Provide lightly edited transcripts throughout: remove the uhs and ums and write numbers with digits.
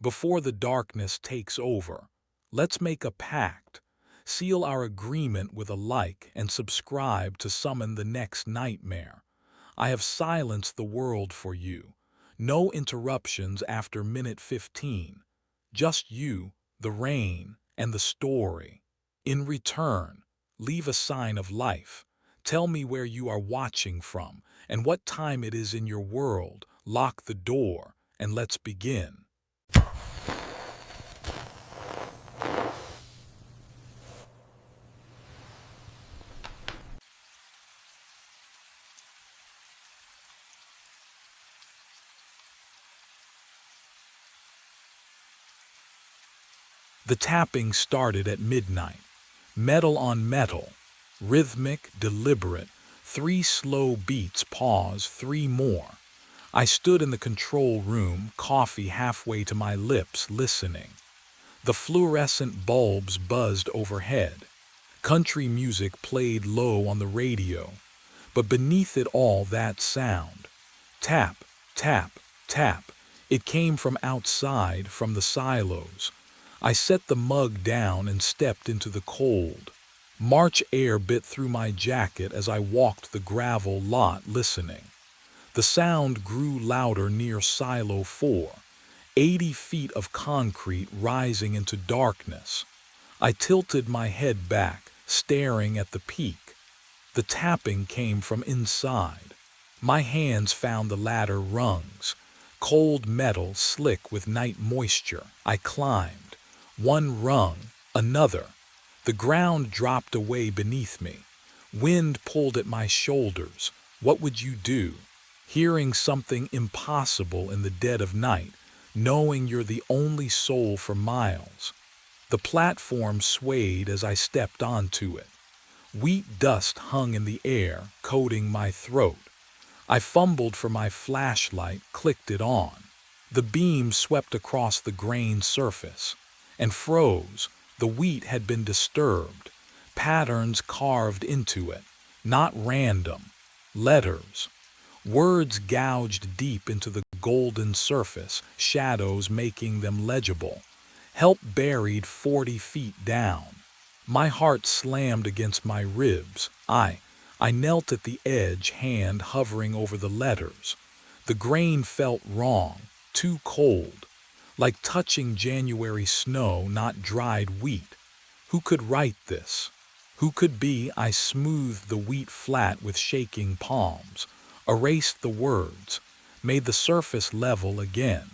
Before the darkness takes over, let's make a pact, seal our agreement with a like and subscribe to summon the next nightmare. I have silenced the world for you. No interruptions after minute 15. Just you, the rain, and the story. In return, leave a sign of life. Tell me where you are watching from and what time it is in your world. Lock the door and let's begin. The tapping started at midnight. Metal on metal, rhythmic, deliberate, 3 slow beats, pause, 3 more. I stood in the control room, coffee halfway to my lips, listening. The fluorescent bulbs buzzed overhead. Country music played low on the radio, but beneath it all that sound. Tap, tap, tap. It came from outside, from the silos. I set the mug down and stepped into the cold. March air bit through my jacket as I walked the gravel lot listening. The sound grew louder near Silo 4, 80 feet of concrete rising into darkness. I tilted my head back, staring at the peak. The tapping came from inside. My hands found the ladder rungs, cold metal slick with night moisture. I climbed. One rung, another. The ground dropped away beneath me. Wind pulled at my shoulders. What would you do? Hearing something impossible in the dead of night, knowing you're the only soul for miles. The platform swayed as I stepped onto it. Wheat dust hung in the air, coating my throat. I fumbled for my flashlight, clicked it on. The beam swept across the grained surface and froze. The wheat had been disturbed, patterns carved into it, not random. Letters, words gouged deep into the golden surface, shadows making them legible. Help buried 40 feet down. My heart slammed against my ribs. I knelt at the edge, hand hovering over the letters. The grain felt wrong, too cold. Like touching January snow, not dried wheat. Who could write this? Who could be? I smoothed the wheat flat with shaking palms, erased the words, made the surface level again.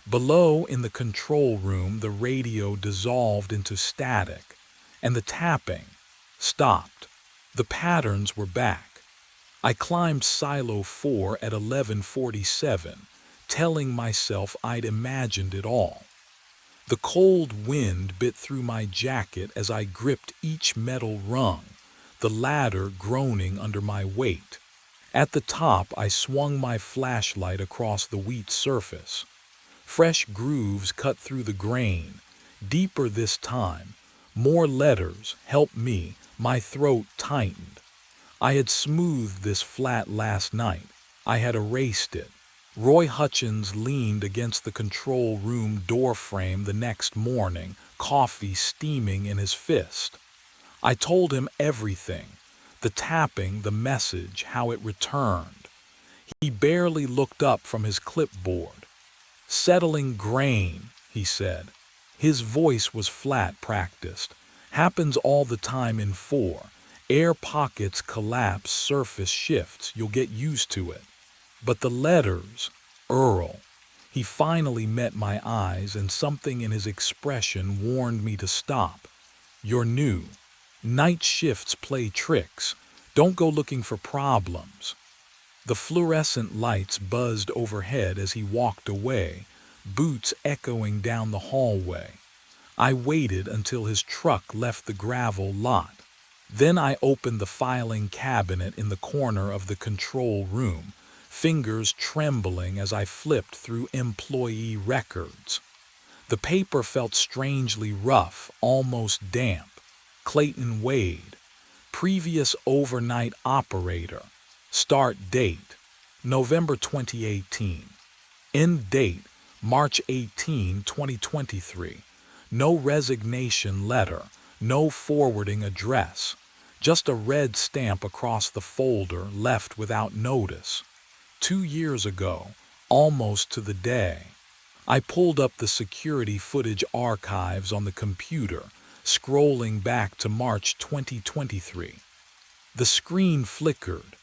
Below, in the control room, the radio dissolved into static, and the tapping stopped. The patterns were back. I climbed Silo 4 at 11:47. Telling myself I'd imagined it all. The cold wind bit through my jacket as I gripped each metal rung, the ladder groaning under my weight. At the top, I swung my flashlight across the wheat surface. Fresh grooves cut through the grain, deeper this time. More letters, help me, my throat tightened. I had smoothed this flat last night. I had erased it. Roy Hutchins leaned against the control room doorframe the next morning, coffee steaming in his fist. I told him everything, the tapping, the message, how it returned. He barely looked up from his clipboard. Settling grain, he said. His voice was flat, practiced. Happens all the time in 4. Air pockets collapse, surface shifts, you'll get used to it. But the letters, Earl. He finally met my eyes, and something in his expression warned me to stop. You're new. Night shifts play tricks. Don't go looking for problems. The fluorescent lights buzzed overhead as he walked away, boots echoing down the hallway. I waited until his truck left the gravel lot. Then I opened the filing cabinet in the corner of the control room, fingers trembling as I flipped through employee records. The paper felt strangely rough, almost damp. Clayton Wade, previous overnight operator, start date, November 2018, end date, March 18, 2023. No resignation letter, no forwarding address, just a red stamp across the folder left without notice. 2 years ago, almost to the day. I pulled up the security footage archives on the computer, scrolling back to March 2023. The screen flickered.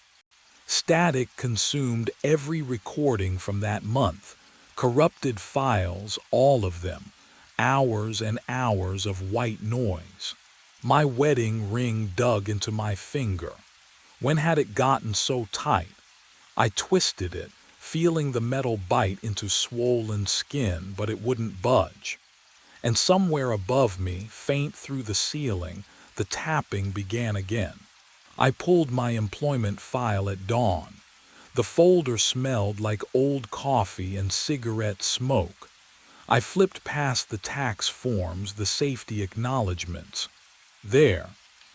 Static consumed every recording from that month, corrupted files, all of them, hours and hours of white noise. My wedding ring dug into my finger. When had it gotten so tight? I twisted it, feeling the metal bite into swollen skin, but it wouldn't budge. And somewhere above me, faint through the ceiling, the tapping began again. I pulled my employment file at dawn. The folder smelled like old coffee and cigarette smoke. I flipped past the tax forms, the safety acknowledgments. There,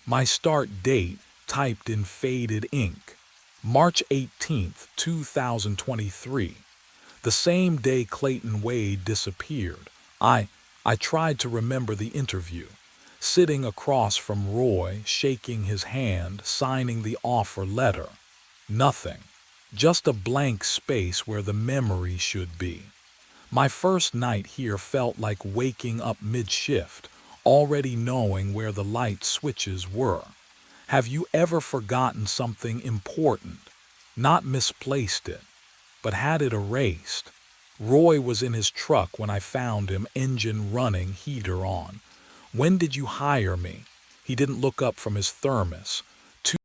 my start date typed in faded ink. March 18th, 2023. The same day Clayton Wade disappeared. I tried to remember the interview. Sitting across from Roy, shaking his hand, signing the offer letter. Nothing. Just a blank space where the memory should be. My first night here felt like waking up mid-shift, already knowing where the light switches were. Have you ever forgotten something important? Not misplaced it, but had it erased? Roy was in his truck when I found him, engine running, heater on. When did you hire me? He didn't look up from his thermos.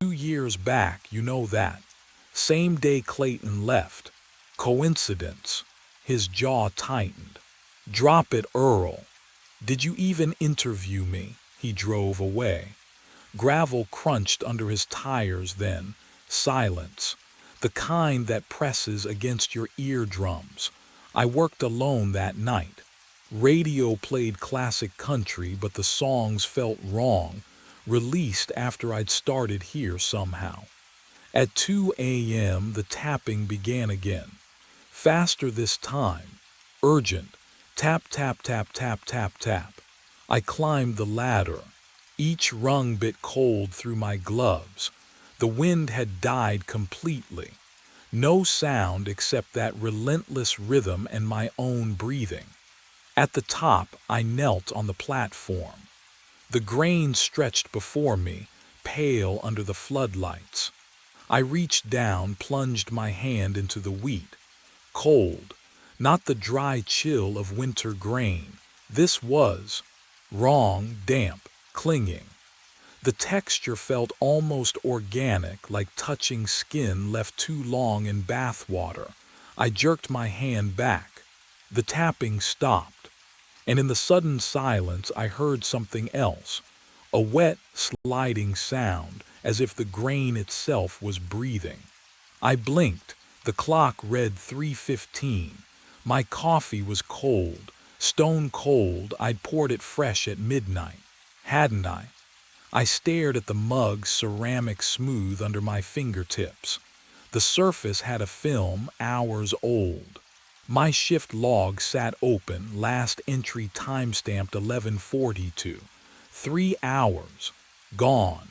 2 years back, you know that. Same day Clayton left. Coincidence? His jaw tightened. Drop it, Earl. Did you even interview me? He drove away. Gravel crunched under his tires then. Silence. The kind that presses against your eardrums. I worked alone that night. Radio played classic country, but the songs felt wrong, released after I'd started here somehow. At 2 a.m., the tapping began again. Faster this time. Urgent. Tap, tap, tap, tap, tap, tap. I climbed the ladder. Each rung bit cold through my gloves. The wind had died completely. No sound except that relentless rhythm and my own breathing. At the top, I knelt on the platform. The grain stretched before me, pale under the floodlights. I reached down, plunged my hand into the wheat. Cold, not the dry chill of winter grain. This was wrong, damp, clinging. The texture felt almost organic, like touching skin left too long in bath water. I jerked my hand back. The tapping stopped, and in the sudden silence I heard something else, a wet, sliding sound, as if the grain itself was breathing. I blinked. The clock read 3:15. My coffee was cold, stone cold. I'd poured it fresh at midnight, hadn't I? I stared at the mug, ceramic smooth under my fingertips. The surface had a film, hours old. My shift log sat open, last entry timestamped 11:42. 3 hours. Gone.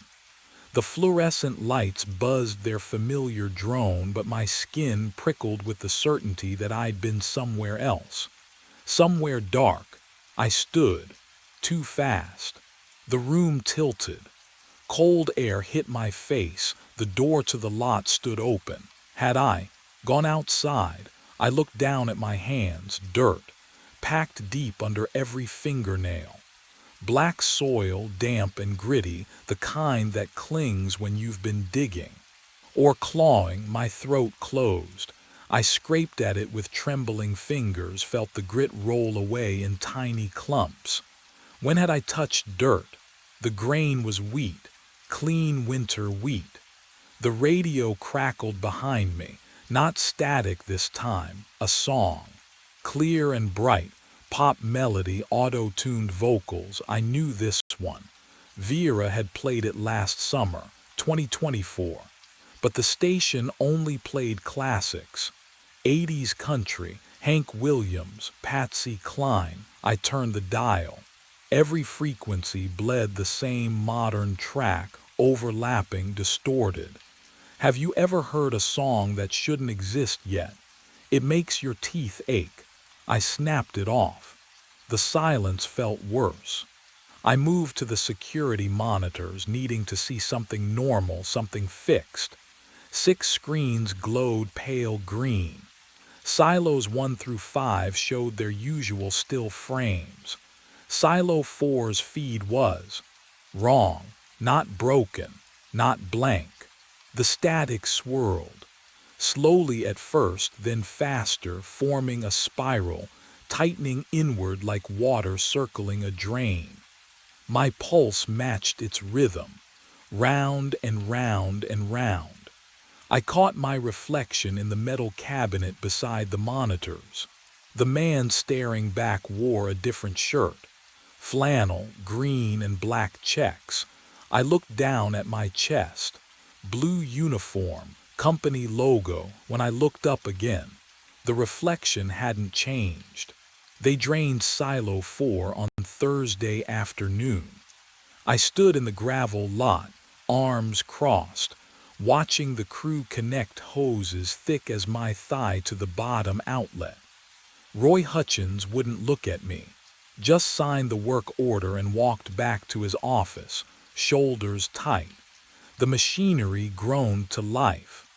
The fluorescent lights buzzed their familiar drone, but my skin prickled with the certainty that I'd been somewhere else. Somewhere dark. I stood. Too fast. The room tilted. Cold air hit my face. The door to the lot stood open. Had I gone outside? I looked down at my hands, dirt, packed deep under every fingernail. Black soil, damp and gritty, the kind that clings when you've been digging. Or clawing. My throat closed. I scraped at it with trembling fingers, felt the grit roll away in tiny clumps. When had I touched dirt? The grain was wheat, clean winter wheat. The radio crackled behind me, not static this time, a song. Clear and bright, pop melody, auto-tuned vocals. I knew this one. Vera had played it last summer, 2024. But the station only played classics. 80s country, Hank Williams, Patsy Cline. I turned the dial. Every frequency bled the same modern track, overlapping, distorted. Have you ever heard a song that shouldn't exist yet? It makes your teeth ache. I snapped it off. The silence felt worse. I moved to the security monitors, needing to see something normal, something fixed. 6 screens glowed pale green. Silos 1 through 5 showed their usual still frames. Silo 4's feed was wrong, not broken, not blank. The static swirled, slowly at first, then faster, forming a spiral, tightening inward like water circling a drain. My pulse matched its rhythm, round and round and round. I caught my reflection in the metal cabinet beside the monitors. The man staring back wore a different shirt, flannel, green and black checks. I looked down at my chest. Blue uniform, company logo. When I looked up again, the reflection hadn't changed. They drained Silo 4 on Thursday afternoon. I stood in the gravel lot, arms crossed, watching the crew connect hoses thick as my thigh to the bottom outlet. Roy Hutchins wouldn't look at me, just signed the work order and walked back to his office, shoulders tight. The machinery groaned to life.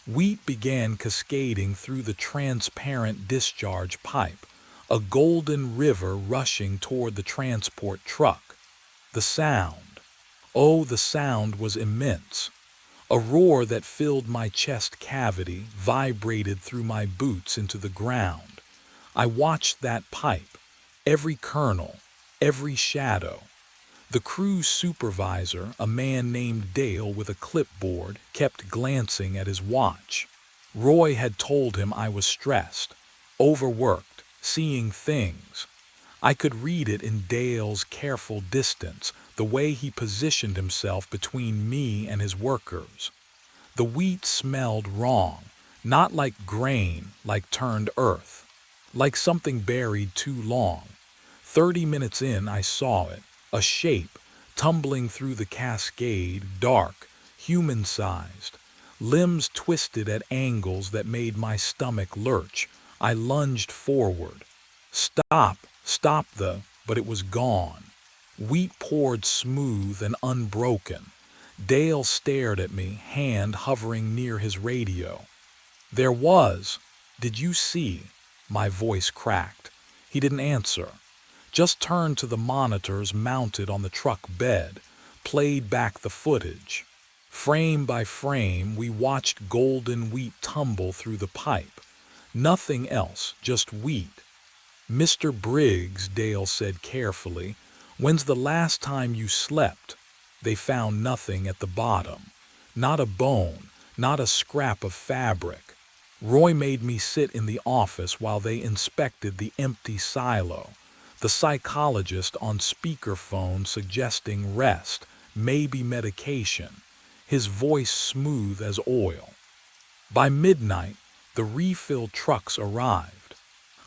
Wheat began cascading through the transparent discharge pipe, a golden river rushing toward the transport truck. The sound. Oh, the sound was immense. A roar that filled my chest cavity, vibrated through my boots into the ground. I watched that pipe, every kernel, every shadow. The crew supervisor, a man named Dale with a clipboard, kept glancing at his watch. Roy had told him I was stressed, overworked, seeing things. I could read it in Dale's careful distance, the way he positioned himself between me and his workers. The wheat smelled wrong, not like grain, like turned earth, like something buried too long. 30 minutes in, I saw it. A shape, tumbling through the cascade, dark, human-sized, limbs twisted at angles that made my stomach lurch. I lunged forward. Stop, but it was gone. Wheat poured smooth and unbroken. Dale stared at me, hand hovering near his radio. There was. Did you see? My voice cracked. He didn't answer. Just turned to the monitors mounted on the truck bed, played back the footage. Frame by frame, we watched golden wheat tumble through the pipe. Nothing else, just wheat. Mr. Briggs, Dale said carefully, when's the last time you slept? They found nothing at the bottom. Not a bone, not a scrap of fabric. Roy made me sit in the office while they inspected the empty silo. The psychologist on speakerphone suggesting rest, maybe medication, his voice smooth as oil. By midnight, the refill trucks arrived.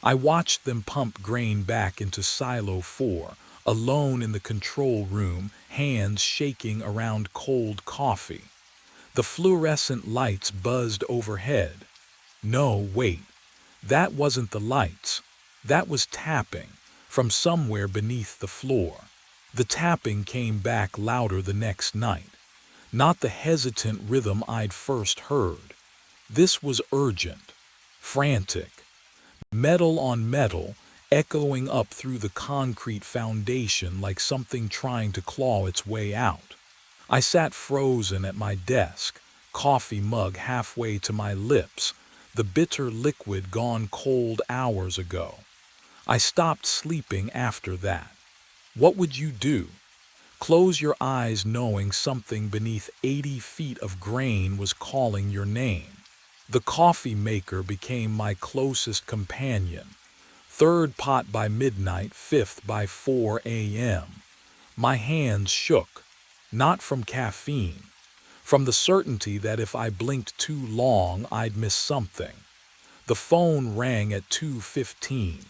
I watched them pump grain back into Silo 4, alone in the control room, hands shaking around cold coffee. The fluorescent lights buzzed overhead. No, wait, that wasn't the lights. That was tapping. From somewhere beneath the floor. The tapping came back louder the next night. Not the hesitant rhythm I'd first heard. This was urgent, frantic. Metal on metal, echoing up through the concrete foundation like something trying to claw its way out. I sat frozen at my desk, coffee mug halfway to my lips, the bitter liquid gone cold hours ago. I stopped sleeping after that. What would you do? Close your eyes knowing something beneath 80 feet of grain was calling your name. The coffee maker became my closest companion. 3rd pot by midnight, 5th by 4 a.m. My hands shook, not from caffeine, from the certainty that if I blinked too long I'd miss something. The phone rang at 2:15.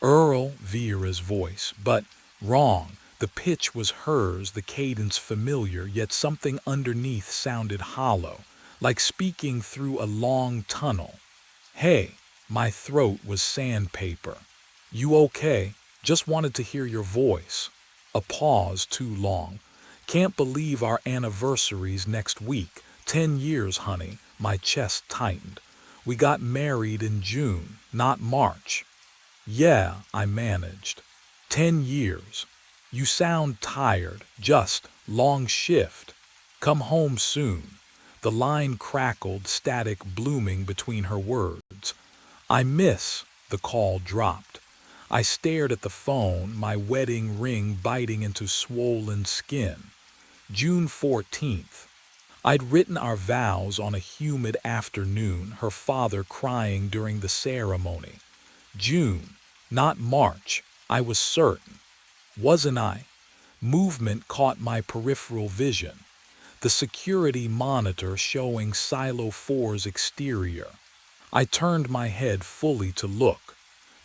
Earl, Vera's voice, but wrong. The pitch was hers, the cadence familiar, yet something underneath sounded hollow, like speaking through a long tunnel. Hey, my throat was sandpaper. You okay? Just wanted to hear your voice. A pause too long. Can't believe our anniversary's next week. 10 years, honey. My chest tightened. We got married in June, not March. Yeah, I managed. 10 years. You sound tired, just long shift. Come home soon. The line crackled, static blooming between her words. I miss. The call dropped. I stared at the phone, my wedding ring biting into swollen skin. June 14th. I'd written our vows on a humid afternoon, her father crying during the ceremony. June, not March, I was certain. Wasn't I? Movement caught my peripheral vision. The security monitor showing Silo 4's exterior. I turned my head fully to look.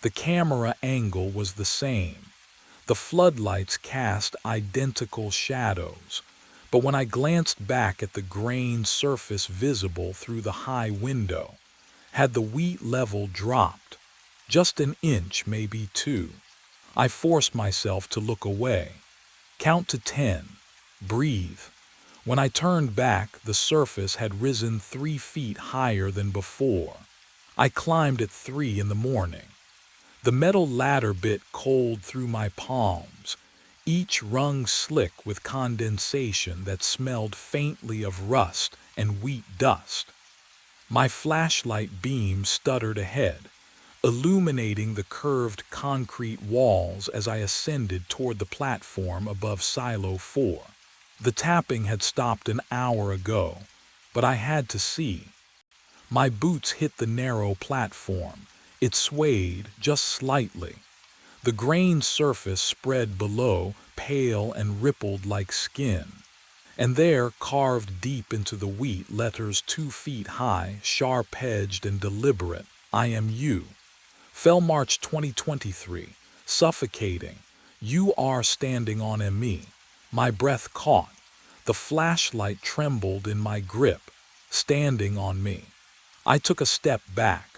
The camera angle was the same. The floodlights cast identical shadows. But when I glanced back at the grained surface visible through the high window, had the wheat level dropped? Just an inch, maybe two. I forced myself to look away. Count to 10. Breathe. When I turned back, the surface had risen 3 feet higher than before. I climbed at 3 in the morning. The metal ladder bit cold through my palms, each rung slick with condensation that smelled faintly of rust and wheat dust. My flashlight beam stuttered ahead, illuminating the curved concrete walls as I ascended toward the platform above Silo 4. The tapping had stopped an hour ago, but I had to see. My boots hit the narrow platform. It swayed just slightly. The grained surface spread below, pale and rippled like skin. And there, carved deep into the wheat, letters 2 feet high, sharp-edged and deliberate, I am you. Fell March 2023, suffocating. You are standing on me. My breath caught. The flashlight trembled in my grip, standing on me. I took a step back.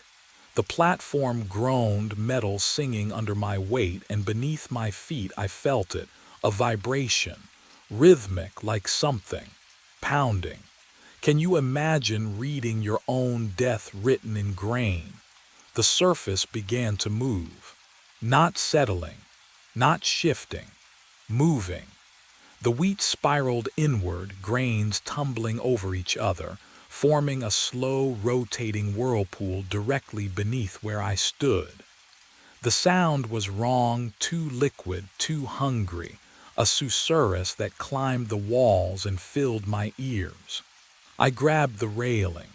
The platform groaned, metal singing under my weight, and beneath my feet I felt it, a vibration, rhythmic like something, pounding. Can you imagine reading your own death written in grain? The surface began to move, not settling, not shifting, moving. The wheat spiraled inward, grains tumbling over each other, forming a slow, rotating whirlpool directly beneath where I stood. The sound was wrong, too liquid, too hungry, a susurrus that climbed the walls and filled my ears. I grabbed the railing.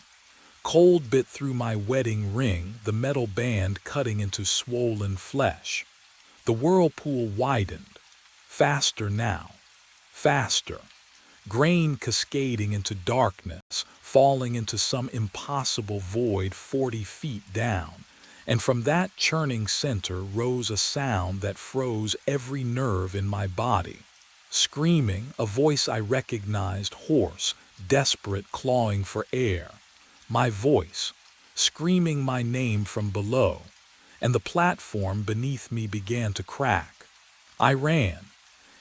Cold bit through my wedding ring, the metal band cutting into swollen flesh. The whirlpool widened. Faster now. Faster. Grain cascading into darkness, falling into some impossible void 40 feet down, and from that churning center rose a sound that froze every nerve in my body. Screaming, a voice I recognized, hoarse, desperate, clawing for air. My voice, screaming my name from below, and the platform beneath me began to crack. I ran.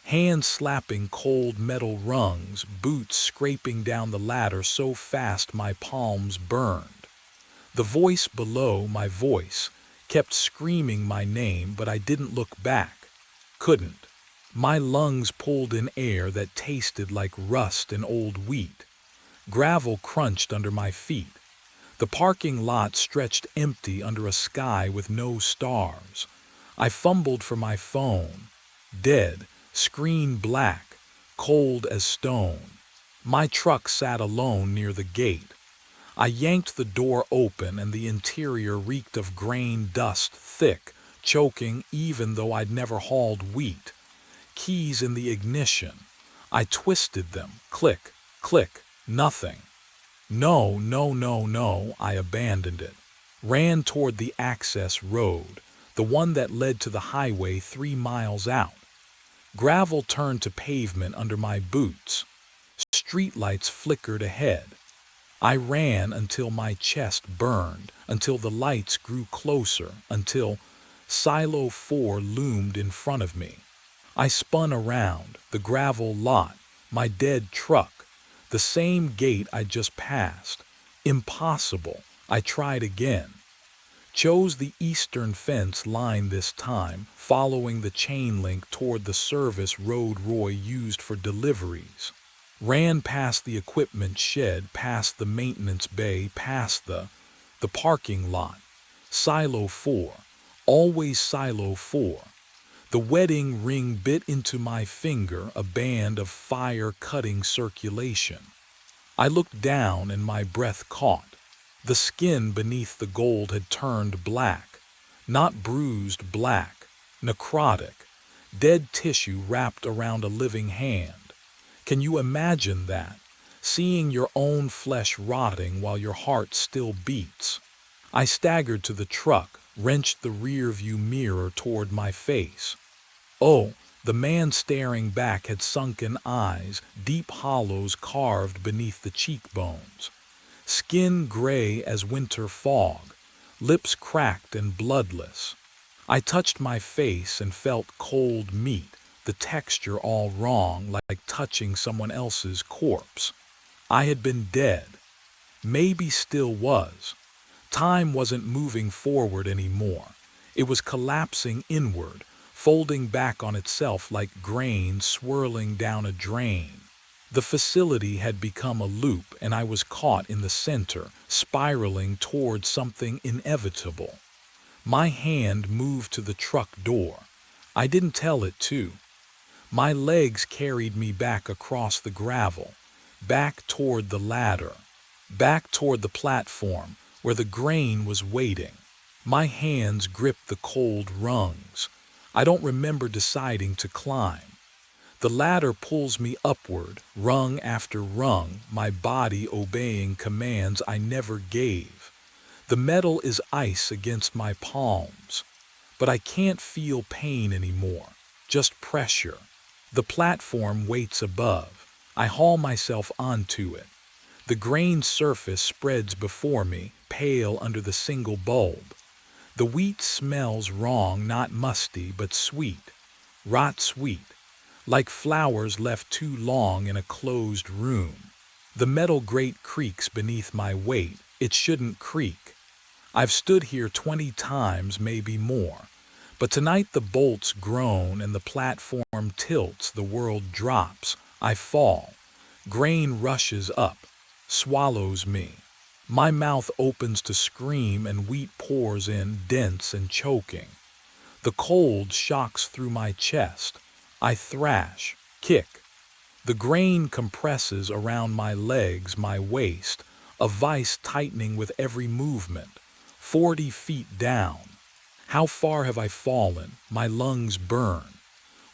Hands slapping cold metal rungs, boots scraping down the ladder so fast my palms burned. The voice below, my voice, kept screaming my name, but I didn't look back. Couldn't. My lungs pulled in air that tasted like rust and old wheat. Gravel crunched under my feet. The parking lot stretched empty under a sky with no stars. I fumbled for my phone. Dead. Screen black, cold as stone. My truck sat alone near the gate. I yanked the door open and the interior reeked of grain dust, thick, choking even though I'd never hauled wheat. Keys in the ignition. I twisted them. Click, click, nothing. No, no, no, no, I abandoned it. ran toward the access road, the one that led to the highway 3 miles out. Gravel turned to pavement under my boots. Streetlights flickered ahead. I ran until my chest burned, until the lights grew closer, until Silo 4 loomed in front of me. I spun around, the gravel lot, my dead truck, the same gate I just passed. Impossible. I tried again. Chose the eastern fence line this time, following the chain link toward the service road Roy used for deliveries. Ran past the equipment shed, past the maintenance bay, past the parking lot. Silo 4. Always Silo 4. The wedding ring bit into my finger, a band of fire-cutting circulation. I looked down and my breath caught. The skin beneath the gold had turned black. Not bruised black, necrotic. Dead tissue wrapped around a living hand. Can you imagine that? Seeing your own flesh rotting while your heart still beats. I staggered to the truck, wrenched the rearview mirror toward my face. Oh, the man staring back had sunken eyes, deep hollows carved beneath the cheekbones. Skin gray as winter fog, lips cracked and bloodless. I touched my face and felt cold meat, the texture all wrong, like touching someone else's corpse. I had been dead. Maybe still was. Time wasn't moving forward anymore. It was collapsing inward, folding back on itself like grain swirling down a drain. The facility had become a loop, and I was caught in the center, spiraling toward something inevitable. My hand moved to the truck door. I didn't tell it to. My legs carried me back across the gravel, back toward the ladder, back toward the platform where the grain was waiting. My hands gripped the cold rungs. I don't remember deciding to climb. The ladder pulls me upward, rung after rung, my body obeying commands I never gave. The metal is ice against my palms, but I can't feel pain anymore, just pressure. The platform waits above. I haul myself onto it. The grain surface spreads before me, pale under the single bulb. The wheat smells wrong, not musty, but sweet. Rot sweet. Like flowers left too long in a closed room. The metal grate creaks beneath my weight. It shouldn't creak. I've stood here 20 times, maybe more. But tonight the bolts groan and the platform tilts, the world drops. I fall. Grain rushes up, swallows me. My mouth opens to scream and wheat pours in, dense and choking. The cold shocks through my chest. I thrash, kick. The grain compresses around my legs, my waist, a vice tightening with every movement. 40 feet down. How far have I fallen? My lungs burn.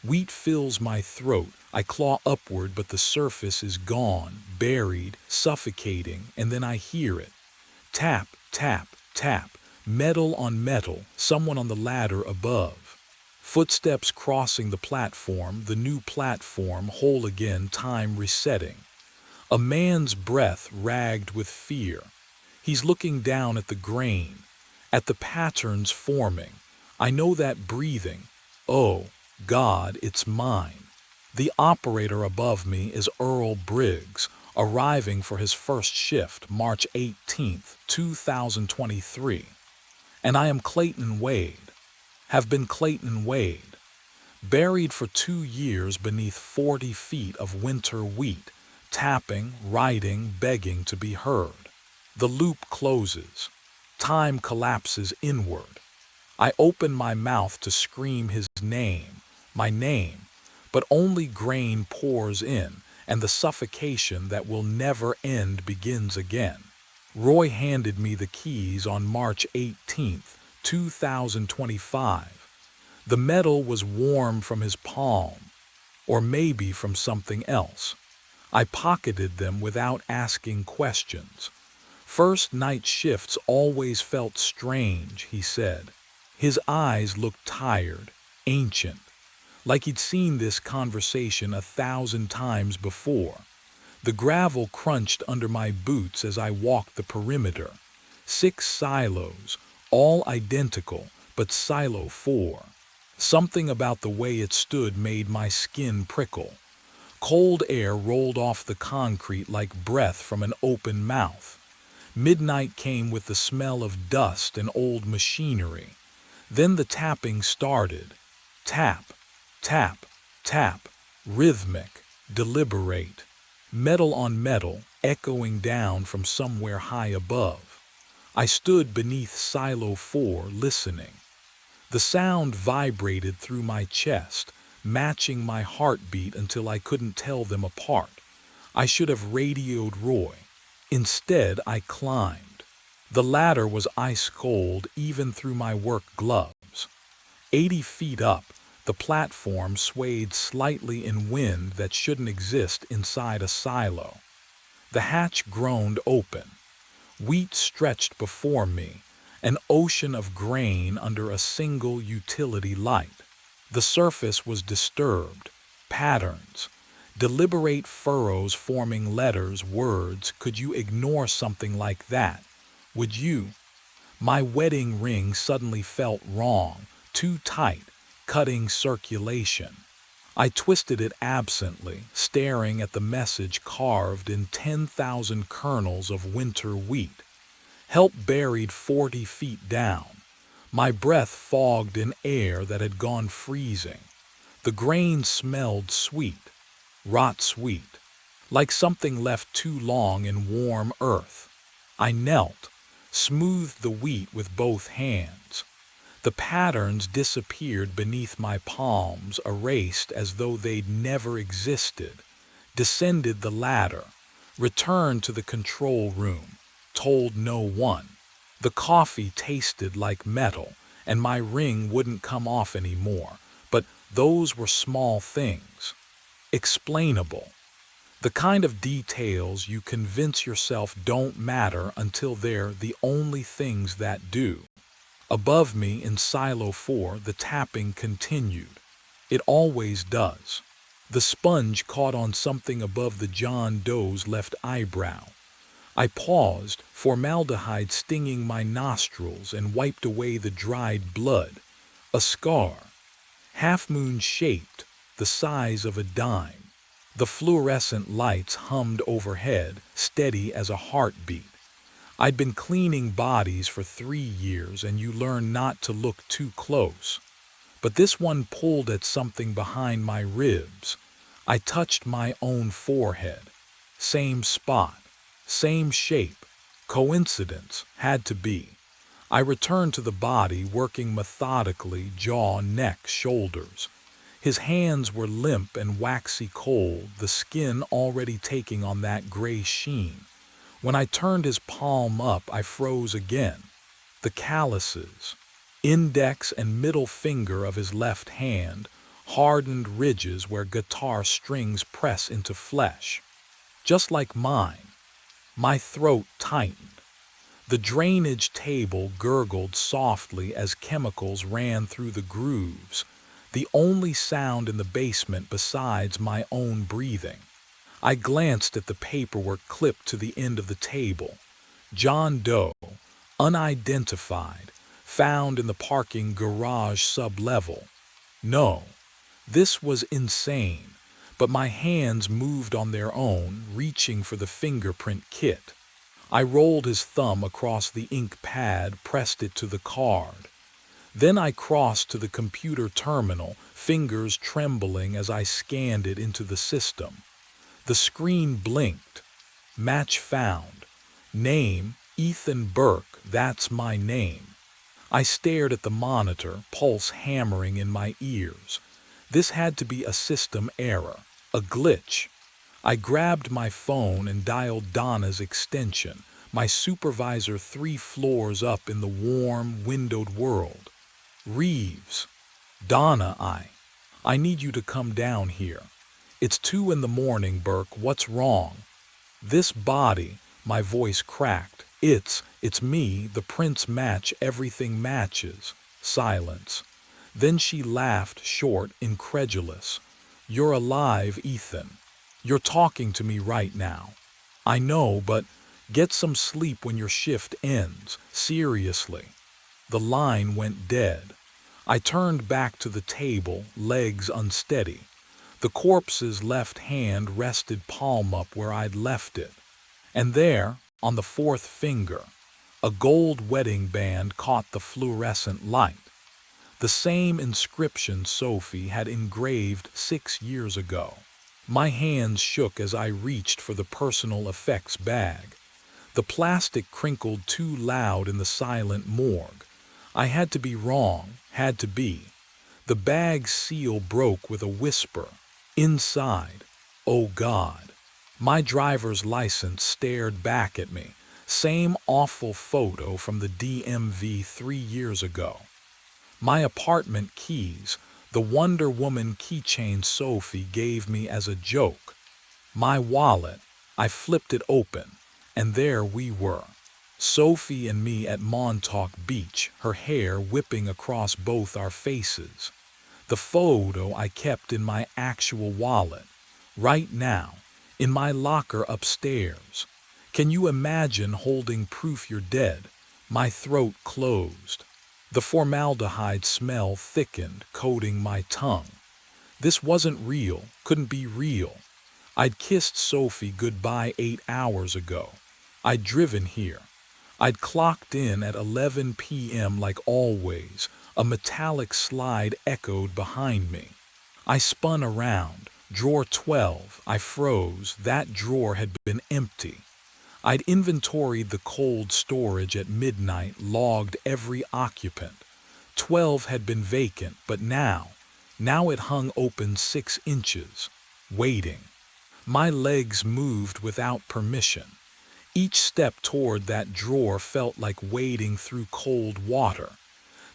Wheat fills my throat. I claw upward, but the surface is gone, buried, suffocating, and then I hear it. Tap, tap, tap. Metal on metal, someone on the ladder above. Footsteps crossing the platform, the new platform, whole again, time resetting. A man's breath ragged with fear. He's looking down at the grain, at the patterns forming. I know that breathing. Oh, God, it's mine. The operator above me is Earl Briggs, arriving for his first shift, March 18th, 2023. And I am Clayton Wade. Have been Clayton Wade, buried for 2 years beneath 40 feet of winter wheat, tapping, writing, begging to be heard. The loop closes. Time collapses inward. I open my mouth to scream his name, my name, but only grain pours in, and the suffocation that will never end begins again. Roy handed me the keys on March 18th, 2025. The metal was warm from his palm, or maybe from something else. I pocketed them without asking questions. First night shifts always felt strange, he said. His eyes looked tired, ancient, like he'd seen this conversation 1,000 times before. The gravel crunched under my boots as I walked the perimeter. 6 silos, all identical, but silo 4. Something about the way it stood made my skin prickle. Cold air rolled off the concrete like breath from an open mouth. Midnight came with the smell of dust and old machinery. Then the tapping started. Tap, tap, tap, rhythmic, deliberate. Metal on metal, echoing down from somewhere high above. I stood beneath Silo 4, listening. The sound vibrated through my chest, matching my heartbeat until I couldn't tell them apart. I should have radioed Roy. Instead, I climbed. The ladder was ice cold even through my work gloves. 80 feet up, the platform swayed slightly in wind that shouldn't exist inside a silo. The hatch groaned open. Wheat stretched before me, an ocean of grain under a single utility light. The surface was disturbed. Patterns. Deliberate furrows forming letters, words. Could you ignore something like that? Would you? My wedding ring suddenly felt wrong, too tight, cutting circulation. I twisted it absently, staring at the message carved in 10,000 kernels of winter wheat. Help buried 40 feet down. My breath fogged in air that had gone freezing. The grain smelled sweet, rot sweet, like something left too long in warm earth. I knelt, smoothed the wheat with both hands. The patterns disappeared beneath my palms, erased as though they'd never existed. Descended the ladder, returned to the control room, told no one. The coffee tasted like metal, and my ring wouldn't come off anymore, but those were small things. Explainable. The kind of details you convince yourself don't matter until they're the only things that do. Above me in Silo 4, the tapping continued. It always does. The sponge caught on something above the John Doe's left eyebrow. I paused, formaldehyde stinging my nostrils, and wiped away the dried blood. A scar. Half-moon shaped, the size of a dime. The fluorescent lights hummed overhead, steady as a heartbeat. I'd been cleaning bodies for 3 years, and you learn not to look too close. But this one pulled at something behind my ribs. I touched my own forehead. Same spot, same shape. Coincidence, had to be. I returned to the body, working methodically, jaw, neck, shoulders. His hands were limp and waxy cold, the skin already taking on that gray sheen. When I turned his palm up, I froze again. The calluses, index and middle finger of his left hand, hardened ridges where guitar strings press into flesh. Just like mine. My throat tightened. The drainage table gurgled softly as chemicals ran through the grooves, the only sound in the basement besides my own breathing. I glanced at the paperwork clipped to the end of the table. John Doe, unidentified, found in the parking garage sublevel. No, this was insane, but my hands moved on their own, reaching for the fingerprint kit. I rolled his thumb across the ink pad, pressed it to the card. Then I crossed to the computer terminal, fingers trembling as I scanned it into the system. The screen blinked. Match found. Name, Ethan Burke, that's my name. I stared at the monitor, pulse hammering in my ears. This had to be a system error, a glitch. I grabbed my phone and dialed Donna's extension, my supervisor 3 floors up in the warm, windowed world. Reeves. Donna, I need you to come down here. It's 2 in the morning, Burke. What's wrong? This body, my voice cracked, It's me, the prince match, everything matches. Silence. Then she laughed short, incredulous. You're alive, Ethan. You're talking to me right now. I know, but get some sleep when your shift ends. Seriously. The line went dead. I turned back to the table, legs unsteady. The corpse's left hand rested palm up where I'd left it. And there, on the fourth finger, a gold wedding band caught the fluorescent light. The same inscription Sophie had engraved 6 years ago. My hands shook as I reached for the personal effects bag. The plastic crinkled too loud in the silent morgue. I had to be wrong, had to be. The bag's seal broke with a whisper. Inside, oh God. My driver's license stared back at me. Same awful photo from the DMV 3 years ago. My apartment keys, the Wonder Woman keychain Sophie gave me as a joke. My wallet, I flipped it open, and there we were. Sophie and me at Montauk Beach, her hair whipping across both our faces. The photo I kept in my actual wallet, right now, in my locker upstairs. Can you imagine holding proof you're dead? My throat closed. The formaldehyde smell thickened, coating my tongue. This wasn't real, couldn't be real. I'd kissed Sophie goodbye 8 hours ago. I'd driven here. I'd clocked in at 11 p.m. like always. A metallic slide echoed behind me. I spun around. Drawer 12. I froze. That drawer had been empty. I'd inventoried the cold storage at midnight, logged every occupant. 12 had been vacant, but now it hung open 6 inches, waiting. My legs moved without permission. Each step toward that drawer felt like wading through cold water.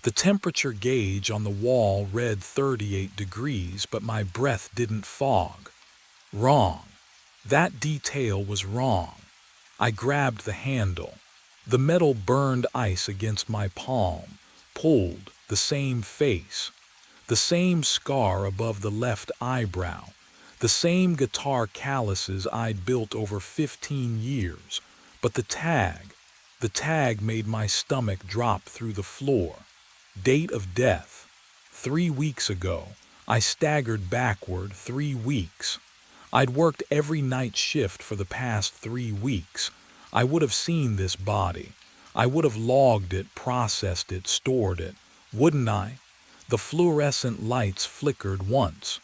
The temperature gauge on the wall read 38 degrees, but my breath didn't fog. Wrong. That detail was wrong. I grabbed the handle. The metal burned ice against my palm, pulled, the same face, the same scar above the left eyebrow, the same guitar calluses I'd built over 15 years. But the tag made my stomach drop through the floor. Date of death. 3 weeks ago. I staggered backward. 3 weeks. I'd worked every night shift for the past 3 weeks. I would have seen this body. I would have logged it, processed it, stored it. Wouldn't I? The fluorescent lights flickered once.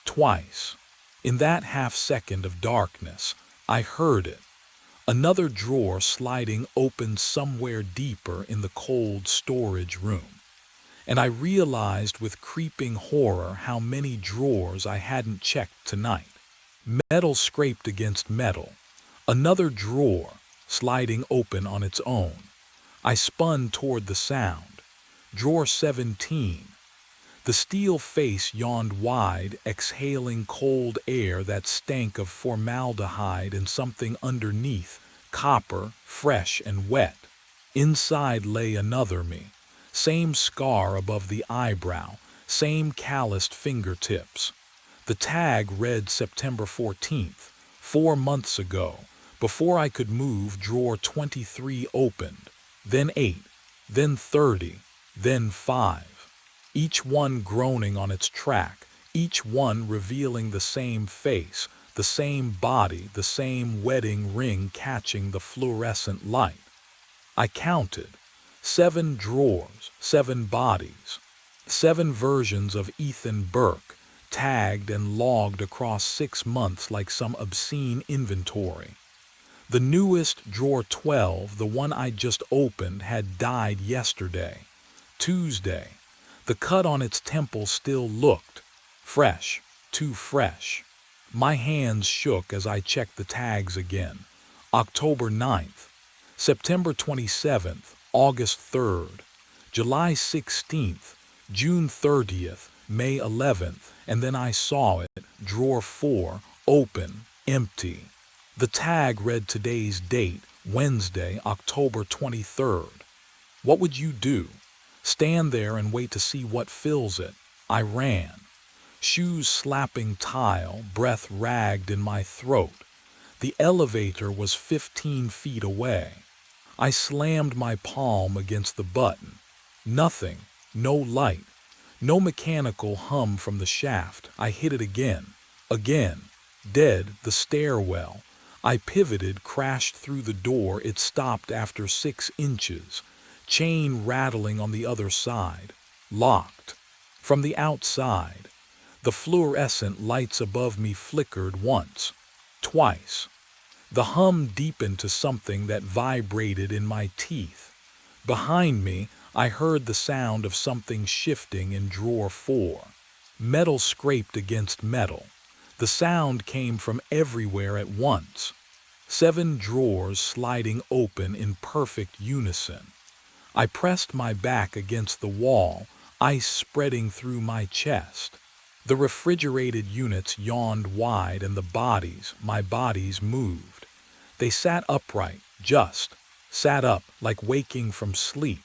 Twice. In that half-second of darkness, I heard it. Another drawer sliding open somewhere deeper in the cold storage room. And I realized with creeping horror how many drawers I hadn't checked tonight. Metal scraped against metal. Another drawer, sliding open on its own. I spun toward the sound. Drawer 17. The steel face yawned wide, exhaling cold air that stank of formaldehyde and something underneath, copper, fresh and wet. Inside lay another me. Same scar above the eyebrow, same calloused fingertips. The tag read September 14th, 4 months ago. Before I could move, drawer 23 opened, then 8, then 30, then 5. Each one groaning on its track, each one revealing the same face, the same body, the same wedding ring catching the fluorescent light. I counted. 7 drawers, 7 bodies, 7 versions of Ethan Burke, tagged and logged across 6 months like some obscene inventory. The newest, drawer 12, the one I just opened, had died yesterday, Tuesday. The cut on its temple still looked fresh, too fresh. My hands shook as I checked the tags again. October 9th, September 27th, August 3rd, July 16th, June 30th, May 11th, and then I saw it, drawer 4, open, empty. The tag read today's date, Wednesday, October 23rd. What would you do? Stand there and wait to see what fills it. I ran. Shoes slapping tile, breath ragged in my throat. The elevator was 15 feet away. I slammed my palm against the button. Nothing, no light, no mechanical hum from the shaft. I hit it again. Again. Dead, the stairwell. I pivoted, crashed through the door. It stopped after 6 inches. Chain rattling on the other side. Locked. From the outside, the fluorescent lights above me flickered once, twice. The hum deepened to something that vibrated in my teeth. Behind me, I heard the sound of something shifting in drawer 4. Metal scraped against metal. The sound came from everywhere at once. 7 drawers sliding open in perfect unison. I pressed my back against the wall, ice spreading through my chest. The refrigerated units yawned wide and my bodies moved. They sat upright, sat up like waking from sleep.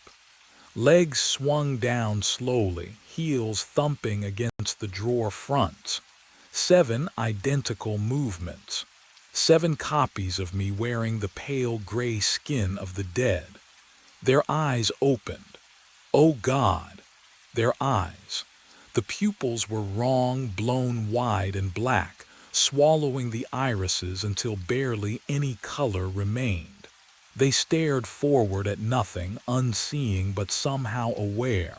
Legs swung down slowly, heels thumping against the drawer fronts. 7 identical movements. 7 copies of me wearing the pale gray skin of the dead. Their eyes opened. Oh God, their eyes. The pupils were wrong, blown wide and black, swallowing the irises until barely any color remained. They stared forward at nothing, unseeing but somehow aware.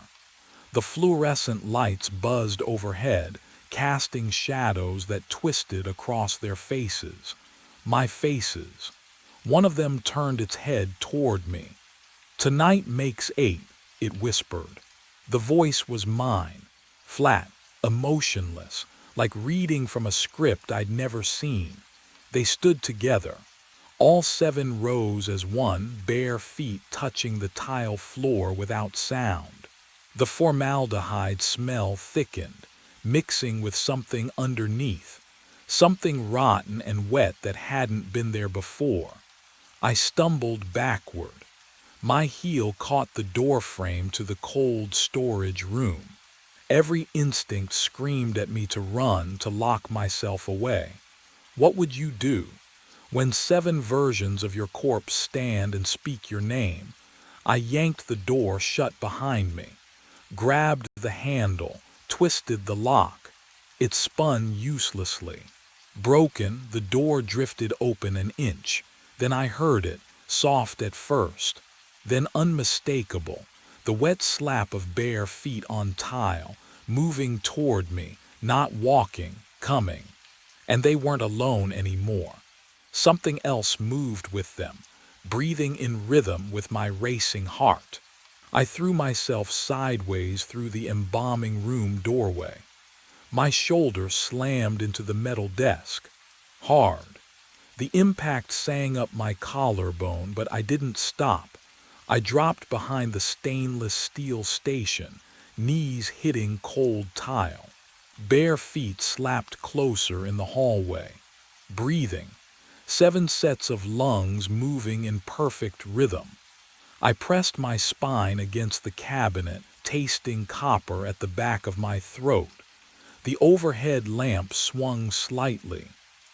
The fluorescent lights buzzed overhead, casting shadows that twisted across their faces. My faces. One of them turned its head toward me. "Tonight makes 8, it whispered. The voice was mine, flat, emotionless, like reading from a script I'd never seen. They stood together. All 7 rose as one, bare feet touching the tile floor without sound. The formaldehyde smell thickened, mixing with something underneath, something rotten and wet that hadn't been there before. I stumbled backward. My heel caught the door frame to the cold storage room. Every instinct screamed at me to run, to lock myself away. What would you do? When 7 versions of your corpse stand and speak your name, I yanked the door shut behind me, grabbed the handle, twisted the lock. It spun uselessly. Broken, the door drifted open an inch. Then I heard it, soft at first, then unmistakable, the wet slap of bare feet on tile, moving toward me, not walking, coming. And they weren't alone anymore. Something else moved with them, breathing in rhythm with my racing heart. I threw myself sideways through the embalming room doorway. My shoulder slammed into the metal desk. Hard. The impact sang up my collarbone, but I didn't stop. I dropped behind the stainless steel station, knees hitting cold tile. Bare feet slapped closer in the hallway. Breathing. 7 sets of lungs moving in perfect rhythm. I pressed my spine against the cabinet, tasting copper at the back of my throat. The overhead lamp swung slightly,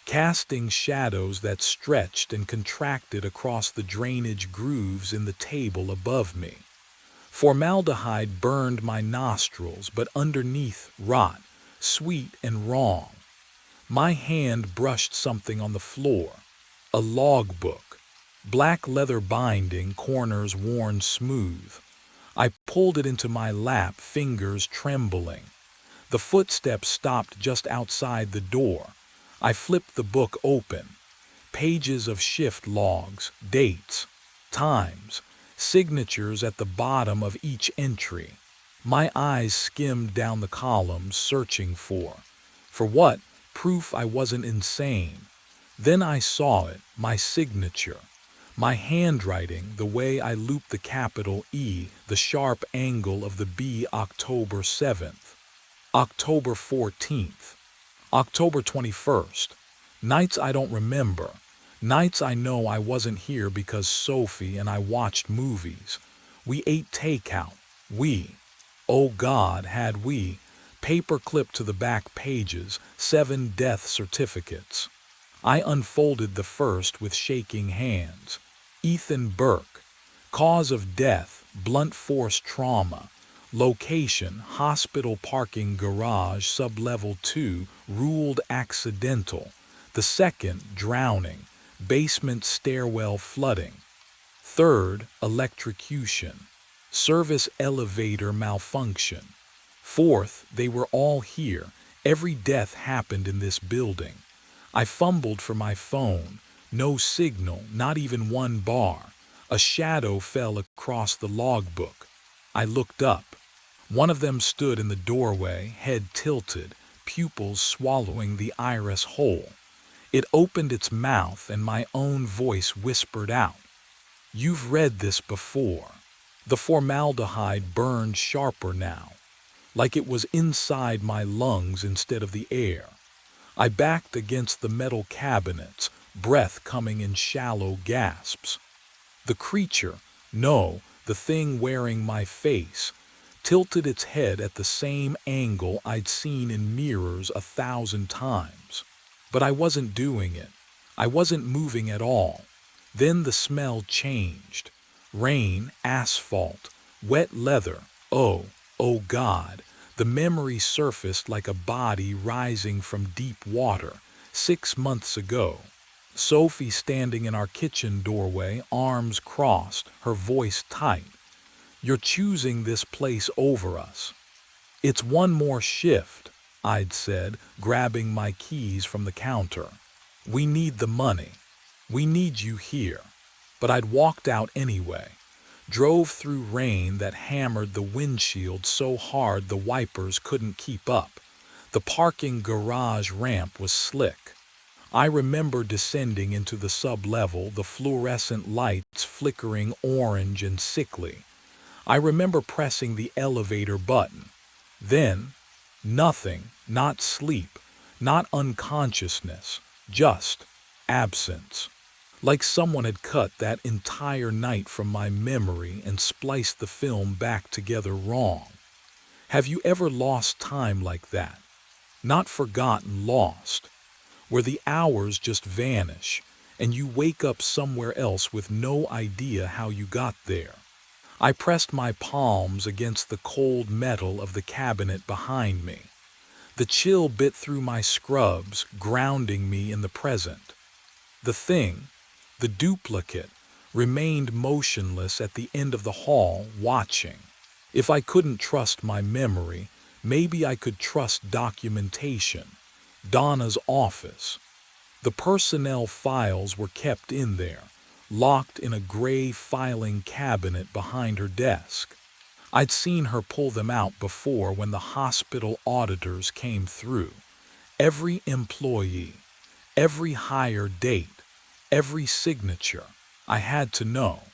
casting shadows that stretched and contracted across the drainage grooves in the table above me. Formaldehyde burned my nostrils, but underneath rot, sweet and wrong. My hand brushed something on the floor. A logbook. Black leather binding, corners worn smooth. I pulled it into my lap, fingers trembling. The footsteps stopped just outside the door. I flipped the book open. Pages of shift logs, dates, times, signatures at the bottom of each entry. My eyes skimmed down the columns, searching for what? Proof I wasn't insane. Then I saw it, my signature. My handwriting, the way I looped the capital E, the sharp angle of the B. October 7th. October 14th. October 21st. Nights I don't remember. Nights I know I wasn't here because Sophie and I watched movies. We ate takeout. Oh God, had we, paper clipped to the back pages, 7 death certificates. I unfolded the first with shaking hands. Ethan Burke. Cause of death, blunt force trauma. Location, hospital parking garage, sublevel 2, ruled accidental. The second, drowning. Basement stairwell flooding. Third, electrocution. Service elevator malfunction. Fourth, they were all here. Every death happened in this building. I fumbled for my phone. No signal, not even one bar. A shadow fell across the logbook. I looked up. One of them stood in the doorway, head tilted, pupils swallowing the iris whole. It opened its mouth and my own voice whispered out, "You've read this before." The formaldehyde burned sharper now, like it was inside my lungs instead of the air. I backed against the metal cabinets, breath coming in shallow gasps. The creature, no, the thing wearing my face, tilted its head at the same angle I'd seen in mirrors 1,000 times. But I wasn't doing it. I wasn't moving at all. Then the smell changed. Rain, asphalt, wet leather. Oh God. The memory surfaced like a body rising from deep water. 6 months ago. Sophie standing in our kitchen doorway, arms crossed, her voice tight. "You're choosing this place over us." "It's one more shift," I'd said, grabbing my keys from the counter. "We need the money. We need you here." But I'd walked out anyway. Drove through rain that hammered the windshield so hard the wipers couldn't keep up. The parking garage ramp was slick. I remember descending into the sublevel, the fluorescent lights flickering orange and sickly. I remember pressing the elevator button. Then, nothing, not sleep, not unconsciousness, just absence. Like someone had cut that entire night from my memory and spliced the film back together wrong. Have you ever lost time like that? Not forgotten, lost. Where the hours just vanish and you wake up somewhere else with no idea how you got there. I pressed my palms against the cold metal of the cabinet behind me. The chill bit through my scrubs, grounding me in the present. The thing, the duplicate, remained motionless at the end of the hall, watching. If I couldn't trust my memory, maybe I could trust documentation. Donna's office. The personnel files were kept in there, locked in a gray filing cabinet behind her desk. I'd seen her pull them out before when the hospital auditors came through. Every employee, every hire date, every signature. I had to know.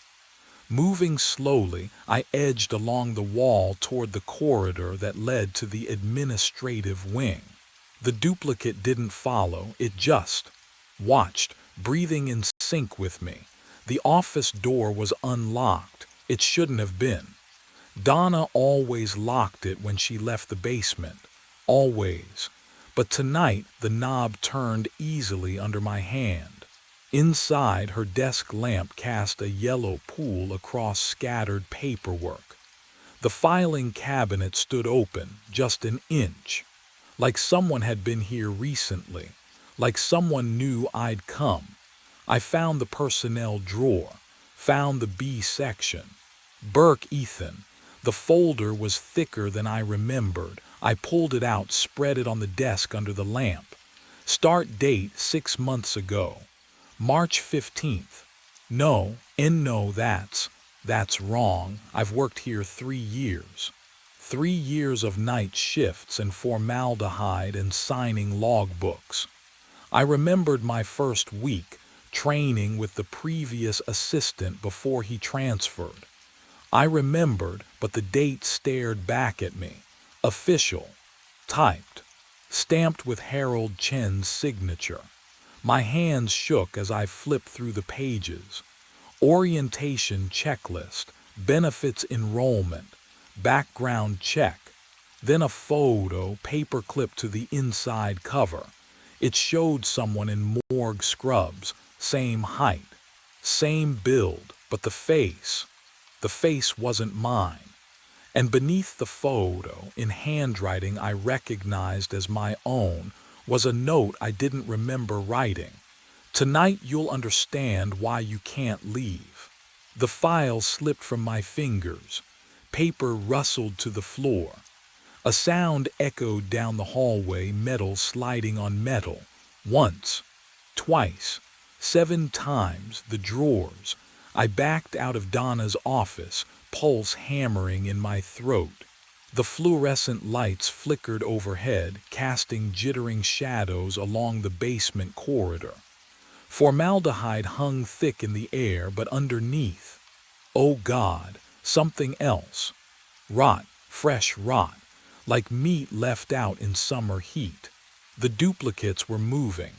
Moving slowly, I edged along the wall toward the corridor that led to the administrative wing. The duplicate didn't follow, it just watched, breathing in sync with me. The office door was unlocked. It shouldn't have been. Donna always locked it when she left the basement. Always. But tonight, the knob turned easily under my hand. Inside, her desk lamp cast a yellow pool across scattered paperwork. The filing cabinet stood open, just an inch. Like someone had been here recently. Like someone knew I'd come. I found the personnel drawer. Found the B section. Burke Ethan. The folder was thicker than I remembered. I pulled it out, spread it on the desk under the lamp. Start date 6 months ago. March 15th. No, that's wrong. I've worked here 3 years. 3 years of night shifts and formaldehyde and signing logbooks. I remembered my first week, training with the previous assistant before he transferred. I remembered, but the date stared back at me. Official. Typed. Stamped with Harold Chen's signature. My hands shook as I flipped through the pages. Orientation checklist, benefits enrollment, background check, then a photo paperclip to the inside cover. It showed someone in morgue scrubs, same height, same build, but the face wasn't mine. And beneath the photo, in handwriting I recognized as my own, was a note I didn't remember writing. Tonight you'll understand why you can't leave. The file slipped from my fingers. Paper rustled to the floor. A sound echoed down the hallway, metal sliding on metal. Once, twice, 7 times, the drawers. I backed out of Donna's office, pulse hammering in my throat. The fluorescent lights flickered overhead, casting jittering shadows along the basement corridor. Formaldehyde hung thick in the air, but underneath, oh God, something else. Rot, fresh rot, like meat left out in summer heat. The duplicates were moving.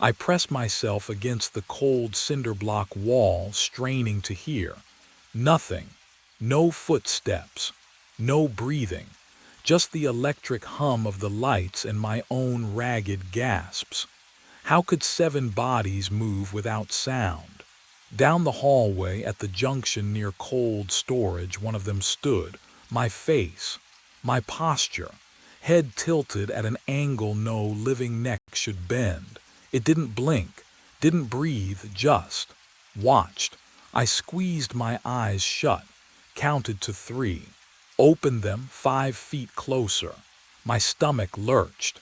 I pressed myself against the cold cinder block wall, straining to hear. Nothing. No footsteps. No breathing. Just the electric hum of the lights and my own ragged gasps. How could 7 bodies move without sound? Down the hallway at the junction near cold storage, one of them stood. My face. My posture. Head tilted at an angle no living neck should bend. It didn't blink, didn't breathe, just watched. I squeezed my eyes shut, counted to 3, opened them 5 feet closer. My stomach lurched.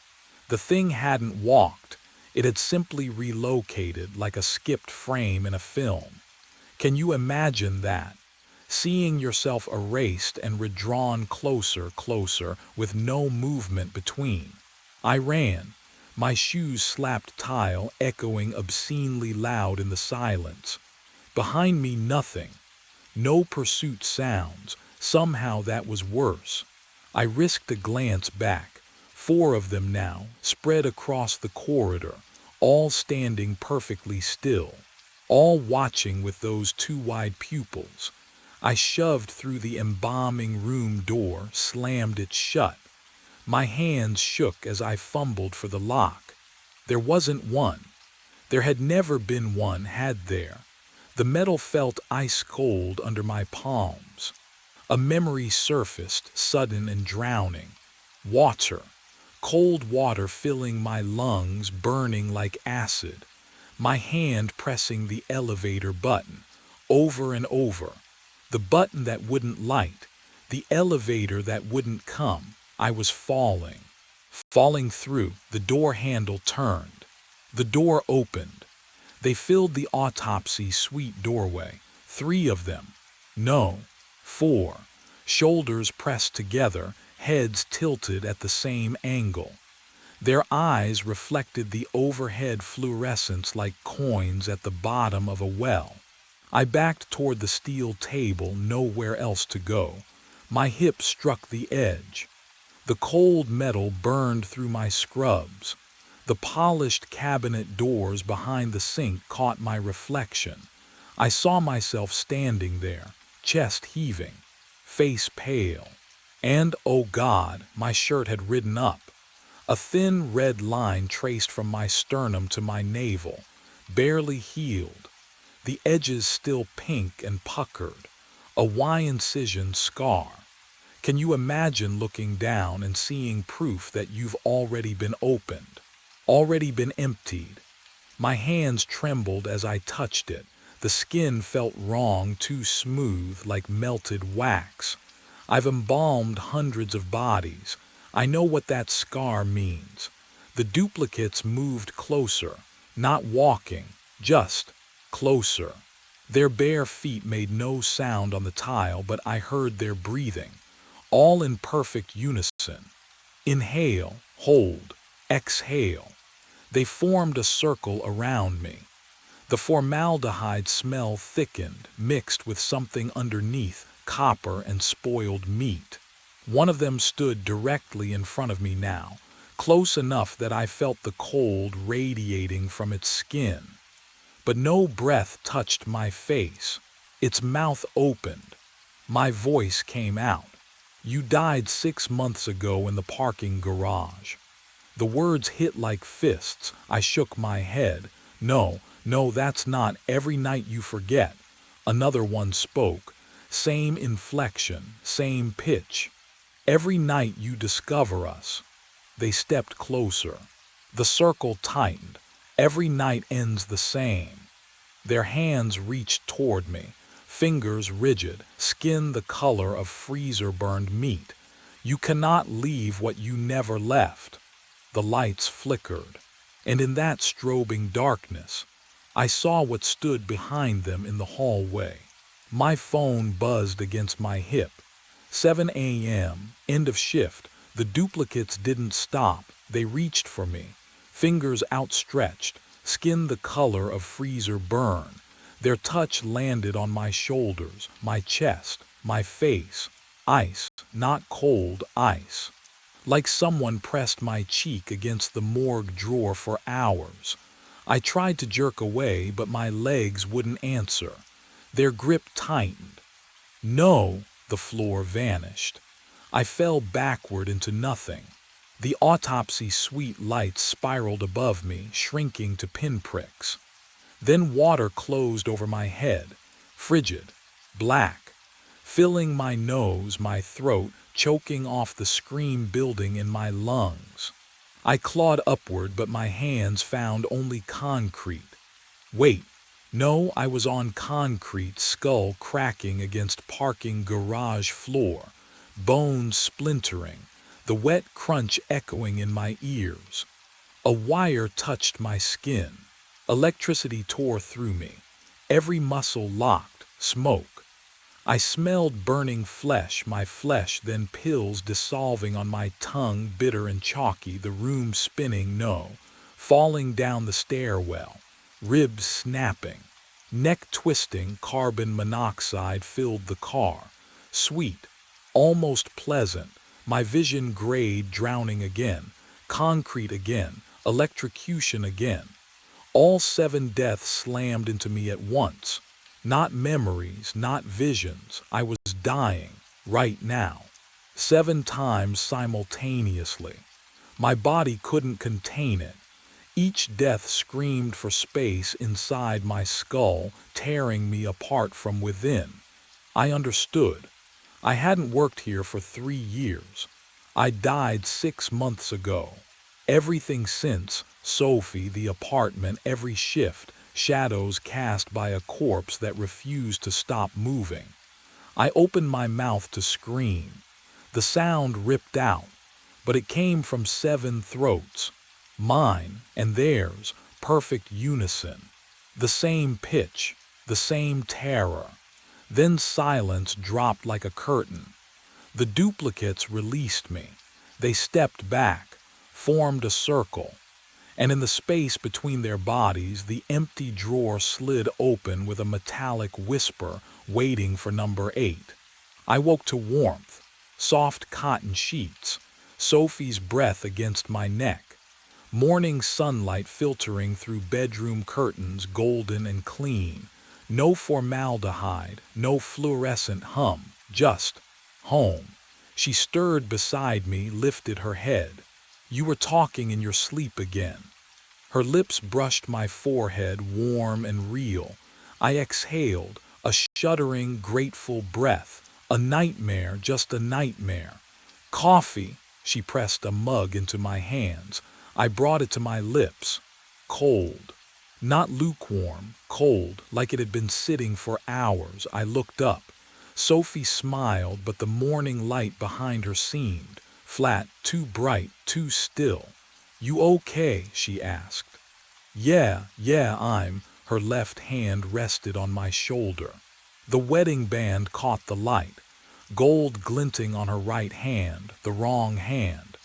The thing hadn't walked. It had simply relocated like a skipped frame in a film. Can you imagine that? Seeing yourself erased and redrawn closer, with no movement between. I ran. My shoes slapped tile, echoing obscenely loud in the silence. Behind me, nothing. No pursuit sounds. Somehow that was worse. I risked a glance back. 4 of them now, spread across the corridor, all standing perfectly still, all watching with those 2 wide pupils. I shoved through the embalming room door, slammed it shut. My hands shook as I fumbled for the lock. There wasn't one. There had never been one, had there? The metal felt ice cold under my palms. A memory surfaced, sudden and drowning. Water. Cold water filling my lungs, burning like acid. My hand pressing the elevator button, over and over. The button that wouldn't light. The elevator that wouldn't come. I was falling. Falling through. The door handle turned. The door opened. They filled the autopsy suite doorway. 3 of them. No. 4. Shoulders pressed together, heads tilted at the same angle. Their eyes reflected the overhead fluorescence like coins at the bottom of a well. I backed toward the steel table, nowhere else to go. My hip struck the edge. The cold metal burned through my scrubs. The polished cabinet doors behind the sink caught my reflection. I saw myself standing there, chest heaving, face pale. And, oh God, my shirt had ridden up. A thin red line traced from my sternum to my navel, barely healed. The edges still pink and puckered, a Y incision scar. Can you imagine looking down and seeing proof that you've already been opened, already been emptied? My hands trembled as I touched it. The skin felt wrong, too smooth, like melted wax. I've embalmed hundreds of bodies. I know what that scar means. The duplicates moved closer, not walking, just closer. Their bare feet made no sound on the tile, but I heard their breathing, all in perfect unison. Inhale, hold, exhale. They formed a circle around me. The formaldehyde smell thickened, mixed with something underneath, copper and spoiled meat. One of them stood directly in front of me now, close enough that I felt the cold radiating from its skin. But no breath touched my face. Its mouth opened. My voice came out. "You died 6 months ago in the parking garage." The words hit like fists. I shook my head. "No, no, that's not every night you forget." Another one spoke. Same inflection, same pitch. "Every night you discover us." They stepped closer. The circle tightened. Every night ends the same. Their hands reached toward me, fingers rigid, skin the color of freezer-burned meat. "You cannot leave what you never left." The lights flickered, and in that strobing darkness, I saw what stood behind them in the hallway. My phone buzzed against my hip. 7 a.m., end of shift. The duplicates didn't stop. They reached for me, fingers outstretched, skin the color of freezer burn. Their touch landed on my shoulders, my chest, my face. Ice, not cold ice. Like someone pressed my cheek against the morgue drawer for hours. I tried to jerk away, but my legs wouldn't answer. Their grip tightened. "No," the floor vanished. I fell backward into nothing. The autopsy suite lights spiraled above me, shrinking to pinpricks. Then water closed over my head, frigid, black, filling my nose, my throat, choking off the scream building in my lungs. I clawed upward, but my hands found only concrete. Wait, no, I was on concrete, skull cracking against parking garage floor, bones splintering, the wet crunch echoing in my ears. A wire touched my skin. Electricity tore through me. Every muscle locked, smoke. I smelled burning flesh, my flesh, then pills dissolving on my tongue, bitter and chalky, the room spinning, no, falling down the stairwell, ribs snapping, neck twisting, carbon monoxide filled the car, sweet, almost pleasant, my vision grayed, drowning again, concrete again, electrocution again. All 7 deaths slammed into me at once. Not memories, not visions. I was dying, right now. 7 times simultaneously. My body couldn't contain it. Each death screamed for space inside my skull, tearing me apart from within. I understood. I hadn't worked here for 3 years. I died 6 months ago. Everything since, Sophie, the apartment, every shift, shadows cast by a corpse that refused to stop moving. I opened my mouth to scream. The sound ripped out, but it came from 7 throats. Mine and theirs, perfect unison. The same pitch, the same terror. Then silence dropped like a curtain. The duplicates released me. They stepped back, formed a circle. And in the space between their bodies, the empty drawer slid open with a metallic whisper, waiting for number 8. I woke to warmth, soft cotton sheets, Sophie's breath against my neck, morning sunlight filtering through bedroom curtains, golden and clean, no formaldehyde, no fluorescent hum, just home. She stirred beside me, lifted her head. "You were talking in your sleep again." Her lips brushed my forehead, warm and real. I exhaled, a shuddering, grateful breath. A nightmare, just a nightmare. "Coffee." She pressed a mug into my hands. I brought it to my lips. Cold. Not lukewarm, cold, like it had been sitting for hours. I looked up. Sophie smiled, but the morning light behind her seemed flat, too bright, too still. "You okay?" she asked. Yeah, I'm." Her left hand rested on my shoulder. The wedding band caught the light, gold glinting on her right hand, the wrong hand.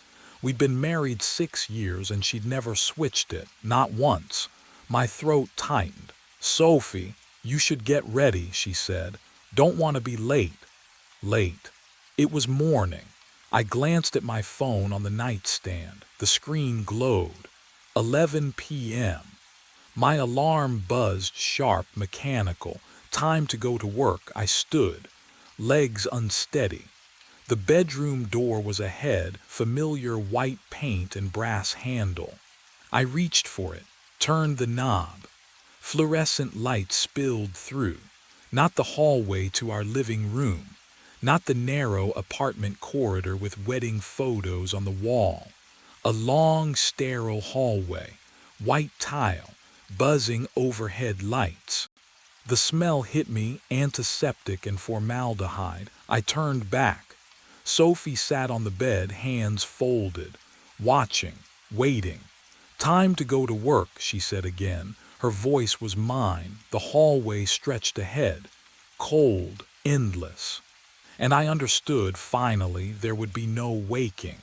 We'd been married 6 years and she'd never switched it, not once. My throat tightened. "Sophie, you should get ready," she said. "Don't want to be late." Late. It was morning. I glanced at my phone on the nightstand. The screen glowed. 11 p.m. My alarm buzzed sharp, mechanical. Time to go to work. I stood, legs unsteady. The bedroom door was ahead, familiar white paint and brass handle. I reached for it, turned the knob. Fluorescent light spilled through. Not the hallway to our living room. Not the narrow apartment corridor with wedding photos on the wall. A long, sterile hallway, white tile, buzzing overhead lights. The smell hit me, antiseptic and formaldehyde. I turned back. Sophie sat on the bed, hands folded, watching, waiting. Time to go to work, she said again. Her voice was mine. The hallway stretched ahead, cold, endless. And I understood, finally, there would be no waking,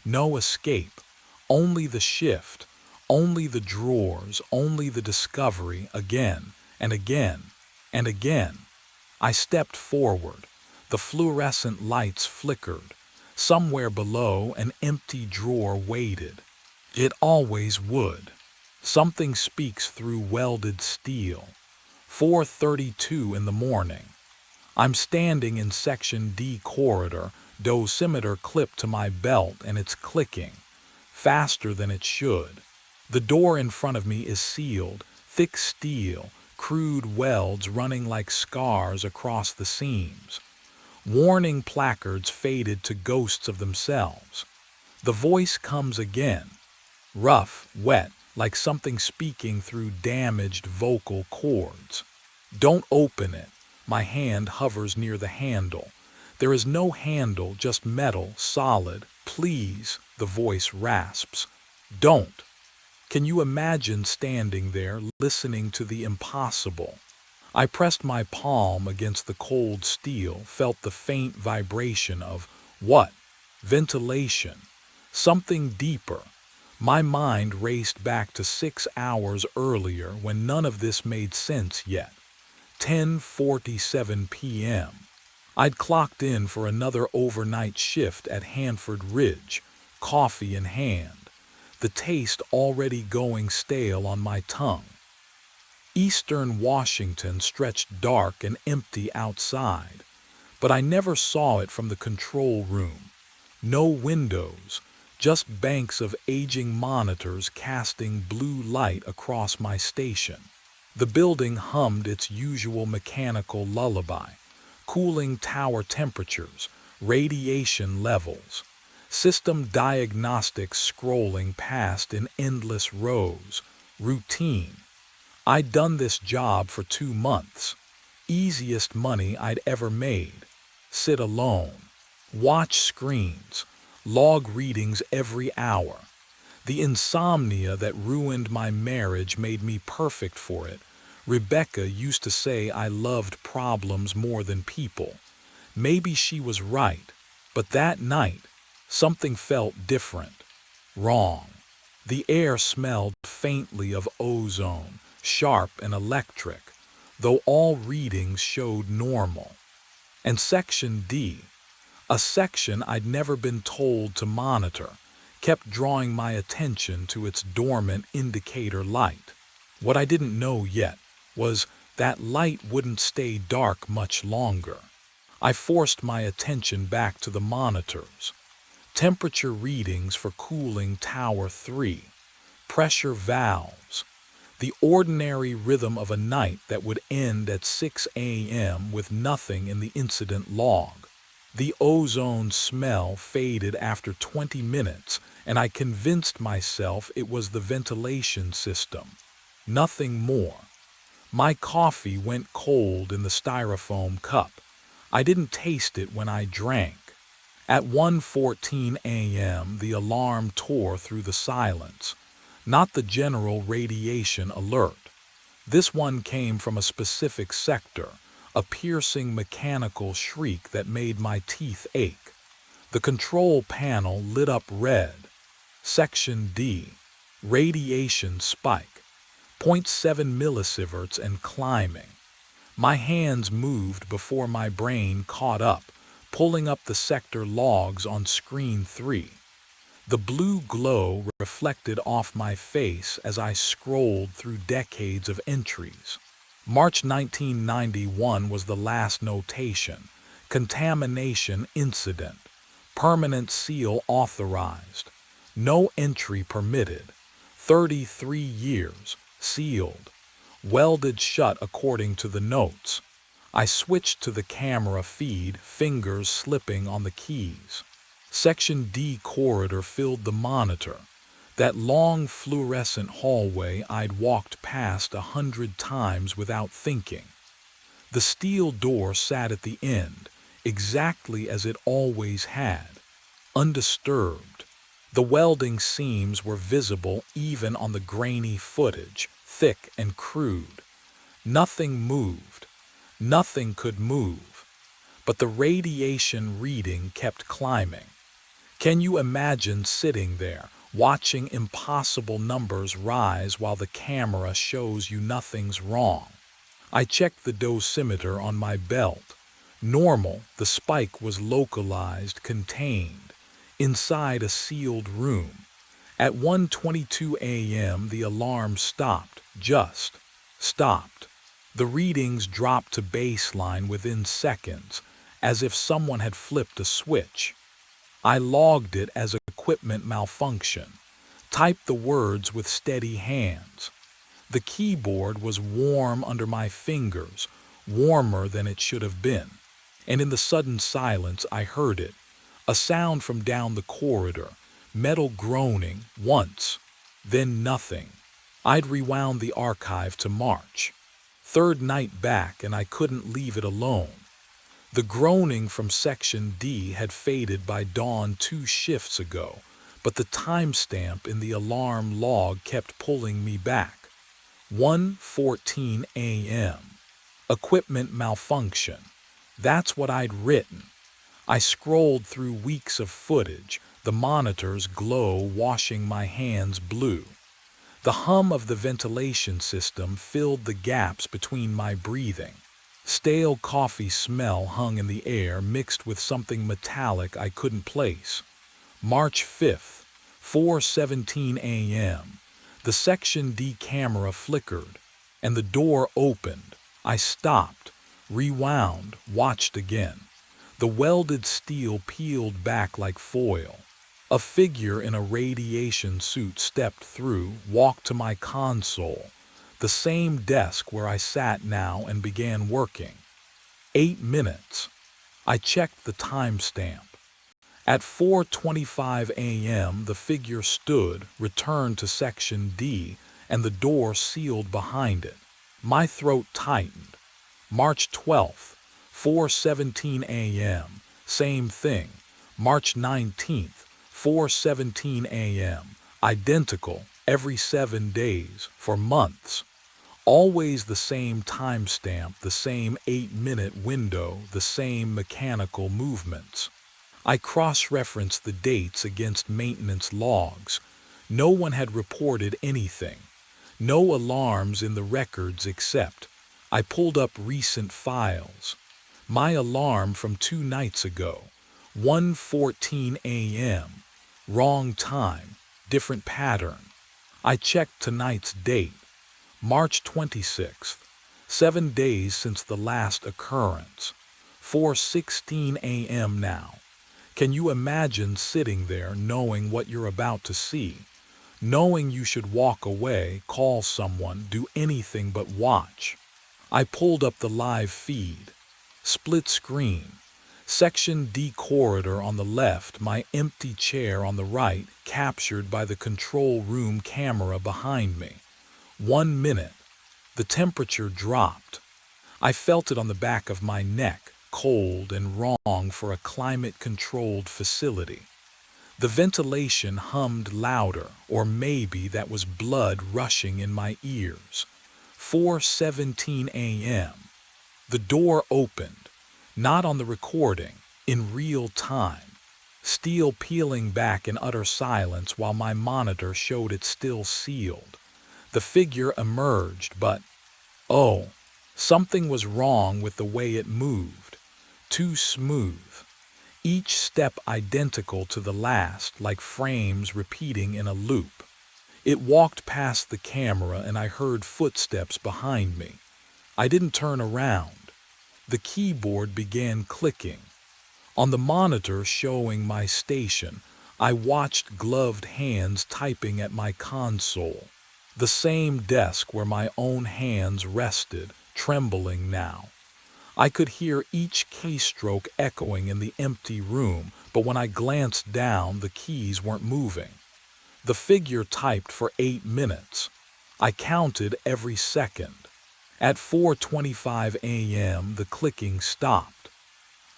no escape, only the shift, only the drawers, only the discovery, again and again and again. I stepped forward. The fluorescent lights flickered. Somewhere below, an empty drawer waited. It always would. Something speaks through welded steel. 4:32 in the morning. I'm standing in Section D corridor, dosimeter clipped to my belt, and it's clicking, faster than it should. The door in front of me is sealed, thick steel, crude welds running like scars across the seams. Warning placards faded to ghosts of themselves. The voice comes again, rough, wet, like something speaking through damaged vocal cords. Don't open it. My hand hovers near the handle. There is no handle, just metal, solid. Please, the voice rasps. Don't. Can you imagine standing there, listening to the impossible? I pressed my palm against the cold steel, felt the faint vibration of what? Ventilation. Something deeper. My mind raced back to 6 hours earlier when none of this made sense yet. 10:47 p.m. I'd clocked in for another overnight shift at Hanford Ridge, coffee in hand, the taste already going stale on my tongue. Eastern Washington stretched dark and empty outside, but I never saw it from the control room. No windows, just banks of aging monitors casting blue light across my station. The building hummed its usual mechanical lullaby, cooling tower temperatures, radiation levels, system diagnostics scrolling past in endless rows, routine. I'd done this job for 2 months, easiest money I'd ever made. Sit alone, watch screens, log readings every hour. The insomnia that ruined my marriage made me perfect for it. Rebecca used to say I loved problems more than people. Maybe she was right, but that night, something felt different, wrong. The air smelled faintly of ozone, sharp and electric, though all readings showed normal. And Section D, a section I'd never been told to monitor, kept drawing my attention to its dormant indicator light. What I didn't know yet was that light wouldn't stay dark much longer. I forced my attention back to the monitors. Temperature readings for cooling Tower 3, pressure valves, the ordinary rhythm of a night that would end at 6 a.m. with nothing in the incident log. The ozone smell faded after 20 minutes, and I convinced myself it was the ventilation system. Nothing more. My coffee went cold in the styrofoam cup. I didn't taste it when I drank. At 1:14 a.m., the alarm tore through the silence. Not the general radiation alert. This one came from a specific sector, a piercing mechanical shriek that made my teeth ache. The control panel lit up red. Section D, radiation spike, 0.7 millisieverts and climbing. My hands moved before my brain caught up, pulling up the sector logs on screen 3. The blue glow reflected off my face as I scrolled through decades of entries. March 1991 was the last notation. Contamination incident. Permanent seal authorized. No entry permitted. 33 years. Sealed. Welded shut according to the notes. I switched to the camera feed, fingers slipping on the keys. Section D corridor filled the monitor. That long fluorescent hallway I'd walked past 100 times without thinking. The steel door sat at the end, exactly as it always had, undisturbed. The welding seams were visible even on the grainy footage, thick and crude. Nothing moved. Nothing could move. But the radiation reading kept climbing. Can you imagine sitting there, watching impossible numbers rise while the camera shows you nothing's wrong? I checked the dosimeter on my belt. Normal, the spike was localized, contained, inside a sealed room. At 1:22 a.m. the alarm stopped, just stopped. The readings dropped to baseline within seconds, as if someone had flipped a switch. I logged it as equipment malfunction, typed the words with steady hands. The keyboard was warm under my fingers, warmer than it should have been. And in the sudden silence I heard it, a sound from down the corridor, metal groaning, once, then nothing. I'd rewound the archive to March. Third night back and I couldn't leave it alone. The groaning from Section D had faded by dawn 2 shifts ago, but the timestamp in the alarm log kept pulling me back. 1:14 a.m. Equipment malfunction. That's what I'd written. I scrolled through weeks of footage, the monitor's glow washing my hands blue. The hum of the ventilation system filled the gaps between my breathing. Stale coffee smell hung in the air mixed with something metallic I couldn't place. March 5th, 4:17 a.m. The Section D camera flickered, and the door opened. I stopped, rewound, watched again. The welded steel peeled back like foil. A figure in a radiation suit stepped through, walked to my console, the same desk where I sat now, and began working. 8 minutes. I checked the timestamp. At 4:25 a.m. the figure stood, returned to Section D, and the door sealed behind it. My throat tightened. March 12th, 4:17 a.m. Same thing. March 19th, 4:17 a.m. Identical, every 7 days, for months. Always the same timestamp, the same 8-minute window, the same mechanical movements. I cross-referenced the dates against maintenance logs. No one had reported anything. No alarms in the records except I pulled up recent files. My alarm from 2 nights ago, 1:14 a.m. Wrong time, different pattern. I checked tonight's date, March 26th, 7 days since the last occurrence, 4:16 a.m. now. Can you imagine sitting there knowing what you're about to see, knowing you should walk away, call someone, do anything but watch? I pulled up the live feed. Split screen. Section D corridor on the left, my empty chair on the right, captured by the control room camera behind me. 1 minute. The temperature dropped. I felt it on the back of my neck, cold and wrong for a climate-controlled facility. The ventilation hummed louder, or maybe that was blood rushing in my ears. 4:17 a.m. The door opened, not on the recording, in real time. Steel peeling back in utter silence while my monitor showed it still sealed. The figure emerged, but, oh, something was wrong with the way it moved. Too smooth. each step identical to the last, like frames repeating in a loop. It walked past the camera and I heard footsteps behind me. I didn't turn around. The keyboard began clicking. On the monitor showing my station, I watched gloved hands typing at my console. The same desk where my own hands rested, trembling now. I could hear each keystroke echoing in the empty room, but when I glanced down, the keys weren't moving. The figure typed for 8 minutes. I counted every second. At 4:25 a.m., the clicking stopped.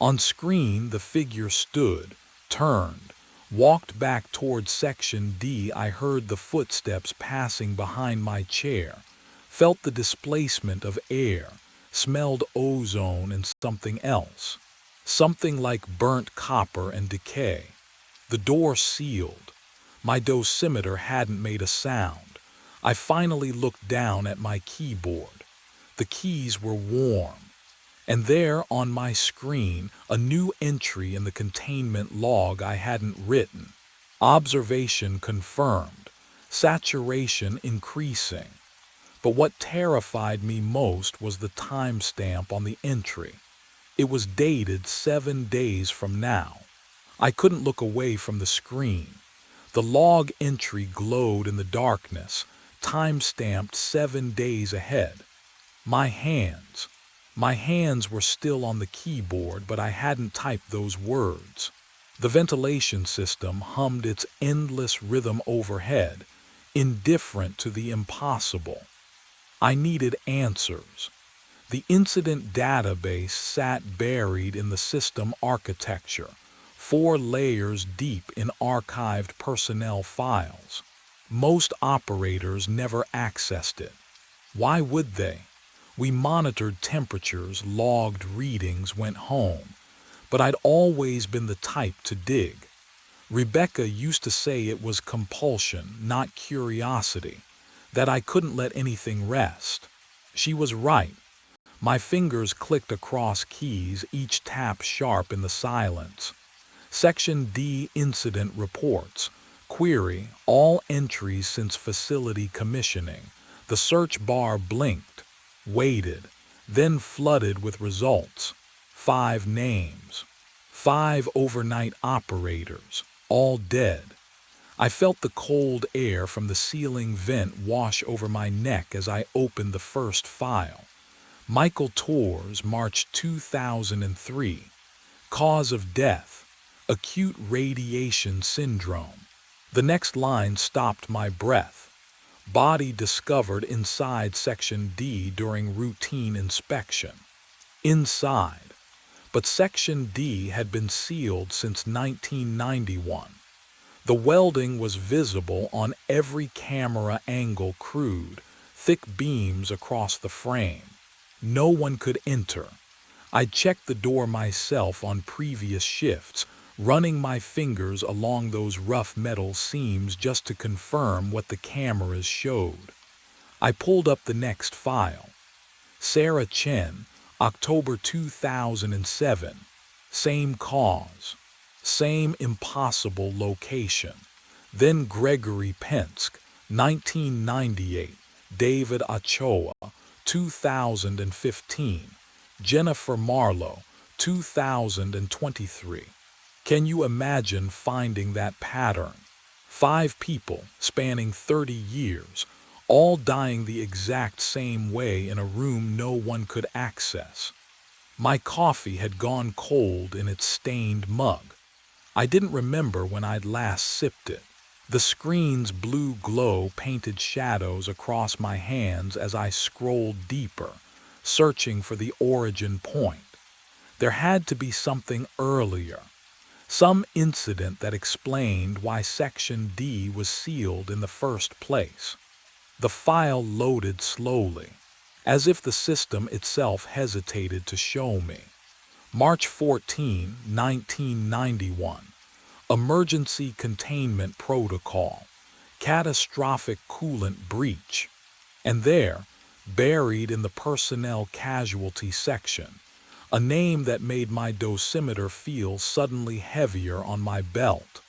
On screen, the figure stood, turned, walked back toward section D. I heard the footsteps passing behind my chair, felt the displacement of air, smelled ozone and something else, something like burnt copper and decay. The door sealed. My dosimeter hadn't made a sound. I finally looked down at my keyboard. The keys were warm. And there on my screen, a new entry in the containment log I hadn't written. Observation confirmed. Saturation increasing. But what terrified me most was the timestamp on the entry. It was dated 7 days from now. I couldn't look away from the screen. The log entry glowed in the darkness, time-stamped 7 days ahead. My hands were still on the keyboard, but I hadn't typed those words. The ventilation system hummed its endless rhythm overhead, indifferent to the impossible. I needed answers. The incident database sat buried in the system architecture, 4 layers deep in archived personnel files. Most operators never accessed it. Why would they? We monitored temperatures, logged readings, went home. But I'd always been the type to dig. Rebecca used to say it was compulsion, not curiosity, that I couldn't let anything rest. She was right. My fingers clicked across keys, each tap sharp in the silence. Section D incident reports. Query, all entries since facility commissioning. The search bar blinked, waited, then flooded with results. 5 names. 5 overnight operators, all dead. I felt the cold air from the ceiling vent wash over my neck as I opened the first file. Michael Torres, March 2003. Cause of death, acute radiation syndrome. The next line stopped my breath. Body discovered inside Section D during routine inspection. Inside. But Section D had been sealed since 1991. The welding was visible on every camera angle, crude, thick beams across the frame. No one could enter. I'd checked the door myself on previous shifts, running my fingers along those rough metal seams just to confirm what the cameras showed. I pulled up the next file. Sarah Chen, October 2007. Same cause. Same impossible location. Then Gregory Penske, 1998. David Ochoa, 2015. Jennifer Marlowe, 2023. Can you imagine finding that pattern? 5 people spanning 30 years, all dying the exact same way in a room no one could access. My coffee had gone cold in its stained mug. I didn't remember when I'd last sipped it. The screen's blue glow painted shadows across my hands as I scrolled deeper, searching for the origin point. There had to be something earlier. Some incident that explained why Section D was sealed in the first place. The file loaded slowly, as if the system itself hesitated to show me. March 14, 1991. Emergency Containment Protocol. Catastrophic coolant breach. And there, buried in the personnel casualty section, a name that made my dosimeter feel suddenly heavier on my belt.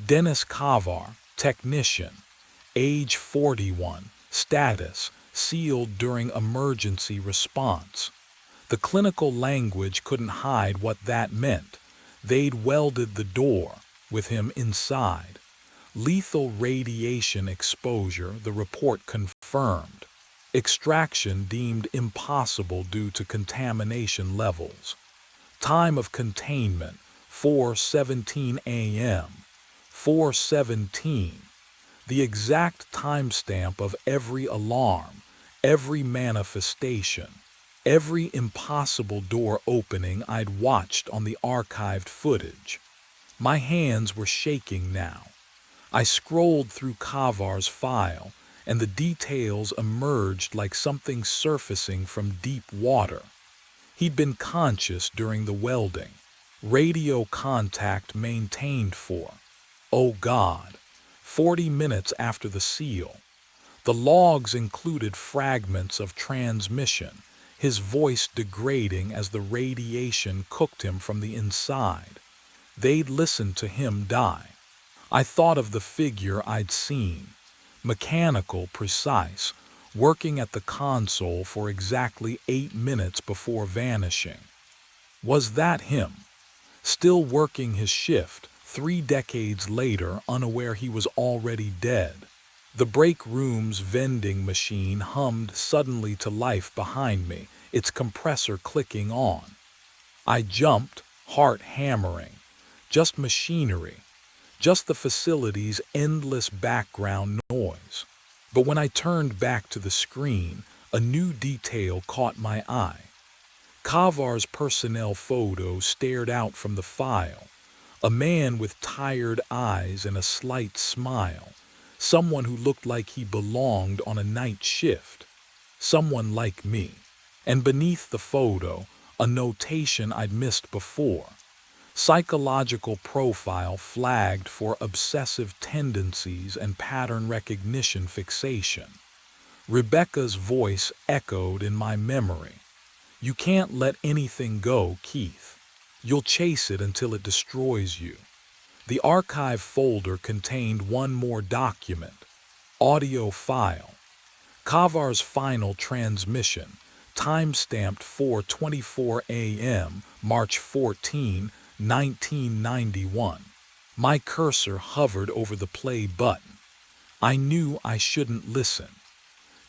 Dennis Kavar, technician, age 41, status, sealed during emergency response. The clinical language couldn't hide what that meant. They'd welded the door, with him inside. Lethal radiation exposure, the report confirmed. Extraction deemed impossible due to contamination levels. Time of containment, 4:17 a.m. 4:17. The exact timestamp of every alarm, every manifestation, every impossible door opening I'd watched on the archived footage. My hands were shaking now. I scrolled through Kavar's file, and the details emerged like something surfacing from deep water. He'd been conscious during the welding. Radio contact maintained for, oh God, 40 minutes after the seal. The logs included fragments of transmission, his voice degrading as the radiation cooked him from the inside. They'd listened to him die. I thought of the figure I'd seen, mechanical, precise, working at the console for exactly 8 minutes before vanishing. Was that him? Still working his shift, 3 decades later, unaware he was already dead. The break room's vending machine hummed suddenly to life behind me, its compressor clicking on. I jumped, heart hammering. Just machinery. Just the facility's endless background noise. But when I turned back to the screen, a new detail caught my eye. Kavar's personnel photo stared out from the file. A man with tired eyes and a slight smile. Someone who looked like he belonged on a night shift. Someone like me. And beneath the photo, a notation I'd missed before. Psychological profile flagged for obsessive tendencies and pattern recognition fixation. Rebecca's voice echoed in my memory. You can't let anything go, Keith. You'll chase it until it destroys you. The archive folder contained one more document. Audio file. Kavar's final transmission, time-stamped 4:24 a.m., March 14, 1991. My cursor hovered over the play button. I knew I shouldn't listen.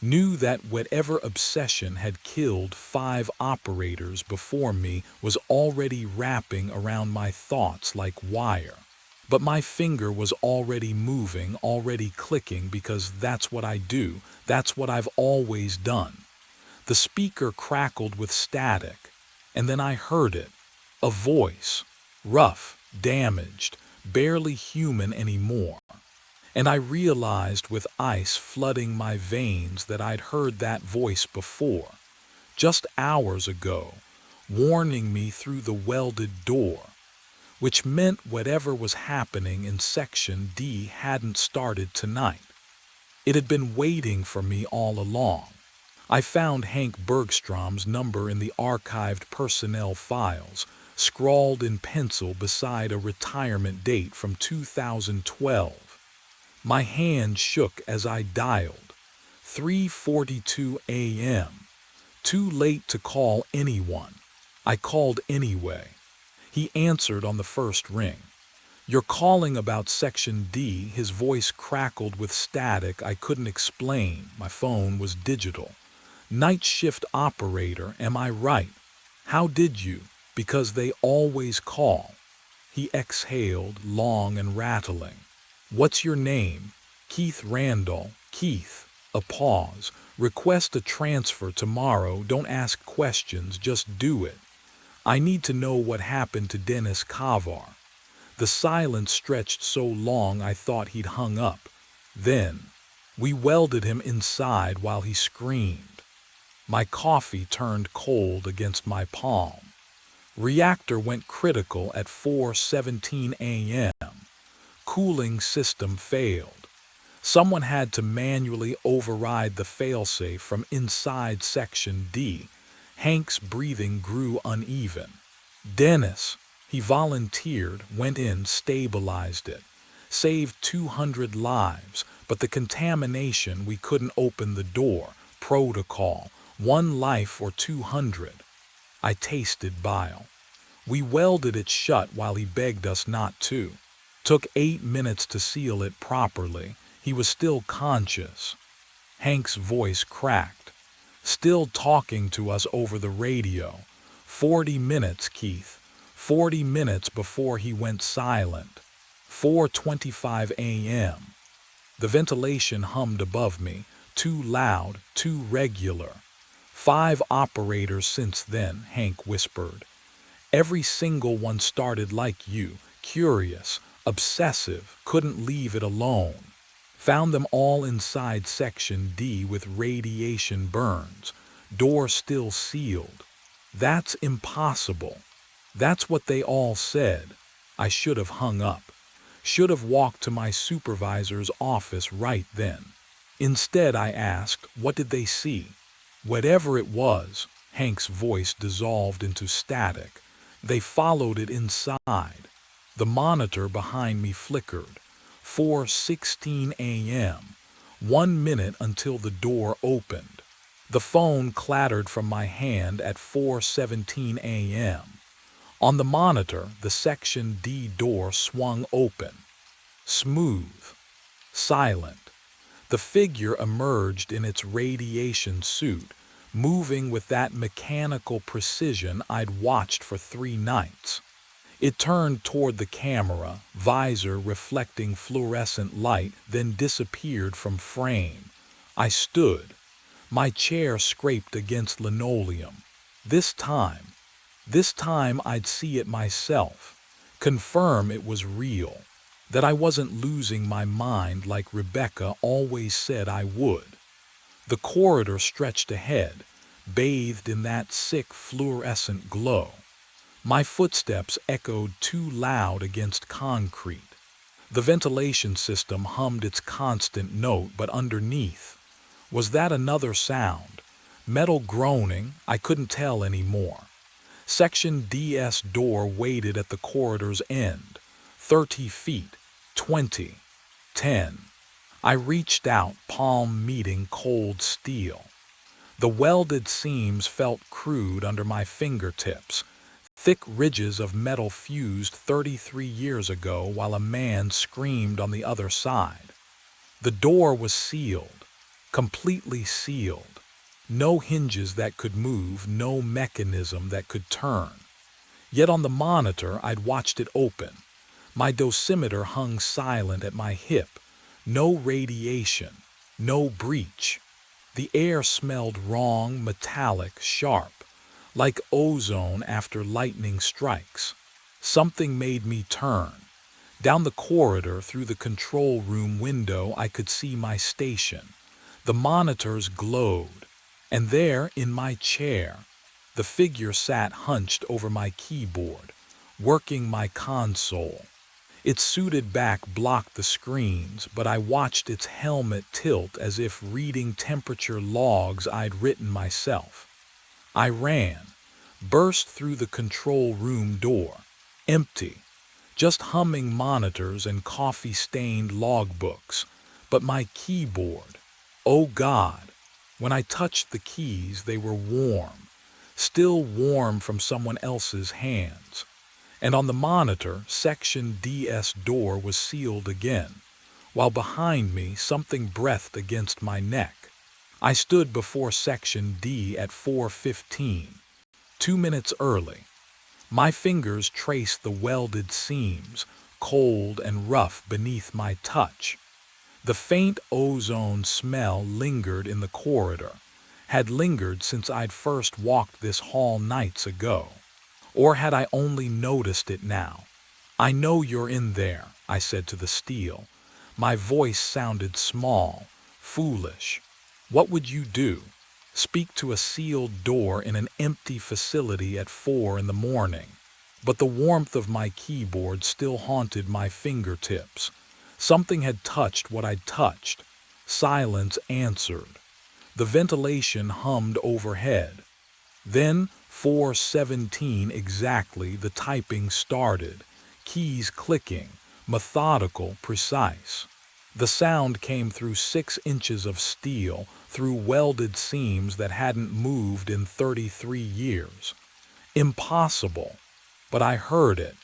Knew that whatever obsession had killed 5 operators before me was already wrapping around my thoughts like wire. But my finger was already moving, already clicking, because that's what I do, that's what I've always done. The speaker crackled with static, and then I heard it. A voice. Rough, damaged, barely human anymore. And I realized with ice flooding my veins that I'd heard that voice before, just hours ago, warning me through the welded door, which meant whatever was happening in Section D hadn't started tonight. It had been waiting for me all along. I found Hank Bergstrom's number in the archived personnel files, scrawled in pencil beside a retirement date from 2012. My hand shook as I dialed. 3:42 a.m. Too late to call anyone. I called anyway. He answered on the first ring. You're calling about Section D. His voice crackled with static I couldn't explain. My phone was digital. Night shift operator, am I right? How did you? Because they always call. He exhaled, long and rattling. What's your name? Keith Randall. Keith. A pause. Request a transfer tomorrow. Don't ask questions, just do it. I need to know what happened to Dennis Kavar. The silence stretched so long I thought he'd hung up. Then, we welded him inside while he screamed. My coffee turned cold against my palm. Reactor went critical at 4:17 a.m. Cooling system failed. Someone had to manually override the failsafe from inside Section D. Hank's breathing grew uneven. Dennis, he volunteered, went in, stabilized it. Saved 200 lives, but the contamination, we couldn't open the door. Protocol, 1 life or 200. I tasted bile. We welded it shut while he begged us not to. Took 8 minutes to seal it properly. He was still conscious. Hank's voice cracked. Still talking to us over the radio. 40 minutes, Keith. 40 minutes before he went silent. 4:25 a.m. The ventilation hummed above me, too loud, too regular. 5 operators since then, Hank whispered. Every single one started like you, curious, obsessive, couldn't leave it alone. Found them all inside Section D with radiation burns, door still sealed. That's impossible. That's what they all said. I should have hung up. Should have walked to my supervisor's office right then. Instead, I asked, what did they see? Whatever it was, Hank's voice dissolved into static. They followed it inside. The monitor behind me flickered. 4:16 a.m. 1 minute until the door opened. The phone clattered from my hand at 4:17 a.m. On the monitor, the Section D door swung open. Smooth. Silent. The figure emerged in its radiation suit, moving with that mechanical precision I'd watched for 3 nights. It turned toward the camera, visor reflecting fluorescent light, then disappeared from frame. I stood. My chair scraped against linoleum. This time I'd see it myself, confirm it was real, that I wasn't losing my mind like Rebecca always said I would. The corridor stretched ahead, bathed in that sick fluorescent glow. My footsteps echoed too loud against concrete. The ventilation system hummed its constant note, but underneath, was that another sound? Metal groaning? I couldn't tell anymore. Section D's door waited at the corridor's end. 30 feet. 20. 10. I reached out, palm meeting cold steel. The welded seams felt crude under my fingertips. Thick ridges of metal fused 33 years ago while a man screamed on the other side. The door was sealed. Completely sealed. No hinges that could move, no mechanism that could turn. Yet on the monitor I'd watched it open. My dosimeter hung silent at my hip. No radiation. No breach. The air smelled wrong, metallic, sharp. Like ozone after lightning strikes. Something made me turn. Down the corridor, through the control room window, I could see my station. The monitors glowed. And there, in my chair, the figure sat hunched over my keyboard, working my console. Its suited back blocked the screens, but I watched its helmet tilt as if reading temperature logs I'd written myself. I ran, burst through the control room door, empty, just humming monitors and coffee-stained logbooks. But my keyboard, oh God, when I touched the keys they were warm, still warm from someone else's hands. And on the monitor, Section D's door was sealed again, while behind me something breathed against my neck. I stood before Section D at 4:15, 2 minutes early. My fingers traced the welded seams, cold and rough beneath my touch. The faint ozone smell lingered in the corridor, had lingered since I'd first walked this hall nights ago. Or had I only noticed it now? I know you're in there, I said to the steel. My voice sounded small, foolish. What would you do? Speak to a sealed door in an empty facility at 4 in the morning? But the warmth of my keyboard still haunted my fingertips. Something had touched what I'd touched. Silence answered. The ventilation hummed overhead. Then 4:17 exactly, the typing started, keys clicking, methodical, precise. The sound came through 6 inches of steel, through welded seams that hadn't moved in 33 years. Impossible, but I heard it.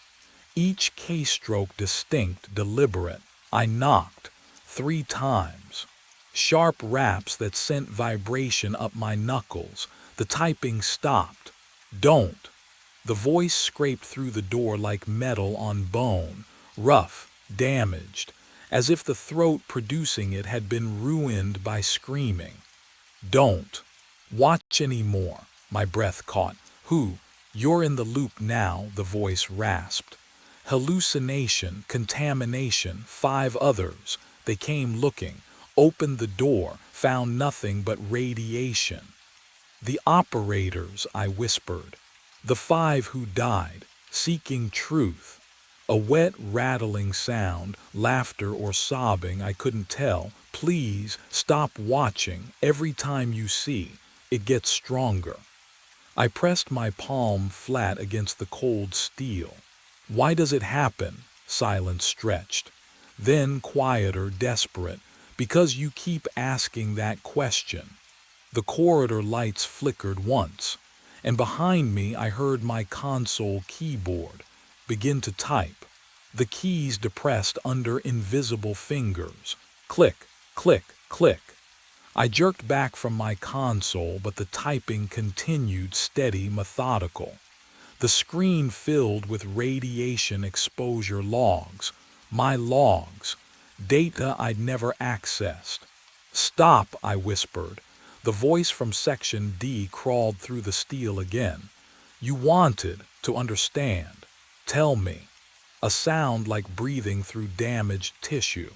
Each keystroke distinct, deliberate. I knocked 3 times. Sharp raps that sent vibration up my knuckles. The typing stopped. Don't. The voice scraped through the door like metal on bone, rough, damaged, as if the throat producing it had been ruined by screaming. Don't watch anymore, my breath caught. Who? You're in the loop now, the voice rasped. Hallucination, contamination, 5 others. They came looking, opened the door, found nothing but radiation. The operators, I whispered. The 5 who died, seeking truth. A wet, rattling sound, laughter or sobbing, I couldn't tell. Please, stop watching. Every time you see, it gets stronger. I pressed my palm flat against the cold steel. Why does it happen? Silence stretched. Then quieter, desperate. Because you keep asking that question. The corridor lights flickered once, and behind me I heard my console keyboard begin to type. The keys depressed under invisible fingers. Click, click, click. I jerked back from my console, but the typing continued, steady, methodical. The screen filled with radiation exposure logs. My logs. Data I'd never accessed. Stop, I whispered. The voice from Section D crawled through the steel again. You wanted to understand. Tell me. A sound like breathing through damaged tissue.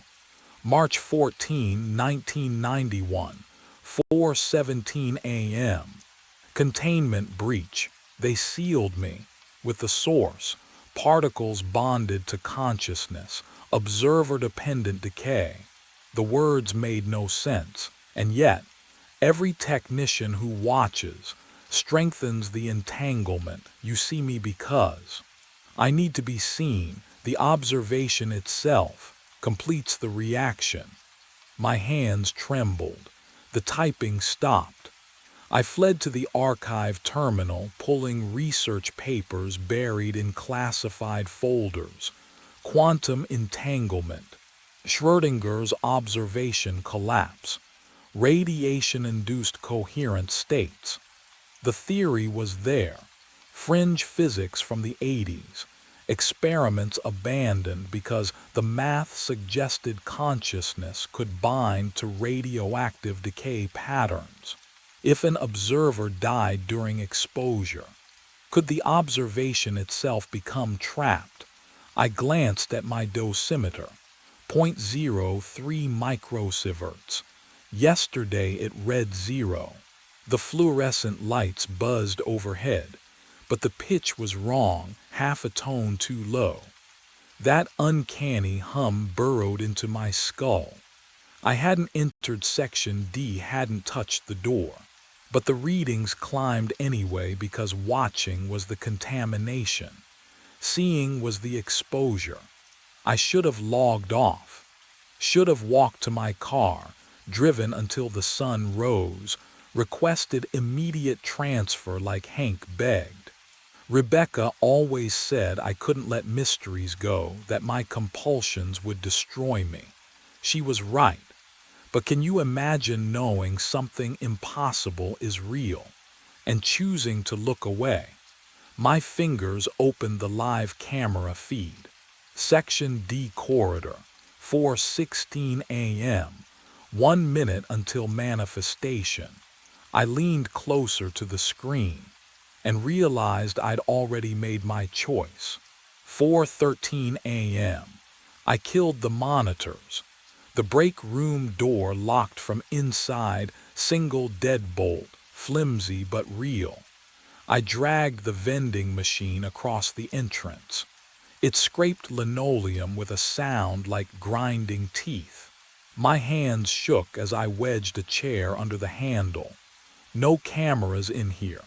March 14, 1991, 4:17 a.m. Containment breach. They sealed me. With the source. Particles bonded to consciousness. Observer-dependent decay. The words made no sense, and yet, every technician who watches strengthens the entanglement. You see me because I need to be seen. The observation itself completes the reaction. My hands trembled. The typing stopped. I fled to the archive terminal, pulling research papers buried in classified folders. Quantum entanglement. Schrödinger's observation collapse. Radiation-induced coherent states. The theory was there. Fringe physics from the 80s. Experiments abandoned because the math suggested consciousness could bind to radioactive decay patterns. If an observer died during exposure, could the observation itself become trapped? I glanced at my dosimeter. 0.03 microsieverts. Yesterday it read 0. The fluorescent lights buzzed overhead, but the pitch was wrong, half a tone too low. That uncanny hum burrowed into my skull. I hadn't entered Section D, hadn't touched the door. But the readings climbed anyway because watching was the contamination. Seeing was the exposure. I should have logged off. Should have walked to my car, driven until the sun rose, requested immediate transfer like Hank begged. Rebecca always said I couldn't let mysteries go, that my compulsions would destroy me. She was right. But can you imagine knowing something impossible is real and choosing to look away? My fingers opened the live camera feed. Section D corridor, 4:16 a.m., 1 minute until manifestation. I leaned closer to the screen and realized I'd already made my choice. 4:13 a.m. I killed the monitors. The break room door locked from inside, single deadbolt, flimsy but real. I dragged the vending machine across the entrance. It scraped linoleum with a sound like grinding teeth. My hands shook as I wedged a chair under the handle. No cameras in here.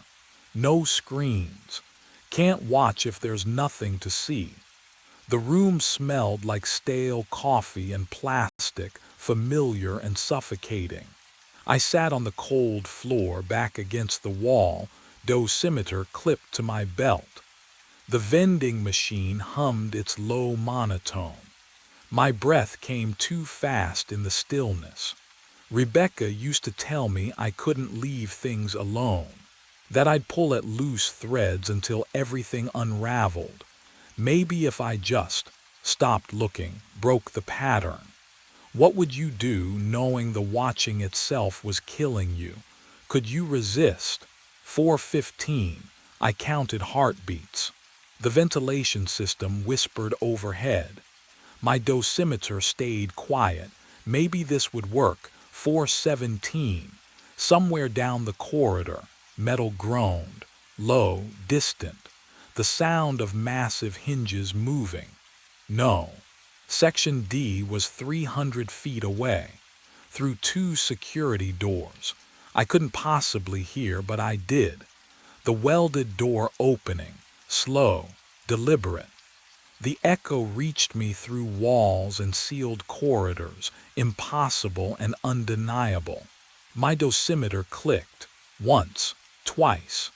No screens. Can't watch if there's nothing to see. The room smelled like stale coffee and plastic, familiar and suffocating. I sat on the cold floor back against the wall, dosimeter clipped to my belt. The vending machine hummed its low monotone. My breath came too fast in the stillness. Rebecca used to tell me I couldn't leave things alone, that I'd pull at loose threads until everything unraveled. Maybe if I just stopped looking, broke the pattern. What would you do knowing the watching itself was killing you? Could you resist? 4:15. I counted heartbeats. The ventilation system whispered overhead. My dosimeter stayed quiet. Maybe this would work. 4:17. Somewhere down the corridor, metal groaned. Low, distant. The sound of massive hinges moving. No. Section D was 300 feet away, through 2 security doors. I couldn't possibly hear, but I did. The welded door opening, slow, deliberate. The echo reached me through walls and sealed corridors, impossible and undeniable. My dosimeter clicked, once, twice.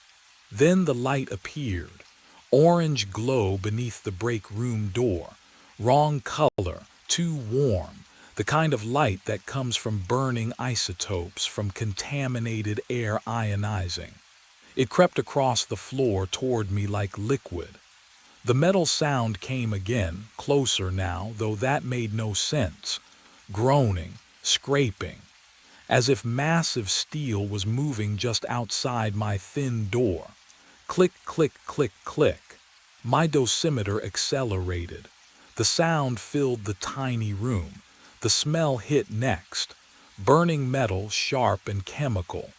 Then the light appeared, orange glow beneath the break room door. Wrong color, too warm, the kind of light that comes from burning isotopes, from contaminated air ionizing. It crept across the floor toward me like liquid. The metal sound came again, closer now, though that made no sense. Groaning, scraping, as if massive steel was moving just outside my thin door. Click, click, click, click. My dosimeter accelerated. The sound filled the tiny room. The smell hit next. Burning metal, sharp and chemical.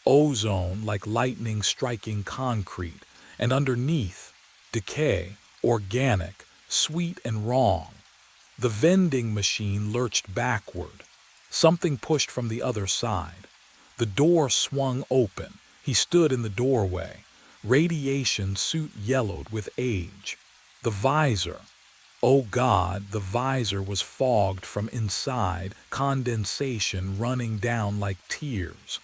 Ozone like lightning striking concrete. And underneath, decay, organic, sweet and wrong. The vending machine lurched backward. Something pushed from the other side. The door swung open. He stood in the doorway. Radiation suit yellowed with age. The visor. Oh God, the visor was fogged from inside, condensation running down like tears.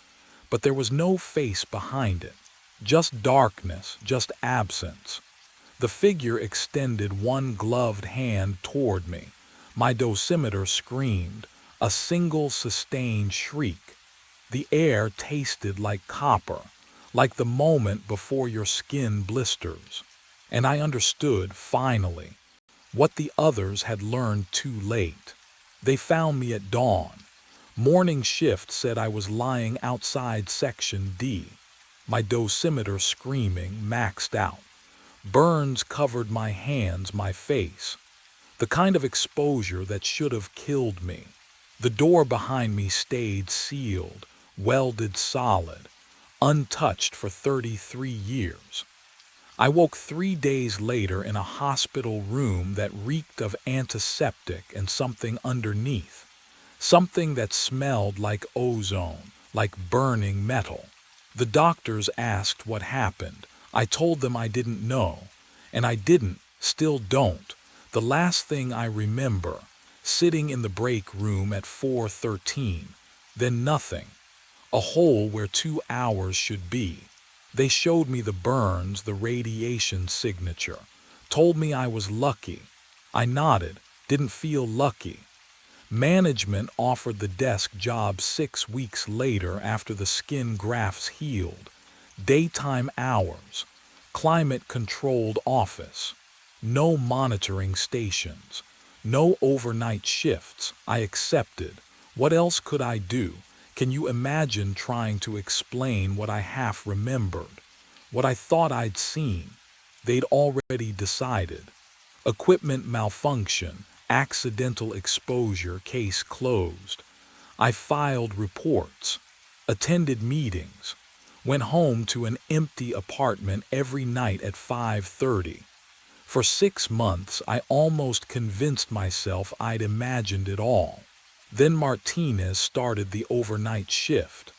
But there was no face behind it. Just darkness, just absence. The figure extended one gloved hand toward me. My dosimeter screamed, a single sustained shriek. The air tasted like copper, like the moment before your skin blisters. And I understood, finally, what the others had learned too late. They found me at dawn. Morning shift said I was lying outside Section D. My dosimeter screaming, maxed out. Burns covered my hands, my face. The kind of exposure that should have killed me. The door behind me stayed sealed, welded solid, untouched for 33 years. I woke 3 days later in a hospital room that reeked of antiseptic and something underneath. Something that smelled like ozone, like burning metal. The doctors asked what happened. I told them I didn't know. And I didn't, still don't. The last thing I remember, sitting in the break room at 4:13. Then nothing. A hole where 2 hours should be. They showed me the burns, the radiation signature. Told me I was lucky. I nodded, didn't feel lucky. Management offered the desk job 6 weeks later after the skin grafts healed. Daytime hours. Climate-controlled office. No monitoring stations. No overnight shifts. I accepted. What else could I do? Can you imagine trying to explain what I half remembered? What I thought I'd seen? They'd already decided. Equipment malfunction, accidental exposure, case closed. I filed reports, attended meetings, went home to an empty apartment every night at 5:30. For 6 months, I almost convinced myself I'd imagined it all. Then Martinez started the overnight shift.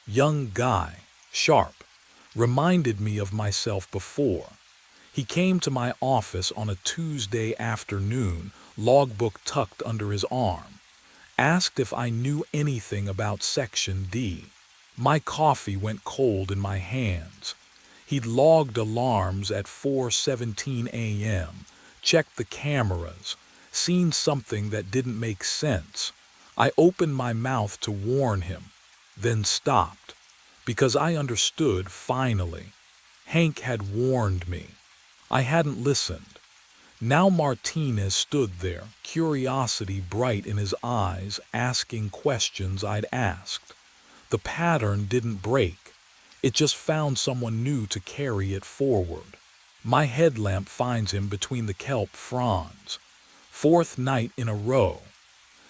Young guy, sharp, reminded me of myself before. He came to my office on a Tuesday afternoon, logbook tucked under his arm, asked if I knew anything about Section D. My coffee went cold in my hands. He'd logged alarms at 4:17 a.m., checked the cameras, seen something that didn't make sense. I opened my mouth to warn him, then stopped, because I understood finally. Hank had warned me. I hadn't listened. Now Martinez stood there, curiosity bright in his eyes, asking questions I'd asked. The pattern didn't break. It just found someone new to carry it forward. My headlamp finds him between the kelp fronds. Fourth night in a row.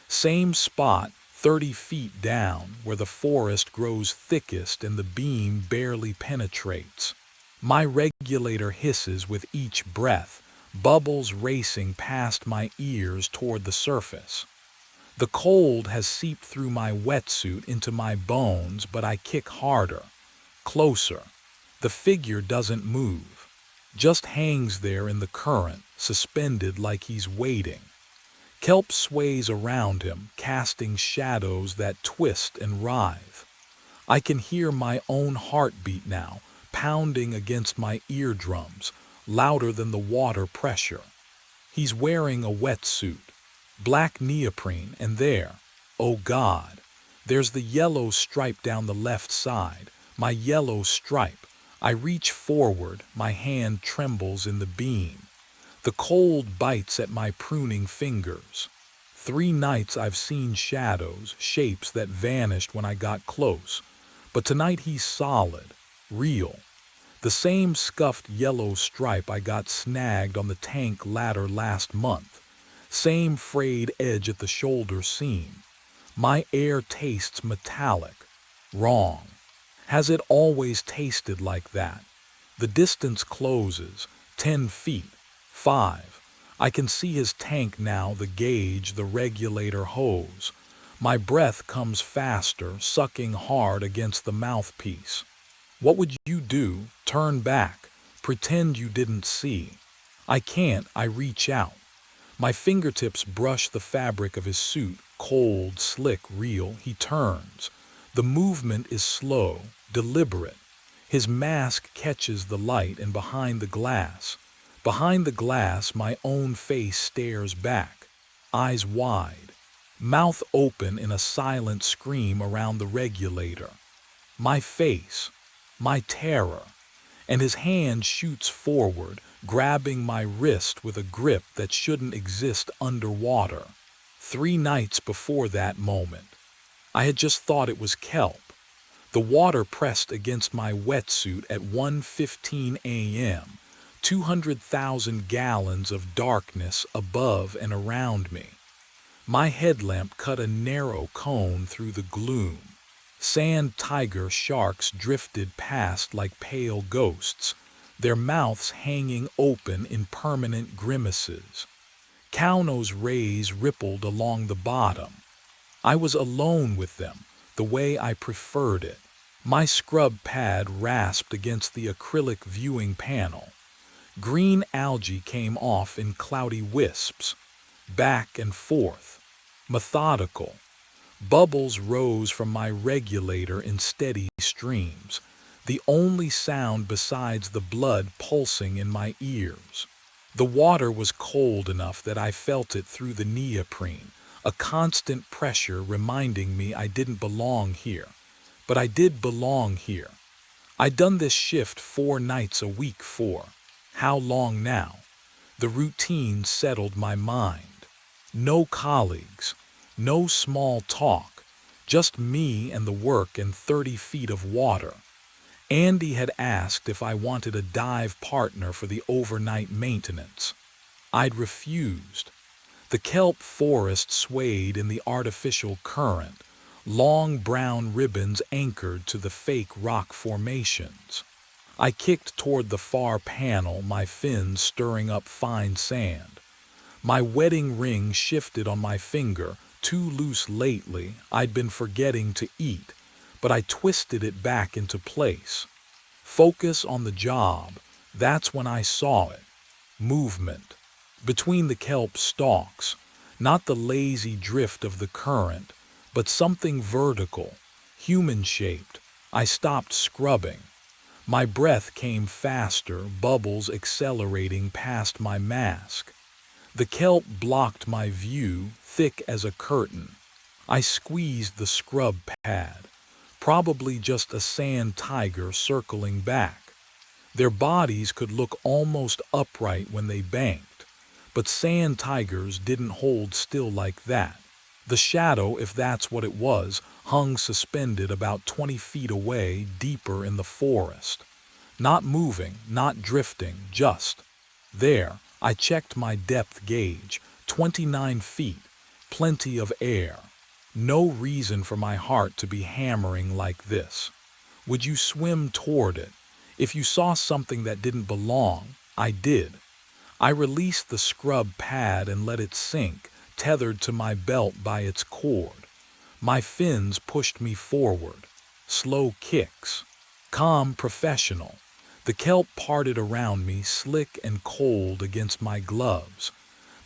Same spot, 30 feet down, where the forest grows thickest and the beam barely penetrates. My regulator hisses with each breath, bubbles racing past my ears toward the surface. The cold has seeped through my wetsuit into my bones, but I kick harder. Closer. The figure doesn't move. Just hangs there in the current, suspended like he's waiting. Kelp sways around him, casting shadows that twist and writhe. I can hear my own heartbeat now, pounding against my eardrums, louder than the water pressure. He's wearing a wetsuit, black neoprene, and there, oh God, there's the yellow stripe down the left side, my yellow stripe. I reach forward, my hand trembles in the beam. The cold bites at my pruning fingers. 3 nights I've seen shadows, shapes that vanished when I got close, but tonight he's solid, real. The same scuffed yellow stripe I got snagged on the tank ladder last month. Same frayed edge at the shoulder seam. My air tastes metallic. Wrong. Has it always tasted like that? The distance closes. 10 feet. 5. I can see his tank now, the gauge, the regulator hose. My breath comes faster, sucking hard against the mouthpiece. What would you do? Turn back. Pretend you didn't see. I can't. I reach out. My fingertips brush the fabric of his suit, cold, slick, real. He turns. The movement is slow, deliberate. His mask catches the light, and behind the glass, my own face stares back, eyes wide, mouth open in a silent scream around the regulator. My face, my terror, and his hand shoots forward, grabbing my wrist with a grip that shouldn't exist underwater. 3 nights before that moment, I had just thought it was kelp. The water pressed against my wetsuit at 1:15 a.m., 200,000 gallons of darkness above and around me. My headlamp cut a narrow cone through the gloom. Sand tiger sharks drifted past like pale ghosts, their mouths hanging open in permanent grimaces. Kauno's rays rippled along the bottom. I was alone with them, the way I preferred it. My scrub pad rasped against the acrylic viewing panel. Green algae came off in cloudy wisps, back and forth, methodical. Bubbles rose from my regulator in steady streams, the only sound besides the blood pulsing in my ears. The water was cold enough that I felt it through the neoprene, a constant pressure reminding me I didn't belong here. But I did belong here. I'd done this shift 4 nights a week for how long now? The routine settled my mind. No colleagues, no small talk, just me and the work and 30 feet of water. Andy had asked if I wanted a dive partner for the overnight maintenance. I'd refused. The kelp forest swayed in the artificial current, long brown ribbons anchored to the fake rock formations. I kicked toward the far panel, my fins stirring up fine sand. My wedding ring shifted on my finger, too loose lately. I'd been forgetting to eat, but I twisted it back into place. Focus on the job. That's when I saw it. Movement. Between the kelp stalks, not the lazy drift of the current, but something vertical, human-shaped. I stopped scrubbing. My breath came faster, bubbles accelerating past my mask. The kelp blocked my view, thick as a curtain. I squeezed the scrub pad. Probably just a sand tiger circling back. Their bodies could look almost upright when they banked, but sand tigers didn't hold still like that. The shadow, if that's what it was, hung suspended about 20 feet away, deeper in the forest. Not moving, not drifting, just there. I checked my depth gauge, 29 feet, plenty of air. No reason for my heart to be hammering like this. Would you swim toward it? If you saw something that didn't belong, I did. I released the scrub pad and let it sink, tethered to my belt by its cord. My fins pushed me forward. Slow kicks. Calm, professional. The kelp parted around me, slick and cold against my gloves.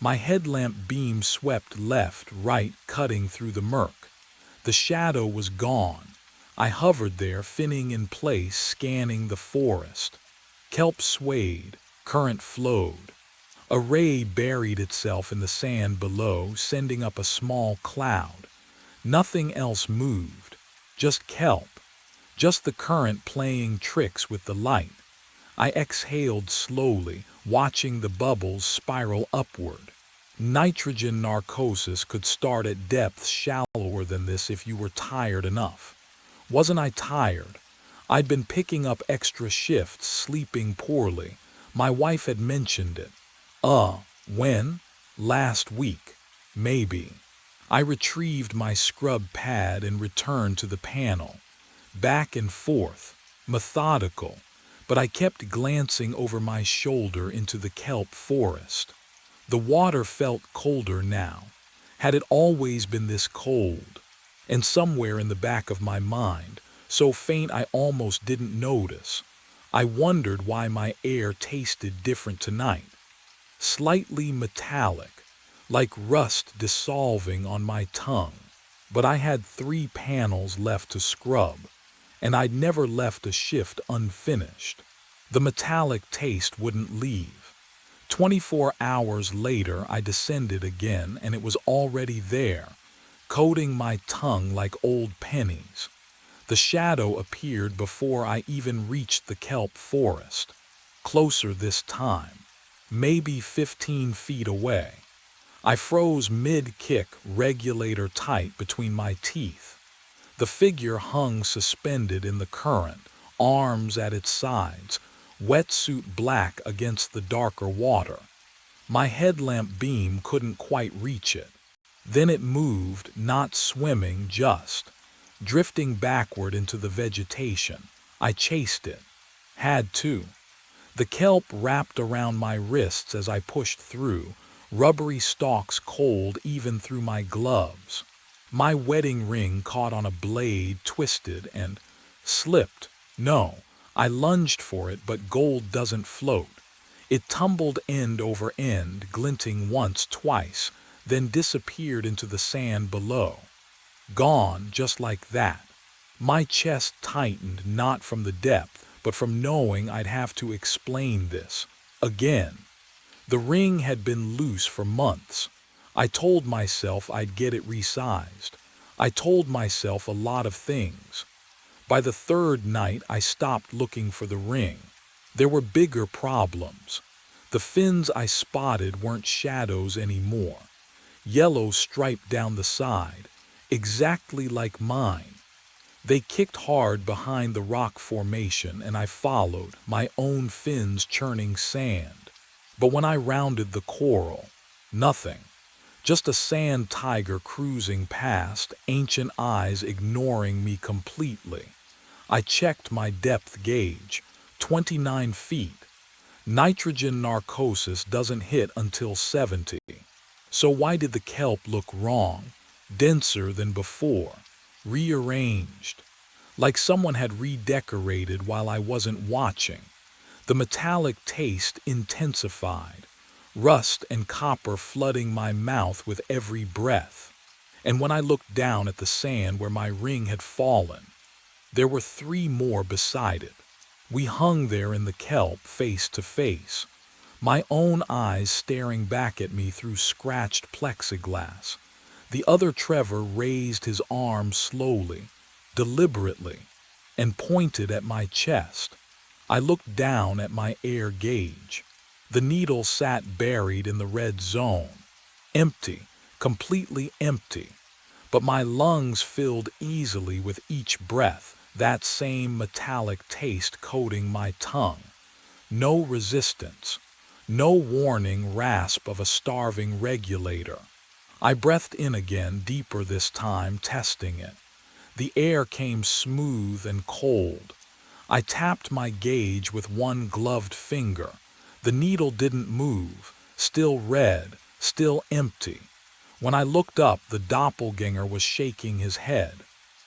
My headlamp beam swept left, right, cutting through the murk. The shadow was gone. I hovered there, finning in place, scanning the forest. Kelp swayed, current flowed. A ray buried itself in the sand below, sending up a small cloud. Nothing else moved, just kelp, just the current playing tricks with the light. I exhaled slowly, watching the bubbles spiral upward. Nitrogen narcosis could start at depths shallower than this if you were tired enough. Wasn't I tired? I'd been picking up extra shifts, sleeping poorly. My wife had mentioned it. When? Last week. Maybe. I retrieved my scrub pad and returned to the panel. Back and forth, methodical, but I kept glancing over my shoulder into the kelp forest. The water felt colder now. Had it always been this cold? And somewhere in the back of my mind, so faint I almost didn't notice, I wondered why my air tasted different tonight. Slightly metallic, like rust dissolving on my tongue. But I had 3 panels left to scrub, and I'd never left a shift unfinished. The metallic taste wouldn't leave. 24 hours later, I descended again, and it was already there, coating my tongue like old pennies. The shadow appeared before I even reached the kelp forest. Closer this time, maybe 15 feet away. I froze mid-kick, regulator tight between my teeth. The figure hung suspended in the current, arms at its sides, wetsuit black against the darker water. My headlamp beam couldn't quite reach it. Then it moved, not swimming, just drifting backward into the vegetation. I chased it. Had to. The kelp wrapped around my wrists as I pushed through, rubbery stalks cold even through my gloves. My wedding ring caught on a blade, twisted, and slipped. No, I lunged for it, but gold doesn't float. It tumbled end over end, glinting once, twice, then disappeared into the sand below. Gone just like that. My chest tightened, not from the depth, but from knowing I'd have to explain this. Again. The ring had been loose for months. I told myself I'd get it resized. I told myself a lot of things. By the 3rd night, I stopped looking for the ring. There were bigger problems. The fins I spotted weren't shadows anymore. Yellow striped down the side, exactly like mine. They kicked hard behind the rock formation, and I followed, my own fins churning sand. But when I rounded the coral, nothing. Just a sand tiger cruising past, ancient eyes ignoring me completely. I checked my depth gauge, 29 feet. Nitrogen narcosis doesn't hit until 70. So why did the kelp look wrong, denser than before, rearranged? like someone had redecorated while I wasn't watching. The metallic taste intensified, rust and copper flooding my mouth with every breath. And when I looked down at the sand where my ring had fallen, there were three more beside it. We hung there in the kelp, face to face, my own eyes staring back at me through scratched plexiglass. The other Trevor raised his arm slowly, deliberately, and pointed at my chest. I looked down at my air gauge. The needle sat buried in the red zone. Empty, completely empty. But my lungs filled easily with each breath, that same metallic taste coating my tongue. No resistance. No warning rasp of a starving regulator. I breathed in again, deeper this time, testing it. The air came smooth and cold. I tapped my gauge with one gloved finger. The needle didn't move, still red, still empty. When I looked up, the doppelganger was shaking his head,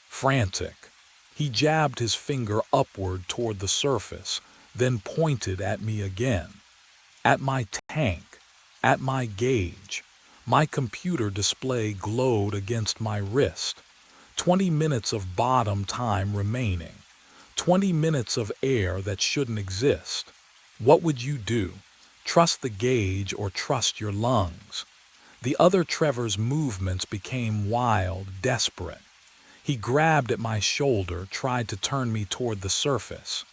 frantic. He jabbed his finger upward toward the surface, then pointed at me again. At my tank, at my gauge. My computer display glowed against my wrist. 20 minutes of bottom time remaining. 20 minutes of air that shouldn't exist. What would you do? Trust the gauge or trust your lungs? The other Trevor's movements became wild, desperate. He grabbed at my shoulder, tried to turn me toward the surface.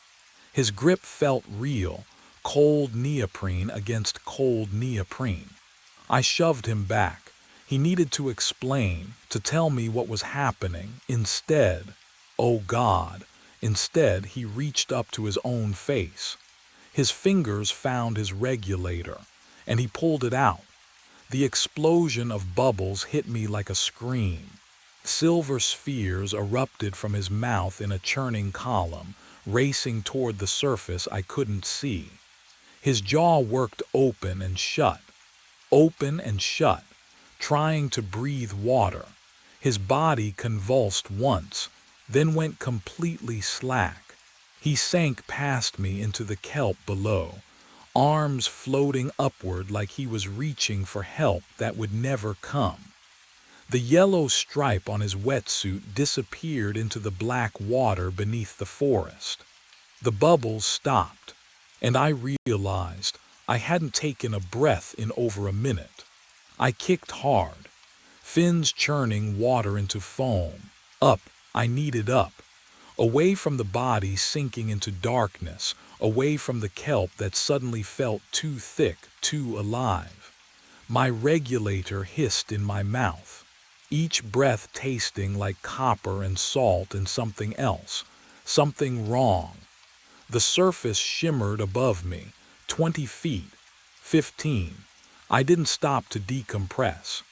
His grip felt real, cold neoprene against cold neoprene. I shoved him back. He needed to explain, to tell me what was happening. Instead, oh God, instead he reached up to his own face. His fingers found his regulator, and he pulled it out. The explosion of bubbles hit me like a scream. Silver spheres erupted from his mouth in a churning column, racing toward the surface I couldn't see. His jaw worked open and shut, trying to breathe water. His body convulsed once, then went completely slack. He sank past me into the kelp below, arms floating upward like he was reaching for help that would never come. The yellow stripe on his wetsuit disappeared into the black water beneath the forest. The bubbles stopped, and I realized I hadn't taken a breath in over a minute. I kicked hard, fins churning water into foam. Up, I needed up. Away from the body sinking into darkness, away from the kelp that suddenly felt too thick, too alive. My regulator hissed in my mouth, each breath tasting like copper and salt and something else, something wrong. The surface shimmered above me, 20 feet, 15. I didn't stop to decompress.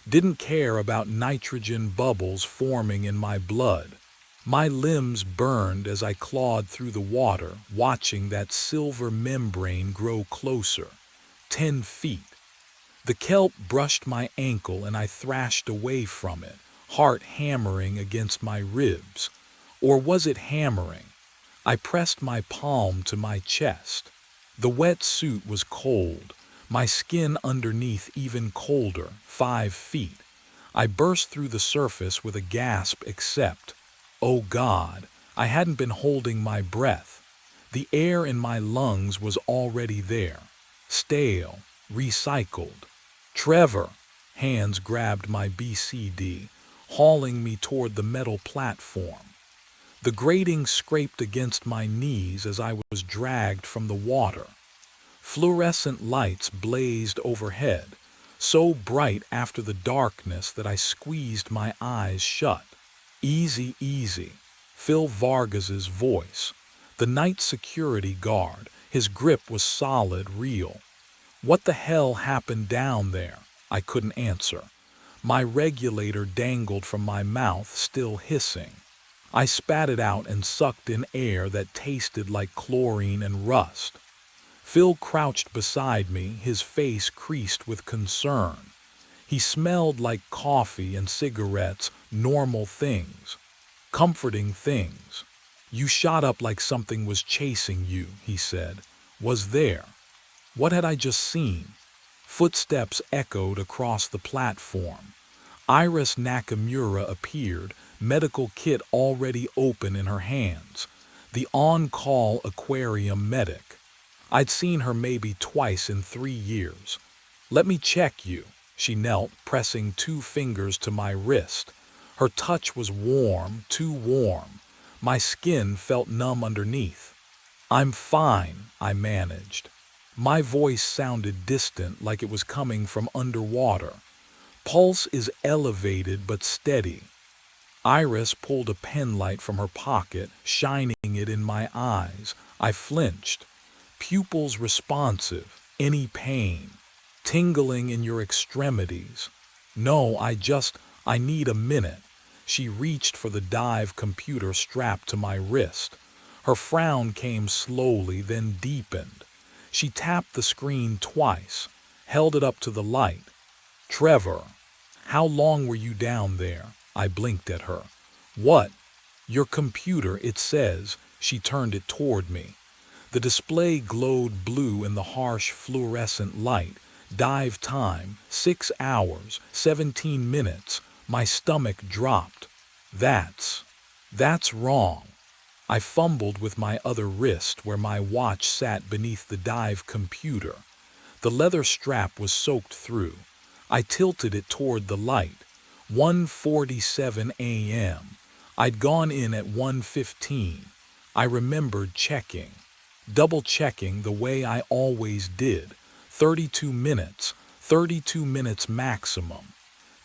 Didn't care about nitrogen bubbles forming in my blood. My limbs burned as I clawed through the water, watching that silver membrane grow closer. 10 feet. The kelp brushed my ankle and I thrashed away from it, heart hammering against my ribs. Or was it hammering? I pressed my palm to my chest. The wet suit was cold, my skin underneath even colder, 5 feet. I burst through the surface with a gasp except, oh God, I hadn't been holding my breath. The air in my lungs was already there, stale, recycled. Trevor, hands grabbed my BCD, hauling me toward the metal platform. The grating scraped against my knees as I was dragged from the water. Fluorescent lights blazed overhead, so bright after the darkness that I squeezed my eyes shut. Easy, easy, Phil Vargas's voice. The night security guard, his grip was solid, real. What the hell happened down there? I couldn't answer. My regulator dangled from my mouth, still hissing. I spat it out and sucked in air that tasted like chlorine and rust. Phil crouched beside me, his face creased with concern. He smelled like coffee and cigarettes, normal things. Comforting things. You shot up like something was chasing you, he said. Was there? What had I just seen? Footsteps echoed across the platform. Iris Nakamura appeared, medical kit already open in her hands. The on-call aquarium medic. I'd seen her maybe twice in 3 years. Let me check you. She knelt, pressing 2 fingers to my wrist. Her touch was warm, too warm. My skin felt numb underneath. I'm fine, I managed. My voice sounded distant, like it was coming from underwater. Pulse is elevated but steady. Iris pulled a penlight from her pocket, shining it in my eyes. I flinched. Pupils responsive. Any pain? Tingling in your extremities? No, I need a minute. She reached for the dive computer strapped to my wrist. Her frown came slowly, then deepened. She tapped the screen twice, held it up to the light. Trevor, how long were you down there? I blinked at her. What? Your computer, it says. She turned it toward me. The display glowed blue in the harsh fluorescent light. Dive time, 6 hours, 17 minutes. My stomach dropped. That's wrong. I fumbled with my other wrist where my watch sat beneath the dive computer. The leather strap was soaked through. I tilted it toward the light. 1:47 a.m. I'd gone in at 1:15. I remembered checking. Double-checking the way I always did. 32 minutes maximum.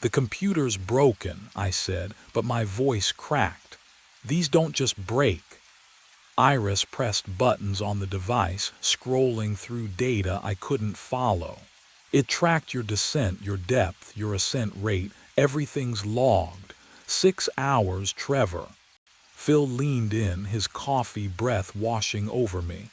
The computer's broken, I said, but my voice cracked. These don't just break. Iris pressed buttons on the device, scrolling through data I couldn't follow. It tracked your descent, your depth, your ascent rate. Everything's logged. 6 hours, Trevor. Phil leaned in, his coffee breath washing over me.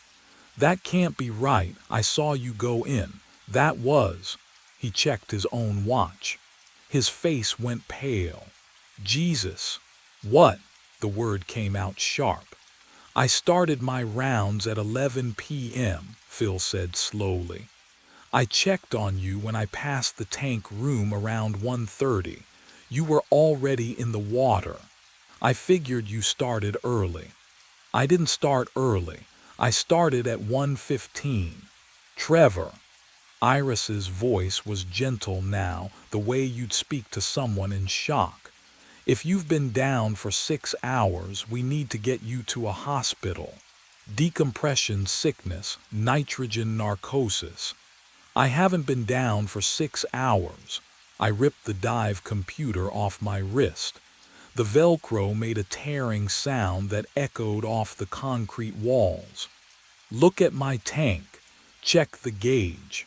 That can't be right. I saw you go in. That was. He checked his own watch. His face went pale. Jesus. What? The word came out sharp. I started my rounds at 11 p.m., Phil said slowly. I checked on you when I passed the tank room around 1:30. You were already in the water. I figured you started early. I didn't start early. I started at 1:15. Trevor. Iris's voice was gentle now, the way you'd speak to someone in shock. If you've been down for 6 hours, we need to get you to a hospital. Decompression sickness, nitrogen narcosis. I haven't been down for 6 hours. I ripped the dive computer off my wrist. The Velcro made a tearing sound that echoed off the concrete walls. Look at my tank. Check the gauge.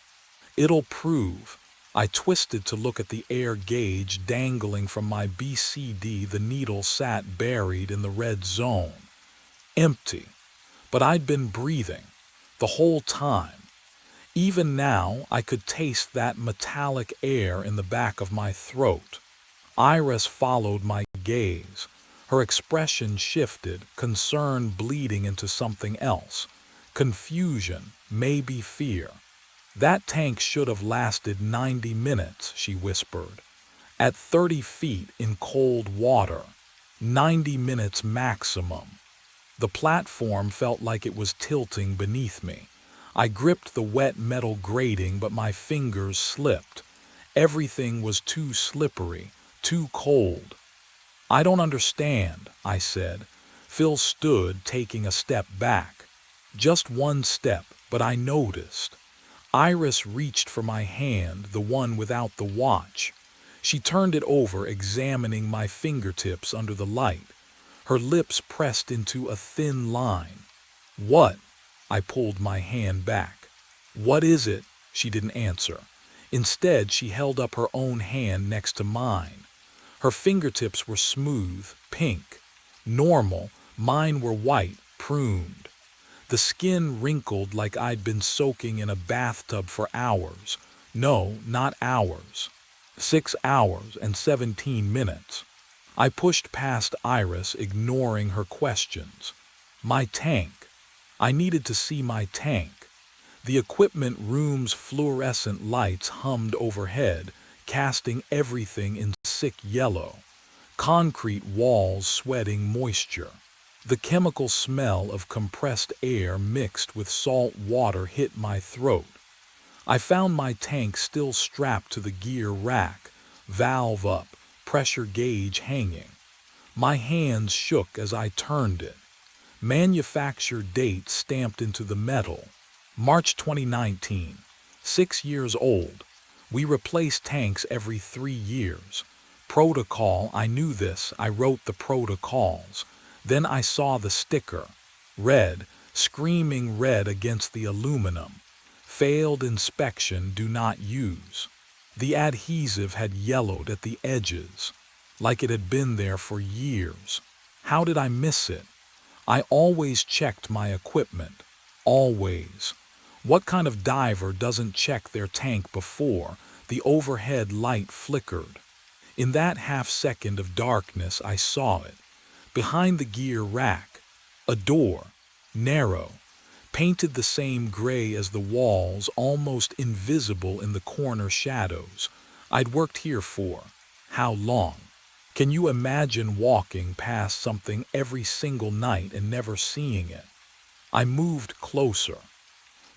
It'll prove. I twisted to look at the air gauge dangling from my BCD. The needle sat buried in the red zone. Empty. But I'd been breathing. The whole time. Even now, I could taste that metallic air in the back of my throat. Iris followed my gaze. Her expression shifted, concern bleeding into something else. Confusion, maybe fear. That tank should have lasted 90 minutes, she whispered. At 30 feet in cold water. 90 minutes maximum. The platform felt like it was tilting beneath me. I gripped the wet metal grating, but my fingers slipped. Everything was too slippery, too cold. I don't understand, I said. Phil stood, taking a step back. Just one step, but I noticed. Iris reached for my hand, the one without the watch. She turned it over, examining my fingertips under the light. Her lips pressed into a thin line. What? I pulled my hand back. What is it? She didn't answer. Instead, she held up her own hand next to mine. Her fingertips were smooth, pink. Normal, mine were white, pruned. The skin wrinkled like I'd been soaking in a bathtub for hours. No, not hours. 6 hours and 17 minutes. I pushed past Iris, ignoring her questions. My tank. I needed to see my tank. The equipment room's fluorescent lights hummed overhead, casting everything in sick yellow. Concrete walls sweating moisture. The chemical smell of compressed air mixed with salt water hit my throat. I found my tank still strapped to the gear rack, valve up, pressure gauge hanging. My hands shook as I turned it. Manufacture date stamped into the metal. March 2019. 6 years old. We replace tanks every 3 years. Protocol, I knew this, I wrote the protocols. Then I saw the sticker. Red, screaming red against the aluminum. Failed inspection, do not use. The adhesive had yellowed at the edges, like it had been there for years. How did I miss it? I always checked my equipment. Always. What kind of diver doesn't check their tank before? The overhead light flickered. In that half-second of darkness, I saw it. Behind the gear rack, a door, narrow, painted the same gray as the walls, almost invisible in the corner shadows. I'd worked here for how long? Can you imagine walking past something every single night and never seeing it? I moved closer.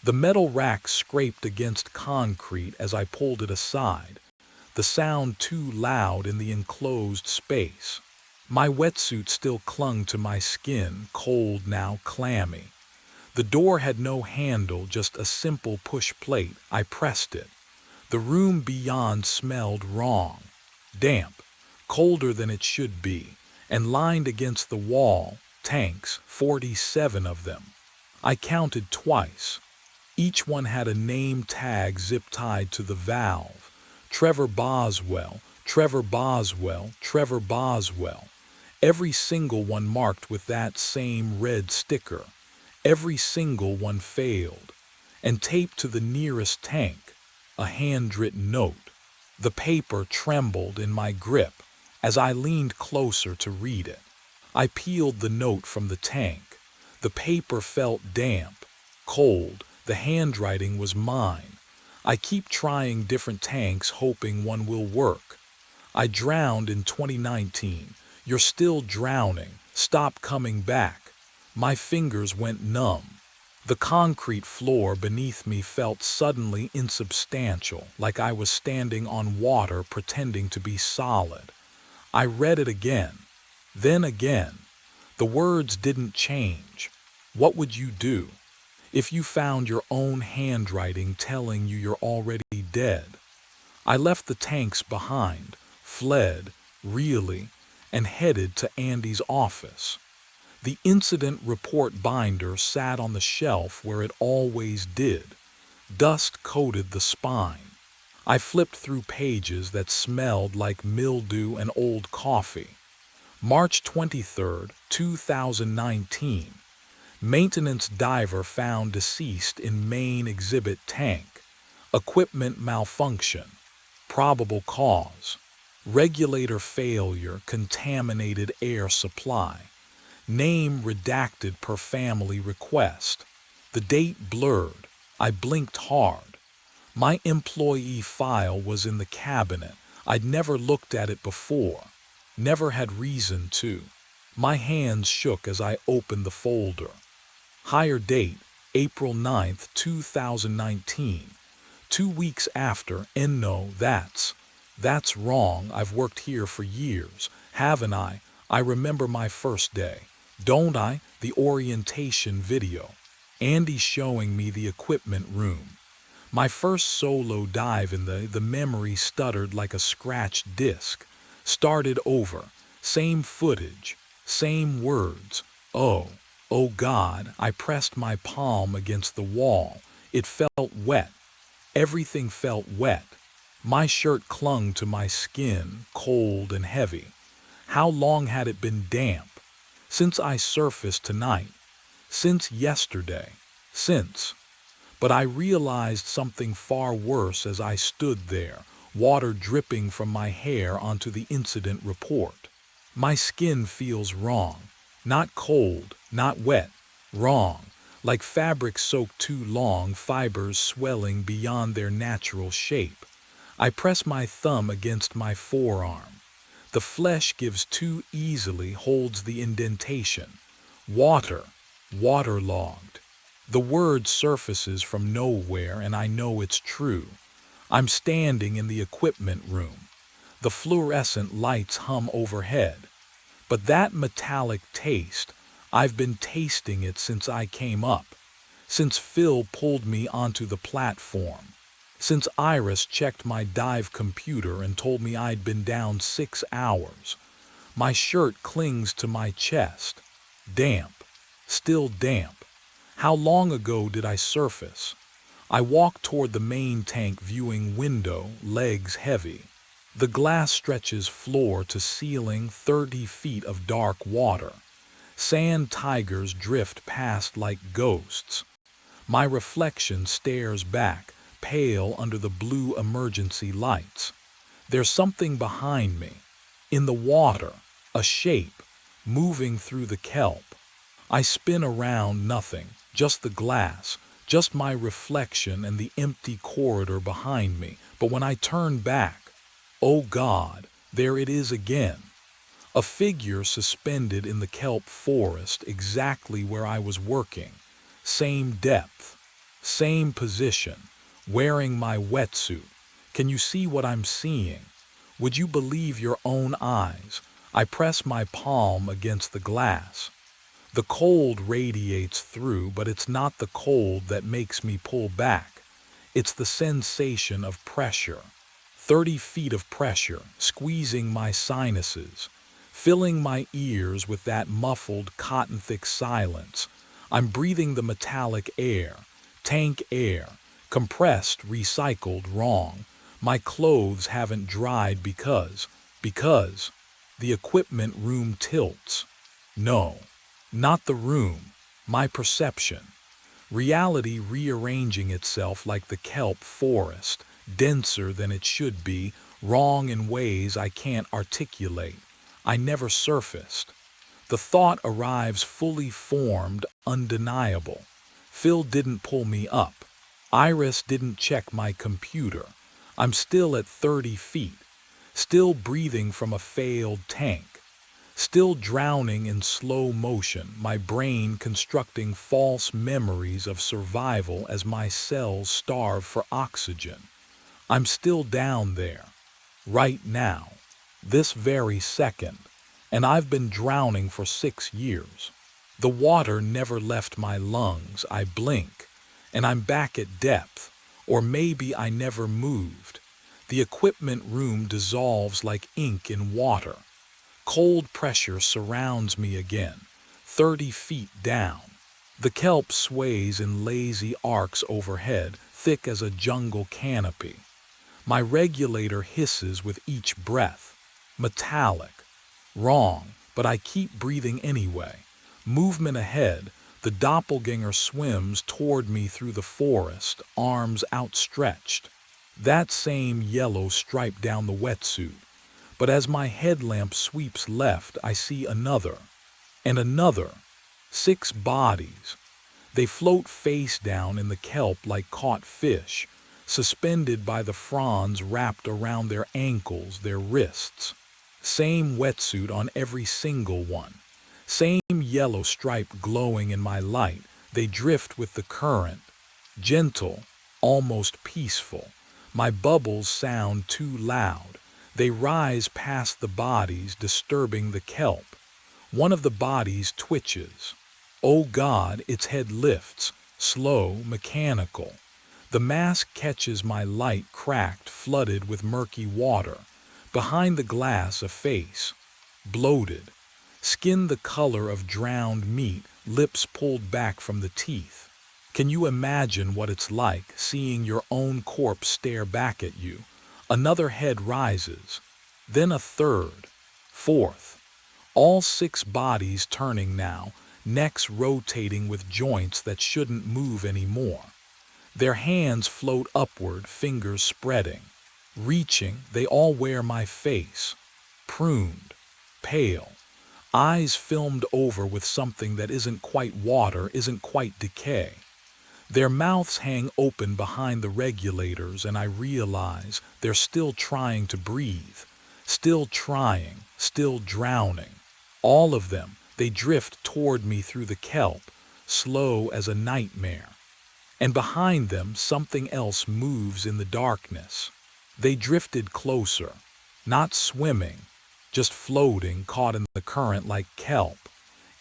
The metal rack scraped against concrete as I pulled it aside, the sound too loud in the enclosed space. My wetsuit still clung to my skin, cold now, clammy. The door had no handle, just a simple push plate. I pressed it. The room beyond smelled wrong. Damp, colder than it should be, and lined against the wall, tanks, 47 of them. I counted twice. Each one had a name tag zip-tied to the valve. Trevor Boswell, Trevor Boswell, Trevor Boswell. Every single one marked with that same red sticker. Every single one failed. And taped to the nearest tank, a handwritten note. The paper trembled in my grip as I leaned closer to read it. I peeled the note from the tank. The paper felt damp, cold. The handwriting was mine. I keep trying different tanks, hoping one will work. I drowned in 2019. You're still drowning. Stop coming back. My fingers went numb. The concrete floor beneath me felt suddenly insubstantial, like I was standing on water pretending to be solid. I read it again, then again. The words didn't change. What would you do if you found your own handwriting telling you you're already dead? I left the tanks behind, fled, really, and headed to Andy's office. The incident report binder sat on the shelf where it always did. Dust coated the spine. I flipped through pages that smelled like mildew and old coffee. March 23, 2019. Maintenance diver found deceased in main exhibit tank. Equipment malfunction. Probable cause. Regulator failure, contaminated air supply. Name redacted per family request. The date blurred. I blinked hard. My employee file was in the cabinet. I'd never looked at it before. Never had reason to. My hands shook as I opened the folder. Hire date, April 9, 2019. 2 weeks after, and no, that's wrong. I've worked here for years, haven't I? I remember my first day. Don't I? The orientation video. Andy showing me the equipment room. My first solo dive in the memory stuttered like a scratched disc. Started over. Same footage. Same words. Oh God, I pressed my palm against the wall. It felt wet. Everything felt wet. My shirt clung to my skin, cold and heavy. How long had it been damp? Since I surfaced tonight. Since yesterday. Since. But I realized something far worse as I stood there, water dripping from my hair onto the incident report. My skin feels wrong. Not cold, not wet. Wrong. Like fabric soaked too long, fibers swelling beyond their natural shape. I press my thumb against my forearm. The flesh gives too easily, holds the indentation. Water. Waterlogged. The word surfaces from nowhere, and I know it's true. I'm standing in the equipment room. The fluorescent lights hum overhead. But that metallic taste, I've been tasting it since I came up. Since Phil pulled me onto the platform. Since Iris checked my dive computer and told me I'd been down 6 hours. My shirt clings to my chest. Damp. Still damp. How long ago did I surface? I walk toward the main tank, viewing window, legs heavy. The glass stretches floor to ceiling, 30 feet of dark water. Sand tigers drift past like ghosts. My reflection stares back, pale under the blue emergency lights. There's something behind me. In the water, a shape, moving through the kelp. I spin around, nothing, just the glass, just my reflection and the empty corridor behind me. But when I turn back, oh God, there it is again. A figure suspended in the kelp forest, exactly where I was working. Same depth, same position, wearing my wetsuit. Can you see what I'm seeing? Would you believe your own eyes? I press my palm against the glass. The cold radiates through, but it's not the cold that makes me pull back. It's the sensation of pressure. 30 feet of pressure, squeezing my sinuses, filling my ears with that muffled, cotton-thick silence. I'm breathing the metallic air, tank air, compressed, recycled, wrong. My clothes haven't dried because the equipment room tilts. No, not the room, my perception. Reality rearranging itself like the kelp forest, denser than it should be, wrong in ways I can't articulate. I never surfaced. The thought arrives fully formed, undeniable. Phil didn't pull me up. Iris didn't check my computer. I'm still at 30 feet, still breathing from a failed tank. Still drowning in slow motion, my brain constructing false memories of survival as my cells starve for oxygen. I'm still down there, right now, this very second, and I've been drowning for 6 years. The water never left my lungs. I blink, and I'm back at depth, or maybe I never moved. The equipment room dissolves like ink in water. Cold pressure surrounds me again, 30 feet down. The kelp sways in lazy arcs overhead, thick as a jungle canopy. My regulator hisses with each breath. Metallic. Wrong, but I keep breathing anyway. Movement ahead, the doppelganger swims toward me through the forest, arms outstretched. That same yellow stripe down the wetsuit. But as my headlamp sweeps left, I see another, and another. 6 bodies. They float face down in the kelp like caught fish, suspended by the fronds wrapped around their ankles, their wrists. Same wetsuit on every single one. Same yellow stripe glowing in my light. They drift with the current. Gentle, almost peaceful. My bubbles sound too loud. They rise past the bodies, disturbing the kelp. One of the bodies twitches. Oh God, its head lifts, slow, mechanical. The mask catches my light, cracked, flooded with murky water. Behind the glass, a face, bloated, skin the color of drowned meat, lips pulled back from the teeth. Can you imagine what it's like, seeing your own corpse stare back at you? Another head rises, then a third, fourth. All 6 bodies turning now, necks rotating with joints that shouldn't move anymore. Their hands float upward, fingers spreading. Reaching, they all wear my face. Pruned. pale, eyes filmed over with something that isn't quite water, isn't quite decay. Their mouths hang open behind the regulators, and I realize they're still trying to breathe, still trying, still drowning. All of them, they drift toward me through the kelp, slow as a nightmare. And behind them, something else moves in the darkness. They drifted closer, not swimming, just floating, caught in the current like kelp.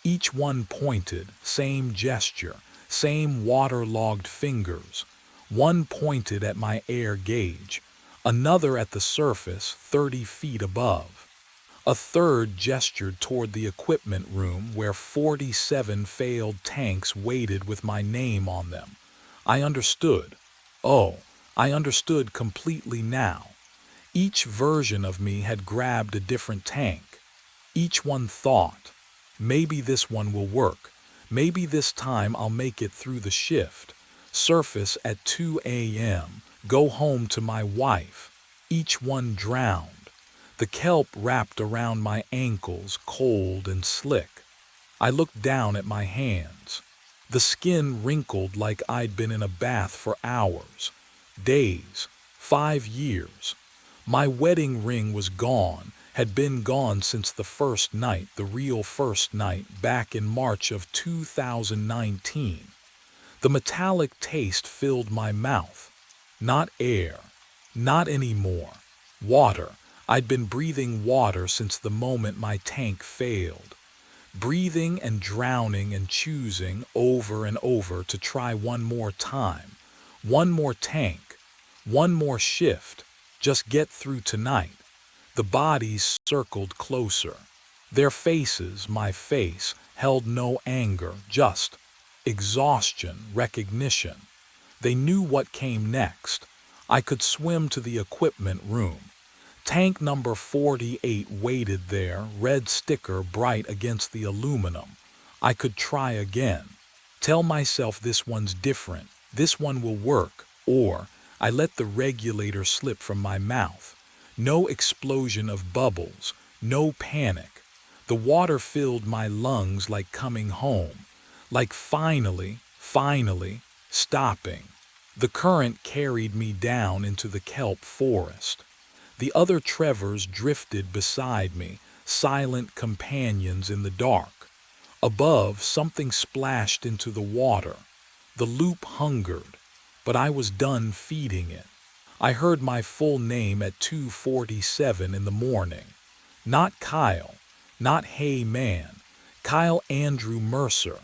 Each one pointed, same gesture, same waterlogged fingers. One pointed at my air gauge, another at the surface 30 feet above. A third gestured toward the equipment room where 47 failed tanks waited with my name on them. I understood. Oh, I understood completely now. Each version of me had grabbed a different tank. Each one thought, maybe this one will work. Maybe this time I'll make it through the shift. Surface at 2 a.m. Go home to my wife. Each one drowned. The kelp wrapped around my ankles, cold and slick. I looked down at my hands. The skin wrinkled like I'd been in a bath for hours, days, 5 years. My wedding ring was gone, had been gone since the first night, the real first night, back in March of 2019. The metallic taste filled my mouth. Not air, not anymore. Water. I'd been breathing water since the moment my tank failed. Breathing and drowning and choosing over and over to try one more time. One more tank. One more shift. Just get through tonight. The bodies circled closer. Their faces, my face, held no anger, just exhaustion, recognition. They knew what came next. I could swim to the equipment room. Tank number 48 waited there, red sticker bright against the aluminum. I could try again. Tell myself this one's different, this one will work, or I let the regulator slip from my mouth. No explosion of bubbles, no panic. The water filled my lungs like coming home, like finally, stopping. The current carried me down into the kelp forest. The other Trevors drifted beside me, silent companions in the dark. Above, something splashed into the water. The loop hungered, but I was done feeding it. I heard my full name at 2:47 in the morning. Not Kyle, not Hey Man, Kyle Andrew Mercer,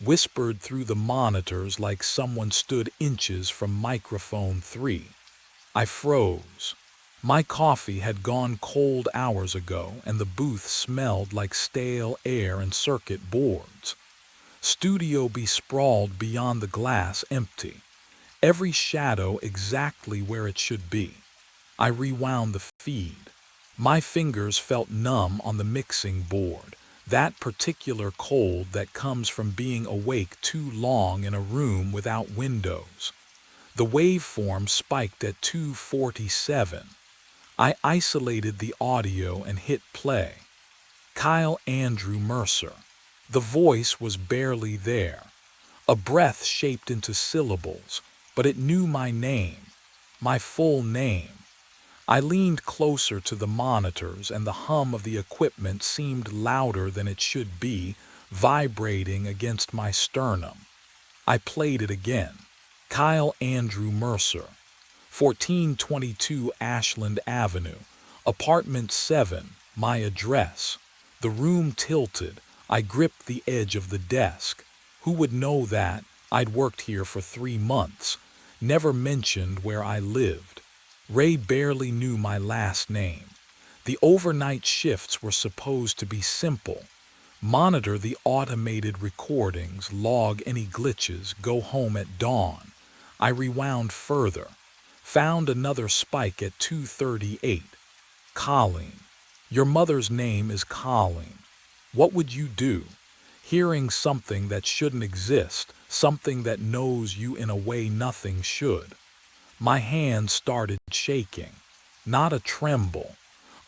whispered through the monitors like someone stood inches from microphone 3. I froze. My coffee had gone cold hours ago, and the booth smelled like stale air and circuit boards. Studio B sprawled beyond the glass, empty. Every shadow exactly where it should be. I rewound the feed. My fingers felt numb on the mixing board, that particular cold that comes from being awake too long in a room without windows. The waveform spiked at 2:47. I isolated the audio and hit play. Kyle Andrew Mercer. The voice was barely there. A breath shaped into syllables, but it knew my name, my full name. I leaned closer to the monitors, and the hum of the equipment seemed louder than it should be, vibrating against my sternum. I played it again. Kyle Andrew Mercer. 1422 Ashland Avenue, apartment 7, my address. The room tilted. I gripped the edge of the desk. Who would know that? I'd worked here for 3 months. Never mentioned where I lived. Ray barely knew my last name. The overnight shifts were supposed to be simple. Monitor the automated recordings, log any glitches, go home at dawn. I rewound further. Found another spike at 2:38. Colleen. Your mother's name is Colleen. What would you do? Hearing something that shouldn't exist, something that knows you in a way nothing should. My hands started shaking. Not a tremble.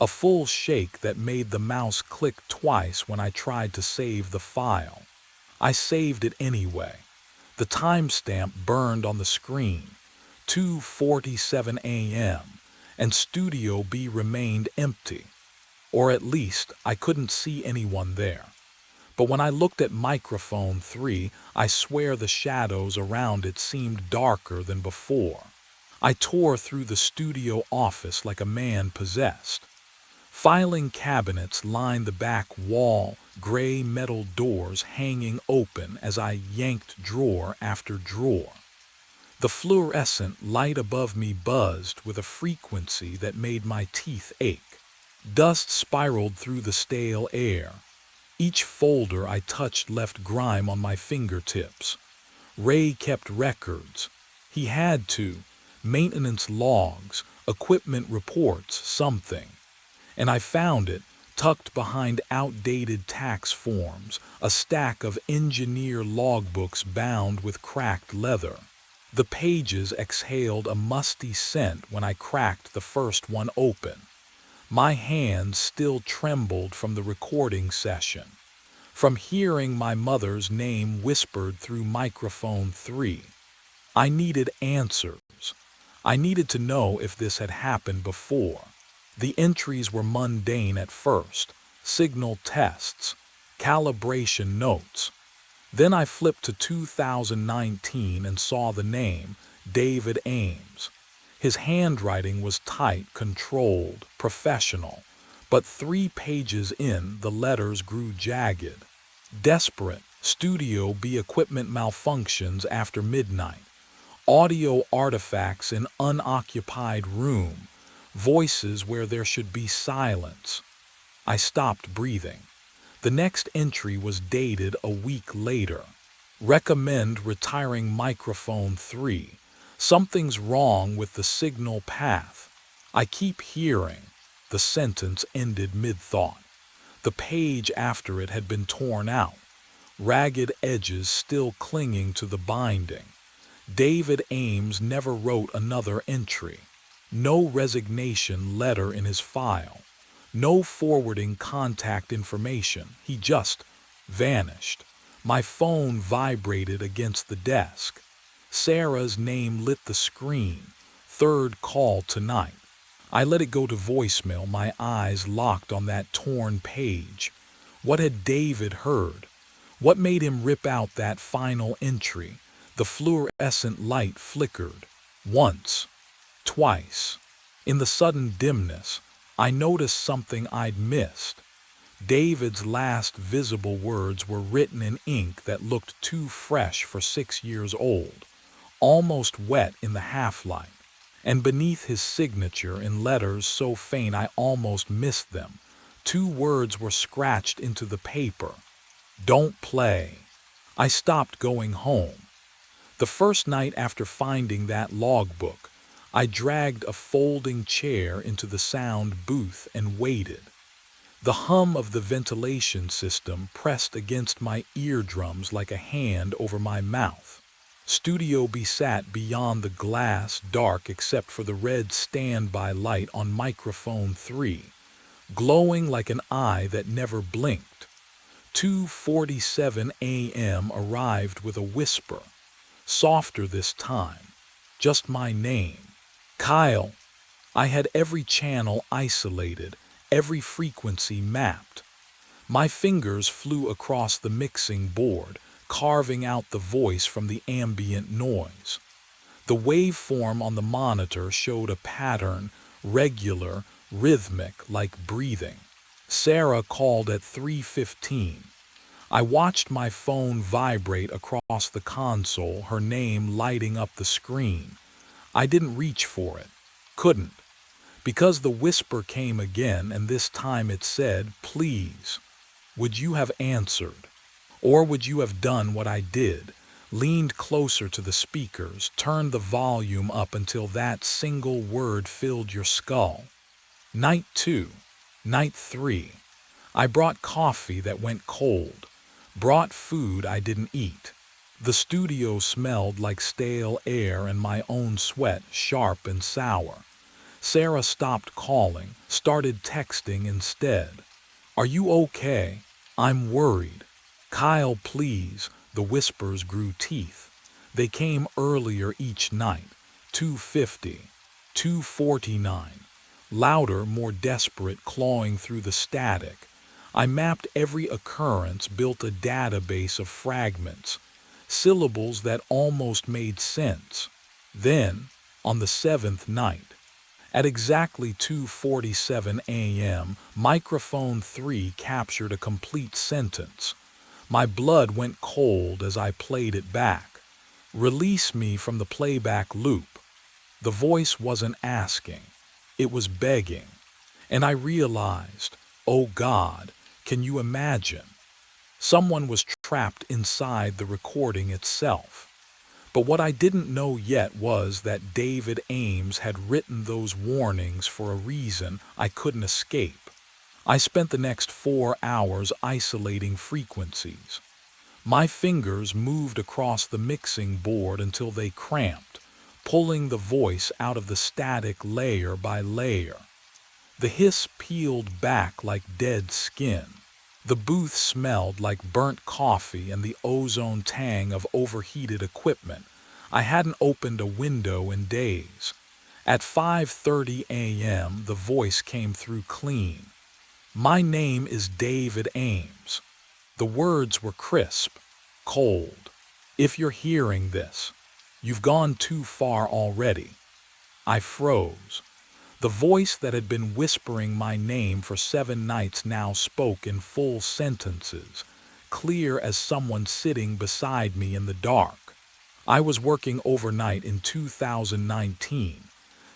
A full shake that made the mouse click twice when I tried to save the file. I saved it anyway. The timestamp burned on the screen, 2:47 a.m., and Studio B remained empty. Or at least I couldn't see anyone there. But when I looked at microphone 3, I swear the shadows around it seemed darker than before. I tore through the studio office like a man possessed. Filing cabinets lined the back wall, gray metal doors hanging open as I yanked drawer after drawer. The fluorescent light above me buzzed with a frequency that made my teeth ache. Dust spiraled through the stale air. Each folder I touched left grime on my fingertips. Ray kept records. He had to. Maintenance logs, equipment reports, something. And I found it, tucked behind outdated tax forms, a stack of engineer logbooks bound with cracked leather. The pages exhaled a musty scent when I cracked the first one open. My hands still trembled from the recording session, from hearing my mother's name whispered through microphone 3. I needed answers. I needed to know if this had happened before. The entries were mundane at first, signal tests, calibration notes. Then I flipped to 2019 and saw the name, David Ames. His handwriting was tight, controlled, professional, but 3 pages in, the letters grew jagged. Desperate, Studio B equipment malfunctions after midnight. Audio artifacts in unoccupied room. Voices where there should be silence. I stopped breathing. The next entry was dated a week later. Recommend retiring microphone 3. Something's wrong with the signal path. I keep hearing. The sentence ended mid-thought. The page after it had been torn out, ragged edges still clinging to the binding. David Ames never wrote another entry. No resignation letter in his file. No forwarding contact information. He just vanished. My phone vibrated against the desk. Sarah's name lit the screen. 3rd call tonight. I let it go to voicemail, my eyes locked on that torn page. What had David heard? What made him rip out that final entry? The fluorescent light flickered. Once. Twice. In the sudden dimness, I noticed something I'd missed. David's last visible words were written in ink that looked too fresh for 6 years old, almost wet in the half-light. And beneath his signature in letters so faint I almost missed them, 2 words were scratched into the paper. Don't play. I stopped going home. The first night after finding that logbook, I dragged a folding chair into the sound booth and waited. The hum of the ventilation system pressed against my eardrums like a hand over my mouth. Studio B sat beyond the glass, dark except for the red standby light on microphone 3, glowing like an eye that never blinked. 2:47 a.m. arrived with a whisper, softer this time, just my name. Kyle. I had every channel isolated, every frequency mapped. My fingers flew across the mixing board, carving out the voice from the ambient noise. The waveform on the monitor showed a pattern, regular, rhythmic, like breathing. Sarah called at 3:15. I watched my phone vibrate across the console, her name lighting up the screen. I didn't reach for it. Couldn't. Because the whisper came again, and this time it said, please. Would you have answered? Or would you have done what I did? Leaned closer to the speakers, turned the volume up until that single word filled your skull. Night 2. Night 3. I brought coffee that went cold. Brought food I didn't eat. The studio smelled like stale air and my own sweat, sharp and sour. Sarah stopped calling, started texting instead. "Are you okay? I'm worried." "Kyle, please." The whispers grew teeth. They came earlier each night. 2:50, 2:49. Louder, more desperate, clawing through the static. I mapped every occurrence, built a database of fragments, syllables that almost made sense. Then, on the seventh night, at exactly 2:47 a.m., microphone 3 captured a complete sentence. My blood went cold as I played it back. "Release me from the playback loop." The voice wasn't asking, it was begging. And I realized, oh God, can you imagine? Someone was trapped inside the recording itself. But what I didn't know yet was that David Ames had written those warnings for a reason I couldn't escape. I spent the next 4 hours isolating frequencies. My fingers moved across the mixing board until they cramped, pulling the voice out of the static layer by layer. The hiss peeled back like dead skin. The booth smelled like burnt coffee and the ozone tang of overheated equipment. I hadn't opened a window in days. At 5:30 a.m., the voice came through clean. "My name is David Ames." The words were crisp, cold. "If you're hearing this, you've gone too far already." I froze. The voice that had been whispering my name for 7 nights now spoke in full sentences, clear as someone sitting beside me in the dark. I was working overnight in 2019.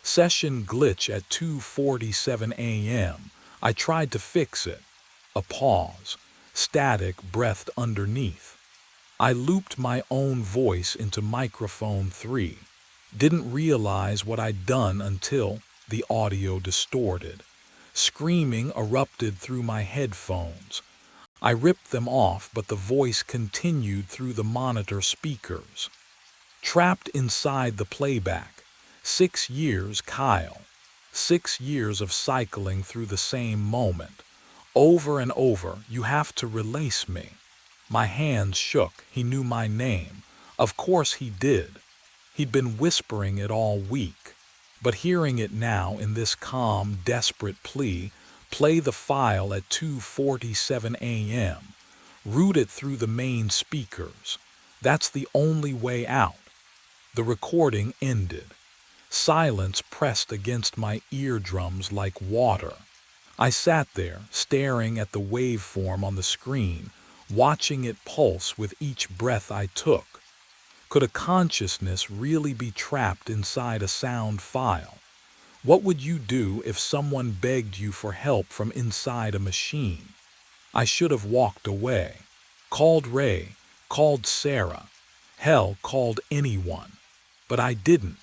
Session glitch at 2:47 a.m. I tried to fix it. A pause. Static breathed underneath. I looped my own voice into microphone 3. Didn't realize what I'd done until the audio distorted. Screaming erupted through my headphones. I ripped them off, but the voice continued through the monitor speakers. "Trapped inside the playback. 6 years, Kyle. 6 years of cycling through the same moment. Over and over, you have to release me." My hands shook. He knew my name. Of course he did. He'd been whispering it all week. But hearing it now in this calm, desperate plea, "Play the file at 2:47 a.m. Route it through the main speakers. That's the only way out." The recording ended. Silence pressed against my eardrums like water. I sat there, staring at the waveform on the screen, watching it pulse with each breath I took. Could a consciousness really be trapped inside a sound file? What would you do if someone begged you for help from inside a machine? I should have walked away. Called Ray, called Sarah, hell, called anyone. But I didn't.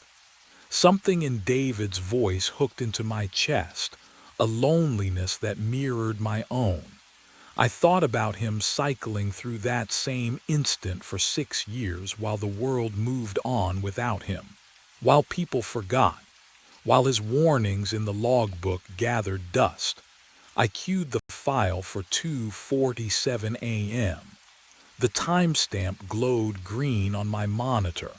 Something in David's voice hooked into my chest, a loneliness that mirrored my own. I thought about him cycling through that same instant for 6 years while the world moved on without him, while people forgot, while his warnings in the logbook gathered dust. I queued the file for 2:47 a.m. The timestamp glowed green on my monitor.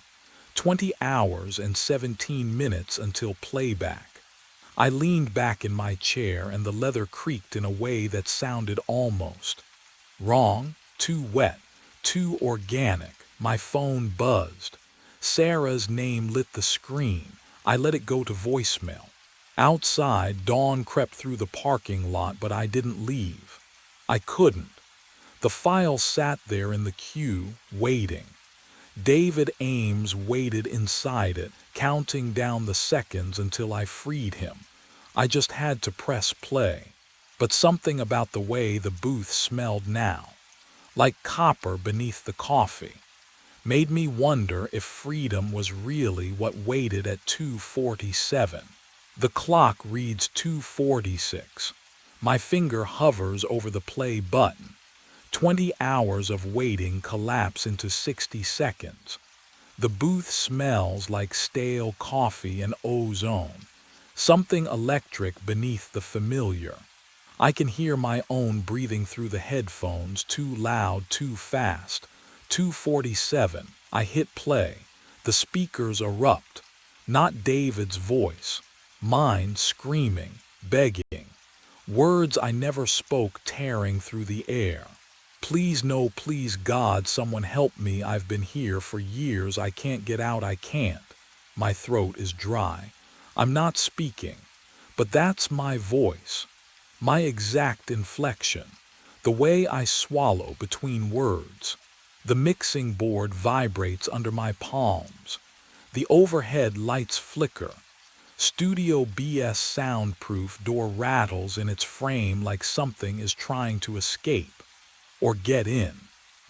20 hours and 17 minutes until playback. I leaned back in my chair and the leather creaked in a way that sounded almost wrong, too wet, too organic. My phone buzzed. Sarah's name lit the screen. I let it go to voicemail. Outside, dawn crept through the parking lot, but I didn't leave. I couldn't. The file sat there in the queue, waiting. David Ames waited inside it, counting down the seconds until I freed him. I just had to press play. But something about the way the booth smelled now, like copper beneath the coffee, made me wonder if freedom was really what waited at 2:47. The clock reads 2:46. My finger hovers over the play button. 20 hours of waiting collapse into 60 seconds. The booth smells like stale coffee and ozone. Something electric beneath the familiar. I can hear my own breathing through the headphones, too loud, too fast. 2:47. I hit play. The speakers erupt. Not David's voice. Mine screaming, begging. Words I never spoke tearing through the air. Please, no, please, God, someone help me. I've been here for years. I can't get out. I can't. My throat is dry. I'm not speaking. But that's my voice. My exact inflection. The way I swallow between words. The mixing board vibrates under my palms. The overhead lights flicker. Studio BS soundproof door rattles in its frame like something is trying to escape. Or get in.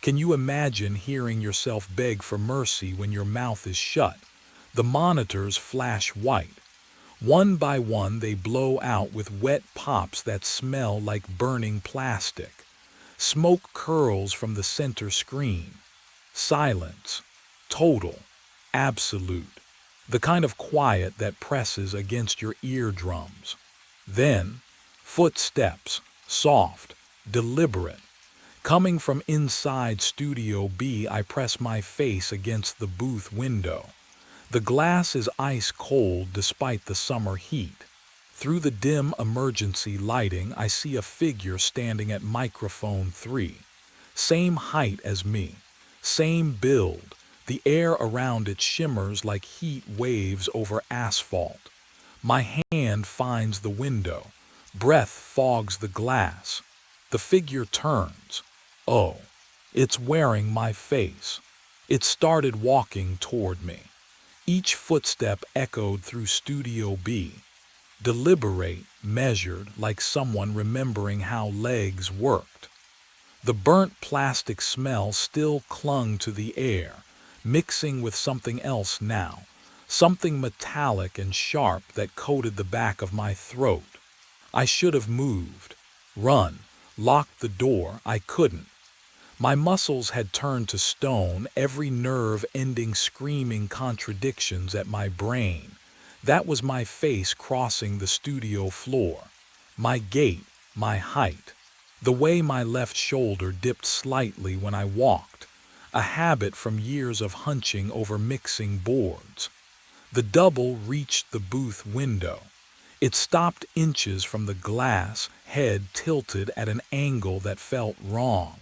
Can you imagine hearing yourself beg for mercy when your mouth is shut? The monitors flash white. One by one they blow out with wet pops that smell like burning plastic. Smoke curls from the center screen. Silence. Total. Absolute. The kind of quiet that presses against your eardrums. Then, footsteps. Soft. Deliberate. Coming from inside Studio B, I press my face against the booth window. The glass is ice cold despite the summer heat. Through the dim emergency lighting, I see a figure standing at microphone 3. Same height as me. Same build. The air around it shimmers like heat waves over asphalt. My hand finds the window. Breath fogs the glass. The figure turns. Oh, it's wearing my face. It started walking toward me. Each footstep echoed through Studio B. Deliberate, measured, like someone remembering how legs worked. The burnt plastic smell still clung to the air, mixing with something else now, something metallic and sharp that coated the back of my throat. I should have moved, run, locked the door. I couldn't. My muscles had turned to stone, every nerve ending screaming contradictions at my brain. That was my face crossing the studio floor. My gait, my height. The way my left shoulder dipped slightly when I walked. A habit from years of hunching over mixing boards. The double reached the booth window. It stopped inches from the glass, head tilted at an angle that felt wrong.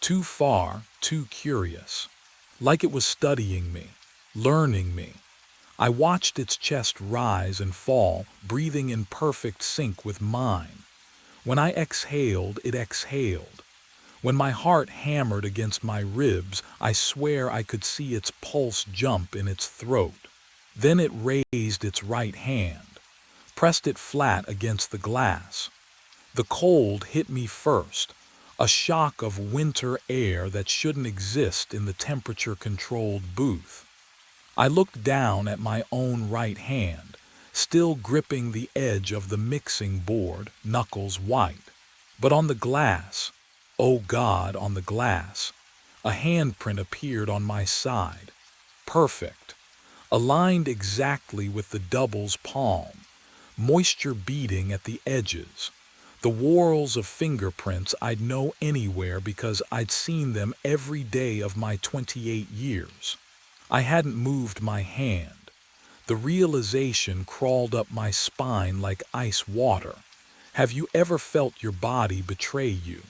Too far, too curious. Like it was studying me, learning me. I watched its chest rise and fall, breathing in perfect sync with mine. When I exhaled, it exhaled. When my heart hammered against my ribs, I swear I could see its pulse jump in its throat. Then it raised its right hand, pressed it flat against the glass. The cold hit me first. A shock of winter air that shouldn't exist in the temperature-controlled booth. I looked down at my own right hand, still gripping the edge of the mixing board, knuckles white. But on the glass, oh God, on the glass, a handprint appeared on my side. Perfect. Aligned exactly with the double's palm, moisture beading at the edges. The whorls of fingerprints I'd know anywhere because I'd seen them every day of my 28 years. I hadn't moved my hand. The realization crawled up my spine like ice water. Have you ever felt your body betray you?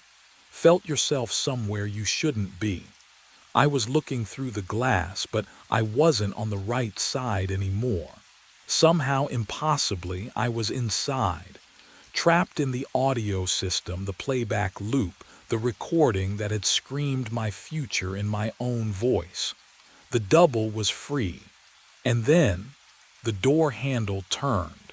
Felt yourself somewhere you shouldn't be? I was looking through the glass, but I wasn't on the right side anymore. Somehow, impossibly, I was inside. Trapped in the audio system, the playback loop, the recording that had screamed my future in my own voice. The double was free. And then, the door handle turned.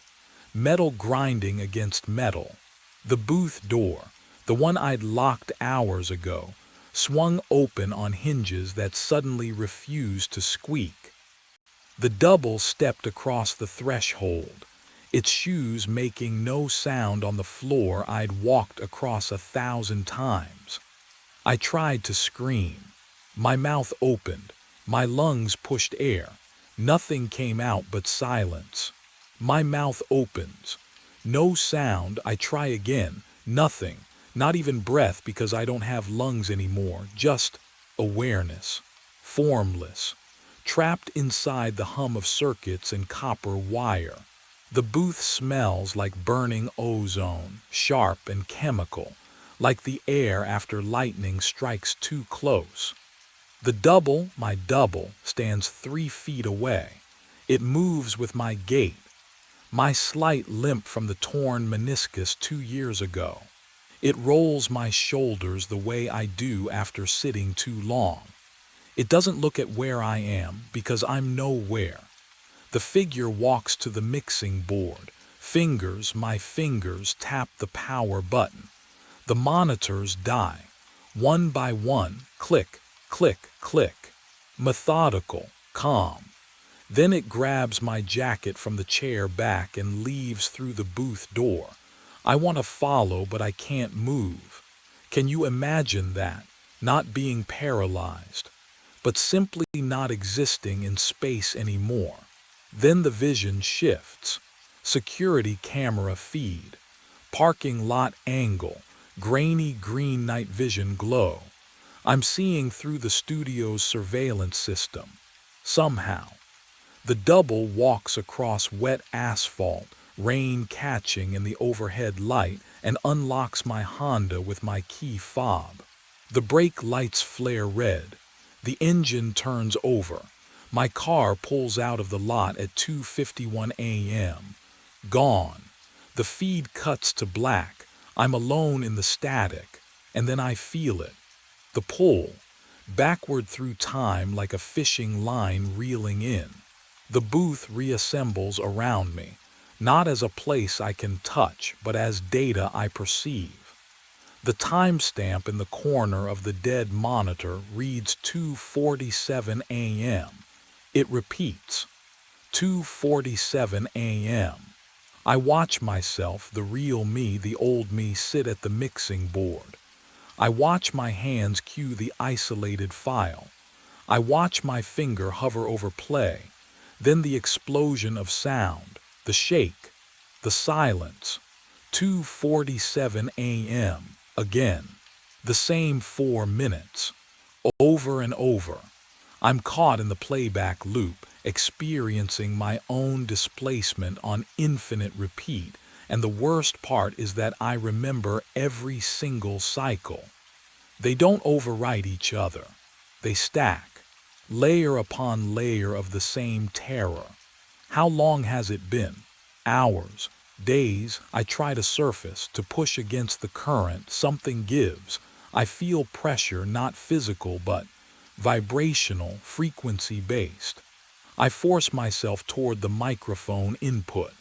Metal grinding against metal. The booth door, the one I'd locked hours ago, swung open on hinges that suddenly refused to squeak. The double stepped across the threshold, its shoes making no sound on the floor I'd walked across 1,000 times. I tried to scream. My mouth opened. My lungs pushed air. Nothing came out but silence. My mouth opens. No sound, I try again. Nothing. Not even breath because I don't have lungs anymore. Just awareness. Formless. Trapped inside the hum of circuits and copper wire. The booth smells like burning ozone, sharp and chemical, like the air after lightning strikes too close. The double, my double, stands 3 feet away. It moves with my gait, my slight limp from the torn meniscus 2 years ago. It rolls my shoulders the way I do after sitting too long. It doesn't look at where I am because I'm nowhere. The figure walks to the mixing board. My fingers tap the power button. The monitors die. One by one, click, click, click. Methodical, calm. Then it grabs my jacket from the chair back and leaves through the booth door. I want to follow, but I can't move. Can you imagine that? Not being paralyzed, but simply not existing in space anymore. Then the vision shifts. Security camera feed. Parking lot angle. Grainy green night vision glow. I'm seeing through the studio's surveillance system. Somehow. The double walks across wet asphalt, rain catching in the overhead light, and unlocks my Honda with my key fob. The brake lights flare red. The engine turns over. My car pulls out of the lot at 2:51 a.m. Gone. The feed cuts to black. I'm alone in the static, and then I feel it. The pull, backward through time like a fishing line reeling in. The booth reassembles around me, not as a place I can touch, but as data I perceive. The timestamp in the corner of the dead monitor reads 2:47 a.m. It repeats, 2:47 a.m. I watch myself, the real me, the old me, sit at the mixing board. I watch my hands cue the isolated file. I watch my finger hover over play. Then the explosion of sound, the shake, the silence. 2:47 a.m. again. The same 4 minutes. Over and over. I'm caught in the playback loop, experiencing my own displacement on infinite repeat, and the worst part is that I remember every single cycle. They don't overwrite each other. They stack, layer upon layer of the same terror. How long has it been? Hours, days. I try to surface, to push against the current. Something gives. I feel pressure, not physical, but vibrational, frequency-based. I force myself toward the microphone input.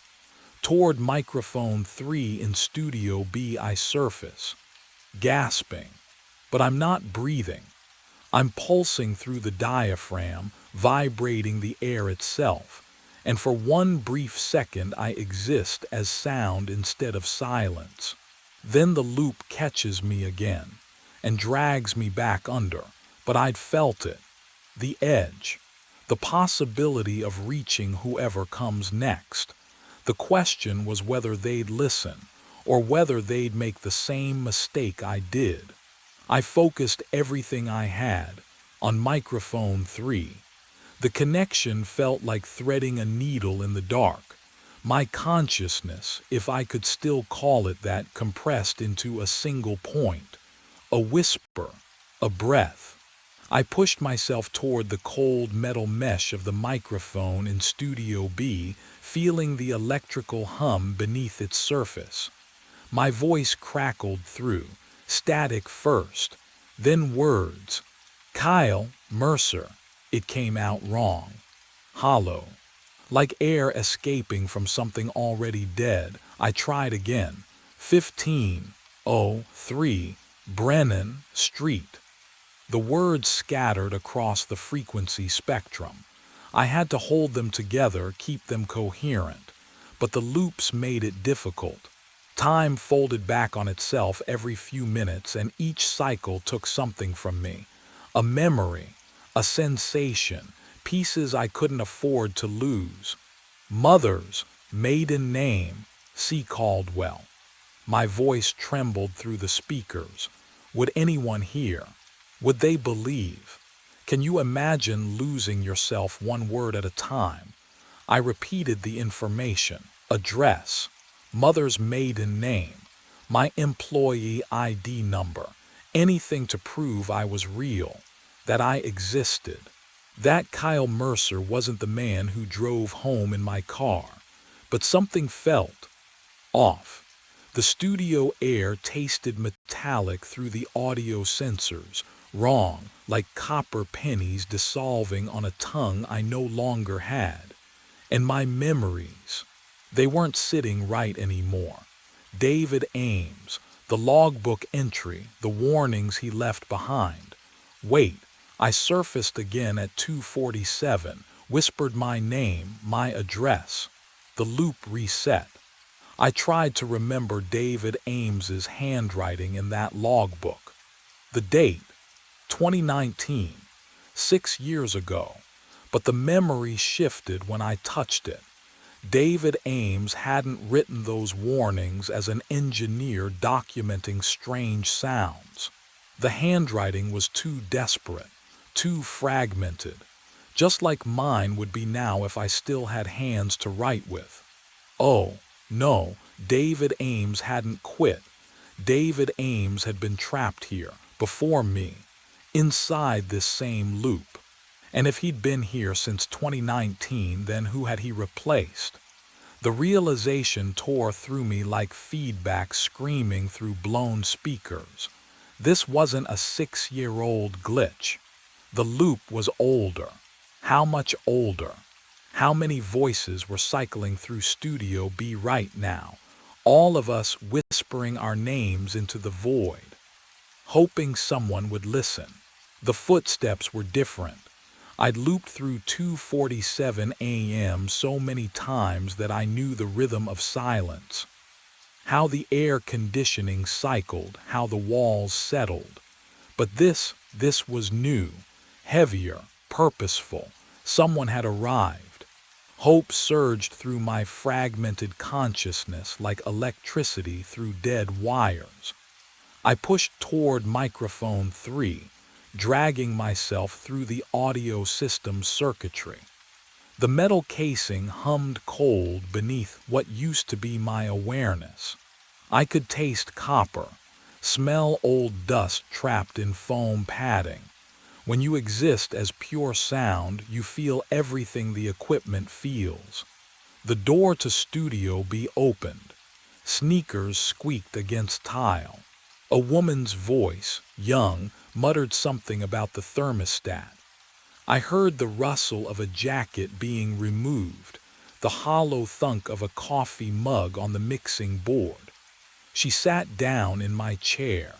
Toward microphone 3 in Studio B I surface, gasping. But I'm not breathing. I'm pulsing through the diaphragm, vibrating the air itself. And for one brief second I exist as sound instead of silence. Then the loop catches me again and drags me back under. But I'd felt it. The edge. The possibility of reaching whoever comes next. The question was whether they'd listen, or whether they'd make the same mistake I did. I focused everything I had on microphone 3. The connection felt like threading a needle in the dark. My consciousness, if I could still call it that, compressed into a single point. A whisper. A breath. I pushed myself toward the cold metal mesh of the microphone in Studio B, feeling the electrical hum beneath its surface. My voice crackled through, static first, then words. Kyle Mercer. It came out wrong. Hollow. Like air escaping from something already dead. I tried again. 15:03 Brennan Street. The words scattered across the frequency spectrum. I had to hold them together, keep them coherent. But the loops made it difficult. Time folded back on itself every few minutes, and each cycle took something from me. A memory, a sensation, pieces I couldn't afford to lose. Mothers, Maiden name, C. Caldwell. My voice trembled through the speakers. Would anyone hear? Would they believe? Can you imagine losing yourself one word at a time? I repeated the information. Address, mother's maiden name, my employee ID number, anything to prove I was real, that I existed. That Kyle Mercer wasn't the man who drove home in my car, but something felt off. The studio air tasted metallic through the audio sensors, wrong, like copper pennies dissolving on a tongue I no longer had. And my memories, they weren't sitting right anymore. David Ames, the logbook entry, the warnings he left behind. Wait, I surfaced again at 2:47, whispered my name, my address. The loop reset. I tried to remember David Ames's handwriting in that logbook. The date, 2019, 6 years ago. But the memory shifted when I touched it. David Ames hadn't written those warnings as an engineer documenting strange sounds. The handwriting was too desperate, too fragmented, just like mine would be now if I still had hands to write with. Oh, no, David Ames hadn't quit. David Ames had been trapped here, before me, inside this same loop. And if he'd been here since 2019, then who had he replaced? The realization tore through me like feedback screaming through blown speakers. This wasn't a 6-year-old glitch. The loop was older. How much older? How many voices were cycling through Studio B right now? All of us whispering our names into the void, hoping someone would listen. The footsteps were different. I'd looped through 2:47 a.m. so many times that I knew the rhythm of silence. How the air conditioning cycled, how the walls settled. But this was new, heavier, purposeful. Someone had arrived. Hope surged through my fragmented consciousness like electricity through dead wires. I pushed toward microphone 3, dragging myself through the audio system's circuitry. The metal casing hummed cold beneath what used to be my awareness. I could taste copper, smell old dust trapped in foam padding. When you exist as pure sound, you feel everything the equipment feels. The door to Studio B opened. Sneakers squeaked against tile. A woman's voice, young, muttered something about the thermostat. I heard the rustle of a jacket being removed, the hollow thunk of a coffee mug on the mixing board. She sat down in my chair.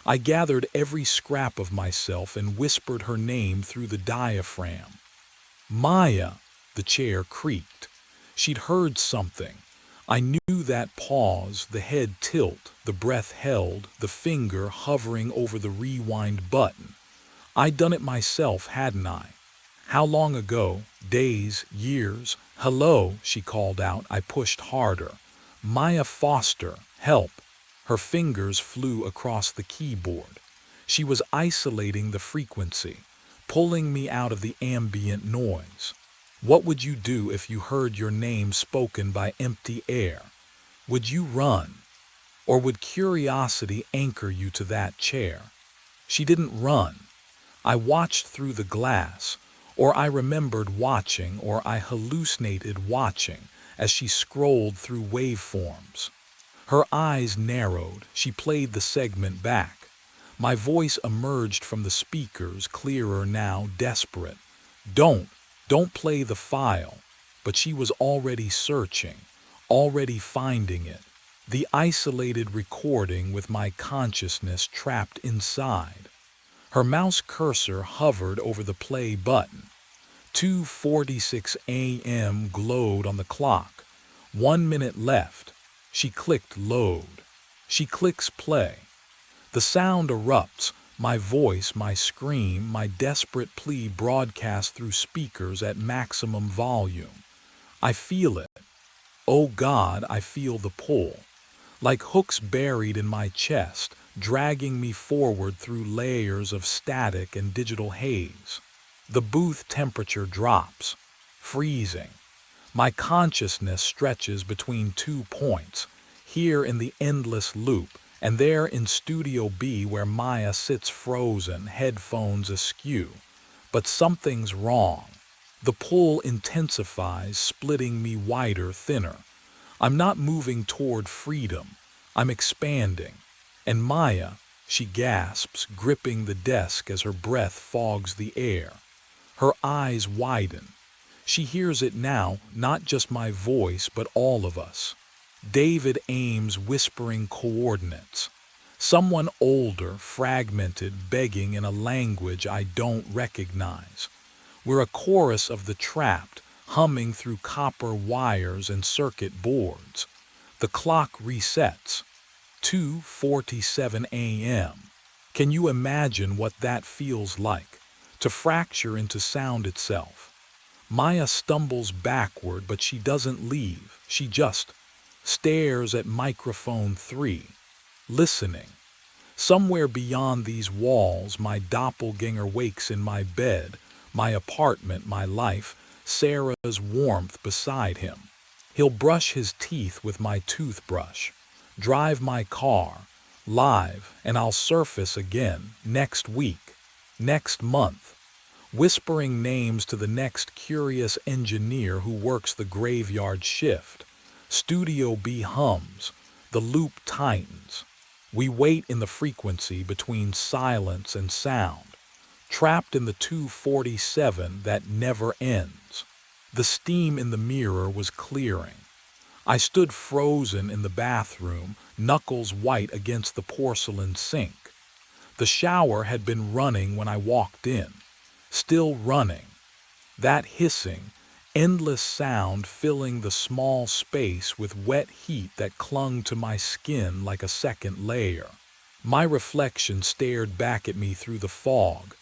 I gathered every scrap of myself and whispered her name through the diaphragm. Maya, the chair creaked. She'd heard something. I knew that pause, the head tilt, the breath held, the finger hovering over the rewind button. I'd done it myself, hadn't I? How long ago? Days, years? Hello, she called out. I pushed harder. Maya Foster, help. Her fingers flew across the keyboard. She was isolating the frequency, pulling me out of the ambient noise. What would you do if you heard your name spoken by empty air? Would you run? Or would curiosity anchor you to that chair? She didn't run. I watched through the glass, or I remembered watching, or I hallucinated watching as she scrolled through waveforms. Her eyes narrowed. She played the segment back. My voice emerged from the speakers, clearer now, desperate. Don't play the file. But she was already searching, already finding it. The isolated recording with my consciousness trapped inside. Her mouse cursor hovered over the play button. 2:46 a.m. glowed on the clock. 1 minute left. She clicked load. She clicks play. The sound erupts, my voice, my scream, my desperate plea broadcast through speakers at maximum volume. I feel it. Oh God, I feel the pull, like hooks buried in my chest, dragging me forward through layers of static and digital haze. The booth temperature drops, freezing. My consciousness stretches between 2 points, here in the endless loop, and there in Studio B where Maya sits frozen, headphones askew. But something's wrong. The pull intensifies, splitting me wider, thinner. I'm not moving toward freedom. I'm expanding. And Maya, she gasps, gripping the desk as her breath fogs the air. Her eyes widen. She hears it now, not just my voice, but all of us. David Ames whispering coordinates. Someone older, fragmented, begging in a language I don't recognize. We're a chorus of the trapped, humming through copper wires and circuit boards. The clock resets. 2:47 a.m. Can you imagine what that feels like? To fracture into sound itself. Maya stumbles backward, but she doesn't leave. She just stares at microphone 3, listening. Somewhere beyond these walls, my doppelganger wakes in my bed, my apartment, my life, Sarah's warmth beside him. He'll brush his teeth with my toothbrush, drive my car, live, and I'll surface again next week, next month, whispering names to the next curious engineer who works the graveyard shift. Studio B hums, the loop tightens. We wait in the frequency between silence and sound, trapped in the 247 that never ends. The steam in the mirror was clearing. I stood frozen in the bathroom, knuckles white against the porcelain sink. The shower had been running when I walked in, still running. That hissing, endless sound filling the small space with wet heat that clung to my skin like a second layer. My reflection stared back at me through the fog,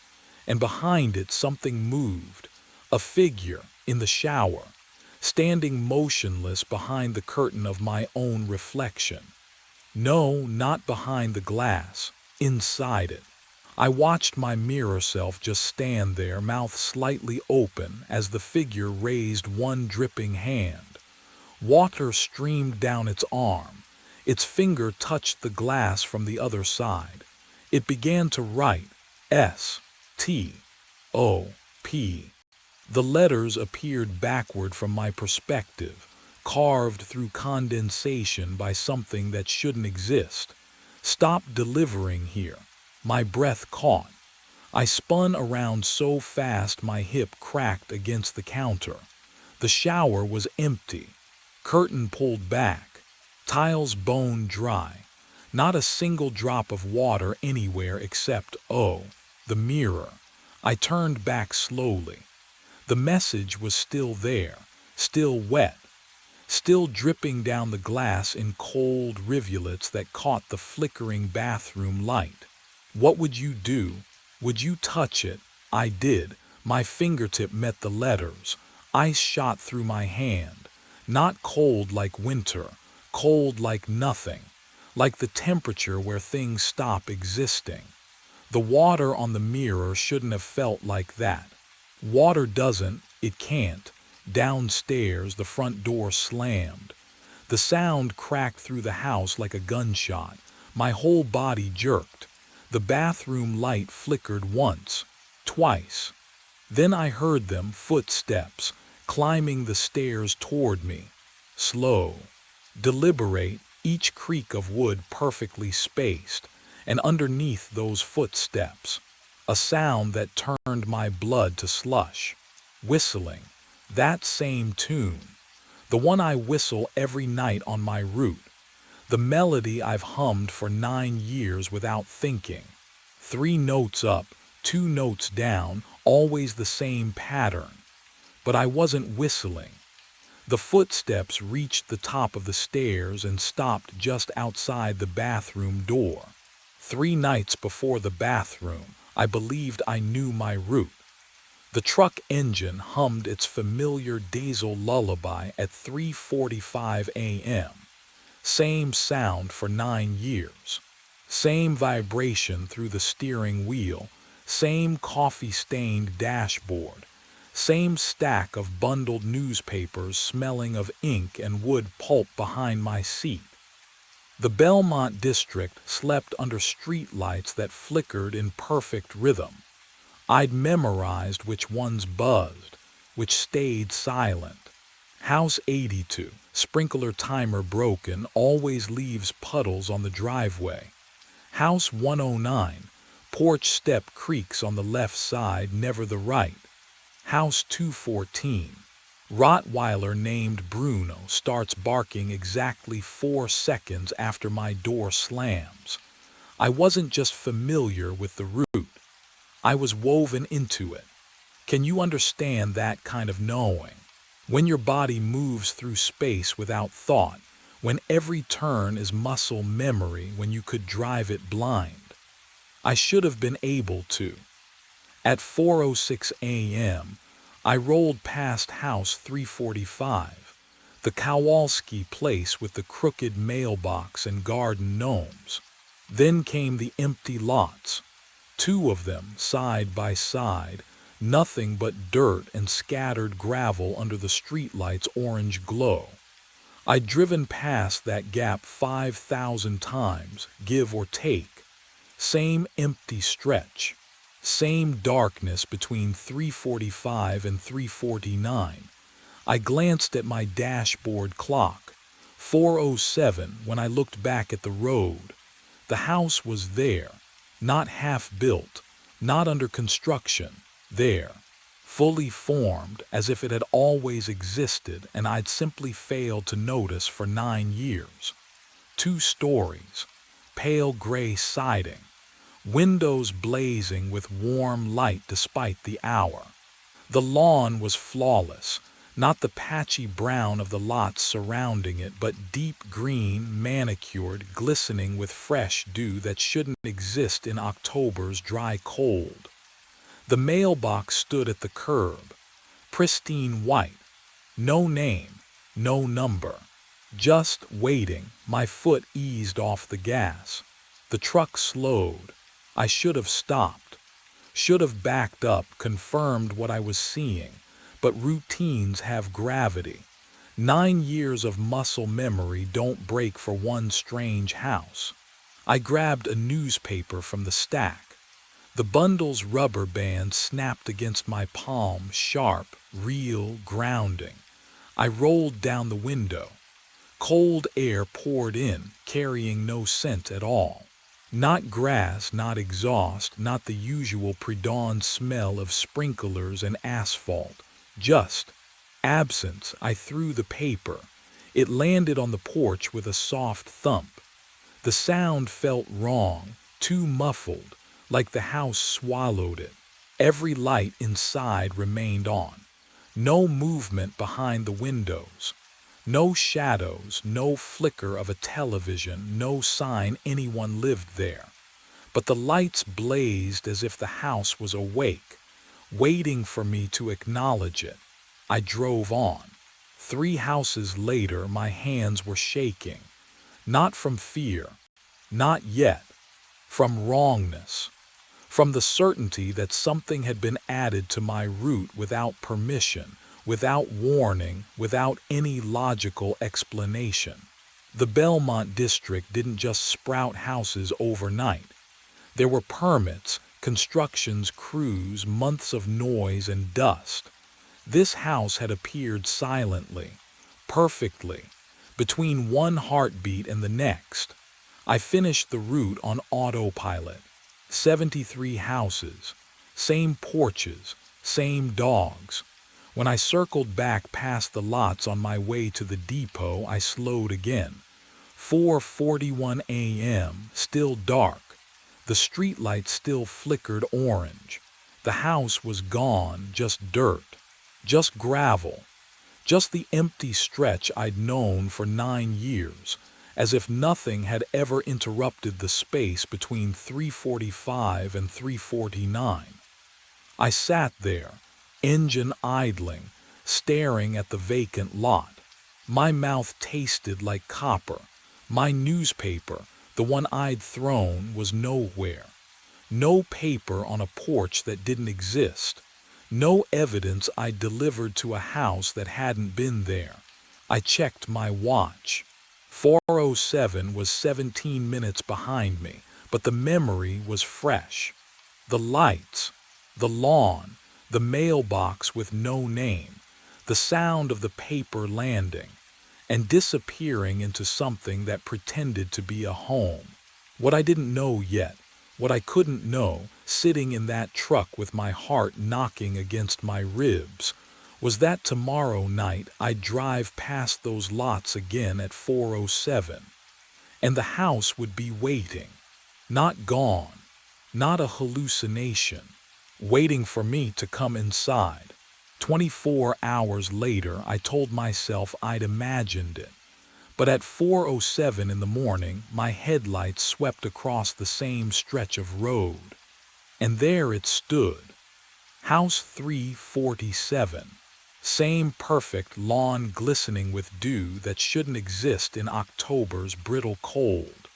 and behind it something moved, a figure in the shower, standing motionless behind the curtain of my own reflection. No, not behind the glass, inside it. I watched my mirror self just stand there, mouth slightly open, as the figure raised one dripping hand. Water streamed down its arm. Its finger touched the glass from the other side. It began to write, S-T-O-P. The letters appeared backward from my perspective, carved through condensation by something that shouldn't exist. Stop delivering here. My breath caught. I spun around so fast my hip cracked against the counter. The shower was empty. Curtain pulled back. Tiles bone dry. Not a single drop of water anywhere except, the mirror. I turned back slowly. The message was still there, still wet, still dripping down the glass in cold rivulets that caught the flickering bathroom light. What would you do? Would you touch it? I did. My fingertip met the letters. Ice shot through my hand. Not cold like winter, cold like nothing, like the temperature where things stop existing. The water on the mirror shouldn't have felt like that. Water doesn't, it can't. Downstairs, the front door slammed. The sound cracked through the house like a gunshot. My whole body jerked. The bathroom light flickered once, twice. Then I heard them, footsteps, climbing the stairs toward me. Slow, deliberate, each creak of wood perfectly spaced, and underneath those footsteps, a sound that turned my blood to slush. Whistling, that same tune, the one I whistle every night on my route. The melody I've hummed for 9 years without thinking. 3 notes up, 2 notes down, always the same pattern. But I wasn't whistling. The footsteps reached the top of the stairs and stopped just outside the bathroom door. 3 nights before the bathroom, I believed I knew my route. The truck engine hummed its familiar diesel lullaby at 3:45 a.m. Same sound for 9 years. Same vibration through the steering wheel, same coffee-stained dashboard, same stack of bundled newspapers smelling of ink and wood pulp behind my seat. The Belmont district slept under streetlights that flickered in perfect rhythm. I'd memorized which ones buzzed, which stayed silent. House 82, sprinkler timer broken, always leaves puddles on the driveway. House 109, porch step creaks on the left side, never the right. House 214, Rottweiler named Bruno starts barking exactly 4 seconds after my door slams. I wasn't just familiar with the route, I was woven into it. Can you understand that kind of knowing? When your body moves through space without thought, when every turn is muscle memory, when you could drive it blind. I should have been able to. At 4:06 a.m., I rolled past House 345, the Kowalski place with the crooked mailbox and garden gnomes. Then came the empty lots, 2 of them side by side, nothing but dirt and scattered gravel under the streetlight's orange glow. I'd driven past that gap 5,000 times, give or take. Same empty stretch. Same darkness between 3:45 and 3:49. I glanced at my dashboard clock. 4:07 when I looked back at the road. The house was there, not half built, not under construction, there, fully formed as if it had always existed and I'd simply failed to notice for 9 years. 2 stories, pale gray siding, windows blazing with warm light despite the hour. The lawn was flawless, not the patchy brown of the lots surrounding it, but deep green, manicured, glistening with fresh dew that shouldn't exist in October's dry cold. The mailbox stood at the curb, pristine white, no name, no number. Just waiting, my foot eased off the gas. The truck slowed. I should have stopped, should have backed up, confirmed what I was seeing, but routines have gravity. 9 years of muscle memory don't break for one strange house. I grabbed a newspaper from the stack. The bundle's rubber band snapped against my palm, sharp, real, grounding. I rolled down the window. Cold air poured in, carrying no scent at all. Not grass, not exhaust, not the usual pre-dawn smell of sprinklers and asphalt. Just absence. I threw the paper. It landed on the porch with a soft thump. The sound felt wrong, too muffled, like the house swallowed it. Every light inside remained on. No movement behind the windows. No shadows, no flicker of a television, no sign anyone lived there. But the lights blazed as if the house was awake, waiting for me to acknowledge it. I drove on. 3 houses later, my hands were shaking. Not from fear, not yet. From wrongness. From the certainty that something had been added to my route without permission, without warning, without any logical explanation. The Belmont district didn't just sprout houses overnight. There were permits, constructions, crews, months of noise and dust. This house had appeared silently, perfectly, between one heartbeat and the next. I finished the route on autopilot. 73 houses, same porches, same dogs. When I circled back past the lots on my way to the depot, I slowed again. 4:41 a.m., still dark. The streetlights still flickered orange. The house was gone, just dirt, just gravel, just the empty stretch I'd known for 9 years, as if nothing had ever interrupted the space between 3:45 and 3:49. I sat there, engine idling, staring at the vacant lot. My mouth tasted like copper. My newspaper, the one I'd thrown, was nowhere. No paper on a porch that didn't exist. No evidence I'd delivered to a house that hadn't been there. I checked my watch. 4:07 was 17 minutes behind me, but the memory was fresh. The lights, the lawn, the mailbox with no name, the sound of the paper landing and disappearing into something that pretended to be a home. What I didn't know yet, what I couldn't know, sitting in that truck with my heart knocking against my ribs, was that tomorrow night I'd drive past those lots again at 4:07, and the house would be waiting, not gone, not a hallucination, waiting for me to come inside. 24 hours later, I told myself I'd imagined it. But at 4:07 in the morning, my headlights swept across the same stretch of road. And there it stood. House 347. Same perfect lawn glistening with dew that shouldn't exist in October's brittle cold.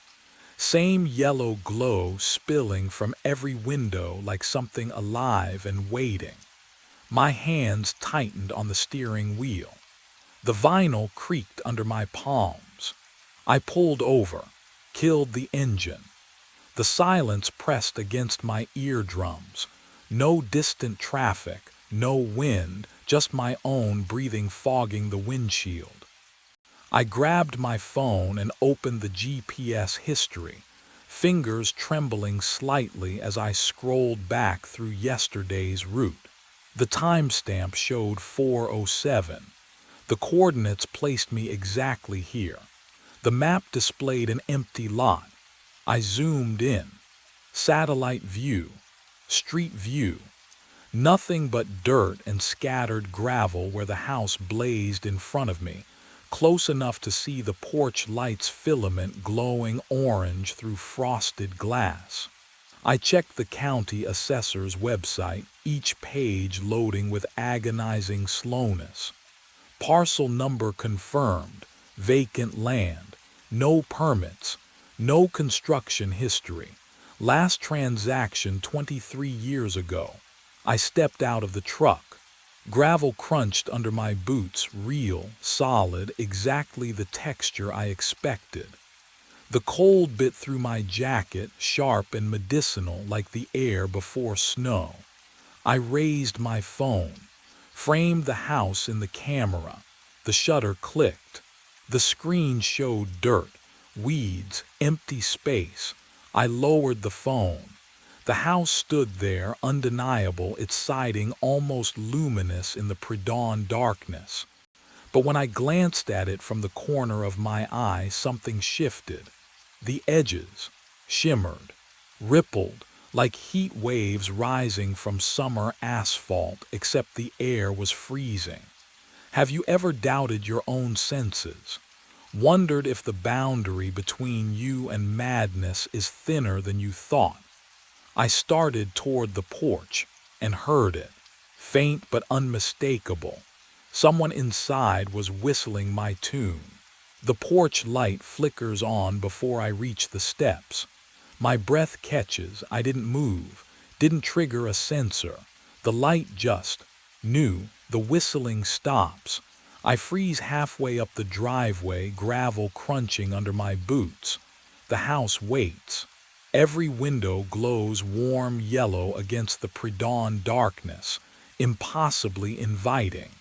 Same yellow glow spilling from every window like something alive and waiting. My hands tightened on the steering wheel. The vinyl creaked under my palms. I pulled over, killed the engine. The silence pressed against my eardrums. No distant traffic, no wind, just my own breathing fogging the windshield. I grabbed my phone and opened the GPS history, fingers trembling slightly as I scrolled back through yesterday's route. The timestamp showed 4:07. The coordinates placed me exactly here. The map displayed an empty lot. I zoomed in. Satellite view. Street view. Nothing but dirt and scattered gravel where the house blazed in front of me, close enough to see the porch light's filament glowing orange through frosted glass. I checked the county assessor's website, each page loading with agonizing slowness. Parcel number confirmed, vacant land, no permits, no construction history. Last transaction 23 years ago. I stepped out of the truck. Gravel crunched under my boots, real, solid, exactly the texture I expected. The cold bit through my jacket, sharp and medicinal like the air before snow. I raised my phone, framed the house in the camera. The shutter clicked. The screen showed dirt, weeds, empty space. I lowered the phone. The house stood there, undeniable, its siding almost luminous in the pre-dawn darkness. But when I glanced at it from the corner of my eye, something shifted. The edges shimmered, rippled, like heat waves rising from summer asphalt, except the air was freezing. Have you ever doubted your own senses? Wondered if the boundary between you and madness is thinner than you thought? I started toward the porch and heard it, faint but unmistakable. Someone inside was whistling my tune. The porch light flickers on before I reach the steps. My breath catches, I didn't move, didn't trigger a sensor. The light just knew. The whistling stops. I freeze halfway up the driveway, gravel crunching under my boots. The house waits. Every window glows warm yellow against the pre-dawn darkness, impossibly inviting.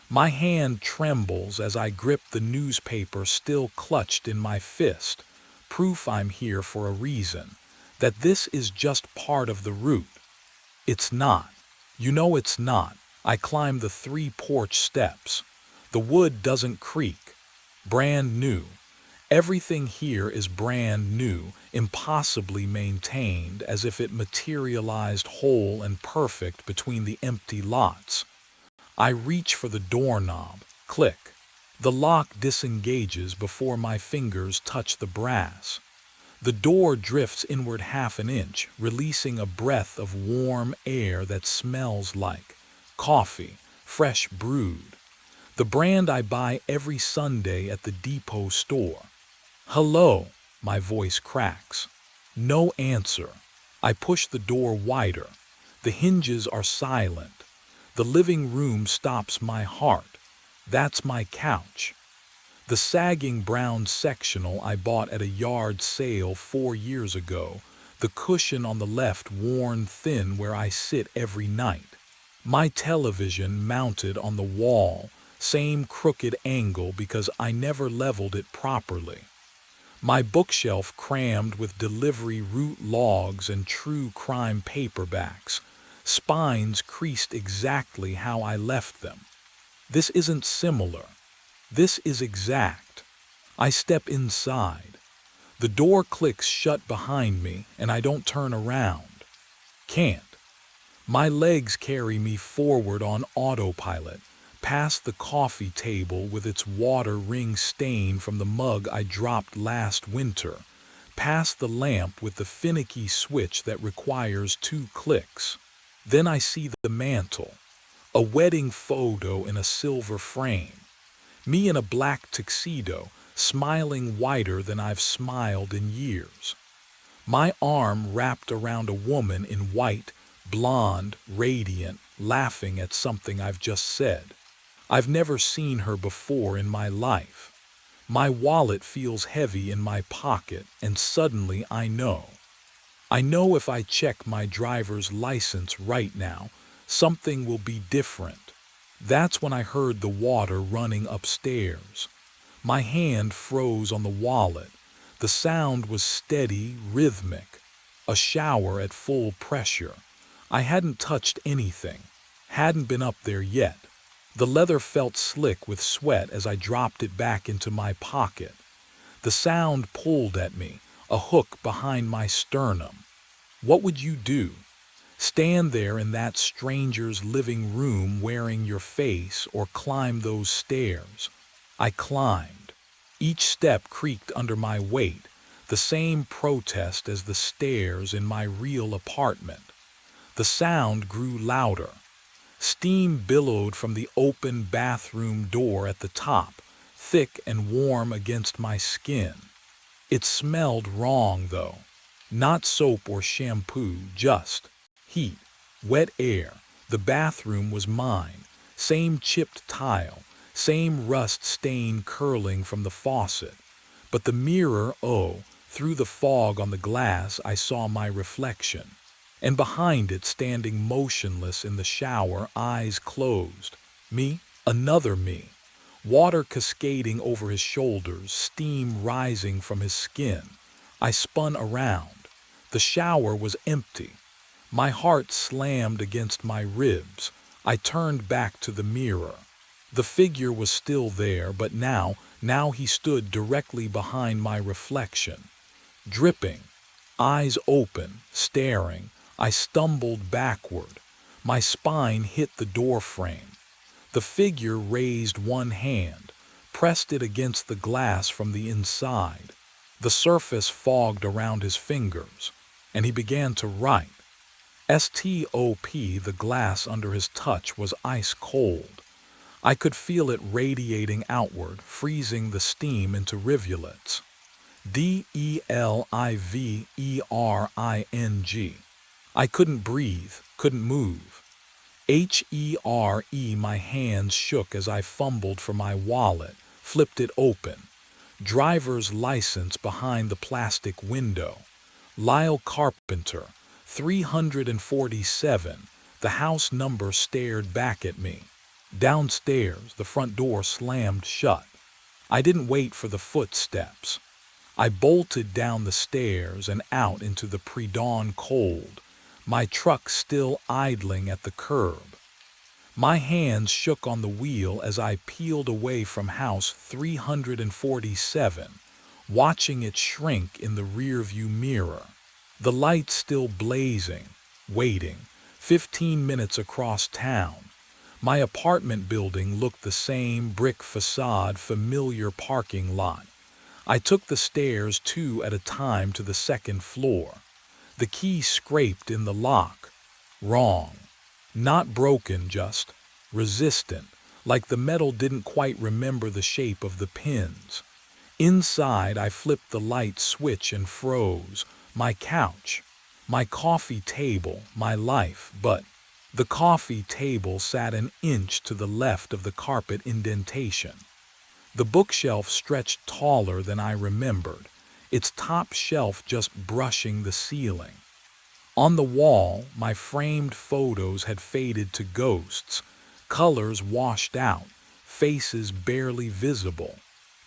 My hand trembles as I grip the newspaper still clutched in my fist, proof I'm here for a reason, that this is just part of the route. It's not. You know it's not. I climb the 3 porch steps. The wood doesn't creak. Brand new. Everything here is brand new, impossibly maintained, as if it materialized whole and perfect between the empty lots. I reach for the doorknob. Click. The lock disengages before my fingers touch the brass. The door drifts inward half an inch, releasing a breath of warm air that smells like Coffee, fresh brewed. The brand I buy every Sunday at the depot store. Hello, my voice cracks. No answer. I push the door wider. The hinges are silent. The living room stops my heart. That's my couch. The sagging brown sectional I bought at a yard sale 4 years ago, the cushion on the left worn thin where I sit every night. My television mounted on the wall, same crooked angle because I never leveled it properly. My bookshelf crammed with delivery route logs and true crime paperbacks, spines creased exactly how I left them. This isn't similar. This is exact. I step inside. The door clicks shut behind me and I don't turn around. Can't. My legs carry me forward on autopilot, past the coffee table with its water ring stain from the mug I dropped last winter, past the lamp with the finicky switch that requires 2 clicks. Then I see the mantel, a wedding photo in a silver frame. Me in a black tuxedo, smiling wider than I've smiled in years. My arm wrapped around a woman in white, blonde, radiant, laughing at something I've just said. I've never seen her before in my life. My wallet feels heavy in my pocket, and suddenly I know. I know if I check my driver's license right now, something will be different. That's when I heard the water running upstairs. My hand froze on the wallet. The sound was steady, rhythmic. A shower at full pressure. I hadn't touched anything. Hadn't been up there yet. The leather felt slick with sweat as I dropped it back into my pocket. The sound pulled at me, a hook behind my sternum. What would you do? Stand there in that stranger's living room wearing your face, or climb those stairs? I climbed. Each step creaked under my weight, the same protest as the stairs in my real apartment. The sound grew louder. Steam billowed from the open bathroom door at the top, thick and warm against my skin. It smelled wrong, though. Not soap or shampoo, just heat, wet air. The bathroom was mine. Same chipped tile, same rust stain curling from the faucet. But the mirror, through the fog on the glass I saw my reflection. And behind it, standing motionless in the shower, eyes closed. Me, another me. Water cascading over his shoulders, steam rising from his skin. I spun around. The shower was empty. My heart slammed against my ribs. I turned back to the mirror. The figure was still there, but now he stood directly behind my reflection. Dripping, eyes open, staring. I stumbled backward. My spine hit the door frame. The figure raised one hand, pressed it against the glass from the inside. The surface fogged around his fingers, and he began to write. Stop. The glass under his touch was ice cold. I could feel it radiating outward, freezing the steam into rivulets. Delivering. I couldn't breathe, couldn't move. Here, my hands shook as I fumbled for my wallet, flipped it open. Driver's license behind the plastic window. Lyle Carpenter, 347. The house number stared back at me. Downstairs, the front door slammed shut. I didn't wait for the footsteps. I bolted down the stairs and out into the pre-dawn cold, my truck still idling at the curb. My hands shook on the wheel as I peeled away from house 347, watching it shrink in the rearview mirror. The lights still blazing, waiting, 15 minutes across town. My apartment building looked the same, brick facade, familiar parking lot. I took the stairs 2 at a time to the 2nd floor. The key scraped in the lock. Wrong. Not broken, just resistant, like the metal didn't quite remember the shape of the pins. Inside, I flipped the light switch and froze. My couch, my coffee table, my life, but the coffee table sat an inch to the left of the carpet indentation. The bookshelf stretched taller than I remembered, its top shelf just brushing the ceiling. On the wall, my framed photos had faded to ghosts, colors washed out, faces barely visible.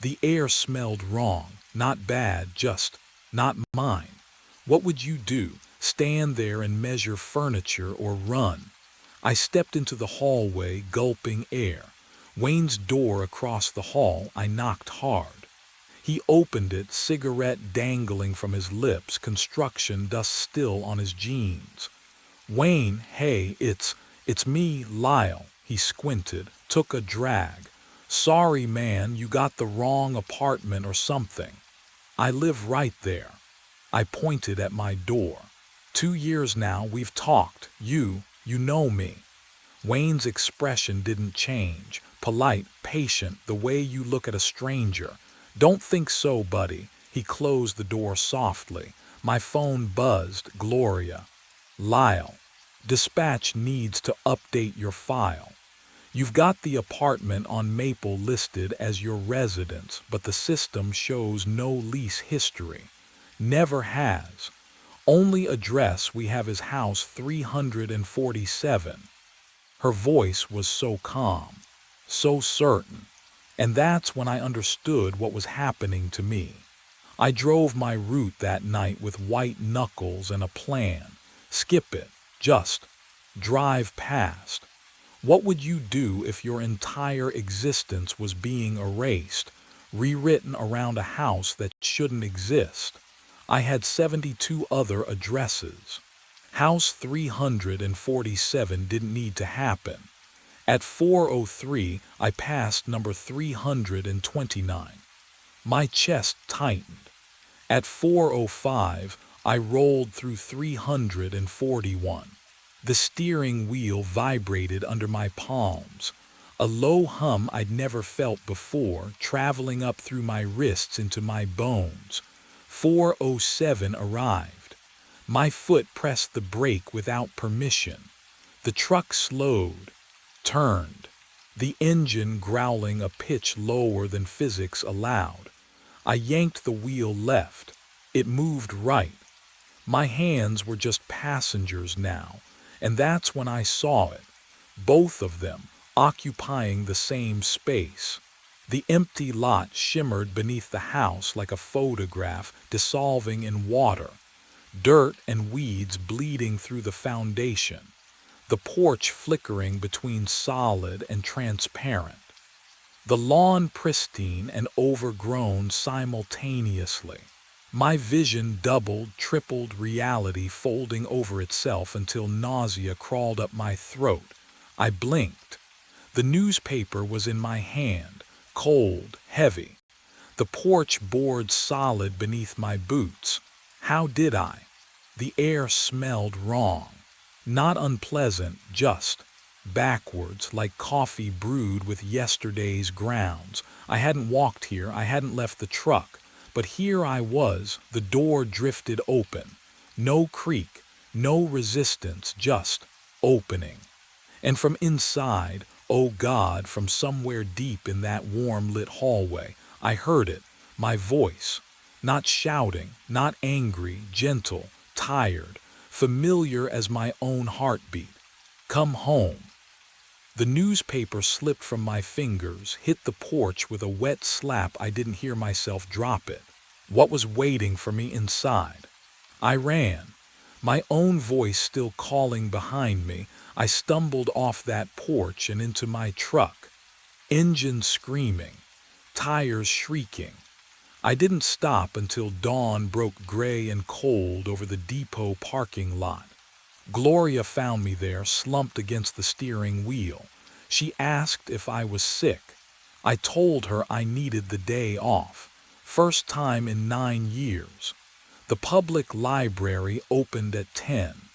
The air smelled wrong, not bad, just not mine. What would you do? Stand there and measure furniture or run? I stepped into the hallway, gulping air. Wayne's door across the hall, I knocked hard. He opened it, cigarette dangling from his lips, construction dust still on his jeans. Wayne, hey, it's me, Lyle. He squinted, took a drag. Sorry, man, you got the wrong apartment or something. I live right there. I pointed at my door. 2 years now, we've talked. You know me. Wayne's expression didn't change. Polite, patient, the way you look at a stranger. Don't think so, buddy. He closed the door softly. My phone buzzed. Gloria. Lyle. Dispatch needs to update your file. You've got the apartment on Maple listed as your residence, but the system shows no lease history. Never has. Only address we have is house 347. Her voice was so calm, so certain. And that's when I understood what was happening to me. I drove my route that night with white knuckles and a plan. Skip it. Just drive past. What would you do if your entire existence was being erased, rewritten around a house that shouldn't exist? I had 72 other addresses. House 347 didn't need to happen. At 4:03, I passed number 329. My chest tightened. At 4:05, I rolled through 341. The steering wheel vibrated under my palms. A low hum I'd never felt before, traveling up through my wrists into my bones. 4:07 arrived. My foot pressed the brake without permission. The truck slowed, turned, the engine growling a pitch lower than physics allowed. I yanked the wheel left. It moved right. My hands were just passengers now, and that's when I saw it. Both of them occupying the same space. The empty lot shimmered beneath the house like a photograph dissolving in water. Dirt and weeds bleeding through the foundation. The porch flickering between solid and transparent. The lawn pristine and overgrown simultaneously. My vision doubled, tripled reality folding over itself until nausea crawled up my throat. I blinked. The newspaper was in my hand, cold, heavy. The porch board solid beneath my boots. How did I? The air smelled wrong. Not unpleasant, just backwards, like coffee brewed with yesterday's grounds. I hadn't walked here, I hadn't left the truck, but here I was, the door drifted open. No creak, no resistance, just opening. And from inside, oh God, from somewhere deep in that warm-lit hallway, I heard it, my voice, not shouting, not angry, gentle, tired, familiar as my own heartbeat. Come home. The newspaper slipped from my fingers, hit the porch with a wet slap. I didn't hear myself drop it. What was waiting for me inside? I ran, my own voice still calling behind me. I stumbled off that porch and into my truck. Engine screaming, tires shrieking. I didn't stop until dawn broke gray and cold over the depot parking lot. Gloria found me there, slumped against the steering wheel. She asked if I was sick. I told her I needed the day off. First time in 9 years. The public library opened at 10.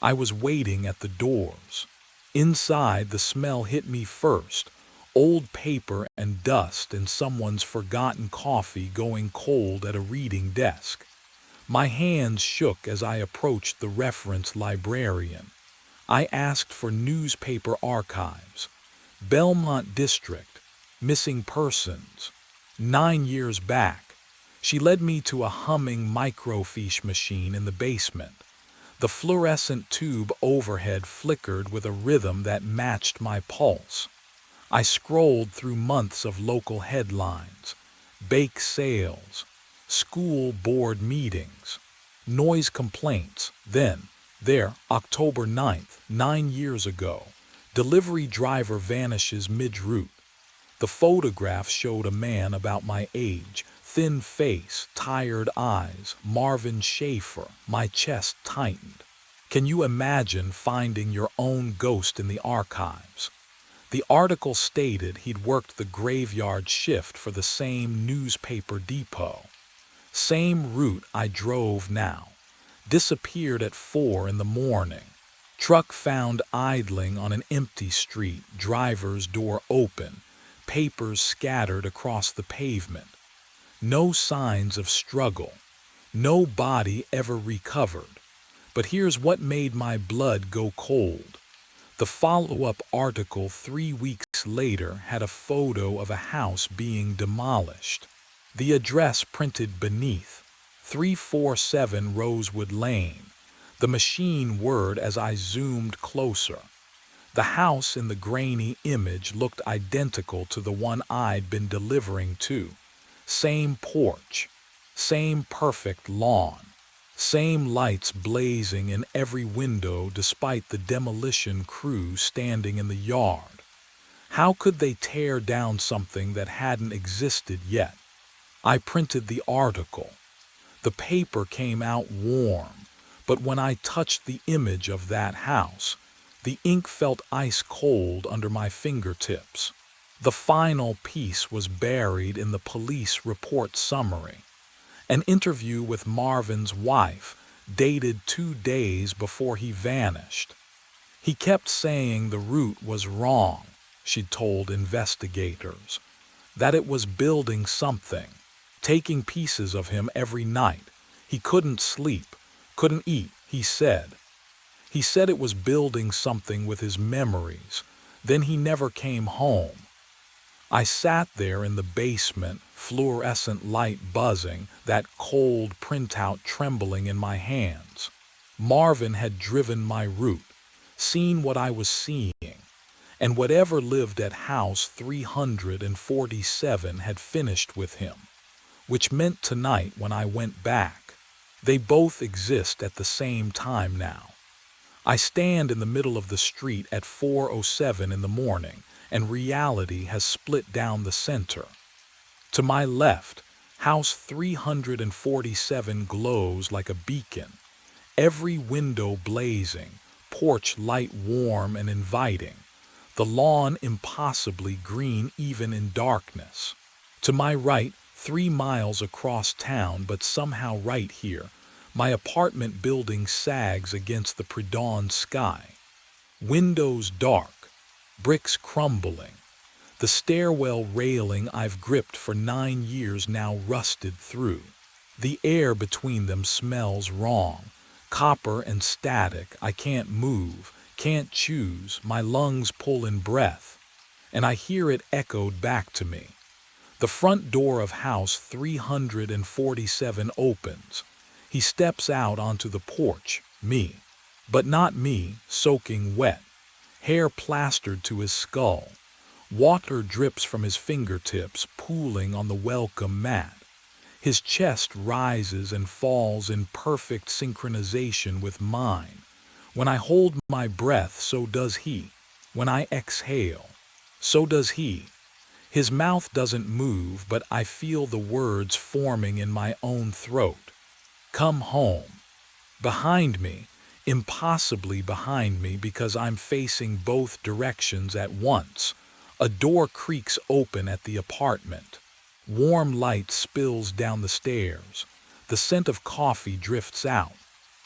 I was waiting at the doors. Inside, the smell hit me first. Old paper and dust and someone's forgotten coffee going cold at a reading desk. My hands shook as I approached the reference librarian. I asked for newspaper archives. Belmont District, missing persons. 9 years back. She led me to a humming microfiche machine in the basement. The fluorescent tube overhead flickered with a rhythm that matched my pulse. I scrolled through months of local headlines, bake sales, school board meetings, noise complaints. Then, there, October 9th, 9 years ago, delivery driver vanishes mid-route. The photograph showed a man about my age, thin face, tired eyes, Marvin Schaefer. My chest tightened. Can you imagine finding your own ghost in the archives? The article stated he'd worked the graveyard shift for the same newspaper depot. Same route I drove now. Disappeared at 4 in the morning. Truck found idling on an empty street, driver's door open, papers scattered across the pavement. No signs of struggle. No body ever recovered. But here's what made my blood go cold. The follow-up article 3 weeks later had a photo of a house being demolished. The address printed beneath, 347 Rosewood Lane. The machine whirred as I zoomed closer. The house in the grainy image looked identical to the one I'd been delivering to. Same porch, same perfect lawn, same lights blazing in every window despite the demolition crew standing in the yard. How could they tear down something that hadn't existed yet? I printed the article. The paper came out warm, but when I touched the image of that house, the ink felt ice cold under my fingertips. The final piece was buried in the police report summary. An interview with Marvin's wife, dated 2 days before he vanished. He kept saying the route was wrong, she told investigators. That it was building something, taking pieces of him every night. He couldn't sleep, couldn't eat, he said. He said it was building something with his memories. Then he never came home. I sat there in the basement, fluorescent light buzzing, that cold printout trembling in my hands. Marvin had driven my route, seen what I was seeing, and whatever lived at house 347 had finished with him, which meant tonight when I went back. They both exist at the same time now. I stand in the middle of the street at 4:07 in the morning, and reality has split down the center. To my left, house 347 glows like a beacon, every window blazing, porch light warm and inviting, the lawn impossibly green even in darkness. To my right, 3 miles across town, but somehow right here, my apartment building sags against the pre-dawn sky. Windows dark, bricks crumbling. The stairwell railing I've gripped for 9 years now rusted through. The air between them smells wrong. Copper and static. I can't move, can't choose. My lungs pull in breath, and I hear it echoed back to me. The front door of house 347 opens. He steps out onto the porch, me. But not me, soaking wet. Hair plastered to his skull. Water drips from his fingertips, pooling on the welcome mat. His chest rises and falls in perfect synchronization with mine. When I hold my breath, so does he. When I exhale, so does he. His mouth doesn't move, but I feel the words forming in my own throat. Come home. Behind me, impossibly behind me because I'm facing both directions at once. A door creaks open at the apartment. Warm light spills down the stairs. The scent of coffee drifts out.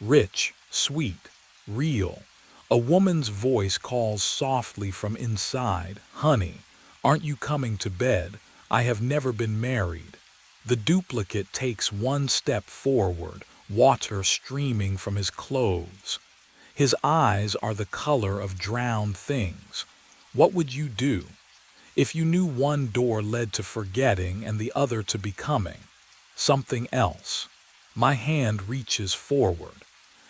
Rich, sweet, real. A woman's voice calls softly from inside, "Honey, aren't you coming to bed? I have never been married." The duplicate takes one step forward, water streaming from his clothes. His eyes are the color of drowned things. What would you do if you knew one door led to forgetting and the other to becoming something else? My hand reaches forward,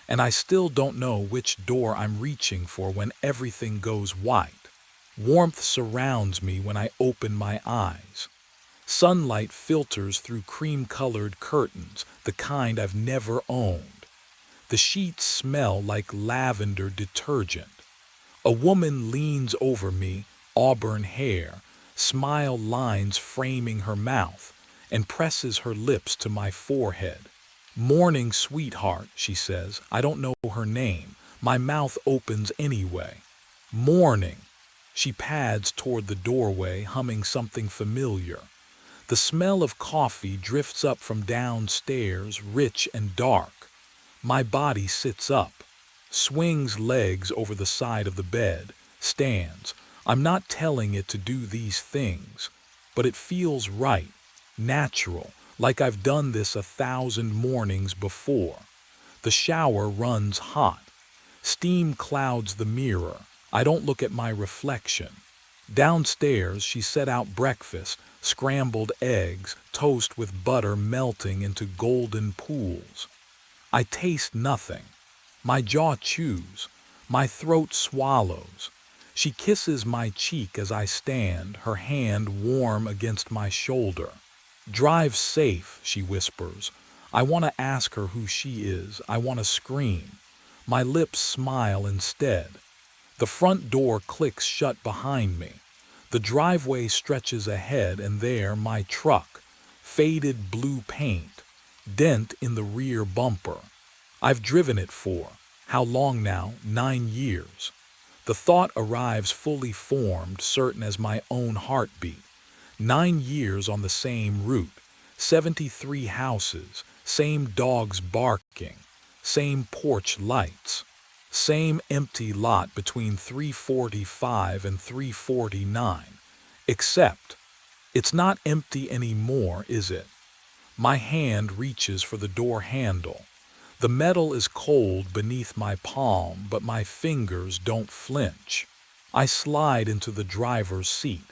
and I still don't know which door I'm reaching for when everything goes white. Warmth surrounds me when I open my eyes. Sunlight filters through cream-colored curtains, the kind I've never owned. The sheets smell like lavender detergent. A woman leans over me, auburn hair, smile lines framing her mouth, and presses her lips to my forehead. "Morning, sweetheart," she says. I don't know her name. My mouth opens anyway. "Morning." She pads toward the doorway, humming something familiar. The smell of coffee drifts up from downstairs, rich and dark. My body sits up, swings legs over the side of the bed, stands. I'm not telling it to do these things, but it feels right, natural, like I've done this 1,000 mornings before. The shower runs hot. Steam clouds the mirror. I don't look at my reflection. Downstairs, she set out breakfast, scrambled eggs, toast with butter melting into golden pools. I taste nothing. My jaw chews. My throat swallows. She kisses my cheek as I stand, her hand warm against my shoulder. "Drive safe," she whispers. I want to ask her who she is. I want to scream. My lips smile instead. The front door clicks shut behind me. The driveway stretches ahead, and there my truck. Faded blue paint. Dent in the rear bumper. I've driven it for, how long now? 9 years. The thought arrives fully formed, certain as my own heartbeat. 9 years on the same route. 73 houses. Same dogs barking. Same porch lights. Same empty lot between 345 and 349. Except, it's not empty anymore, is it? My hand reaches for the door handle. The metal is cold beneath my palm, but my fingers don't flinch. I slide into the driver's seat.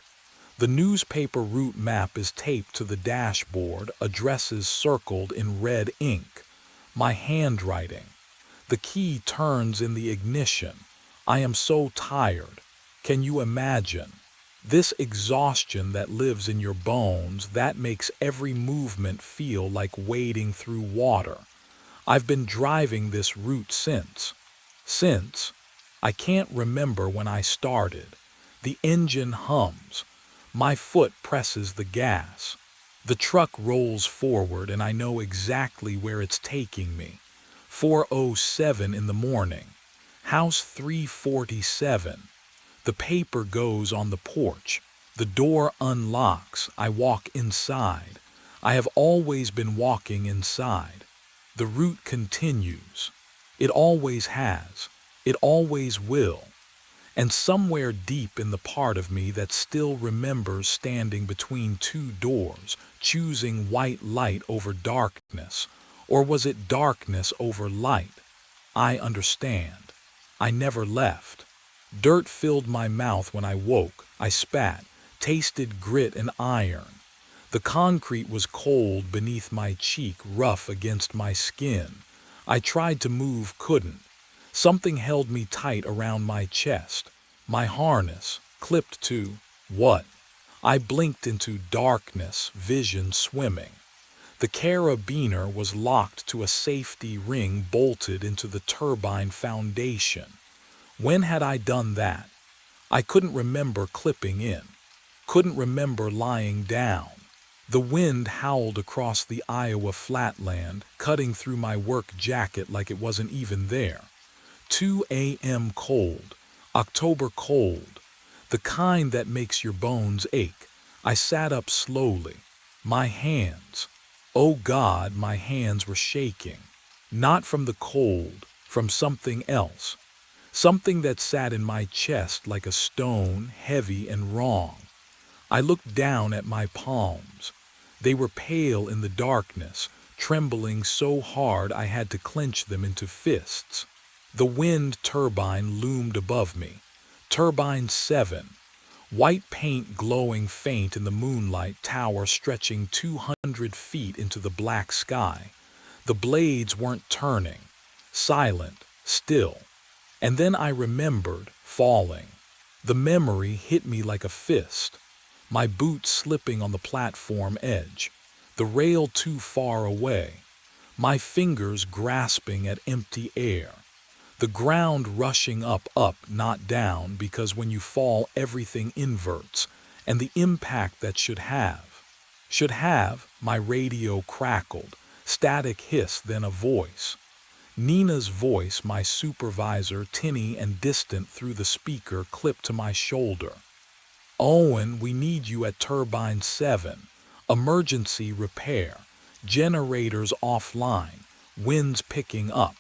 The newspaper route map is taped to the dashboard, addresses circled in red ink. My handwriting. The key turns in the ignition. I am so tired. Can you imagine? This exhaustion that lives in your bones, that makes every movement feel like wading through water. I've been driving this route since. I can't remember when I started. The engine hums. My foot presses the gas. The truck rolls forward, and I know exactly where it's taking me. 4:07 in the morning. House 347. The paper goes on the porch. The door unlocks. I walk inside. I have always been walking inside. The route continues. It always has. It always will. And somewhere deep in the part of me that still remembers standing between two doors, choosing white light over darkness, or was it darkness over light? I understand. I never left. Dirt filled my mouth when I woke. I spat, tasted grit and iron. The concrete was cold beneath my cheek, rough against my skin. I tried to move, couldn't. Something held me tight around my chest. My harness, clipped to what? I blinked into darkness, vision swimming. The carabiner was locked to a safety ring bolted into the turbine foundation. When had I done that? I couldn't remember clipping in. Couldn't remember lying down. The wind howled across the Iowa flatland, cutting through my work jacket like it wasn't even there. 2 a.m. cold. October cold. The kind that makes your bones ache. I sat up slowly. My hands. Oh God, my hands were shaking. Not from the cold, from something else. something that sat in my chest like a stone, heavy and wrong. I looked down at my palms. They were pale in the darkness, trembling so hard I had to clench them into fists. The wind turbine loomed above me. Turbine 7. White paint glowing faint in the moonlight, tower stretching 200 feet into the black sky. The blades weren't turning. Silent, still. And then I remembered falling. The memory hit me like a fist. My boots slipping on the platform edge. The rail too far away. My fingers grasping at empty air. The ground rushing up, not down, because when you fall everything inverts, and the impact that should have, my radio crackled, static hiss, then a voice. Nina's voice, my supervisor, tinny and distant through the speaker clipped to my shoulder. Owen, we need you at Turbine 7. Emergency repair. Generators offline. Winds picking up.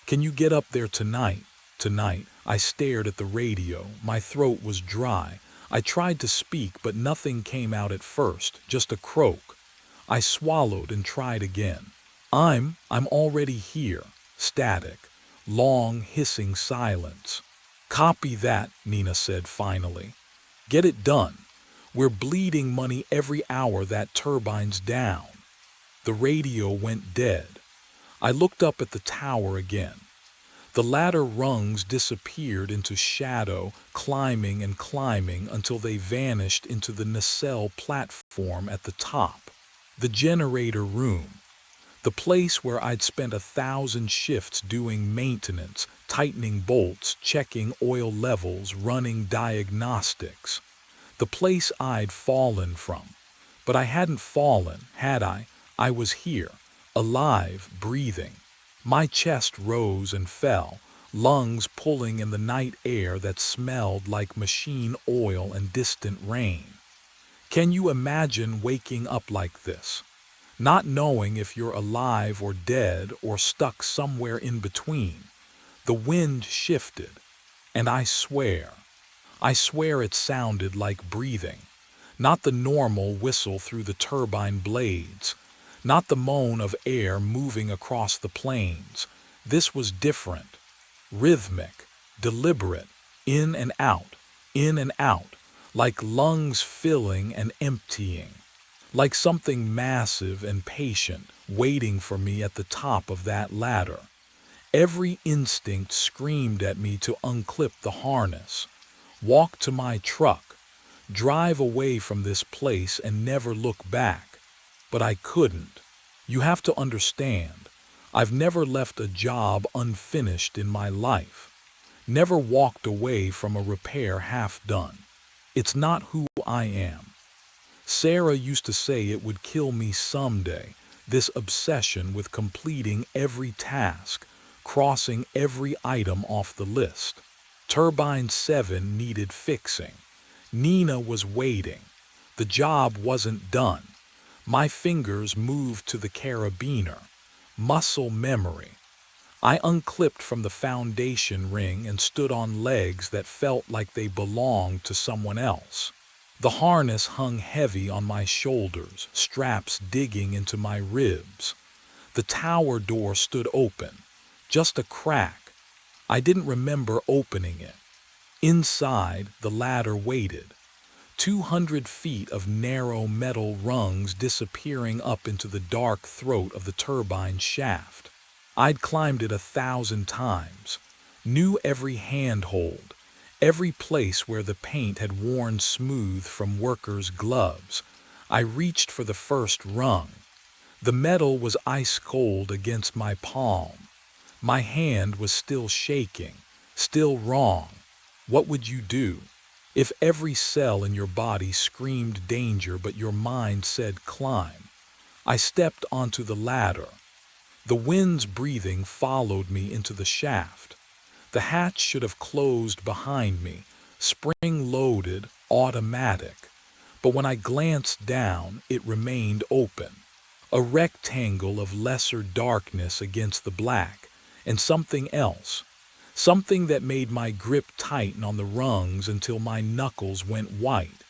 Can you get up there tonight? Tonight. I stared at the radio. My throat was dry. I tried to speak, but nothing came out at first, just a croak. I swallowed and tried again. I'm already here. Static. Long, hissing silence. Copy that, Nina said finally. Get it done. We're bleeding money every hour that turbine's down. The radio went dead. I looked up at the tower again. The ladder rungs disappeared into shadow, climbing and climbing until they vanished into the nacelle platform at the top. The generator room. The place where I'd spent 1,000 shifts doing maintenance, tightening bolts, checking oil levels, running diagnostics. The place I'd fallen from. But I hadn't fallen, had I? I was here, alive, breathing. My chest rose and fell, lungs pulling in the night air that smelled like machine oil and distant rain. Can you imagine waking up like this? Not knowing if you're alive or dead or stuck somewhere in between. The wind shifted, and I swear it sounded like breathing. Not the normal whistle through the turbine blades. Not the moan of air moving across the plains. This was different. Rhythmic, deliberate, in and out, like lungs filling and emptying. Like something massive and patient waiting for me at the top of that ladder. Every instinct screamed at me to unclip the harness, walk to my truck, drive away from this place and never look back. But I couldn't. You have to understand, I've never left a job unfinished in my life. Never walked away from a repair half done. It's not who I am. Sarah used to say it would kill me someday, this obsession with completing every task, crossing every item off the list. Turbine 7 needed fixing. Nina was waiting. The job wasn't done. My fingers moved to the carabiner. Muscle memory. I unclipped from the foundation ring and stood on legs that felt like they belonged to someone else. The harness hung heavy on my shoulders, straps digging into my ribs. The tower door stood open, just a crack. I didn't remember opening it. Inside, the ladder waited. 200 feet of narrow metal rungs disappearing up into the dark throat of the turbine shaft. I'd climbed it 1,000 times, knew every handhold, every place where the paint had worn smooth from workers' gloves. I reached for the first rung. The metal was ice cold against my palm. My hand was still shaking, still wrong. What would you do? If every cell in your body screamed danger but your mind said climb. I stepped onto the ladder. The wind's breathing followed me into the shaft. The hatch should have closed behind me, spring-loaded, automatic. But when I glanced down, it remained open. A rectangle of lesser darkness against the black, and something else. something that made my grip tighten on the rungs until my knuckles went white.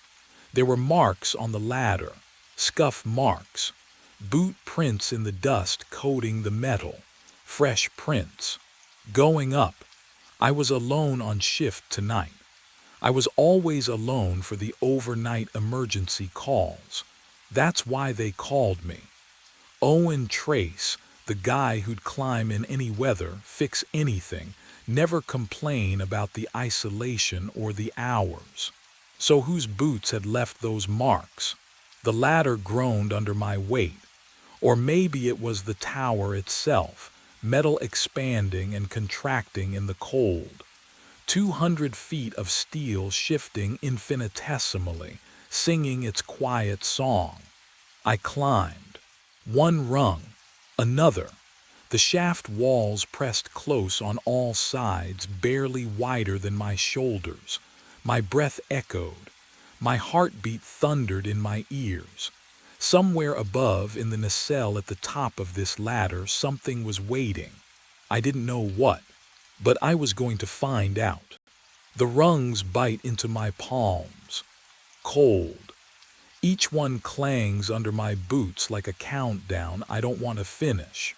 There were marks on the ladder, scuff marks, boot prints in the dust coating the metal, fresh prints. Going up, I was alone on shift tonight. I was always alone for the overnight emergency calls. That's why they called me. Owen Trace, the guy who'd climb in any weather, fix anything, never complain about the isolation or the hours. So whose boots had left those marks? The ladder groaned under my weight. Or maybe it was the tower itself, metal expanding and contracting in the cold. 200 feet of steel shifting infinitesimally, singing its quiet song. I climbed. One rung, another. The shaft walls pressed close on all sides, barely wider than my shoulders. My breath echoed. My heartbeat thundered in my ears. Somewhere above, in the nacelle at the top of this ladder, something was waiting. I didn't know what, but I was going to find out. The rungs bite into my palms. Cold. Each one clangs under my boots like a countdown I don't want to finish.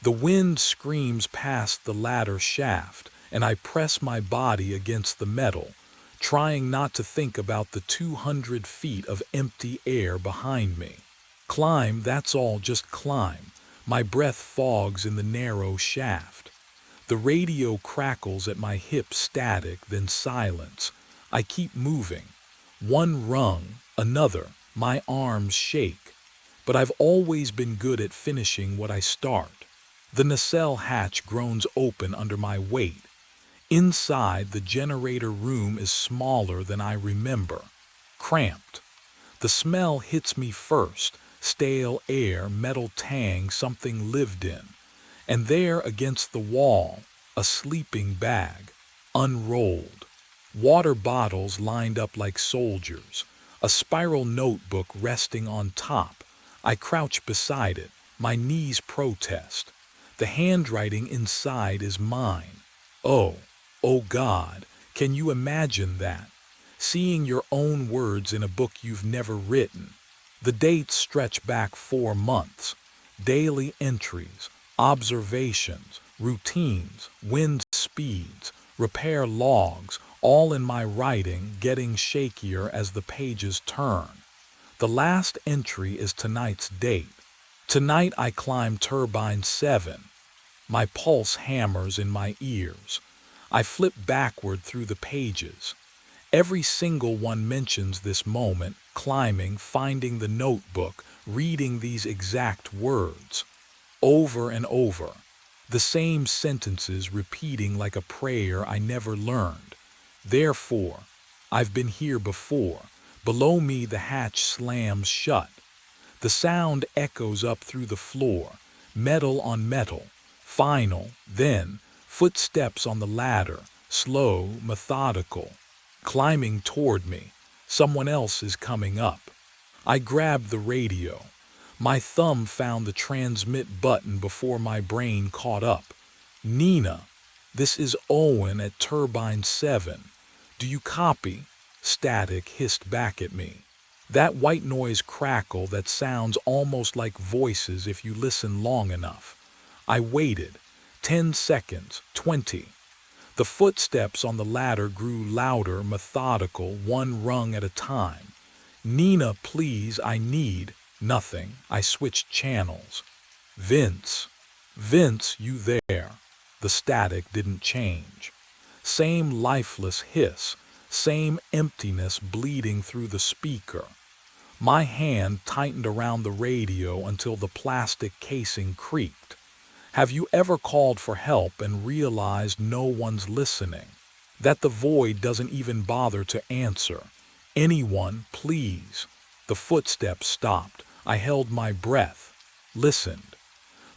The wind screams past the ladder shaft, and I press my body against the metal, trying not to think about the 200 feet of empty air behind me. Climb, that's all, just climb. My breath fogs in the narrow shaft. The radio crackles at my hips, static, then silence. I keep moving. One rung, another. My arms shake. But I've always been good at finishing what I start. The nacelle hatch groans open under my weight. Inside, the generator room is smaller than I remember. Cramped. The smell hits me first. Stale air, metal tang, something lived in. And there, against the wall, a sleeping bag, unrolled. Water bottles lined up like soldiers. A spiral notebook resting on top. I crouch beside it. My knees protest. The handwriting inside is mine. Oh God, can you imagine that? Seeing your own words in a book you've never written. The dates stretch back 4 months. Daily entries, observations, routines, wind speeds, repair logs, all in my writing, getting shakier as the pages turn. The last entry is tonight's date. Tonight I climb turbine 7. My pulse hammers in my ears. I flip backward through the pages. Every single one mentions this moment, climbing, finding the notebook, reading these exact words. Over and over. The same sentences repeating like a prayer I never learned. Therefore, I've been here before. Below me the hatch slams shut. The sound echoes up through the floor, metal on metal. Final, then, footsteps on the ladder, slow, methodical. Climbing toward me. Someone else is coming up. I grabbed the radio. My thumb found the transmit button before my brain caught up. Nina, this is Owen at turbine 7. Do you copy? Static hissed back at me. That white noise crackle that sounds almost like voices if you listen long enough. I waited. 10 seconds, 20. The footsteps on the ladder grew louder, methodical, one rung at a time. Nina, please, I need. Nothing. I switched channels. Vince. Vince, you there? The static didn't change. Same lifeless hiss, same emptiness bleeding through the speaker. My hand tightened around the radio until the plastic casing creaked. Have you ever called for help and realized no one's listening? That the void doesn't even bother to answer? Anyone, please. The footsteps stopped. I held my breath, listened.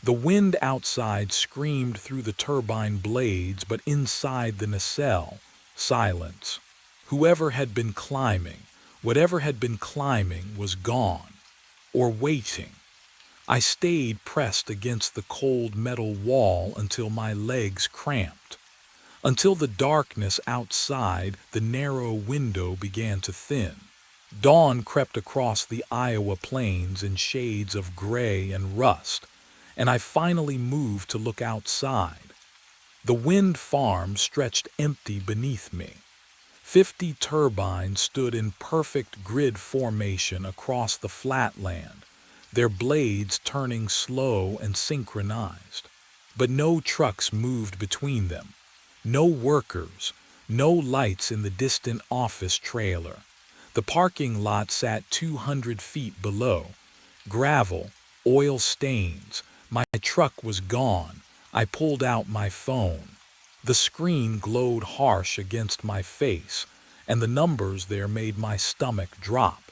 The wind outside screamed through the turbine blades, but inside the nacelle, silence. Whoever had been climbing, whatever had been climbing, was gone. Or waiting. I stayed pressed against the cold metal wall until my legs cramped. until the darkness outside the narrow window began to thin. Dawn crept across the Iowa plains in shades of gray and rust, and I finally moved to look outside. The wind farm stretched empty beneath me. 50 turbines stood in perfect grid formation across the flatland, their blades turning slow and synchronized. But no trucks moved between them, no workers, no lights in the distant office trailer. The parking lot sat 200 feet below. Gravel, oil stains. My truck was gone. I pulled out my phone. The screen glowed harsh against my face, and the numbers there made my stomach drop.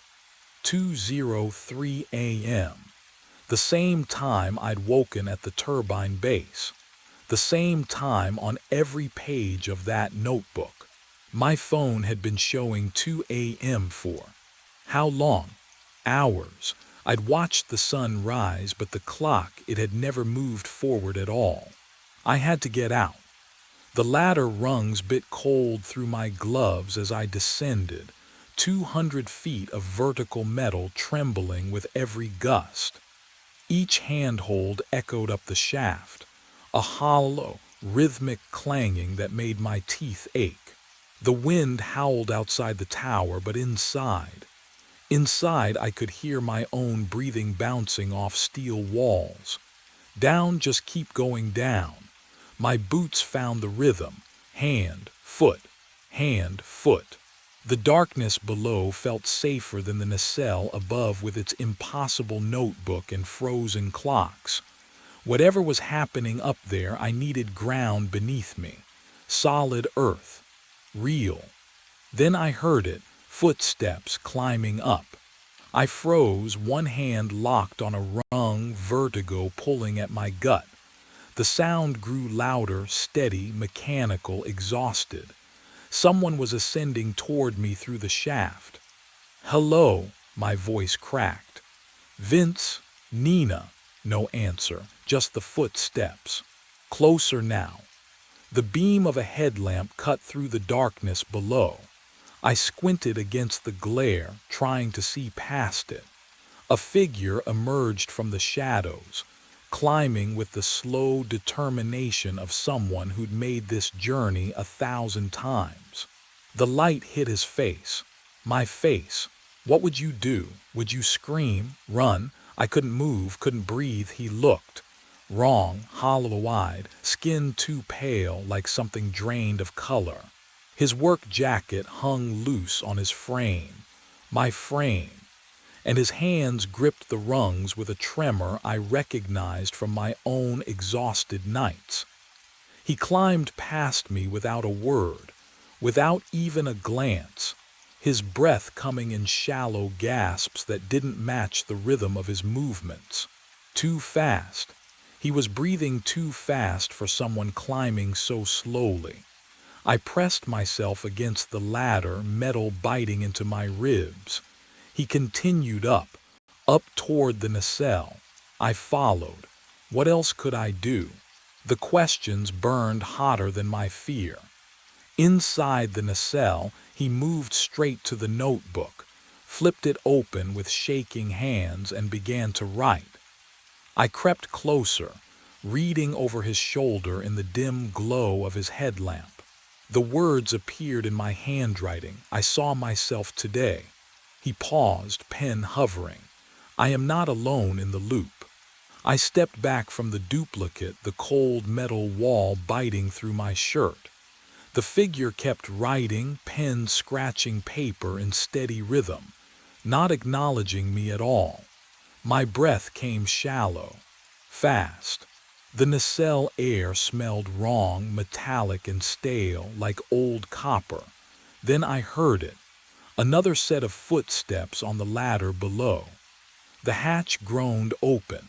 2:03 a.m. The same time I'd woken at the turbine base. The same time on every page of that notebook. My phone had been showing 2 a.m. for how long? Hours. I'd watched the sun rise, but the clock, it had never moved forward at all. I had to get out. The ladder rungs bit cold through my gloves as I descended, 200 feet of vertical metal trembling with every gust. Each handhold echoed up the shaft, a hollow, rhythmic clanging that made my teeth ache. The wind howled outside the tower, but inside I could hear my own breathing bouncing off steel walls. Down, just keep going down. My boots found the rhythm, hand, foot, hand, foot. The darkness below felt safer than the nacelle above with its impossible notebook and frozen clocks. Whatever was happening up there, I needed ground beneath me, solid earth, real. Then I heard it, footsteps climbing up. I froze, one hand locked on a rung, vertigo pulling at my gut. The sound grew louder, steady, mechanical, exhausted. Someone was ascending toward me through the shaft. "Hello," my voice cracked. "Vince, Nina." No answer, just the footsteps. Closer now. The beam of a headlamp cut through the darkness below. I squinted against the glare, trying to see past it. A figure emerged from the shadows, climbing with the slow determination of someone who'd made this journey 1,000 times. The light hit his face. My face. What would you do? Would you scream? Run? I couldn't move, couldn't breathe. He looked. Wrong, hollow-eyed, skin too pale, like something drained of color. His work jacket hung loose on his frame. My frame. And his hands gripped the rungs with a tremor I recognized from my own exhausted nights. He climbed past me without a word, without even a glance, his breath coming in shallow gasps that didn't match the rhythm of his movements. Too fast. He was breathing too fast for someone climbing so slowly. I pressed myself against the ladder, metal biting into my ribs. He continued up toward the nacelle. I followed. What else could I do? The questions burned hotter than my fear. Inside the nacelle, he moved straight to the notebook, flipped it open with shaking hands, and began to write. I crept closer, reading over his shoulder in the dim glow of his headlamp. The words appeared in my handwriting. I saw myself today. He paused, pen hovering. I am not alone in the loop. I stepped back from the duplicate, the cold metal wall biting through my shirt. The figure kept writing, pen scratching paper in steady rhythm, not acknowledging me at all. My breath came shallow, fast. The nacelle air smelled wrong, metallic and stale, like old copper. Then I heard it. Another set of footsteps on the ladder below. The hatch groaned open.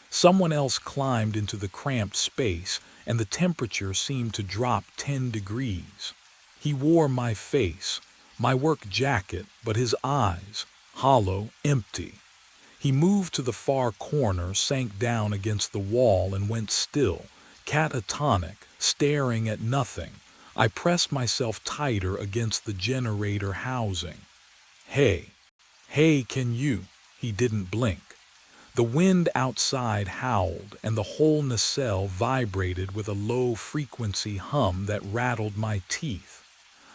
Someone else climbed into the cramped space, and the temperature seemed to drop 10 degrees. He wore my face, my work jacket, but his eyes, hollow, empty. He moved to the far corner, sank down against the wall, and went still, catatonic, staring at nothing, I pressed myself tighter against the generator housing. Hey, hey, can you? He didn't blink. The wind outside howled, and the whole nacelle vibrated with a low-frequency hum that rattled my teeth.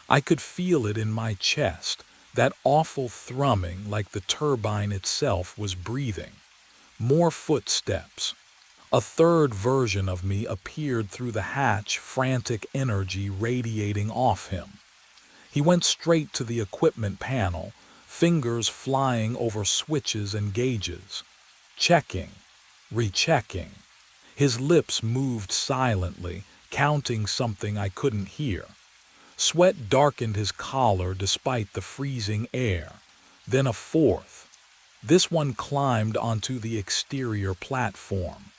I could feel it in my chest, that awful thrumming like the turbine itself was breathing. More footsteps. A third version of me appeared through the hatch, frantic energy radiating off him. He went straight to the equipment panel, fingers flying over switches and gauges. Checking, rechecking. His lips moved silently, counting something I couldn't hear. Sweat darkened his collar despite the freezing air. Then a fourth. This one climbed onto the exterior platform.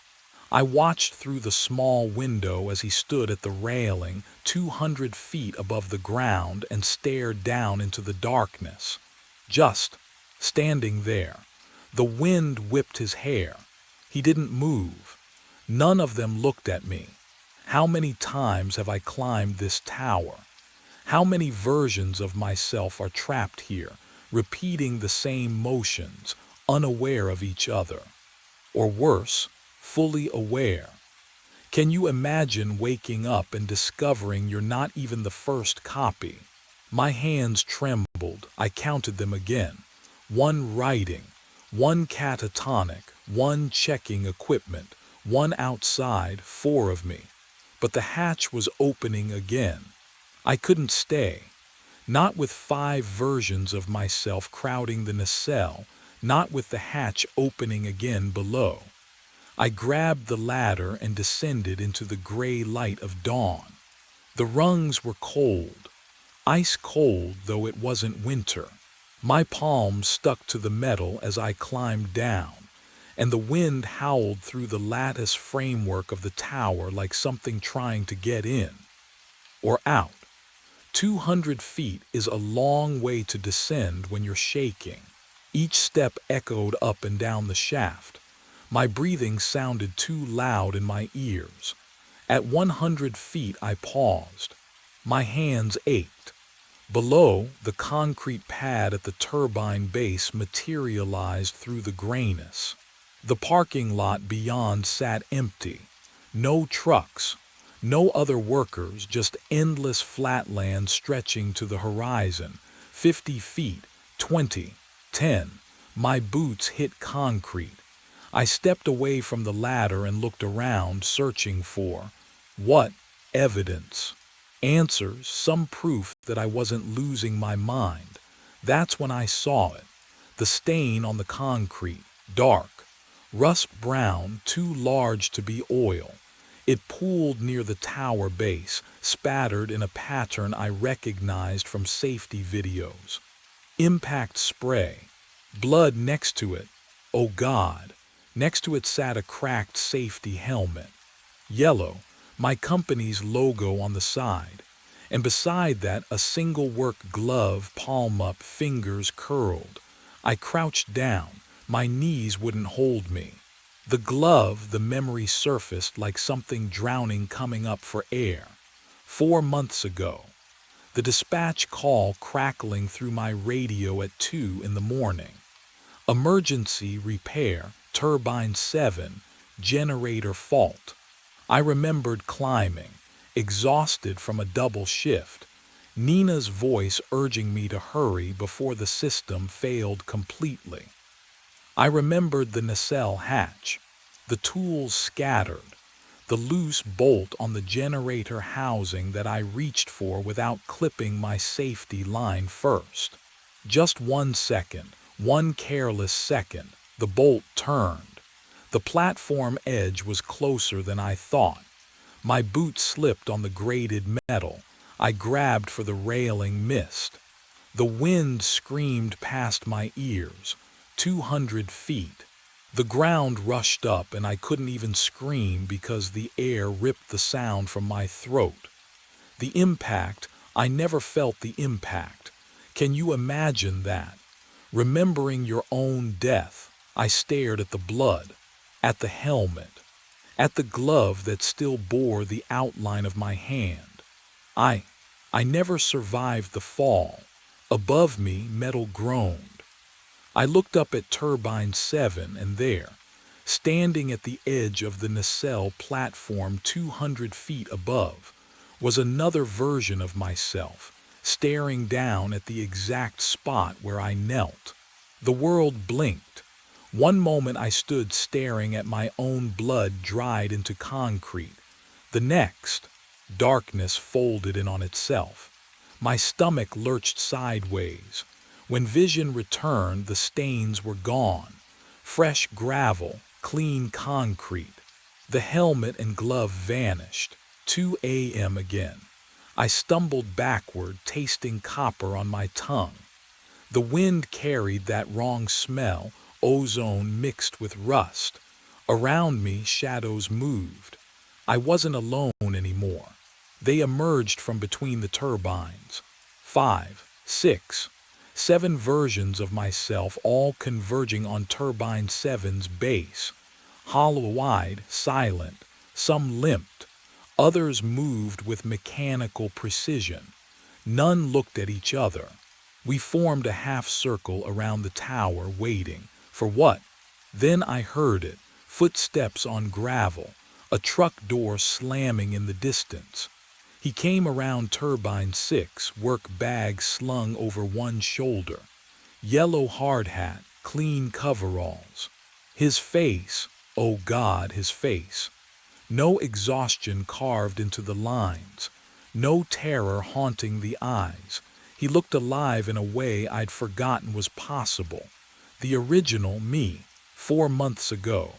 I watched through the small window as he stood at the railing, 200 feet above the ground, and stared down into the darkness. Just standing there. The wind whipped his hair. He didn't move. None of them looked at me. How many times have I climbed this tower? How many versions of myself are trapped here, repeating the same motions, unaware of each other? Or worse, fully aware. Can you imagine waking up and discovering you're not even the first copy? My hands trembled. I counted them again. One writing, one catatonic, one checking equipment, one outside, 4 of me. But the hatch was opening again. I couldn't stay. Not with 5 versions of myself crowding the nacelle, not with the hatch opening again below. I grabbed the ladder and descended into the gray light of dawn. The rungs were cold, ice cold though it wasn't winter. My palms stuck to the metal as I climbed down, and the wind howled through the lattice framework of the tower like something trying to get in. Or out. 200 feet is a long way to descend when you're shaking. Each step echoed up and down the shaft. My breathing sounded too loud in my ears. At 100 feet I paused. My hands ached. Below, the concrete pad at the turbine base materialized through the grayness. The parking lot beyond sat empty. No trucks, no other workers, just endless flatland stretching to the horizon. 50 feet, 20, 10. My boots hit concrete. I stepped away from the ladder and looked around, searching for what? Evidence. Answers, some proof that I wasn't losing my mind. That's when I saw it. The stain on the concrete, dark, rust brown, too large to be oil. It pooled near the tower base, spattered in a pattern I recognized from safety videos. Impact spray. Blood next to it. Oh God. Next to it sat a cracked safety helmet. Yellow, my company's logo on the side. And beside that, a single work glove, palm up, fingers curled. I crouched down. My knees wouldn't hold me. The glove, the memory surfaced like something drowning coming up for air. 4 months ago. The dispatch call crackling through my radio at 2 in the morning. Emergency repair, turbine 7, generator fault. I remembered climbing, exhausted from a double shift. Nina's voice urging me to hurry before the system failed completely. I remembered the nacelle hatch, the tools scattered, the loose bolt on the generator housing that I reached for without clipping my safety line first. Just 1 second, one careless second, the bolt turned. The platform edge was closer than I thought. My boot slipped on the grated metal. I grabbed for the railing, missed. The wind screamed past my ears. 200 feet. The ground rushed up and I couldn't even scream because the air ripped the sound from my throat. The impact, I never felt the impact. Can you imagine that? Remembering your own death, I stared at the blood, at the helmet, at the glove that still bore the outline of my hand. I I never survived the fall. Above me, metal groaned. I looked up at Turbine 7 and there, standing at the edge of the nacelle platform 200 feet above, was another version of myself, staring down at the exact spot where I knelt. The world blinked. One moment I stood staring at my own blood dried into concrete. The next, darkness folded in on itself. My stomach lurched sideways. When vision returned, the stains were gone. Fresh gravel, clean concrete. The helmet and glove vanished. 2 a.m. again. I stumbled backward, tasting copper on my tongue. The wind carried that wrong smell, ozone mixed with rust. Around me, shadows moved. I wasn't alone anymore. They emerged from between the turbines. 5, 6, 7 versions of myself, all converging on Turbine 7's base. Hollow-eyed, silent, some limped. Others moved with mechanical precision. None looked at each other. We formed a half circle around the tower, waiting. For what? Then I heard it. Footsteps on gravel. A truck door slamming in the distance. He came around Turbine 6, work bag slung over one shoulder. Yellow hard hat, clean coveralls. His face, oh God, his face. No exhaustion carved into the lines. No terror haunting the eyes. He looked alive in a way I'd forgotten was possible. The original me, 4 months ago.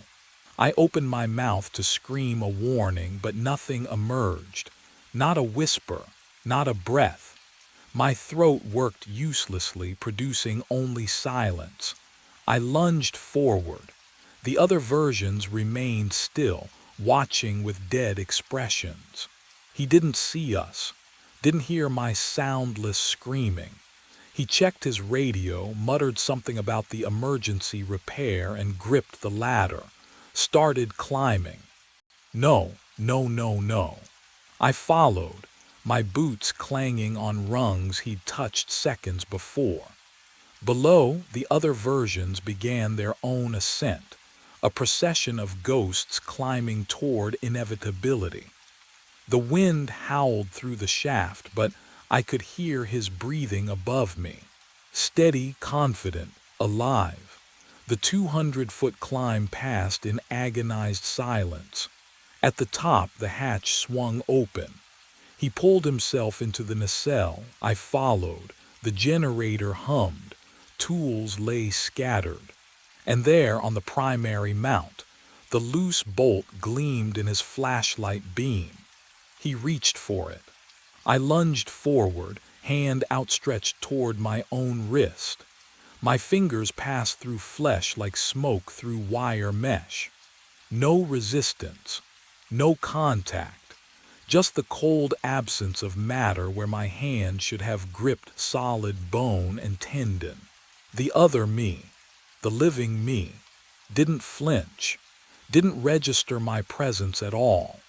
I opened my mouth to scream a warning, but nothing emerged. Not a whisper, not a breath. My throat worked uselessly, producing only silence. I lunged forward. The other versions remained still, watching with dead expressions. He didn't see us, didn't hear my soundless screaming. He checked his radio, muttered something about the emergency repair, and gripped the ladder. Started climbing. No, no, no, no. I followed, my boots clanging on rungs he'd touched seconds before. Below, the other versions began their own ascent, a procession of ghosts climbing toward inevitability. The wind howled through the shaft, but I could hear his breathing above me. Steady, confident, alive. The 200-foot climb passed in agonized silence. At the top, the hatch swung open. He pulled himself into the nacelle. I followed. The generator hummed. Tools lay scattered. And there, on the primary mount, the loose bolt gleamed in his flashlight beam. He reached for it. I lunged forward, hand outstretched toward my own wrist. My fingers passed through flesh like smoke through wire mesh. No resistance, no contact, just the cold absence of matter where my hand should have gripped solid bone and tendon. The other me, the living me, didn't flinch, didn't register my presence at all.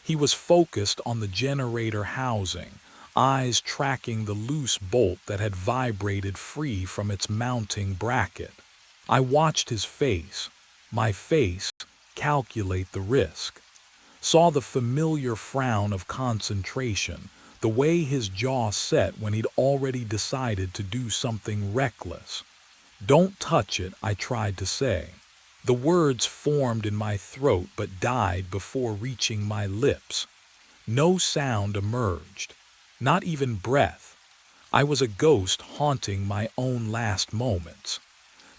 He was focused on the generator housing, eyes tracking the loose bolt that had vibrated free from its mounting bracket. I watched his face, my face, calculate the risk. Saw the familiar frown of concentration, the way his jaw set when he'd already decided to do something reckless. "Don't touch it," I tried to say. The words formed in my throat but died before reaching my lips. No sound emerged. Not even breath. I was a ghost haunting my own last moments.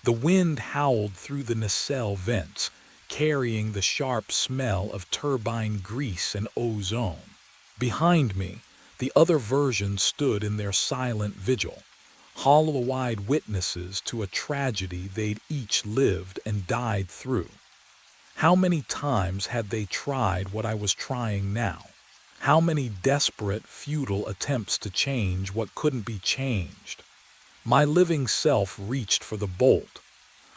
The wind howled through the nacelle vents, carrying the sharp smell of turbine grease and ozone. Behind me, the other versions stood in their silent vigil, hollow-eyed witnesses to a tragedy they'd each lived and died through. How many times had they tried what I was trying now? How many desperate, futile attempts to change what couldn't be changed? My living self reached for the bolt.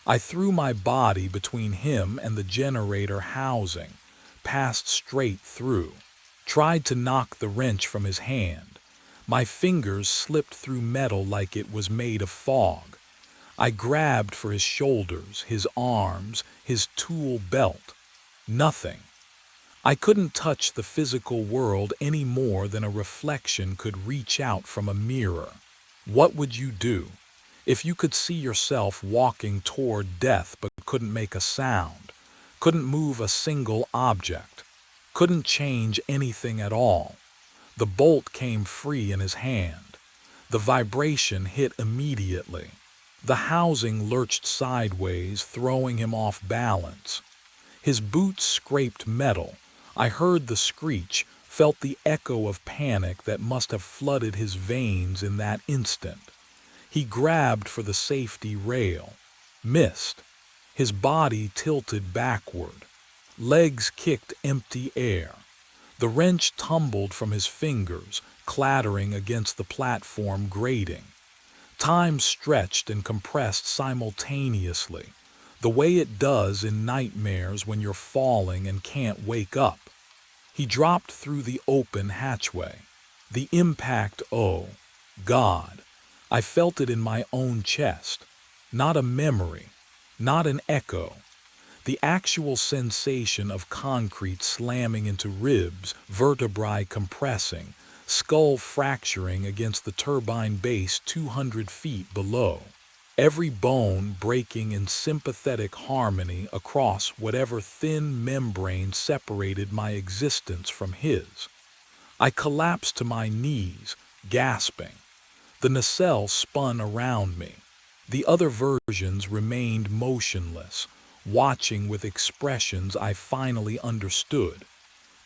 I threw my body between him and the generator housing, passed straight through, tried to knock the wrench from his hand. My fingers slipped through metal like it was made of fog. I grabbed for his shoulders, his arms, his tool belt. Nothing. I couldn't touch the physical world any more than a reflection could reach out from a mirror. What would you do if you could see yourself walking toward death but couldn't make a sound, couldn't move a single object, couldn't change anything at all? The bolt came free in his hand. The vibration hit immediately. The housing lurched sideways, throwing him off balance. His boots scraped metal. I heard the screech, felt the echo of panic that must have flooded his veins in that instant. He grabbed for the safety rail. Missed. His body tilted backward. Legs kicked empty air. The wrench tumbled from his fingers, clattering against the platform grating. Time stretched and compressed simultaneously, the way it does in nightmares when you're falling and can't wake up. He dropped through the open hatchway. The impact, oh, God. I felt it in my own chest. Not a memory, not an echo. The actual sensation of concrete slamming into ribs, vertebrae compressing, skull fracturing against the turbine base 200 feet below. Every bone breaking in sympathetic harmony across whatever thin membrane separated my existence from his. I collapsed to my knees, gasping. The nacelle spun around me. The other versions remained motionless, watching with expressions I finally understood.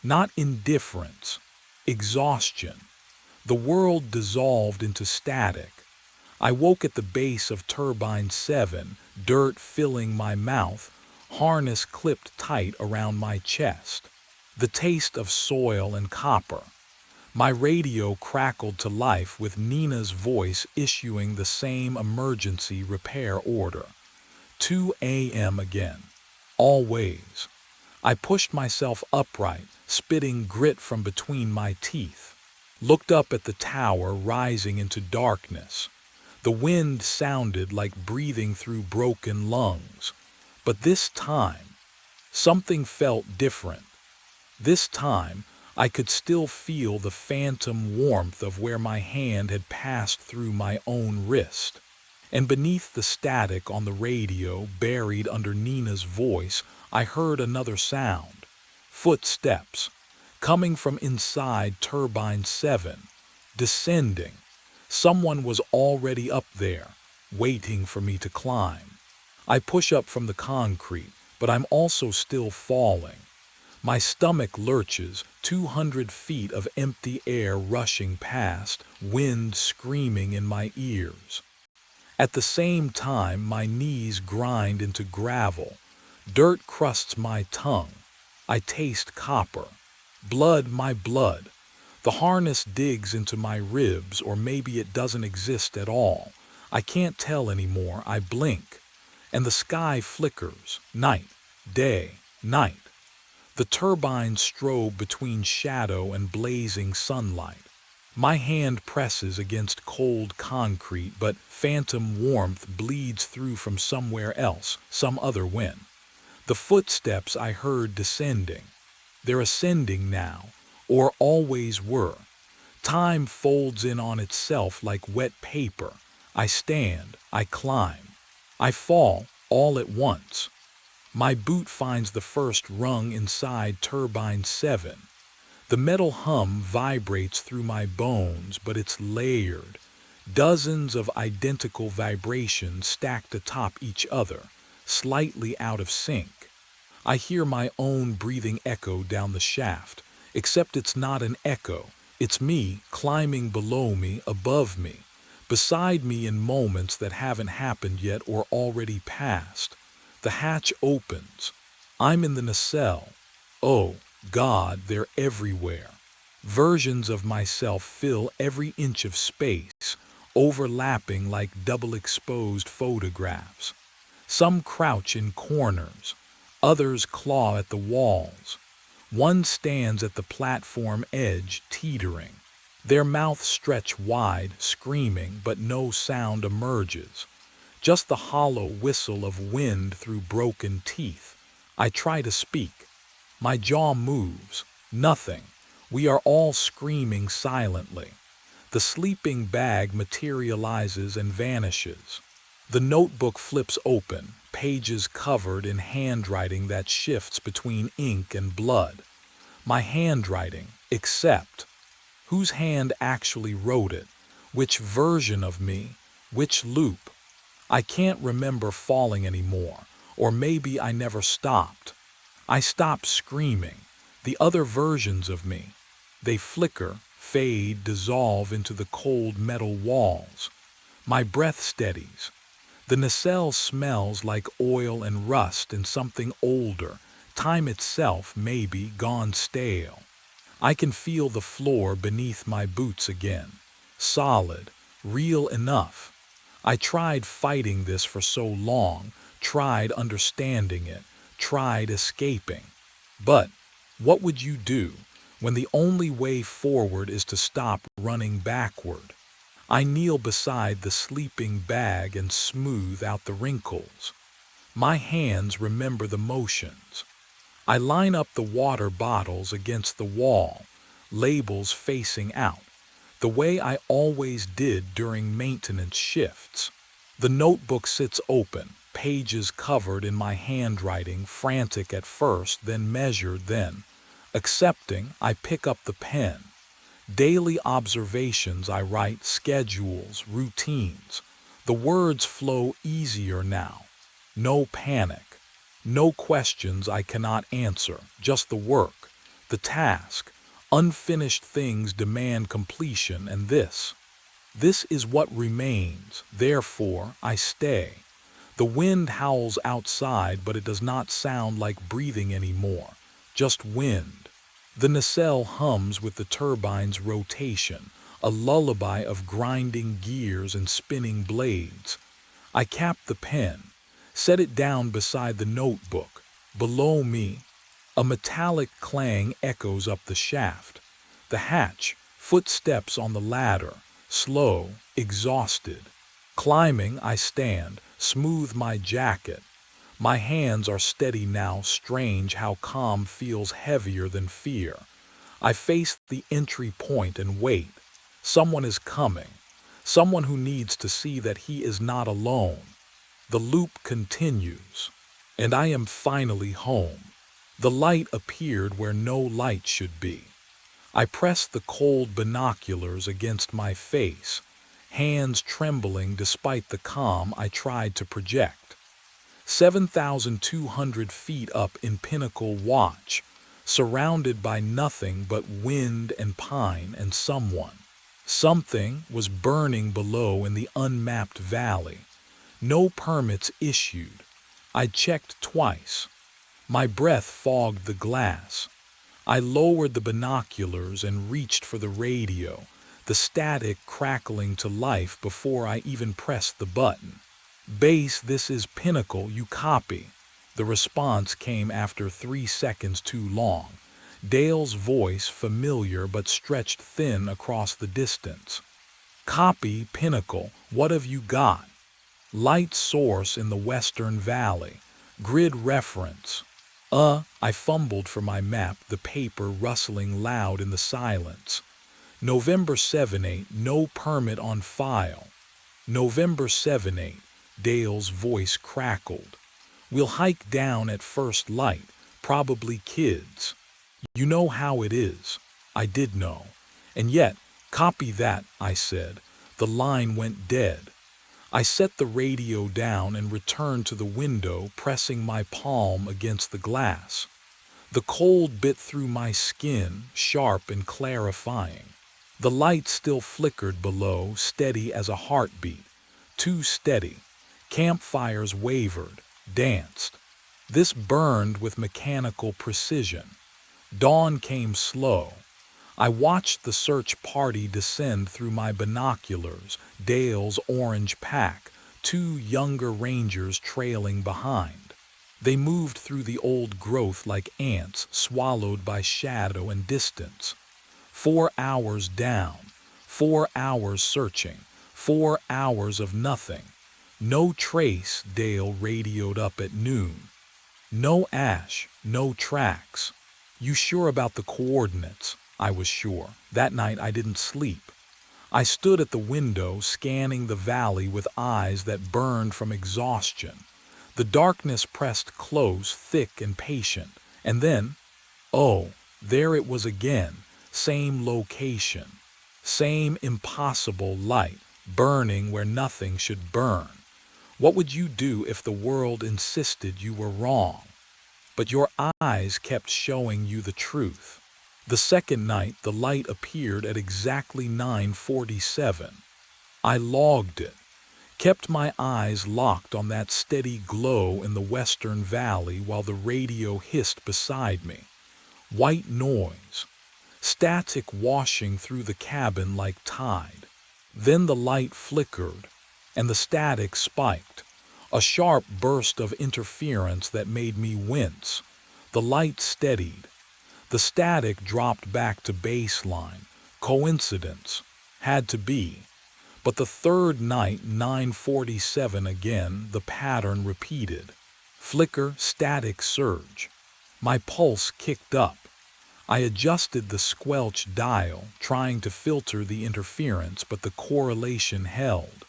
Not indifference, exhaustion. The world dissolved into static. I woke at the base of Turbine 7, dirt filling my mouth, harness clipped tight around my chest. The taste of soil and copper. My radio crackled to life with Nina's voice issuing the same emergency repair order. 2 a.m. again. Always. I pushed myself upright, spitting grit from between my teeth. Looked up at the tower rising into darkness. The wind sounded like breathing through broken lungs. But this time, something felt different. This time, I could still feel the phantom warmth of where my hand had passed through my own wrist. And beneath the static on the radio, buried under Nina's voice, I heard another sound. Footsteps. Coming from inside Turbine 7. Descending. Someone was already up there, waiting for me to climb. I push up from the concrete, but I'm also still falling. My stomach lurches, 200 feet of empty air rushing past, wind screaming in my ears. At the same time, my knees grind into gravel. Dirt crusts my tongue. I taste copper. Blood, my blood. The harness digs into my ribs, or maybe it doesn't exist at all. I can't tell anymore. I blink. And the sky flickers. Night, day, night. The turbines strobe between shadow and blazing sunlight. My hand presses against cold concrete, but phantom warmth bleeds through from somewhere else, some other wind. The footsteps I heard descending. They're ascending now, or always were. Time folds in on itself like wet paper. I stand, I climb. I fall, all at once. My boot finds the first rung inside Turbine 7. The metal hum vibrates through my bones, but it's layered. Dozens of identical vibrations stacked atop each other, slightly out of sync. I hear my own breathing echo down the shaft, except it's not an echo. It's me climbing below me, above me, beside me in moments that haven't happened yet or already passed. The hatch opens. I'm in the nacelle. Oh, God, they're everywhere. Versions of myself fill every inch of space, overlapping like double-exposed photographs. Some crouch in corners. Others claw at the walls. One stands at the platform edge, teetering. Their mouths stretch wide, screaming, but no sound emerges. Just the hollow whistle of wind through broken teeth. I try to speak. My jaw moves. Nothing. We are all screaming silently. The sleeping bag materializes and vanishes. The notebook flips open, pages covered in handwriting that shifts between ink and blood. My handwriting, except whose hand actually wrote it? Which version of me? Which loop? I can't remember falling anymore, or maybe I never stopped. I stop screaming. The other versions of me. They flicker, fade, dissolve into the cold metal walls. My breath steadies. The nacelle smells like oil and rust and something older, time itself maybe gone stale. I can feel the floor beneath my boots again. Solid, real enough. I tried fighting this for so long, tried understanding it, tried escaping. But what would you do when the only way forward is to stop running backward? I kneel beside the sleeping bag and smooth out the wrinkles. My hands remember the motions. I line up the water bottles against the wall, labels facing out, the way I always did during maintenance shifts. The notebook sits open, pages covered in my handwriting, frantic at first, then measured, then accepting. I pick up the pen. Daily observations I write, schedules, routines. The words flow easier now. No panic. No questions I cannot answer, just the work, the task. Unfinished things demand completion, and this is what remains. Therefore, I stay. The wind howls outside, but it does not sound like breathing anymore, just wind. The nacelle hums with the turbine's rotation, a lullaby of grinding gears and spinning blades. I cap the pen, set it down beside the notebook. Below me, a metallic clang echoes up the shaft. The hatch, footsteps on the ladder, slow, exhausted. Climbing, I stand, smooth my jacket. My hands are steady now, strange how calm feels heavier than fear. I face the entry point and wait. Someone is coming. Someone who needs to see that he is not alone. The loop continues, and I am finally home. The light appeared where no light should be. I press the cold binoculars against my face, hands trembling despite the calm I tried to project. 7,200 feet up in Pinnacle Watch, surrounded by nothing but wind and pine and someone. Something was burning below in the unmapped valley. No permits issued. I checked twice. My breath fogged the glass. I lowered the binoculars and reached for the radio, the static crackling to life before I even pressed the button. "Base, this is Pinnacle, you copy?" The response came after 3 seconds too long. Dale's voice, familiar but stretched thin across the distance. "Copy, Pinnacle, what have you got?" "Light source in the Western Valley. Grid reference." I fumbled for my map, the paper rustling loud in the silence. November 7/8, no permit on file. November 7/8, Dale's voice crackled. "We'll hike down at first light, probably kids." You know how it is. I did know. And yet, "Copy that," I said. The line went dead. I set the radio down and returned to the window, pressing my palm against the glass. The cold bit through my skin, sharp and clarifying. The light still flickered below, steady as a heartbeat. Too steady. Campfires wavered, danced. This burned with mechanical precision. Dawn came slow. I watched the search party descend through my binoculars, Dale's orange pack, 2 younger rangers trailing behind. They moved through the old growth like ants swallowed by shadow and distance. 4 hours down, 4 hours searching, 4 hours of nothing. No trace, Dale radioed up at noon. No ash, no tracks. You sure about the coordinates? I was sure. That night I didn't sleep. I stood at the window scanning the valley with eyes that burned from exhaustion. The darkness pressed close, thick and patient. And then, oh, there it was again, same location. Same impossible light, burning where nothing should burn. What would you do if the world insisted you were wrong? But your eyes kept showing you the truth. The second night, the light appeared at exactly 9:47. I logged it, kept my eyes locked on that steady glow in the western valley while the radio hissed beside me. White noise, static washing through the cabin like tide. Then the light flickered, and the static spiked, a sharp burst of interference that made me wince. The light steadied. The static dropped back to baseline. Coincidence? Had to be. But the third night, 9:47 again, the pattern repeated. Flicker, static surge. My pulse kicked up. I adjusted the squelch dial, trying to filter the interference, but the correlation held.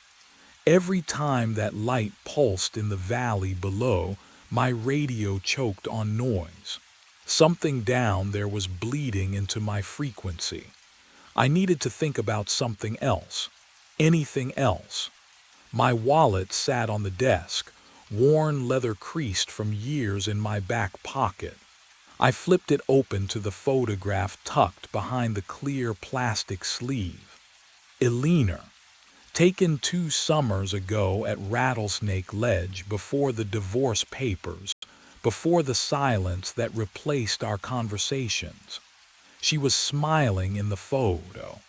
Every time that light pulsed in the valley below, my radio choked on noise. Something down there was bleeding into my frequency. I needed to think about something else. Anything else. My wallet sat on the desk, worn leather creased from years in my back pocket. I flipped it open to the photograph tucked behind the clear plastic sleeve. Eleanor, taken 2 summers ago at Rattlesnake Ledge before the divorce papers, before the silence that replaced our conversations. She was smiling in the photo.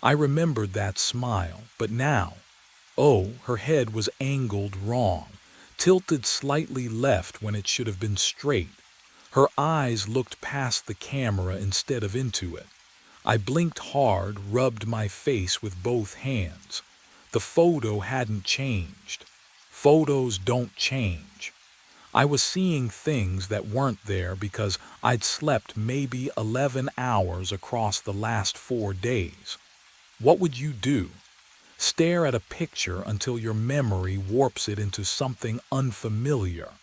I remembered that smile, but now, oh, her head was angled wrong, tilted slightly left when it should have been straight. Her eyes looked past the camera instead of into it. I blinked hard, rubbed my face with both hands. The photo hadn't changed. Photos don't change. I was seeing things that weren't there because I'd slept maybe 11 hours across the last 4 days. What would you do? Stare at a picture until your memory warps it into something unfamiliar.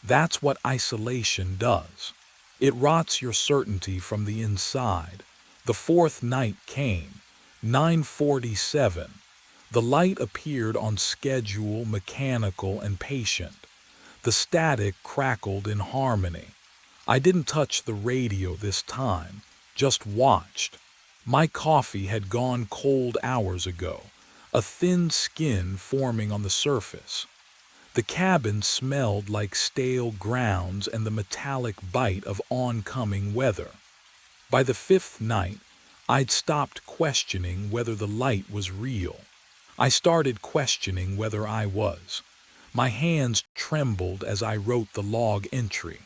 That's what isolation does. It rots your certainty from the inside. The fourth night came, 9:47. The light appeared on schedule, mechanical and patient. The static crackled in harmony. I didn't touch the radio this time, just watched. My coffee had gone cold hours ago, a thin skin forming on the surface. The cabin smelled like stale grounds and the metallic bite of oncoming weather. By the 5th night, I'd stopped questioning whether the light was real. I started questioning whether I was. My hands trembled as I wrote the log entry.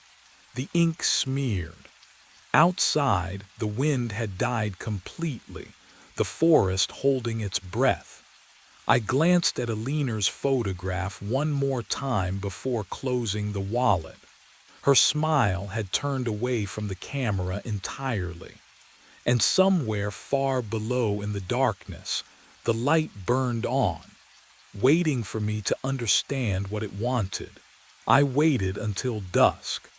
The ink smeared. Outside, the wind had died completely, the forest holding its breath. I glanced at Eleanor's photograph one more time before closing the wallet. Her smile had turned away from the camera entirely. And somewhere far below in the darkness, the light burned on, waiting for me to understand what it wanted. I waited until dusk.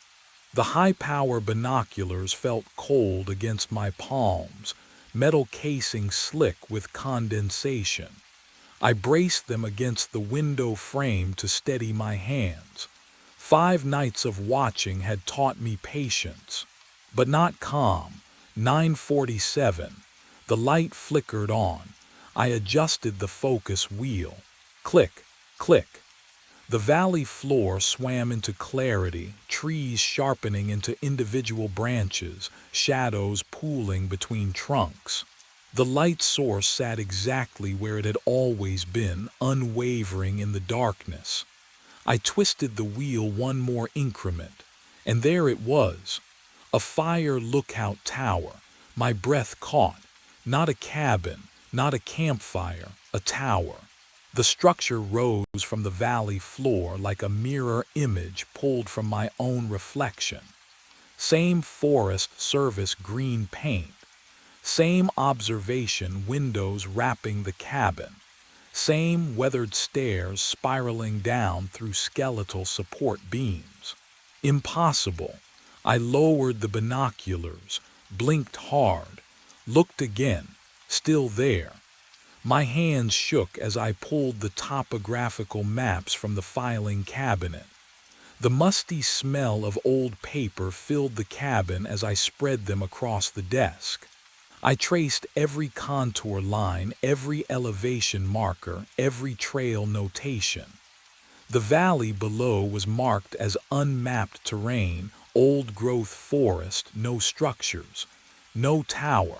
The high-power binoculars felt cold against my palms, metal casing slick with condensation. I braced them against the window frame to steady my hands. 5 nights of watching had taught me patience, but not calm. 9:47. The light flickered on. I adjusted the focus wheel. Click, click. The valley floor swam into clarity, trees sharpening into individual branches, shadows pooling between trunks. The light source sat exactly where it had always been, unwavering in the darkness. I twisted the wheel one more increment, and there it was, a fire lookout tower. My breath caught. Not a cabin, not a campfire, a tower. The structure rose from the valley floor like a mirror image pulled from my own reflection. Same Forest Service green paint, same observation windows wrapping the cabin, same weathered stairs spiraling down through skeletal support beams. Impossible. I lowered the binoculars, blinked hard, looked again, still there. My hands shook as I pulled the topographical maps from the filing cabinet. The musty smell of old paper filled the cabin as I spread them across the desk. I traced every contour line, every elevation marker, every trail notation. The valley below was marked as unmapped terrain, old-growth forest, no structures, no tower.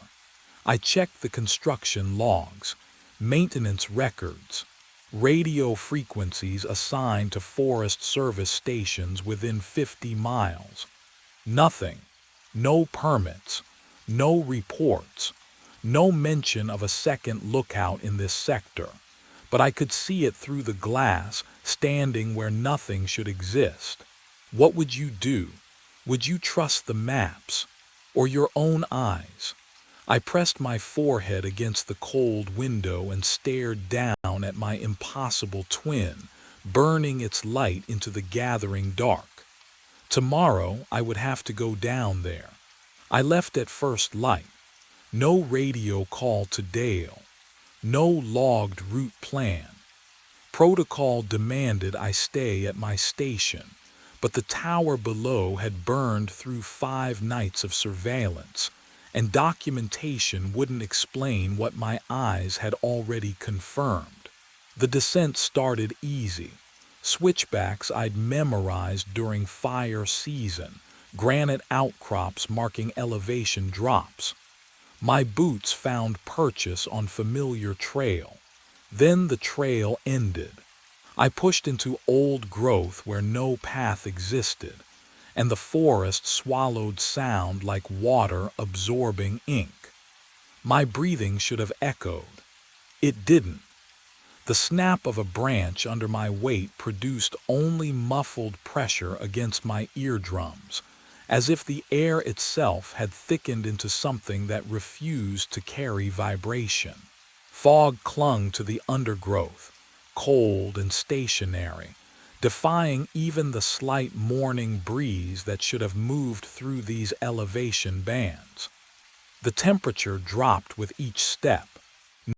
I checked the construction logs, maintenance records, radio frequencies assigned to Forest Service stations within 50 miles. Nothing. No permits. No reports. No mention of a second lookout in this sector. But I could see it through the glass, standing where nothing should exist. What would you do? Would you trust the maps? Or your own eyes? I pressed my forehead against the cold window and stared down at my impossible twin, burning its light into the gathering dark. Tomorrow I would have to go down there. I left at first light. No radio call to Dale. No logged route plan. Protocol demanded I stay at my station, but the tower below had burned through 5 nights of surveillance, and documentation wouldn't explain what my eyes had already confirmed. The descent started easy. Switchbacks I'd memorized during fire season, granite outcrops marking elevation drops. My boots found purchase on familiar trail. Then the trail ended. I pushed into old growth where no path existed, and the forest swallowed sound like water absorbing ink. My breathing should have echoed. It didn't. The snap of a branch under my weight produced only muffled pressure against my eardrums, as if the air itself had thickened into something that refused to carry vibration. Fog clung to the undergrowth, cold and stationary, defying even the slight morning breeze that should have moved through these elevation bands. The temperature dropped with each step,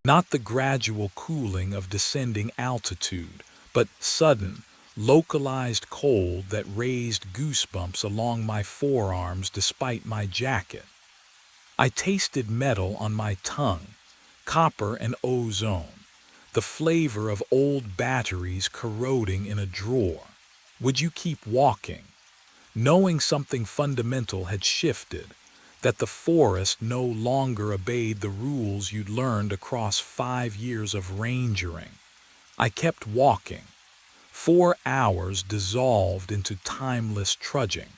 not the gradual cooling of descending altitude, but sudden, localized cold that raised goosebumps along my forearms despite my jacket. I tasted metal on my tongue, copper and ozone, the flavor of old batteries corroding in a drawer. Would you keep walking, knowing something fundamental had shifted, that the forest no longer obeyed the rules you'd learned across 5 years of rangering? I kept walking. 4 hours dissolved into timeless trudging.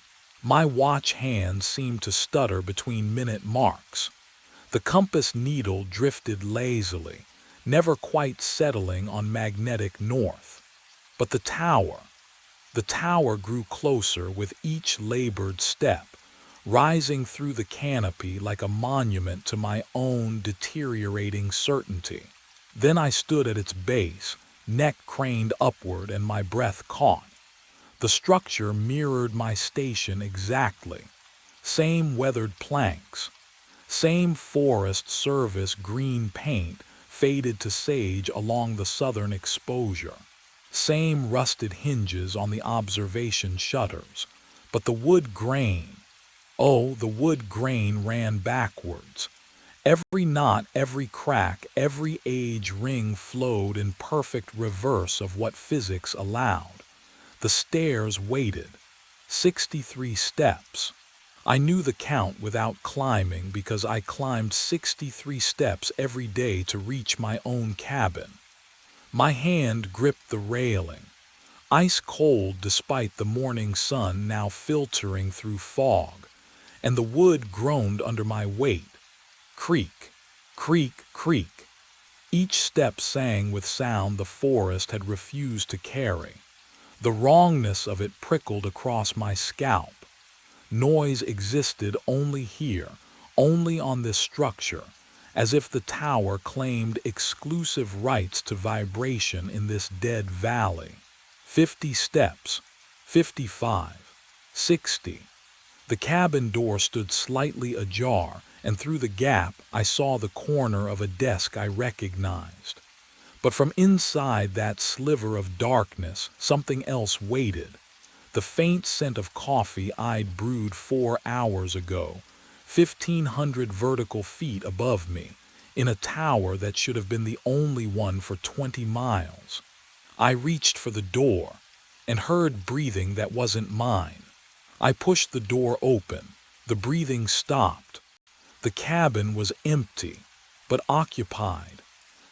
My watch hands seemed to stutter between minute marks. The compass needle drifted lazily, never quite settling on magnetic north. But the tower grew closer with each labored step, rising through the canopy like a monument to my own deteriorating certainty. Then I stood at its base, neck craned upward and my breath caught. The structure mirrored my station exactly. Same weathered planks, same Forest Service green paint faded to sage along the southern exposure. Same rusted hinges on the observation shutters, but the wood grain, the wood grain ran backwards. Every knot, every crack, every age ring flowed in perfect reverse of what physics allowed. The stairs waited. 63 steps. I knew the count without climbing because I climbed 63 steps every day to reach my own cabin. My hand gripped the railing, ice cold despite the morning sun now filtering through fog, and the wood groaned under my weight. Creak, Creak, creak. Each step sang with sound the forest had refused to carry. The wrongness of it prickled across my scalp. Noise existed only here, only on this structure, as if the tower claimed exclusive rights to vibration in this dead valley. 50 steps, 55, 60. The cabin door stood slightly ajar, and through the gap I saw the corner of a desk I recognized. But from inside that sliver of darkness, something else waited. The faint scent of coffee I'd brewed 4 hours ago, 1,500 vertical feet above me, in a tower that should have been the only one for 20 miles. I reached for the door and heard breathing that wasn't mine. I pushed the door open. The breathing stopped. The cabin was empty, but occupied.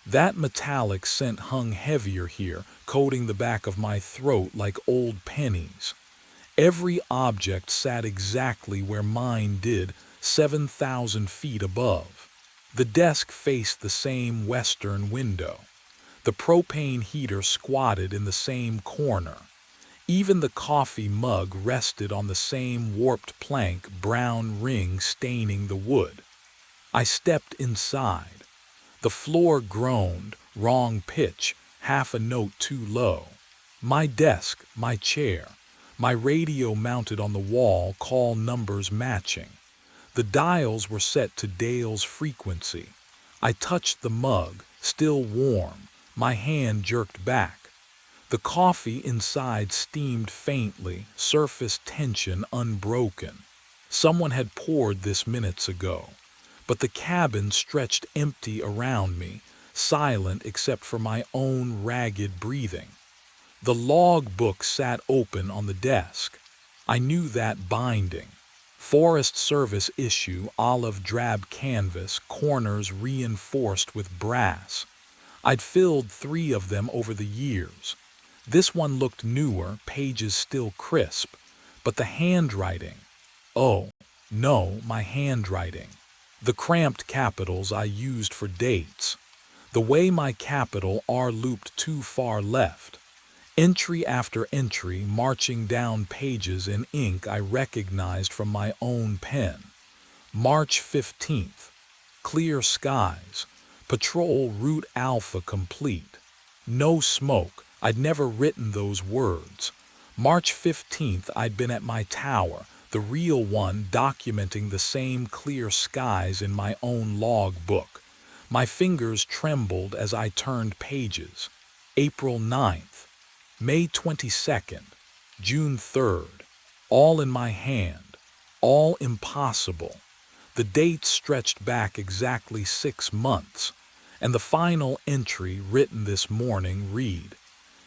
That metallic scent hung heavier here, coating the back of my throat like old pennies. Every object sat exactly where mine did, 7,000 feet above. The desk faced the same western window. The propane heater squatted in the same corner. Even the coffee mug rested on the same warped plank, brown ring staining the wood. I stepped inside. The floor groaned, wrong pitch, half a note too low. My desk, my chair, my radio mounted on the wall, call numbers matching. The dials were set to Dale's frequency. I touched the mug, still warm. My hand jerked back. The coffee inside steamed faintly, surface tension unbroken. Someone had poured this minutes ago. But the cabin stretched empty around me, silent except for my own ragged breathing. The log book sat open on the desk. I knew that binding. Forest Service issue, olive drab canvas, corners reinforced with brass. I'd filled 3 of them over the years. This one looked newer, pages still crisp, but the handwriting. Oh, no, my handwriting. The cramped capitals I used for dates. The way my capital R looped too far left. Entry after entry marching down pages in ink I recognized from my own pen. March 15th. Clear skies. Patrol route Alpha complete. No smoke. I'd never written those words. March 15th, I'd been at my tower, the real one, documenting the same clear skies in my own log book. My fingers trembled as I turned pages. April 9th, May 22nd, June 3rd, all in my hand, all impossible. The dates stretched back exactly 6 months, and the final entry written this morning read,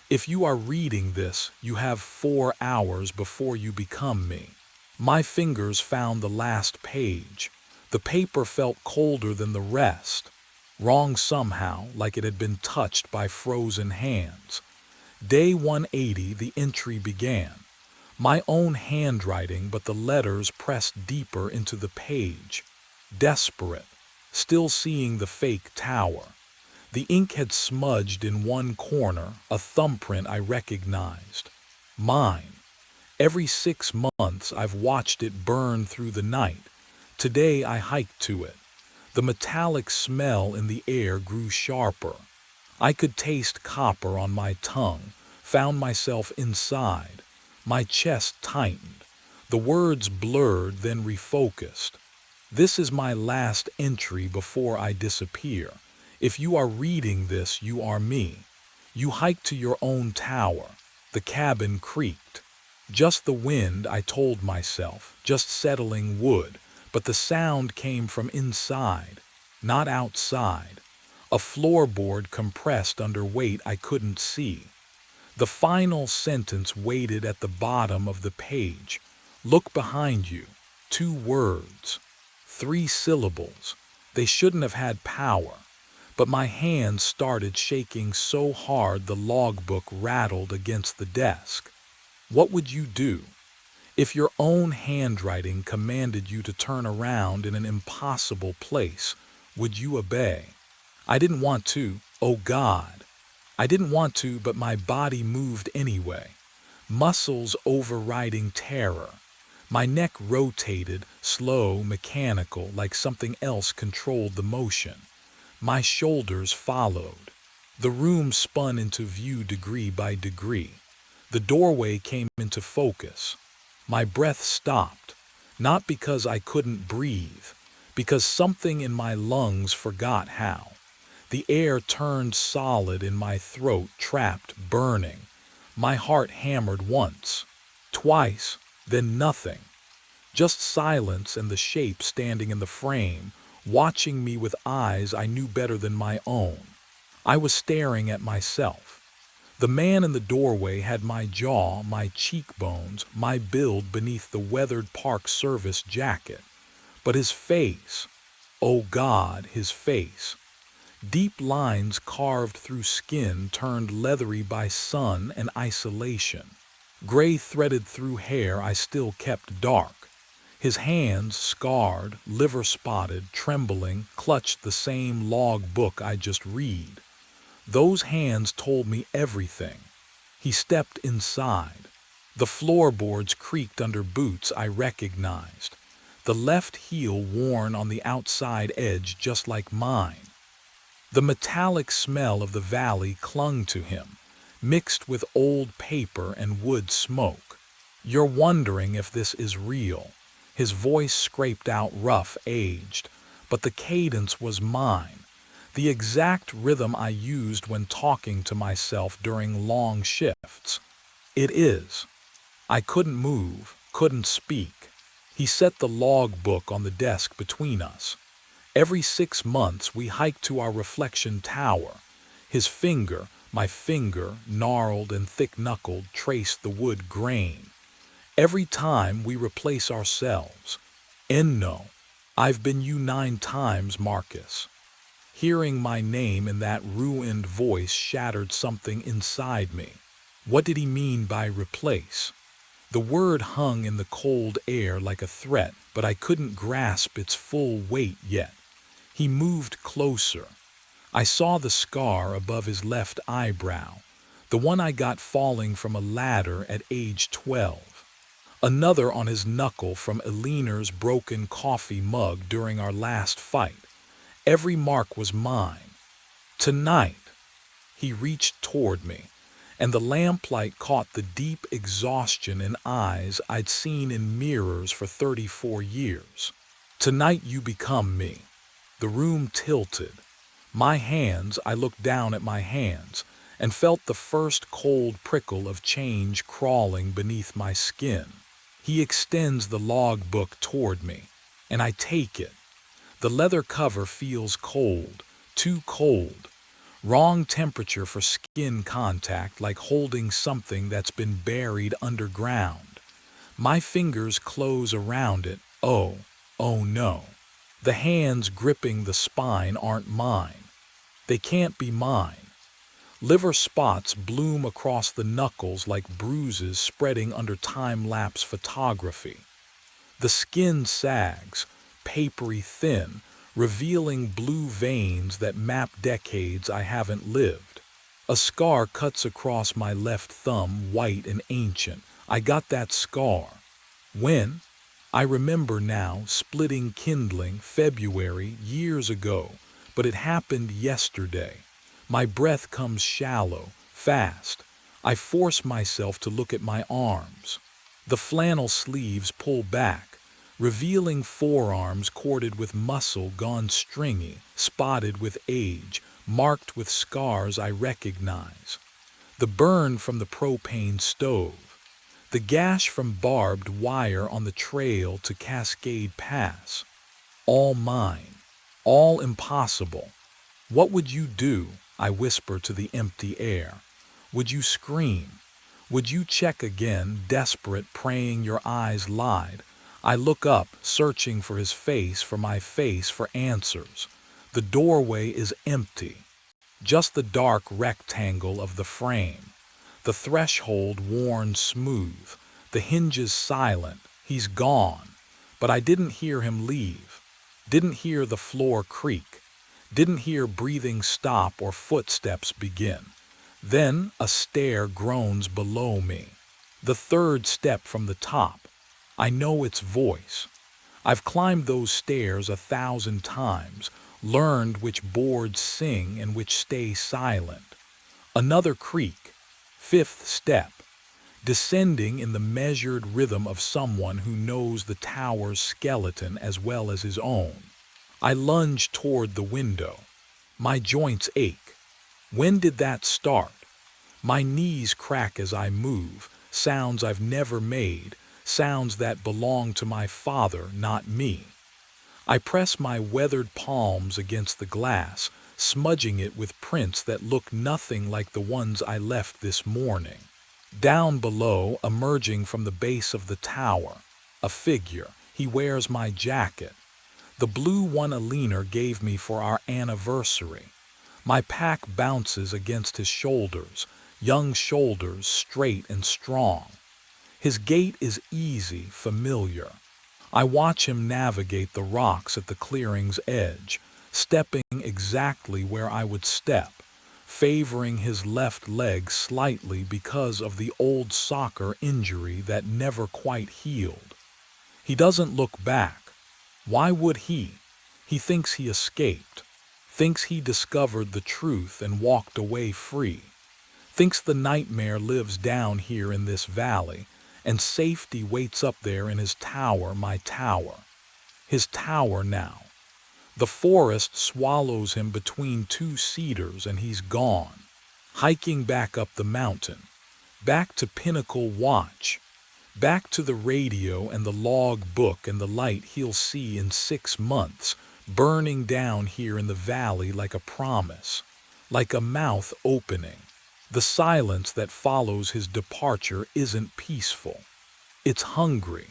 "If you are reading this, you have 4 hours before you become me." My fingers found the last page. The paper felt colder than the rest. Wrong somehow, like it had been touched by frozen hands. Day 180, the entry began. My own handwriting, but the letters pressed deeper into the page. Desperate. Still seeing the fake tower. The ink had smudged in one corner, a thumbprint I recognized. Mine. Every 6 months I've watched it burn through the night. Today I hiked to it. The metallic smell in the air grew sharper. I could taste copper on my tongue, found myself inside. My chest tightened. The words blurred, then refocused. This is my last entry before I disappear. If you are reading this, you are me. You hiked to your own tower. The cabin creaked. Just the wind, I told myself, just settling wood, but the sound came from inside, not outside. A floorboard compressed under weight I couldn't see. The final sentence waited at the bottom of the page. Look behind you. 2 words. 3 syllables. They shouldn't have had power. But my hands started shaking so hard the logbook rattled against the desk. What would you do if your own handwriting commanded you to turn around in an impossible place? Would you obey? I didn't want to, oh God. I didn't want to, but my body moved anyway. Muscles overriding terror. My neck rotated, slow, mechanical, like something else controlled the motion. My shoulders followed. The room spun into view degree by degree. The doorway came into focus. My breath stopped, not because I couldn't breathe, because something in my lungs forgot how. The air turned solid in my throat, trapped, burning. My heart hammered once, twice, then nothing. Just silence and the shape standing in the frame, watching me with eyes I knew better than my own. I was staring at myself. The man in the doorway had my jaw, my cheekbones, my build beneath the weathered Park Service jacket. But his face, oh God, his face. Deep lines carved through skin turned leathery by sun and isolation. Gray threaded through hair I still kept dark. His hands, scarred, liver-spotted, trembling, clutched the same log book I just read. Those hands told me everything. He stepped inside. The floorboards creaked under boots I recognized. The left heel worn on the outside edge just like mine. The metallic smell of the valley clung to him, mixed with old paper and wood smoke. You're wondering if this is real. His voice scraped out rough, aged, but the cadence was mine. The exact rhythm I used when talking to myself during long shifts. It is. I couldn't move, couldn't speak. He set the log book on the desk between us. Every 6 months we hiked to our reflection tower. His finger, my finger, gnarled and thick-knuckled, traced the wood grain. Every time we replace ourselves. Enno, I've been you 9 times, Marcus. Hearing my name in that ruined voice shattered something inside me. What did he mean by replace? The word hung in the cold air like a threat, but I couldn't grasp its full weight yet. He moved closer. I saw the scar above his left eyebrow, the one I got falling from a ladder at age 12. Another on his knuckle from Eleanor's broken coffee mug during our last fight. Every mark was mine. Tonight, he reached toward me, and the lamplight caught the deep exhaustion in eyes I'd seen in mirrors for 34 years. Tonight you become me. The room tilted. I looked down at my hands and felt the first cold prickle of change crawling beneath my skin. He extends the log book toward me, and I take it. The leather cover feels cold, too cold. Wrong temperature for skin contact, like holding something that's been buried underground. My fingers close around it. Oh no. The hands gripping the spine aren't mine. They can't be mine. Liver spots bloom across the knuckles like bruises spreading under time-lapse photography. The skin sags, papery thin, revealing blue veins that map decades I haven't lived. A scar cuts across my left thumb, white and ancient. I got that scar. When? I remember now, splitting kindling, February, years ago, but it happened yesterday. My breath comes shallow, fast. I force myself to look at my arms. The flannel sleeves pull back, revealing forearms corded with muscle gone stringy, spotted with age, marked with scars I recognize. The burn from the propane stove. The gash from barbed wire on the trail to Cascade Pass. All mine. All impossible. What would you do? I whisper to the empty air. Would you scream? Would you check again, desperate, praying your eyes lied? I look up, searching for his face, for my face, for answers. The doorway is empty. Just the dark rectangle of the frame. The threshold worn smooth. The hinges silent. He's gone. But I didn't hear him leave. Didn't hear the floor creak. Didn't hear breathing stop or footsteps begin. Then a stair groans below me. The third step from the top. I know its voice. I've climbed those stairs 1,000 times, learned which boards sing and which stay silent. Another creak. Fifth step. Descending in the measured rhythm of someone who knows the tower's skeleton as well as his own. I lunge toward the window. My joints ache. When did that start? My knees crack as I move, sounds I've never made, sounds that belong to my father, not me. I press my weathered palms against the glass, smudging it with prints that look nothing like the ones I left this morning. Down below, emerging from the base of the tower, a figure. He wears my jacket. The blue one Alina gave me for our anniversary. My pack bounces against his shoulders, young shoulders, straight and strong. His gait is easy, familiar. I watch him navigate the rocks at the clearing's edge, stepping exactly where I would step, favoring his left leg slightly because of the old soccer injury that never quite healed. He doesn't look back. Why would he? He thinks he escaped, thinks he discovered the truth and walked away free, thinks the nightmare lives down here in this valley, and safety waits up there in his tower, my tower. His tower now. The forest swallows him between two cedars and he's gone, hiking back up the mountain, back to Pinnacle Watch, back to the radio and the log book and the light he'll see in 6 months, burning down here in the valley like a promise, like a mouth opening. The silence that follows his departure isn't peaceful. It's hungry.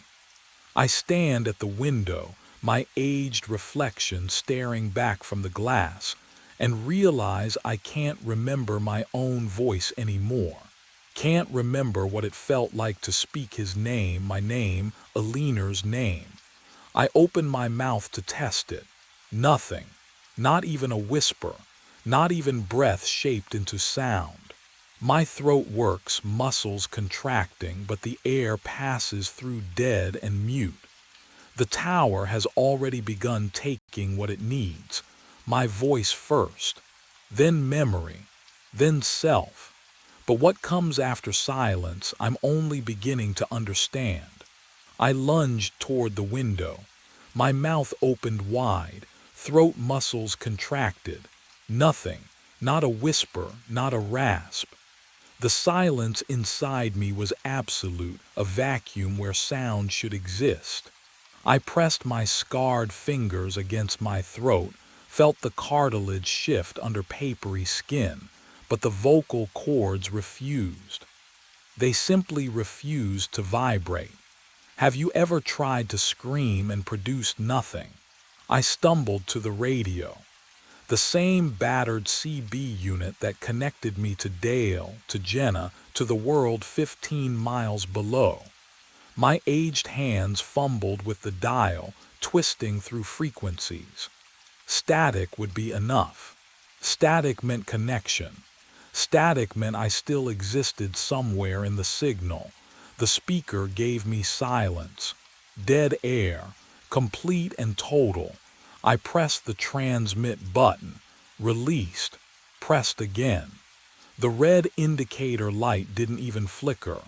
I stand at the window, my aged reflection staring back from the glass, and realize I can't remember my own voice anymore. Can't remember what it felt like to speak his name, my name, Alina's name. I open my mouth to test it. Nothing. Not even a whisper. Not even breath shaped into sound. My throat works, muscles contracting, but the air passes through dead and mute. The tower has already begun taking what it needs. My voice first, then memory, then self. But what comes after silence, I'm only beginning to understand. I lunged toward the window. My mouth opened wide, throat muscles contracted. Nothing, not a whisper, not a rasp. The silence inside me was absolute, a vacuum where sound should exist. I pressed my scarred fingers against my throat, felt the cartilage shift under papery skin, but the vocal cords refused. They simply refused to vibrate. Have you ever tried to scream and produced nothing? I stumbled to the radio. The same battered CB unit that connected me to Dale, to Jenna, to the world 15 miles below. My aged hands fumbled with the dial, twisting through frequencies. Static would be enough. Static meant connection. Static meant I still existed somewhere in the signal. The speaker gave me silence. Dead air, complete and total. I pressed the transmit button, released, pressed again. The red indicator light didn't even flicker.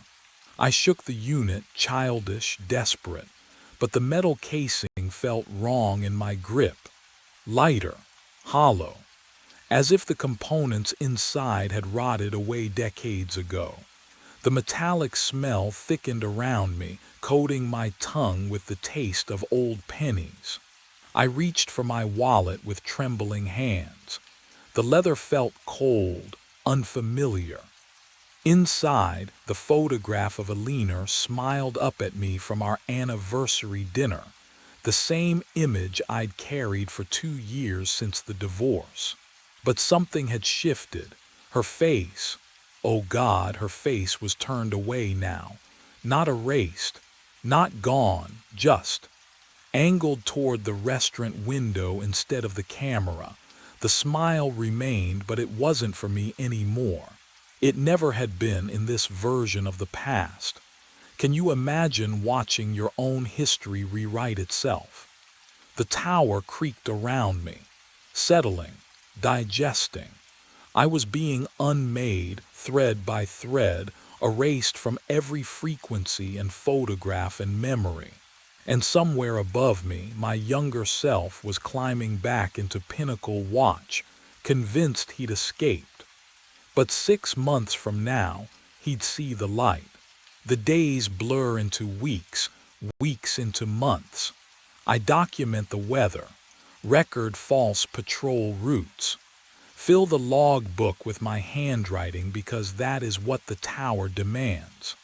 I shook the unit, childish, desperate, but the metal casing felt wrong in my grip. Lighter, hollow, as if the components inside had rotted away decades ago. The metallic smell thickened around me, coating my tongue with the taste of old pennies. I reached for my wallet with trembling hands. The leather felt cold, unfamiliar. Inside, the photograph of Alina smiled up at me from our anniversary dinner, the same image I'd carried for 2 years since the divorce. But something had shifted. Her face, oh God, her face was turned away now, not erased, not gone, just angled toward the restaurant window instead of the camera. The smile remained, but it wasn't for me anymore. It never had been in this version of the past. Can you imagine watching your own history rewrite itself? The tower creaked around me, settling, digesting. I was being unmade, thread by thread, erased from every frequency and photograph and memory. And somewhere above me, my younger self was climbing back into Pinnacle Watch, convinced he'd escaped. But 6 months from now, he'd see the light. The days blur into weeks, weeks into months. I document the weather, record false patrol routes, fill the log book with my handwriting because that is what the tower demands.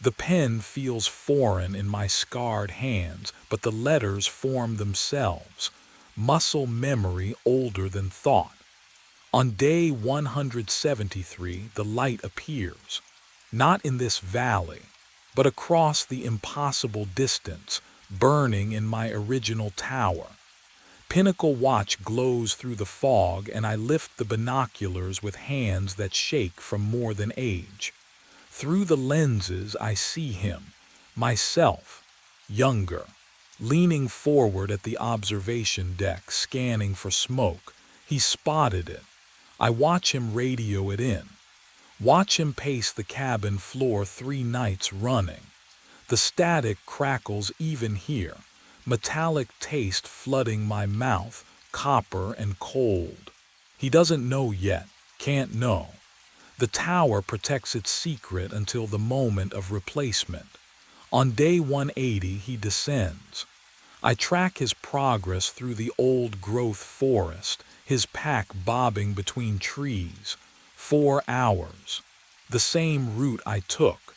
The pen feels foreign in my scarred hands, but the letters form themselves, muscle memory older than thought. On day 173, the light appears, not in this valley, but across the impossible distance, burning in my original tower. Pinnacle Watch glows through the fog, and I lift the binoculars with hands that shake from more than age. Through the lenses I see him, myself, younger, leaning forward at the observation deck, scanning for smoke. He spotted it. I watch him radio it in. Watch him pace the cabin floor 3 nights running. The static crackles even here, metallic taste flooding my mouth, copper and cold. He doesn't know yet, can't know. The tower protects its secret until the moment of replacement. On day 180, he descends. I track his progress through the old-growth forest, his pack bobbing between trees. 4 hours. The same route I took.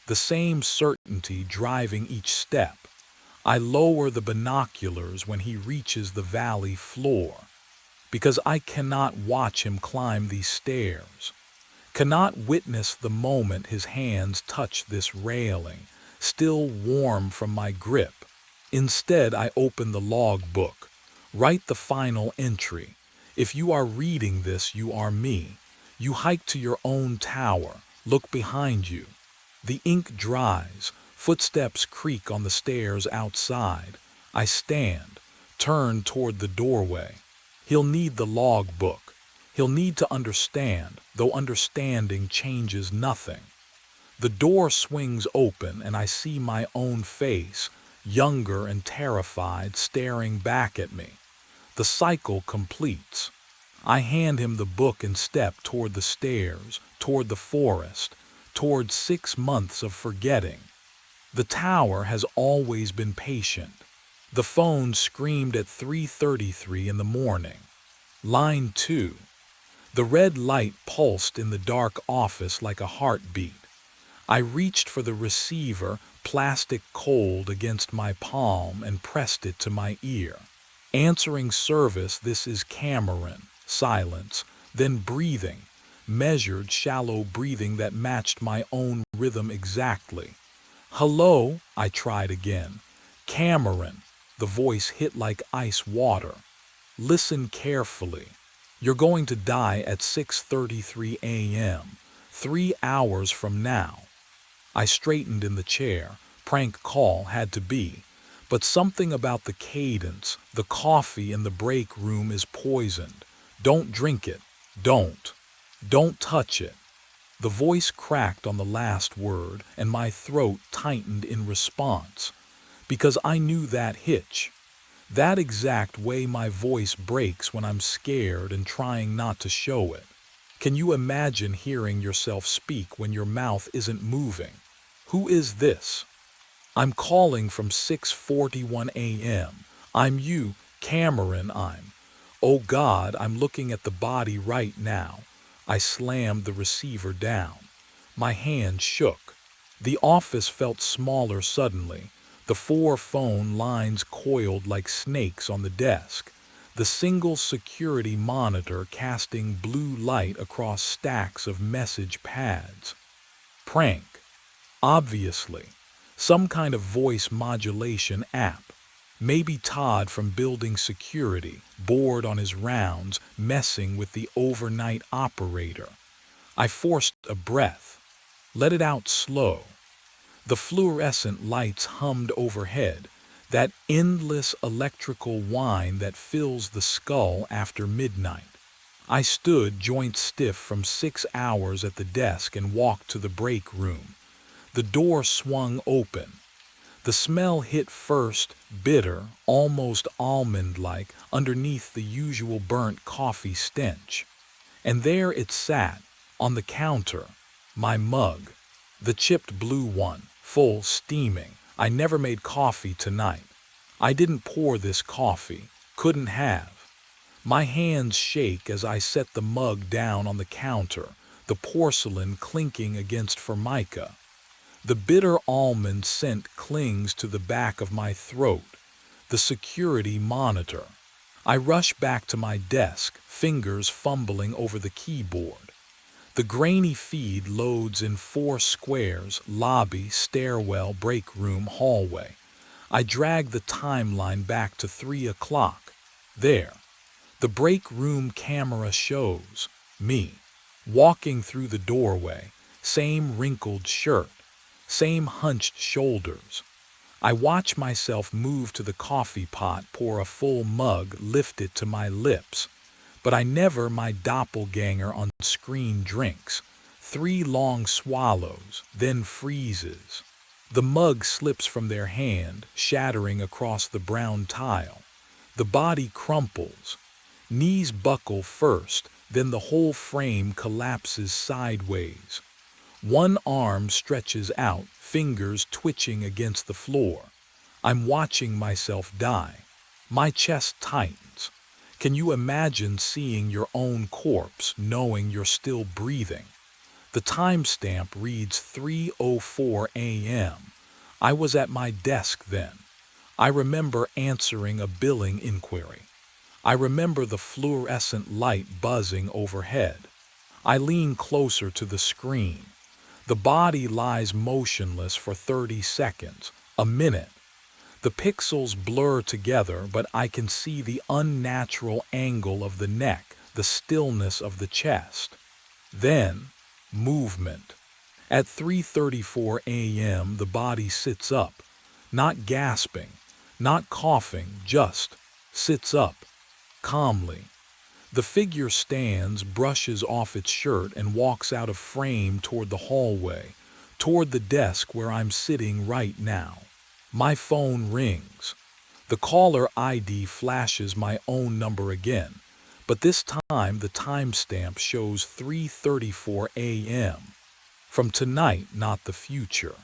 The same certainty driving each step. I lower the binoculars when he reaches the valley floor, because I cannot watch him climb these stairs. Cannot witness the moment his hands touch this railing, still warm from my grip. Instead, I open the log book, write the final entry. If you are reading this, you are me. You hike to your own tower, look behind you. The ink dries, footsteps creak on the stairs outside. I stand, turn toward the doorway. He'll need the log book. He'll need to understand, though understanding changes nothing. The door swings open and I see my own face, younger and terrified, staring back at me. The cycle completes. I hand him the book and step toward the stairs, toward the forest, toward 6 months of forgetting. The tower has always been patient. The phone screamed at 3:33 in the morning. Line 2. The red light pulsed in the dark office like a heartbeat. I reached for the receiver, plastic cold against my palm, and pressed it to my ear. Answering service, this is Cameron. Silence, then breathing, measured, shallow breathing that matched my own rhythm exactly. Hello, I tried again. Cameron. The voice hit like ice water. Listen carefully. You're going to die at 6:33 a.m., 3 hours from now. I straightened in the chair. Prank call had to be. But something about the cadence, the coffee in the break room is poisoned. Don't drink it. Don't. Don't touch it. The voice cracked on the last word, and my throat tightened in response. Because I knew that hitch. That exact way my voice breaks when I'm scared and trying not to show it. Can you imagine hearing yourself speak when your mouth isn't moving? Who is this? I'm calling from 6:41 a.m. I'm you, Cameron, Oh God, I'm looking at the body right now. I slammed the receiver down. My hand shook. The office felt smaller suddenly. The 4 phone lines coiled like snakes on the desk. The single security monitor casting blue light across stacks of message pads. Prank. Obviously. Some kind of voice modulation app. Maybe Todd from building security, bored on his rounds, messing with the overnight operator. I forced a breath, let it out slow. The fluorescent lights hummed overhead, that endless electrical whine that fills the skull after midnight. I stood joint stiff from 6 hours at the desk and walked to the break room. The door swung open. The smell hit first, bitter, almost almond-like, underneath the usual burnt coffee stench. And there it sat, on the counter, my mug, the chipped blue one, full, steaming. I never made coffee tonight. I didn't pour this coffee, couldn't have. My hands shake as I set the mug down on the counter, the porcelain clinking against formica. The bitter almond scent clings to the back of my throat, the security monitor. I rush back to my desk, fingers fumbling over the keyboard. The grainy feed loads in 4 squares: lobby, stairwell, break room, hallway. I drag the timeline back to 3 o'clock. There. The break room camera shows me, walking through the doorway, same wrinkled shirt, same hunched shoulders. I watch myself move to the coffee pot, pour a full mug, lift it to my lips. But I never my doppelganger on screen drinks. 3 long swallows, then freezes. The mug slips from their hand, shattering across the brown tile. The body crumples. Knees buckle first, then the whole frame collapses sideways. One arm stretches out, fingers twitching against the floor. I'm watching myself die. My chest tightens. Can you imagine seeing your own corpse, knowing you're still breathing? The timestamp reads 3:04 a.m. I was at my desk then. I remember answering a billing inquiry. I remember the fluorescent light buzzing overhead. I lean closer to the screen. The body lies motionless for 30 seconds, a minute. The pixels blur together, but I can see the unnatural angle of the neck, the stillness of the chest. Then, movement. At 3:34 a.m., the body sits up, not gasping, not coughing, just sits up. Calmly. The figure stands, brushes off its shirt, and walks out of frame toward the hallway, toward the desk where I'm sitting right now. My phone rings. The caller ID flashes my own number again, but this time the timestamp shows 3:34 a.m. From tonight, not the future.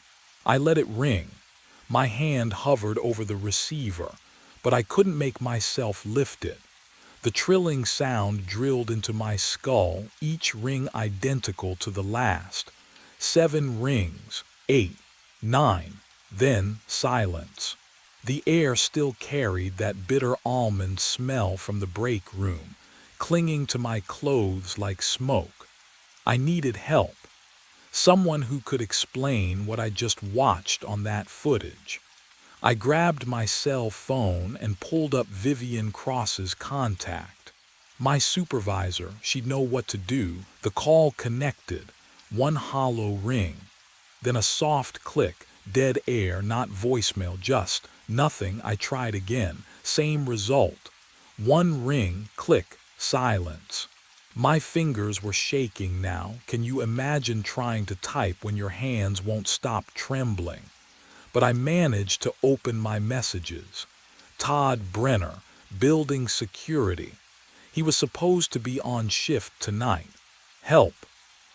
I let it ring. My hand hovered over the receiver, but I couldn't make myself lift it. The trilling sound drilled into my skull, each ring identical to the last. 7 rings, 8, 9, then silence. The air still carried that bitter almond smell from the break room, clinging to my clothes like smoke. I needed help. Someone who could explain what I just watched on that footage. I grabbed my cell phone and pulled up Vivian Cross's contact. My supervisor, she'd know what to do. The call connected. One hollow ring. Then a soft click. Dead air, not voicemail, just nothing. I tried again. Same result. One ring, click, silence. My fingers were shaking now. Can you imagine trying to type when your hands won't stop trembling? But I managed to open my messages. Todd Brenner, building security. He was supposed to be on shift tonight. Help.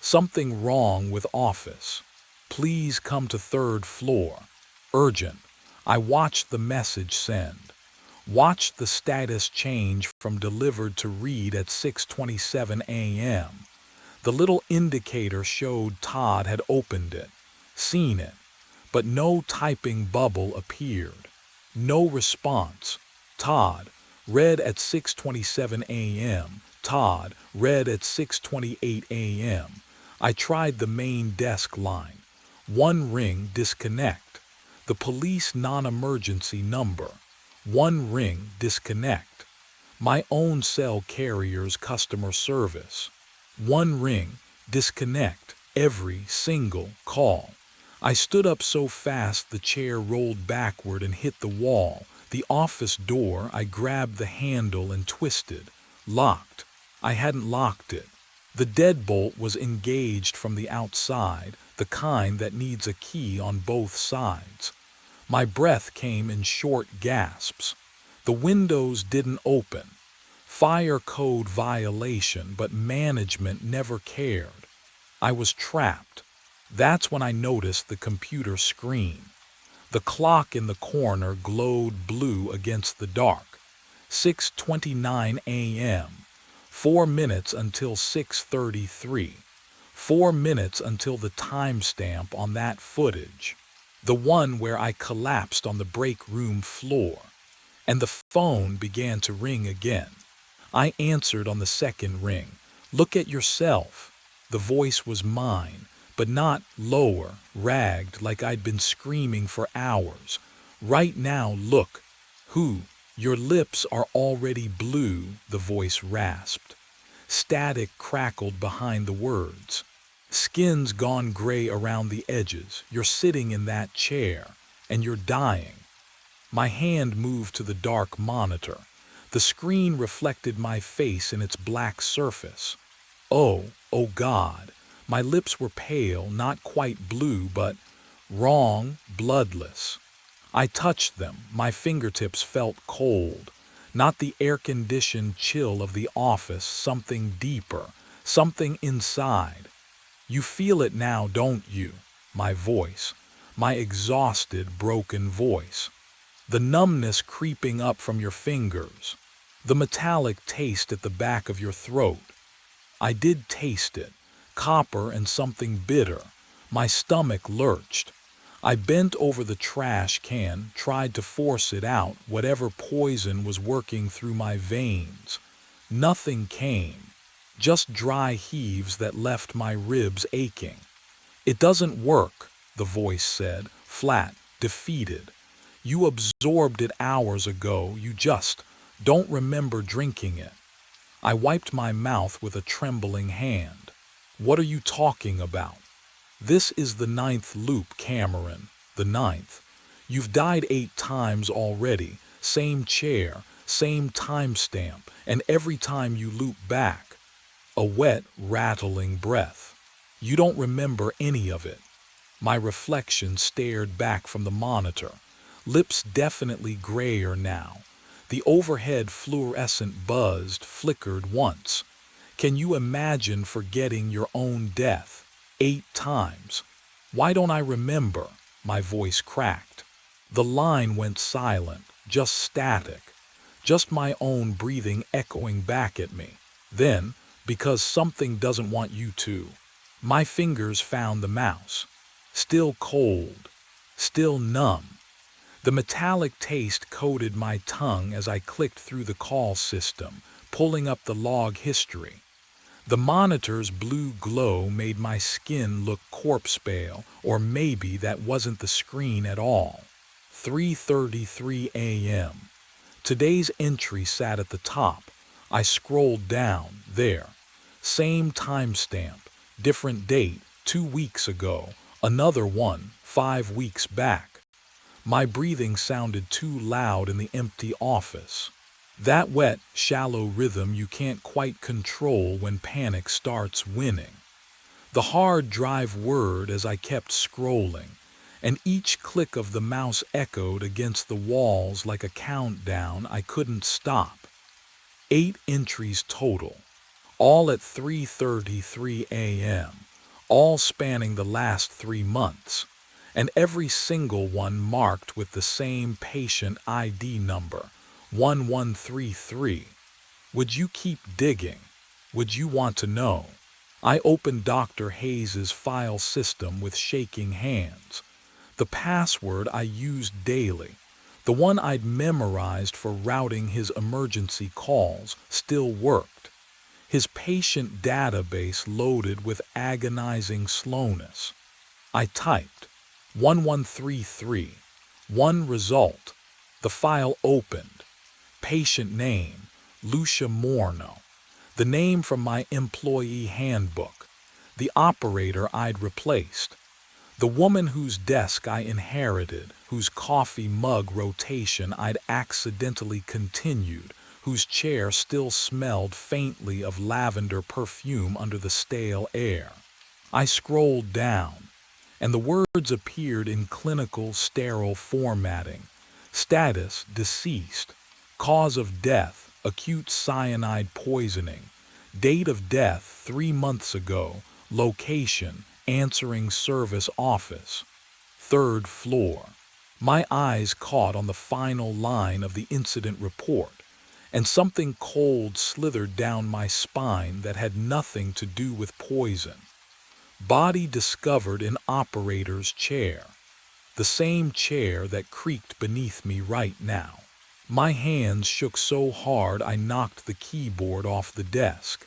Something wrong with office. Please come to 3rd floor. Urgent. I watched the message send. Watched the status change from delivered to read at 6:27 a.m. The little indicator showed Todd had opened it, seen it. But no typing bubble appeared. No response. Todd, read at 6:27 a.m. Todd, read at 6:28 a.m. I tried the main desk line. One ring, disconnect. The police non-emergency number. One ring, disconnect. My own cell carrier's customer service. One ring, disconnect. Every single call. I stood up so fast the chair rolled backward and hit the wall. The office door, I grabbed the handle and twisted. Locked. I hadn't locked it. The deadbolt was engaged from the outside, the kind that needs a key on both sides. My breath came in short gasps. The windows didn't open. Fire code violation, but management never cared. I was trapped. That's when I noticed the computer screen. The clock in the corner glowed blue against the dark. 6:29 a.m. 4 minutes until 6:33. 4 minutes until the timestamp on that footage. The one where I collapsed on the break room floor. And the phone began to ring again. I answered on the second ring. Look at yourself. The voice was mine, but not lower, ragged like I'd been screaming for hours. Right now, look. Who? Your lips are already blue, the voice rasped. Static crackled behind the words. Skin's gone gray around the edges. You're sitting in that chair, and you're dying. My hand moved to the dark monitor. The screen reflected my face in its black surface. Oh God. My lips were pale, not quite blue, but wrong, bloodless. I touched them. My fingertips felt cold. Not the air-conditioned chill of the office, something deeper, something inside. You feel it now, don't you? My voice. My exhausted, broken voice. The numbness creeping up from your fingers. The metallic taste at the back of your throat. I did taste it. Copper and something bitter. My stomach lurched. I bent over the trash can, tried to force it out, whatever poison was working through my veins. Nothing came. Just dry heaves that left my ribs aching. It doesn't work, the voice said, flat, defeated. You absorbed it hours ago, you just don't remember drinking it. I wiped my mouth with a trembling hand. What are you talking about? This is the 9th loop, Cameron, the 9th. You've died 8 times already, same chair, same timestamp, and every time you loop back. A wet, rattling breath. You don't remember any of it. My reflection stared back from the monitor. Lips definitely grayer now. The overhead fluorescent buzzed, flickered once. Can you imagine forgetting your own death? 8 times. Why don't I remember? My voice cracked. The line went silent, just static. Just my own breathing echoing back at me. Then, because something doesn't want you to, my fingers found the mouse. Still cold. Still numb. The metallic taste coated my tongue as I clicked through the call system, pulling up the log history. The monitor's blue glow made my skin look corpse pale, or maybe that wasn't the screen at all. 3:33 a.m. Today's entry sat at the top. I scrolled down, there. Same timestamp, different date, 2 weeks ago, another one, 5 weeks back. My breathing sounded too loud in the empty office. That wet, shallow rhythm you can't quite control when panic starts winning. The hard drive whirred as I kept scrolling, and each click of the mouse echoed against the walls like a countdown I couldn't stop. 8 entries total, all at 3:33 a.m., all spanning the last 3 months, and every single one marked with the same patient ID number, 1133. Would you keep digging? Would you want to know? I opened Dr. Hayes's file system with shaking hands. The password I used daily, the one I'd memorized for routing his emergency calls, still worked. His patient database loaded with agonizing slowness. I typed 1133, one result. The The file opened. Patient name, Lucia Morno. The name from my employee handbook. The operator I'd replaced. The woman whose desk I inherited, whose coffee mug rotation I'd accidentally continued, whose chair still smelled faintly of lavender perfume under the stale air. I scrolled down, and the words appeared in clinical, sterile formatting. Status, deceased. Cause of death, acute cyanide poisoning. Date of death, 3 months ago. Location, answering service office. 3rd floor. My eyes caught on the final line of the incident report, and something cold slithered down my spine that had nothing to do with poison. Body discovered in operator's chair. The same chair that creaked beneath me right now. My hands shook so hard I knocked the keyboard off the desk.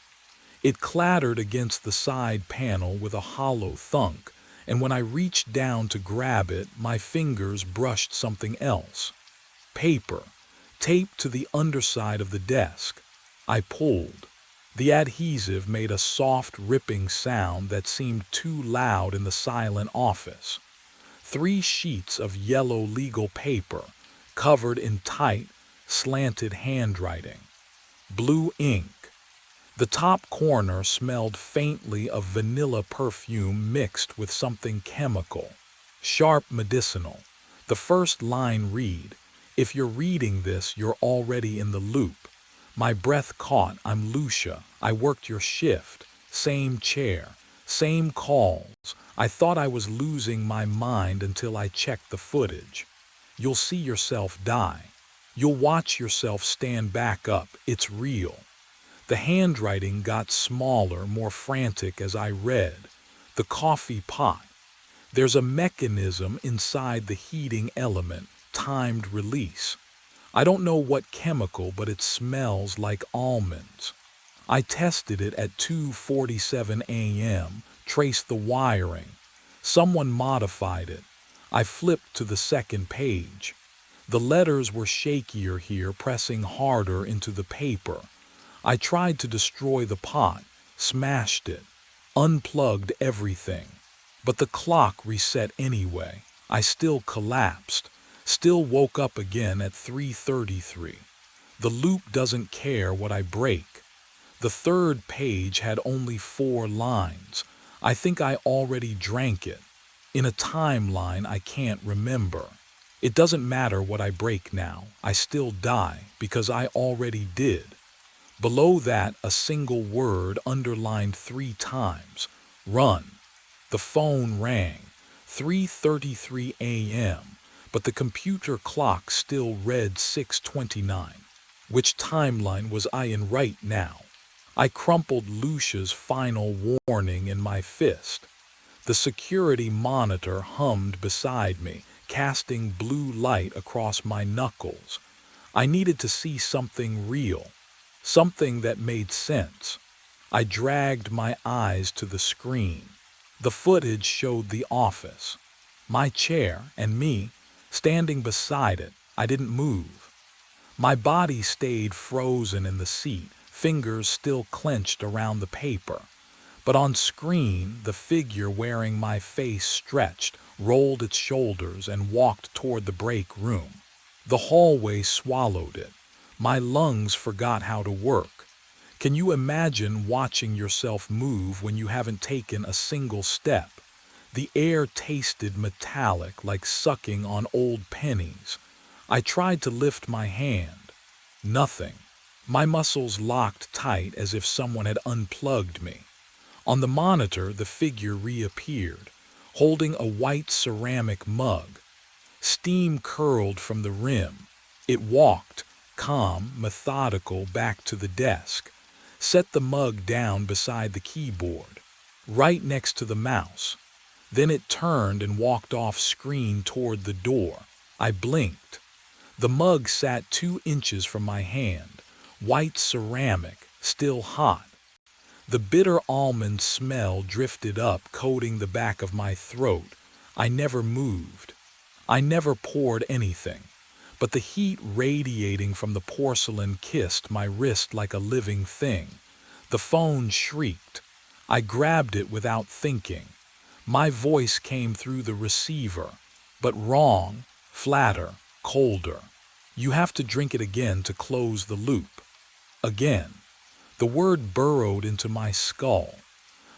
It clattered against the side panel with a hollow thunk, and when I reached down to grab it, my fingers brushed something else. Paper, taped to the underside of the desk. I pulled. The adhesive made a soft, ripping sound that seemed too loud in the silent office. 3 sheets of yellow legal paper, covered in tight, slanted handwriting. Blue ink. The top corner smelled faintly of vanilla perfume mixed with something chemical. Sharp medicinal. The first line read, "If you're reading this, you're already in the loop." My breath caught. I'm Lucia. I worked your shift. Same chair. Same calls. I thought I was losing my mind until I checked the footage. You'll see yourself die. You'll watch yourself stand back up. It's real. The handwriting got smaller, more frantic as I read. The coffee pot. There's a mechanism inside the heating element, timed release. I don't know what chemical, but it smells like almonds. I tested it at 2:47 a.m., traced the wiring. Someone modified it. I flipped to the second page. The letters were shakier here, pressing harder into the paper. I tried to destroy the pot, smashed it, unplugged everything. But the clock reset anyway. I still collapsed, still woke up again at 3:33. The loop doesn't care what I break. The third page had only 4 lines. I think I already drank it. In a timeline I can't remember. It doesn't matter what I break now. I still die because I already did. Below that, a single word underlined 3 times. Run. The phone rang. 3:33 a.m., but the computer clock still read 6:29. Which timeline was I in right now? I crumpled Lucia's final warning in my fist. The security monitor hummed beside me, casting blue light across my knuckles. I needed to see something real. Something that made sense. I dragged my eyes to the screen. The footage showed the office. My chair and me, standing beside it. I didn't move. My body stayed frozen in the seat, fingers still clenched around the paper. But on screen, the figure wearing my face stretched, rolled its shoulders, and walked toward the break room. The hallway swallowed it. My lungs forgot how to work. Can you imagine watching yourself move when you haven't taken a single step? The air tasted metallic, like sucking on old pennies. I tried to lift my hand. Nothing. My muscles locked tight as if someone had unplugged me. On the monitor, the figure reappeared, holding a white ceramic mug. Steam curled from the rim. It walked, calm, methodical, back to the desk, set the mug down beside the keyboard, right next to the mouse. Then it turned and walked off screen toward the door. I blinked. The mug sat 2 inches from my hand, white ceramic, still hot. The bitter almond smell drifted up, coating the back of my throat. I never moved. I never poured anything. but the heat radiating from the porcelain kissed my wrist like a living thing. The phone shrieked. I grabbed it without thinking. My voice came through the receiver, but wrong, flatter, colder. You have to drink it again to close the loop. Again. The word burrowed into my skull.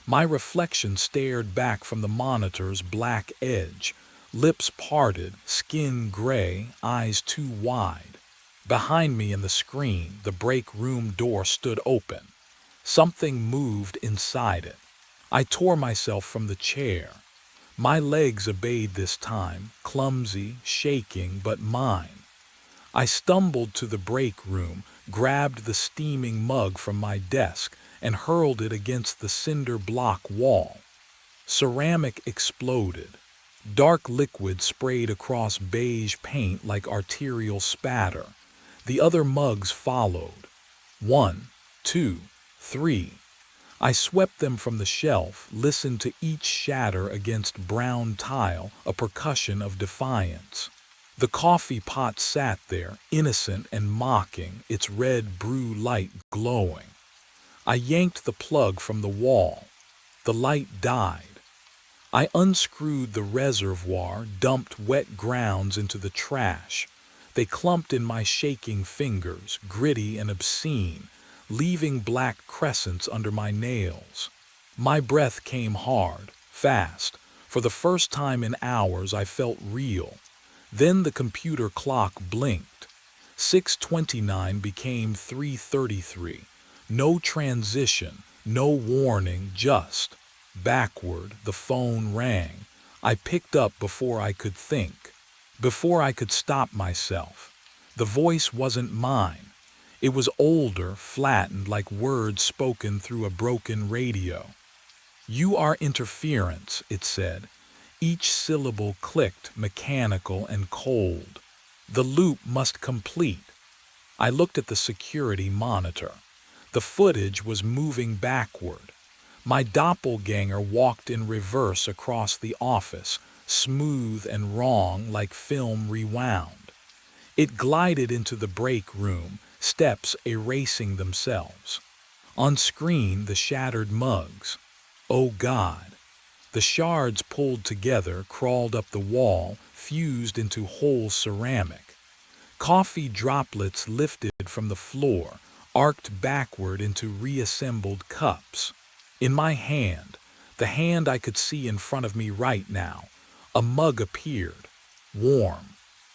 My reflection stared back from the monitor's black edge, lips parted, skin gray, eyes too wide. Behind me in the screen, the break room door stood open. Something moved inside it. I tore myself from the chair. My legs obeyed this time, clumsy, shaking, but mine. I stumbled to the break room, grabbed the steaming mug from my desk, and hurled it against the cinder block wall. Ceramic exploded. Dark liquid sprayed across beige paint like arterial spatter. The other mugs followed. 1, 2, 3. I swept them from the shelf, listened to each shatter against brown tile, a percussion of defiance. The coffee pot sat there, innocent and mocking, its red brew light glowing. I yanked the plug from the wall. The light died. I unscrewed the reservoir, dumped wet grounds into the trash. They clumped in my shaking fingers, gritty and obscene, leaving black crescents under my nails. My breath came hard, fast. For the first time in hours, I felt real. Then the computer clock blinked. 6:29 became 3:33. No transition, no warning, just backward. The phone rang. I picked up before I could think, before I could stop myself. The voice wasn't mine. It was older, flattened like words spoken through a broken radio. "You are interference," it said. Each syllable clicked, mechanical and cold. The loop must complete. I looked at the security monitor. The footage was moving backward. My doppelganger walked in reverse across the office, smooth and wrong like film rewound. It glided into the break room, steps erasing themselves. On screen, the shattered mugs. Oh God! The shards pulled together, crawled up the wall, fused into whole ceramic. Coffee droplets lifted from the floor, arced backward into reassembled cups. In my hand, the hand I could see in front of me right now, a mug appeared, warm,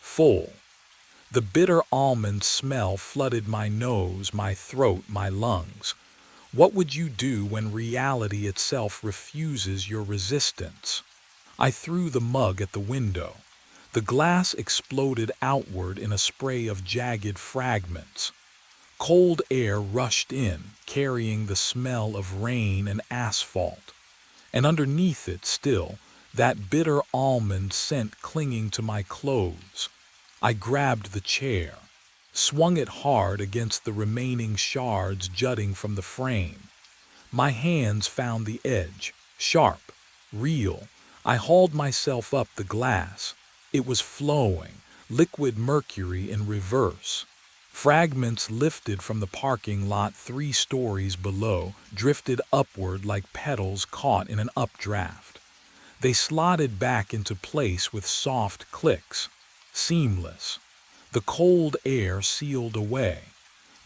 full. The bitter almond smell flooded my nose, my throat, my lungs. What would you do when reality itself refuses your resistance? I threw the mug at the window. The glass exploded outward in a spray of jagged fragments. Cold air rushed in, carrying the smell of rain and asphalt. And underneath it still, that bitter almond scent clinging to my clothes. I grabbed the chair, swung it hard against the remaining shards jutting from the frame. My hands found the edge, sharp, real. I hauled myself up the glass. It was flowing, liquid mercury in reverse. Fragments lifted from the parking lot 3 stories below, drifted upward like petals caught in an updraft. They slotted back into place with soft clicks, seamless. The cold air sealed away.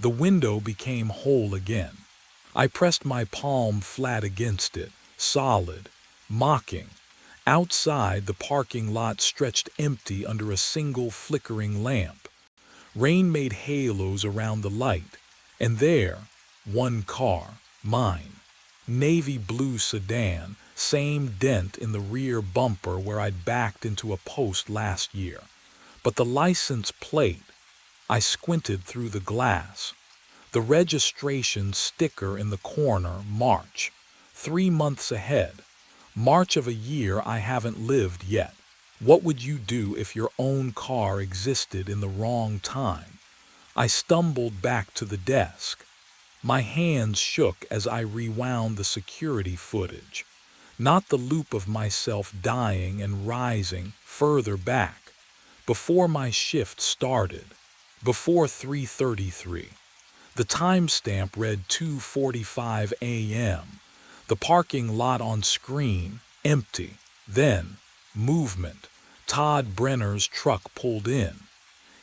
The window became whole again. I pressed my palm flat against it, solid, mocking. Outside, the parking lot stretched empty under a single flickering lamp. Rain made halos around the light, and there, one car, mine. Navy blue sedan, same dent in the rear bumper where I'd backed into a post last year. But the license plate, I squinted through the glass. The registration sticker in the corner, March. 3 months ahead. March of a year I haven't lived yet. What would you do if your own car existed in the wrong time? I stumbled back to the desk. My hands shook as I rewound the security footage. Not the loop of myself dying and rising further back. before my shift started, before 3:33. The timestamp read 2:45 a.m. The parking lot on screen, empty. Then, movement. Todd Brenner's truck pulled in.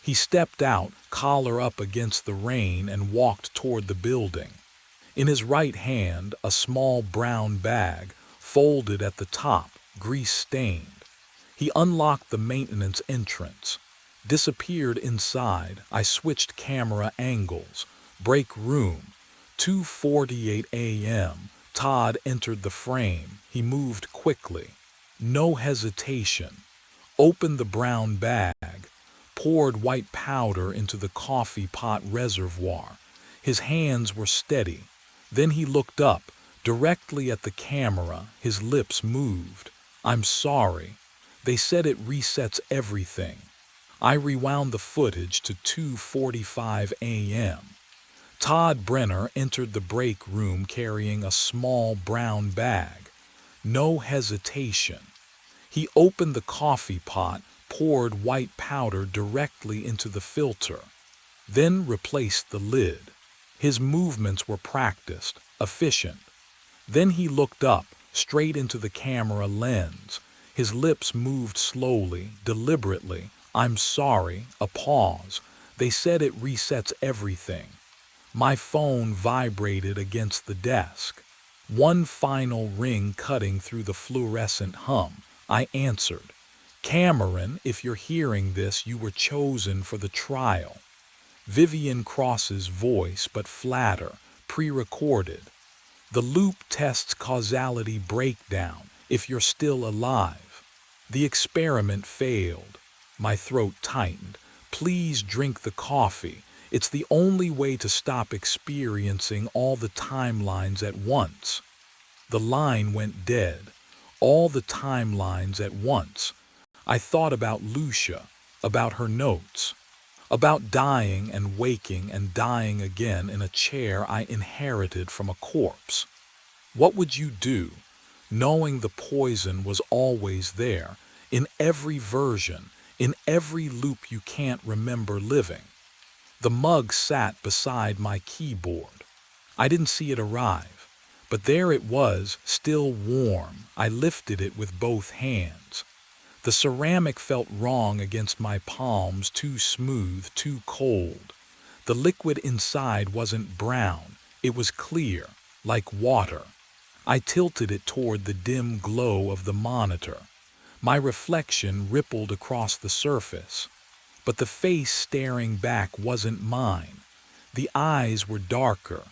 He stepped out, collar up against the rain, and walked toward the building. In his right hand, a small brown bag, folded at the top, grease-stained. He unlocked the maintenance entrance, disappeared inside. I switched camera angles. Break room, 2:48 a.m. Todd entered the frame. He moved quickly. No hesitation. Opened the brown bag, poured white powder into the coffee pot reservoir. His hands were steady. Then he looked up, directly at the camera. His lips moved. "I'm sorry. They said it resets everything." I rewound the footage to 2:45 a.m. Todd Brenner entered the break room carrying a small brown bag. No hesitation. He opened the coffee pot, poured white powder directly into the filter, then replaced the lid. His movements were practiced, efficient. Then he looked up, straight into the camera lens. His lips moved slowly, deliberately. "I'm sorry." A pause. "They said it resets everything." My phone vibrated against the desk. One final ring cutting through the fluorescent hum. I answered. "Cameron, if you're hearing this, you were chosen for the trial." Vivian Cross's voice, but flatter, pre-recorded. "The loop tests causality breakdown, if you're still alive." The experiment failed. My throat tightened. "Please drink the coffee. It's the only way to stop experiencing all the timelines at once." The line went dead. All the timelines at once. I thought about Lucia, about her notes, about dying and waking and dying again in a chair I inherited from a corpse. What would you do, knowing the poison was always there, in every version, in every loop you can't remember living? The mug sat beside my keyboard. I didn't see it arrive. But there it was, still warm. I lifted it with both hands. The ceramic felt wrong against my palms, too smooth, too cold. The liquid inside wasn't brown. It was clear, like water. I tilted it toward the dim glow of the monitor. My reflection rippled across the surface. But the face staring back wasn't mine. The eyes were darker,